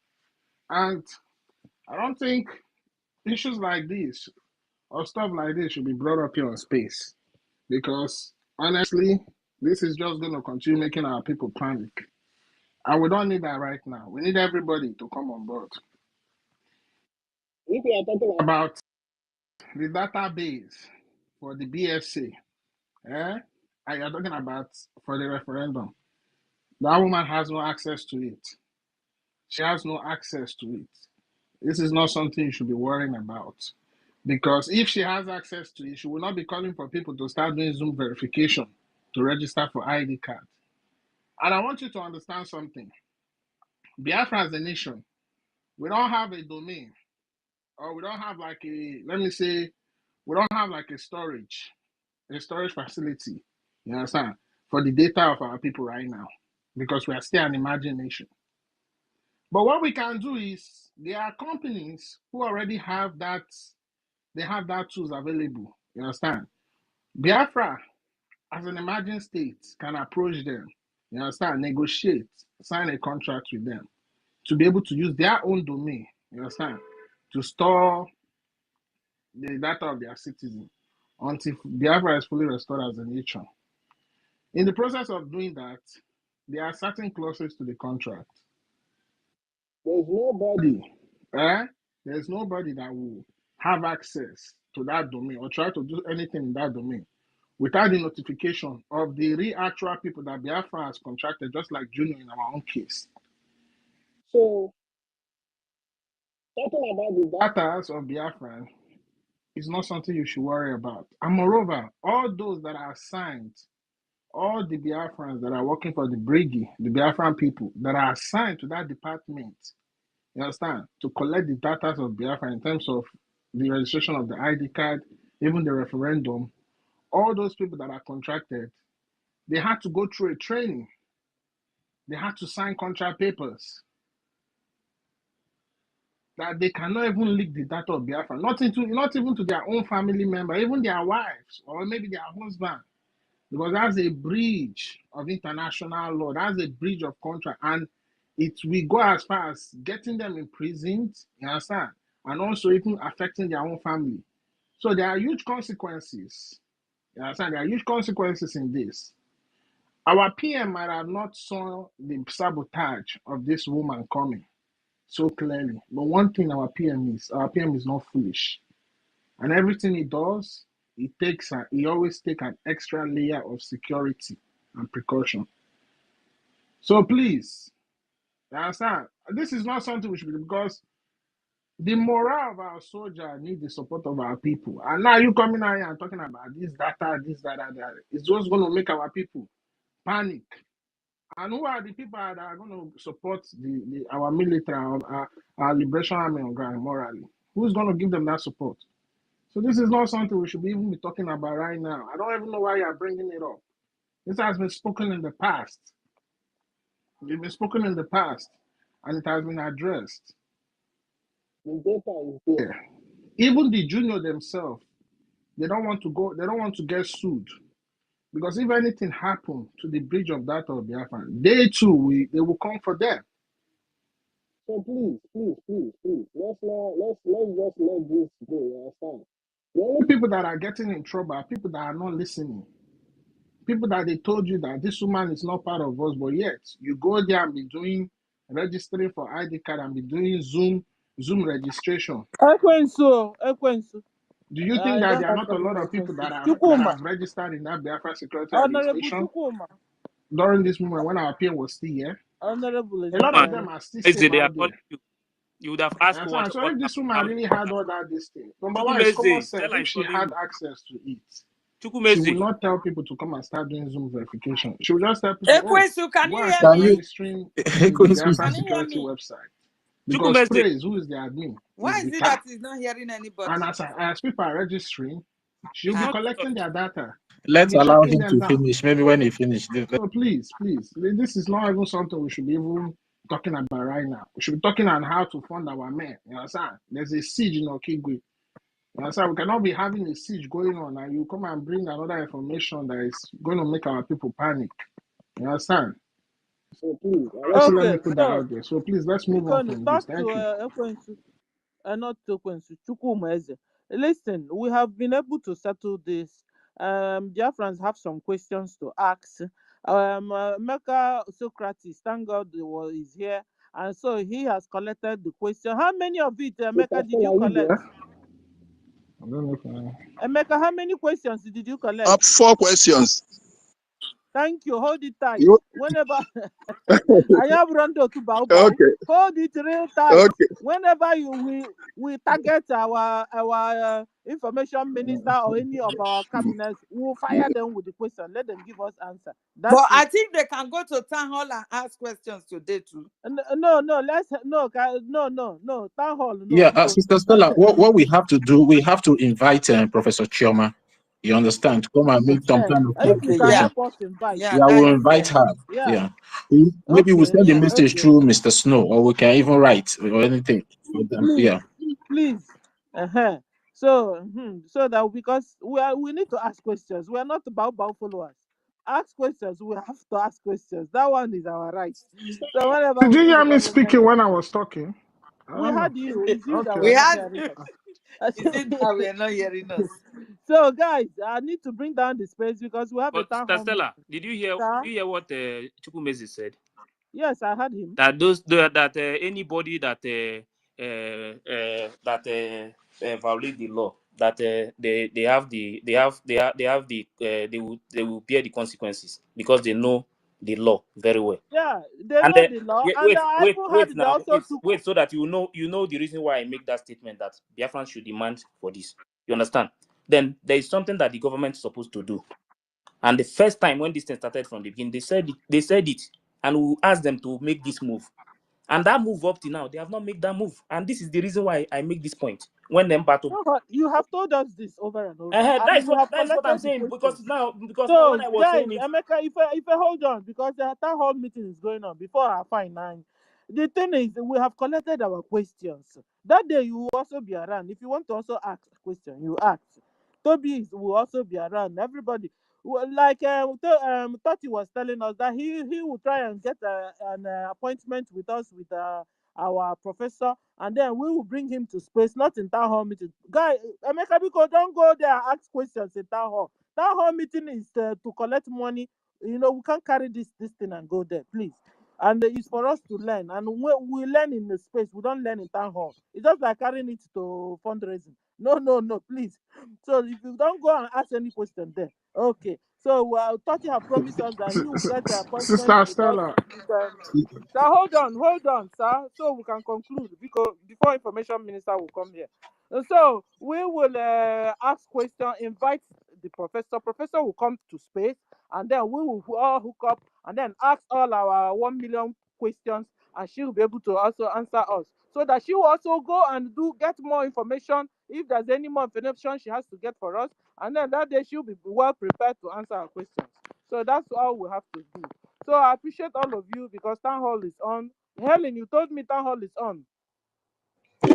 and I don't think issues like this or stuff like this should be brought up here on space because honestly, this is just going to continue making our people panic, and we don't need that right now. We need everybody to come on board. If we are talking about the database for the BSC, and you're talking about for the referendum, that woman has no access to it. She has no access to it. This is not something you should be worrying about. Because if she has access to it, she will not be calling for people to start doing Zoom verification to register for ID card. And I want you to understand something. Biafra as a nation, we don't have a domain, or we don't have like let me say, we don't have like a storage facility, you understand, for the data of our people right now, because we are still an emerging nation. But what we can do is there are companies who already have that, they have that tools available. You understand? Biafra, as an emerging state, can approach them, you understand, negotiate, sign a contract with them to be able to use their own domain, you understand, to store the data of their citizens until Biafra is fully restored as a nation. In the process of doing that, there are certain clauses to the contract. There's nobody, There's nobody that will have access to that domain or try to do anything in that domain without the notification of the real actual people that Biafra has contracted, just like Junior in our own case. So, talking about the data of Biafra is not something you should worry about. And moreover, all those that are assigned, all the Biafrans that are working for the BRGIE, the Biafran people that are assigned to that department, you understand, to collect the data of Biafra in terms of the registration of the ID card, even the referendum, all those people that are contracted, they had to go through a training. They had to sign contract papers that they cannot even leak the data of Biafra, not even to their own family member, even their wives or maybe their husband, because that's a breach of international law. That's a breach of contract, and it will go as far as getting them imprisoned. You understand? and also even affecting their own family. So there are huge consequences. You understand? There are huge consequences in this. Our PM might have not saw the sabotage of this woman coming so clearly. But one thing our PM is not foolish. And everything he does, he always take an extra layer of security and precaution. So please, you understand? This is not something we should do because the morale of our soldier need the support of our people. And now you coming out here and talking about this data, this, that. It's just going to make our people panic. And who are the people that are going to support our military, our liberation army on ground morally? Who's going to give them that support? So this is not something we should even be talking about right now. I don't even know why you are bringing it up. This has been spoken in the past. It's been spoken in the past, and it has been addressed. The data is there. Even the junior themselves, they don't want to get sued. Because if anything happened to the bridge of that of Biafra, they too they will come for them. So please, let's just let this go. You understand? The only people that are getting in trouble are people that are not listening. People that they told you that this woman is not part of us, but yet you go there and be doing registering for ID card and be doing Zoom registration. Ekwensu. Do you think I that don't there are have not a problem lot with of people that Ekwensu. have Chukuma. registered in that Biafra Security Honorable Administration Chukuma. during this moment when our PM was still here? Honorable A lot of Ezekiel. them are still safe They are out there. calling you. You would have asked So what if this woman happened. really had all that this thing, number one is common Chukwumeze, sense. Stella If is she calling had you. access to it, she would Chukwumeze. not tell people to come and start doing Zoom verification. She would just tell people, oh, Ekwesu, can go you and hear start Can you me? registering in the Ekwensu, Biafra Can you hear security me? website. Because Chukwumeze. Praise, who is the admin, Why is is with it her. that he's not hearing And anybody? as people are registering, she'll It's be Ah, not collecting network. their data and let's be allow tracking him them to down. finish. Maybe when he finishes. So please, this is not even something we should be even talking about right now. We should be talking on how to fund our men. You understand? There's a siege in Okigwe. You understand? We cannot be having a siege going on and you come and bring another information that is going to make our people panic. You understand? So please, let's let me Okay, put that so out there. So please, let's move on Biko, from this. talk Thank to you. Ekwensu. Not Ekwensu. Chukwumeze. Listen, we have been able to settle this. Biafrans have some questions to ask. Mecca Socrates, thank God is here. And so he has collected the question. How many of it, Mecca, Mr. did Stella, you are you collect? there? I don't know if Mecca, how many questions did you collect? 4 questions. Thank you. Hold it tight. You Whenever I have Rondo to bow bow, okay? hold it real tight. Okay. Whenever we target our information minister or any of our cabinets, we'll fire them with the question. Let them give us answer. That's but it. I think they can go to town hall and ask questions today too. No, no, town hall, no, Yeah, because Sister Stella, what we have to do, we have to invite Professor Chioma. You understand? To come and make some kind of if you Okay, can yeah, clarification. help us invite, yeah, Yeah, that we'll is invite her. yeah, Yeah. Maybe we'll okay, send the yeah. message okay. through Mr. Snow, or we can even write or anything for them. Please, Yeah. please. Uh-huh. So, so that because we need to ask questions. We are not bow followers. Ask questions. We have to ask questions. That one is our right. So whenever Did we you see hear the me government, speaking when I was talking? I we don't know. had you. It's you that Okay. were We not had hearing you. us. Is it that we are not hearing us? So guys, I need to bring down the space because we have a But town hall Stella, meeting. did Sir? you hear what Chukwumeze said? Yes, I had him. That anybody that violate the law, that they will bear the consequences because they know the law very well. Yeah, they And know the law, and wait, I wait, even wait had they now, also took. wait, so that you know the reason why I make that statement that Biafrans should demand for this. You understand? Then there is something that the government is supposed to do. And the first time when this thing started from the beginning, they said it, and we asked them to make this move. And that move up to now, they have not made that move. And this is the reason why I make this point. When them battle, No, but you have told us this over and over, that and is you have what I'm collected the saying. questions. Because now when So, I was guys, saying it, Emeka, if I hold on, because the town hall meeting is going on before I find nine. The thing is, we have collected our questions. That day, you will also be around. If you want to also ask a question, you ask. Will also be around. Everybody, like Tati was telling us that he will try and get an appointment with us with our professor, and then we will bring him to space, not in town hall meeting. Guy, Emeka Biko, don't go there and ask questions in town hall. Town hall meeting is to collect money. We can't carry this thing and go there, please. And it's for us to learn, and we learn in the space. We don't learn in town hall. It's just like carrying it to fundraising. No, please. So if you don't go and ask any question there, okay. So Toti have promised us that he will get the appointment Sister with us. Stella. Sir, hold on, sir, so we can conclude because before information minister will come here. So we will ask question, invite the professor. Professor will come to space, and then we will all hook up and then ask all our 1 million questions, and she will be able to also answer us. So that she will also go and get more information. If there's any more information she has to get for us, and then that day she'll be well prepared to answer our questions. So that's all we have to do. So I appreciate all of you because town hall is on. Helen, you told me town hall is on.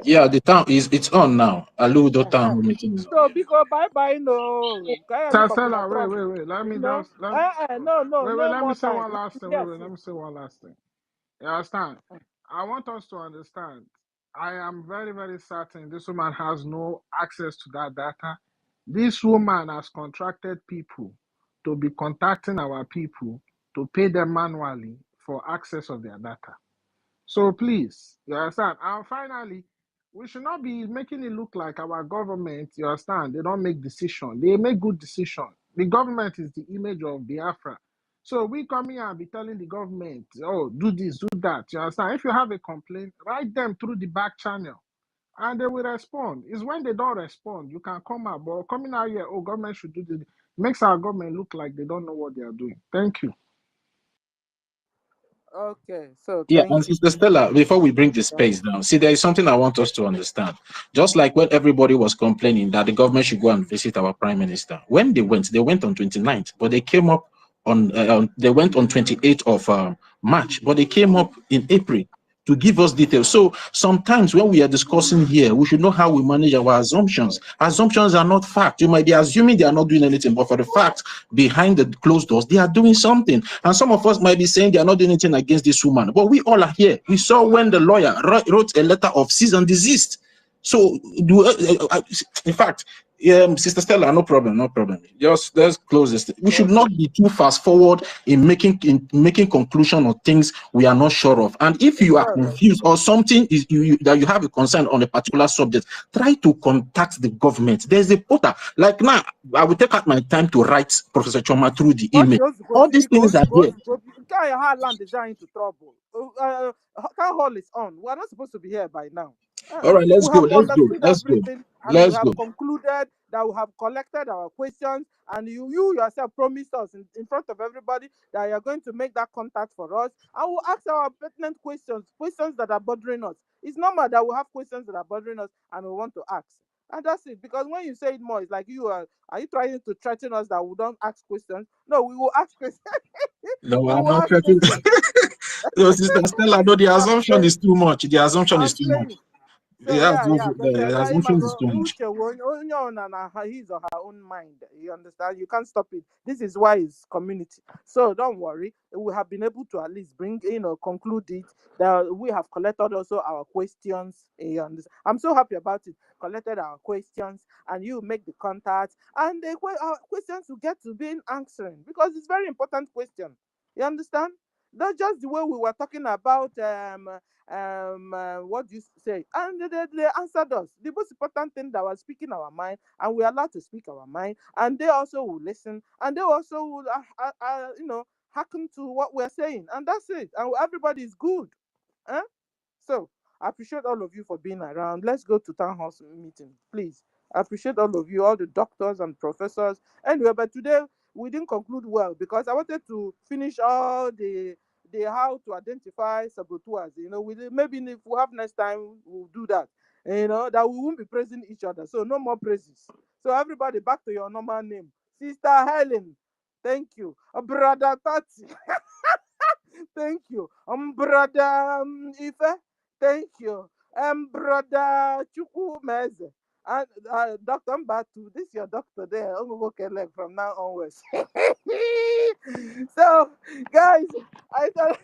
Yeah, the town is it's on now. Aludo town Uh-huh. hall meeting is on. So Yeah. because bye no, can you Sister copy na Stella, wait, trouble? Let me No, just let no let me more say time. one last thing. Yes. Let me say one last thing. You understand? I want us to understand. I am very, very certain this woman has no access to that data. This woman has contracted people to be contacting our people to pay them manually for access of their data. So please, you understand? And finally, we should not be making it look like our government, you understand, they don't make decision. They make good decision. The government is the image of Biafra. So we come here and be telling the government, oh, do this, do that. You understand? If you have a complaint, write them through the back channel and they will respond. It's when they don't respond, you can come out. But coming out here, oh, government should do this, makes our government look like they don't know what they are doing. Thank you. Okay, so Yeah, thank and you. Sister Stella, before we bring the Yeah. space down, see, there is something I want us to understand. Just like when everybody was complaining that the government should go and visit our prime minister, when they went on 29th, but they came up they went on 28th of March, but they came up in April to give us details. So sometimes when we are discussing here, we should know how we manage our assumptions. Assumptions are not fact. You might be assuming they are not doing anything, but for the fact behind the closed doors, they are doing something. And some of us might be saying they are not doing anything against this woman, but we all are here. We saw when the lawyer wrote a letter of cease and desist. So, in fact, Sister Stella, no problem, no problem. Just let's close this. We should not be too fast forward in making conclusion on things we are not sure of. And if you are confused or something is that you have a concern on a particular subject, try to contact the government. There's a portal. Like now, I will take out my time to write Professor Choma through the email. All these things are there. Carry her land is into trouble. Town hall is on. We are not supposed to be here by now. All right, let's We go. have Let's go. understood Let's go. everything, and we Let's have go. concluded that we have collected our questions, and you yourself promised us in front of everybody that you are going to make that contact for us, and we'll ask our pertinent questions that are bothering us. It's normal that we have questions that are bothering us and we want to ask. And that's it. Because when you say it more, it's like you are you trying to threaten us that we don't ask questions? No, we will ask questions. No, We I'm will not ask trying questions. to. No, Sister Stella, no, the I'm assumption is saying, too much. The assumption is I'm too much. saying. So The yeah, assumption, but the that assumption is imago too much. Uche his or her own mind. You understand? You can't stop it. This is why it's community. So don't worry. We have been able to at least conclude it. That we have collected also our questions. You understand? I'm so happy about it. Collected our questions, and you make the contact, and our questions will get to being answering because it's very important question. You understand? That's just the way we were talking about what do you say, and they answered us. The most important thing that was speaking our mind, and we're allowed to speak our mind, and they also will listen, and they also will hearken to what we're saying, and that's it, and everybody is good. So I appreciate all of you for being around. Let's go to town hall meeting, please. I appreciate all of you, all the doctors and professors. Anyway, but today we didn't conclude well because I wanted to finish all the how to identify saboteurs. Maybe if we have next time, we'll do that. That we won't be praising each other. So no more praises. So everybody back to your normal name. Sister Helen, thank you. Brother Tati, thank you. Brother Ife, thank you. Brother Chukwumeze, And Dr. Mbatu, this is your doctor there. Okay, leg from now onwards. So, guys, I salute,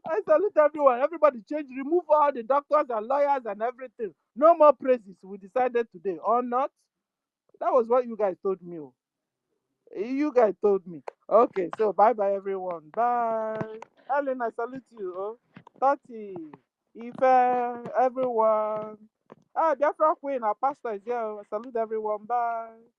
I salute everyone. Everybody change, remove all the doctors and lawyers and everything. No more praises. We decided today, or not. That was what you guys told me. Oh. You guys told me. Okay, so bye bye, everyone. Bye. Ellen, I salute you. Oh. Tati, Ife, everyone. Ah, Biafra Queen, our pastor is here. I salute everyone. Bye.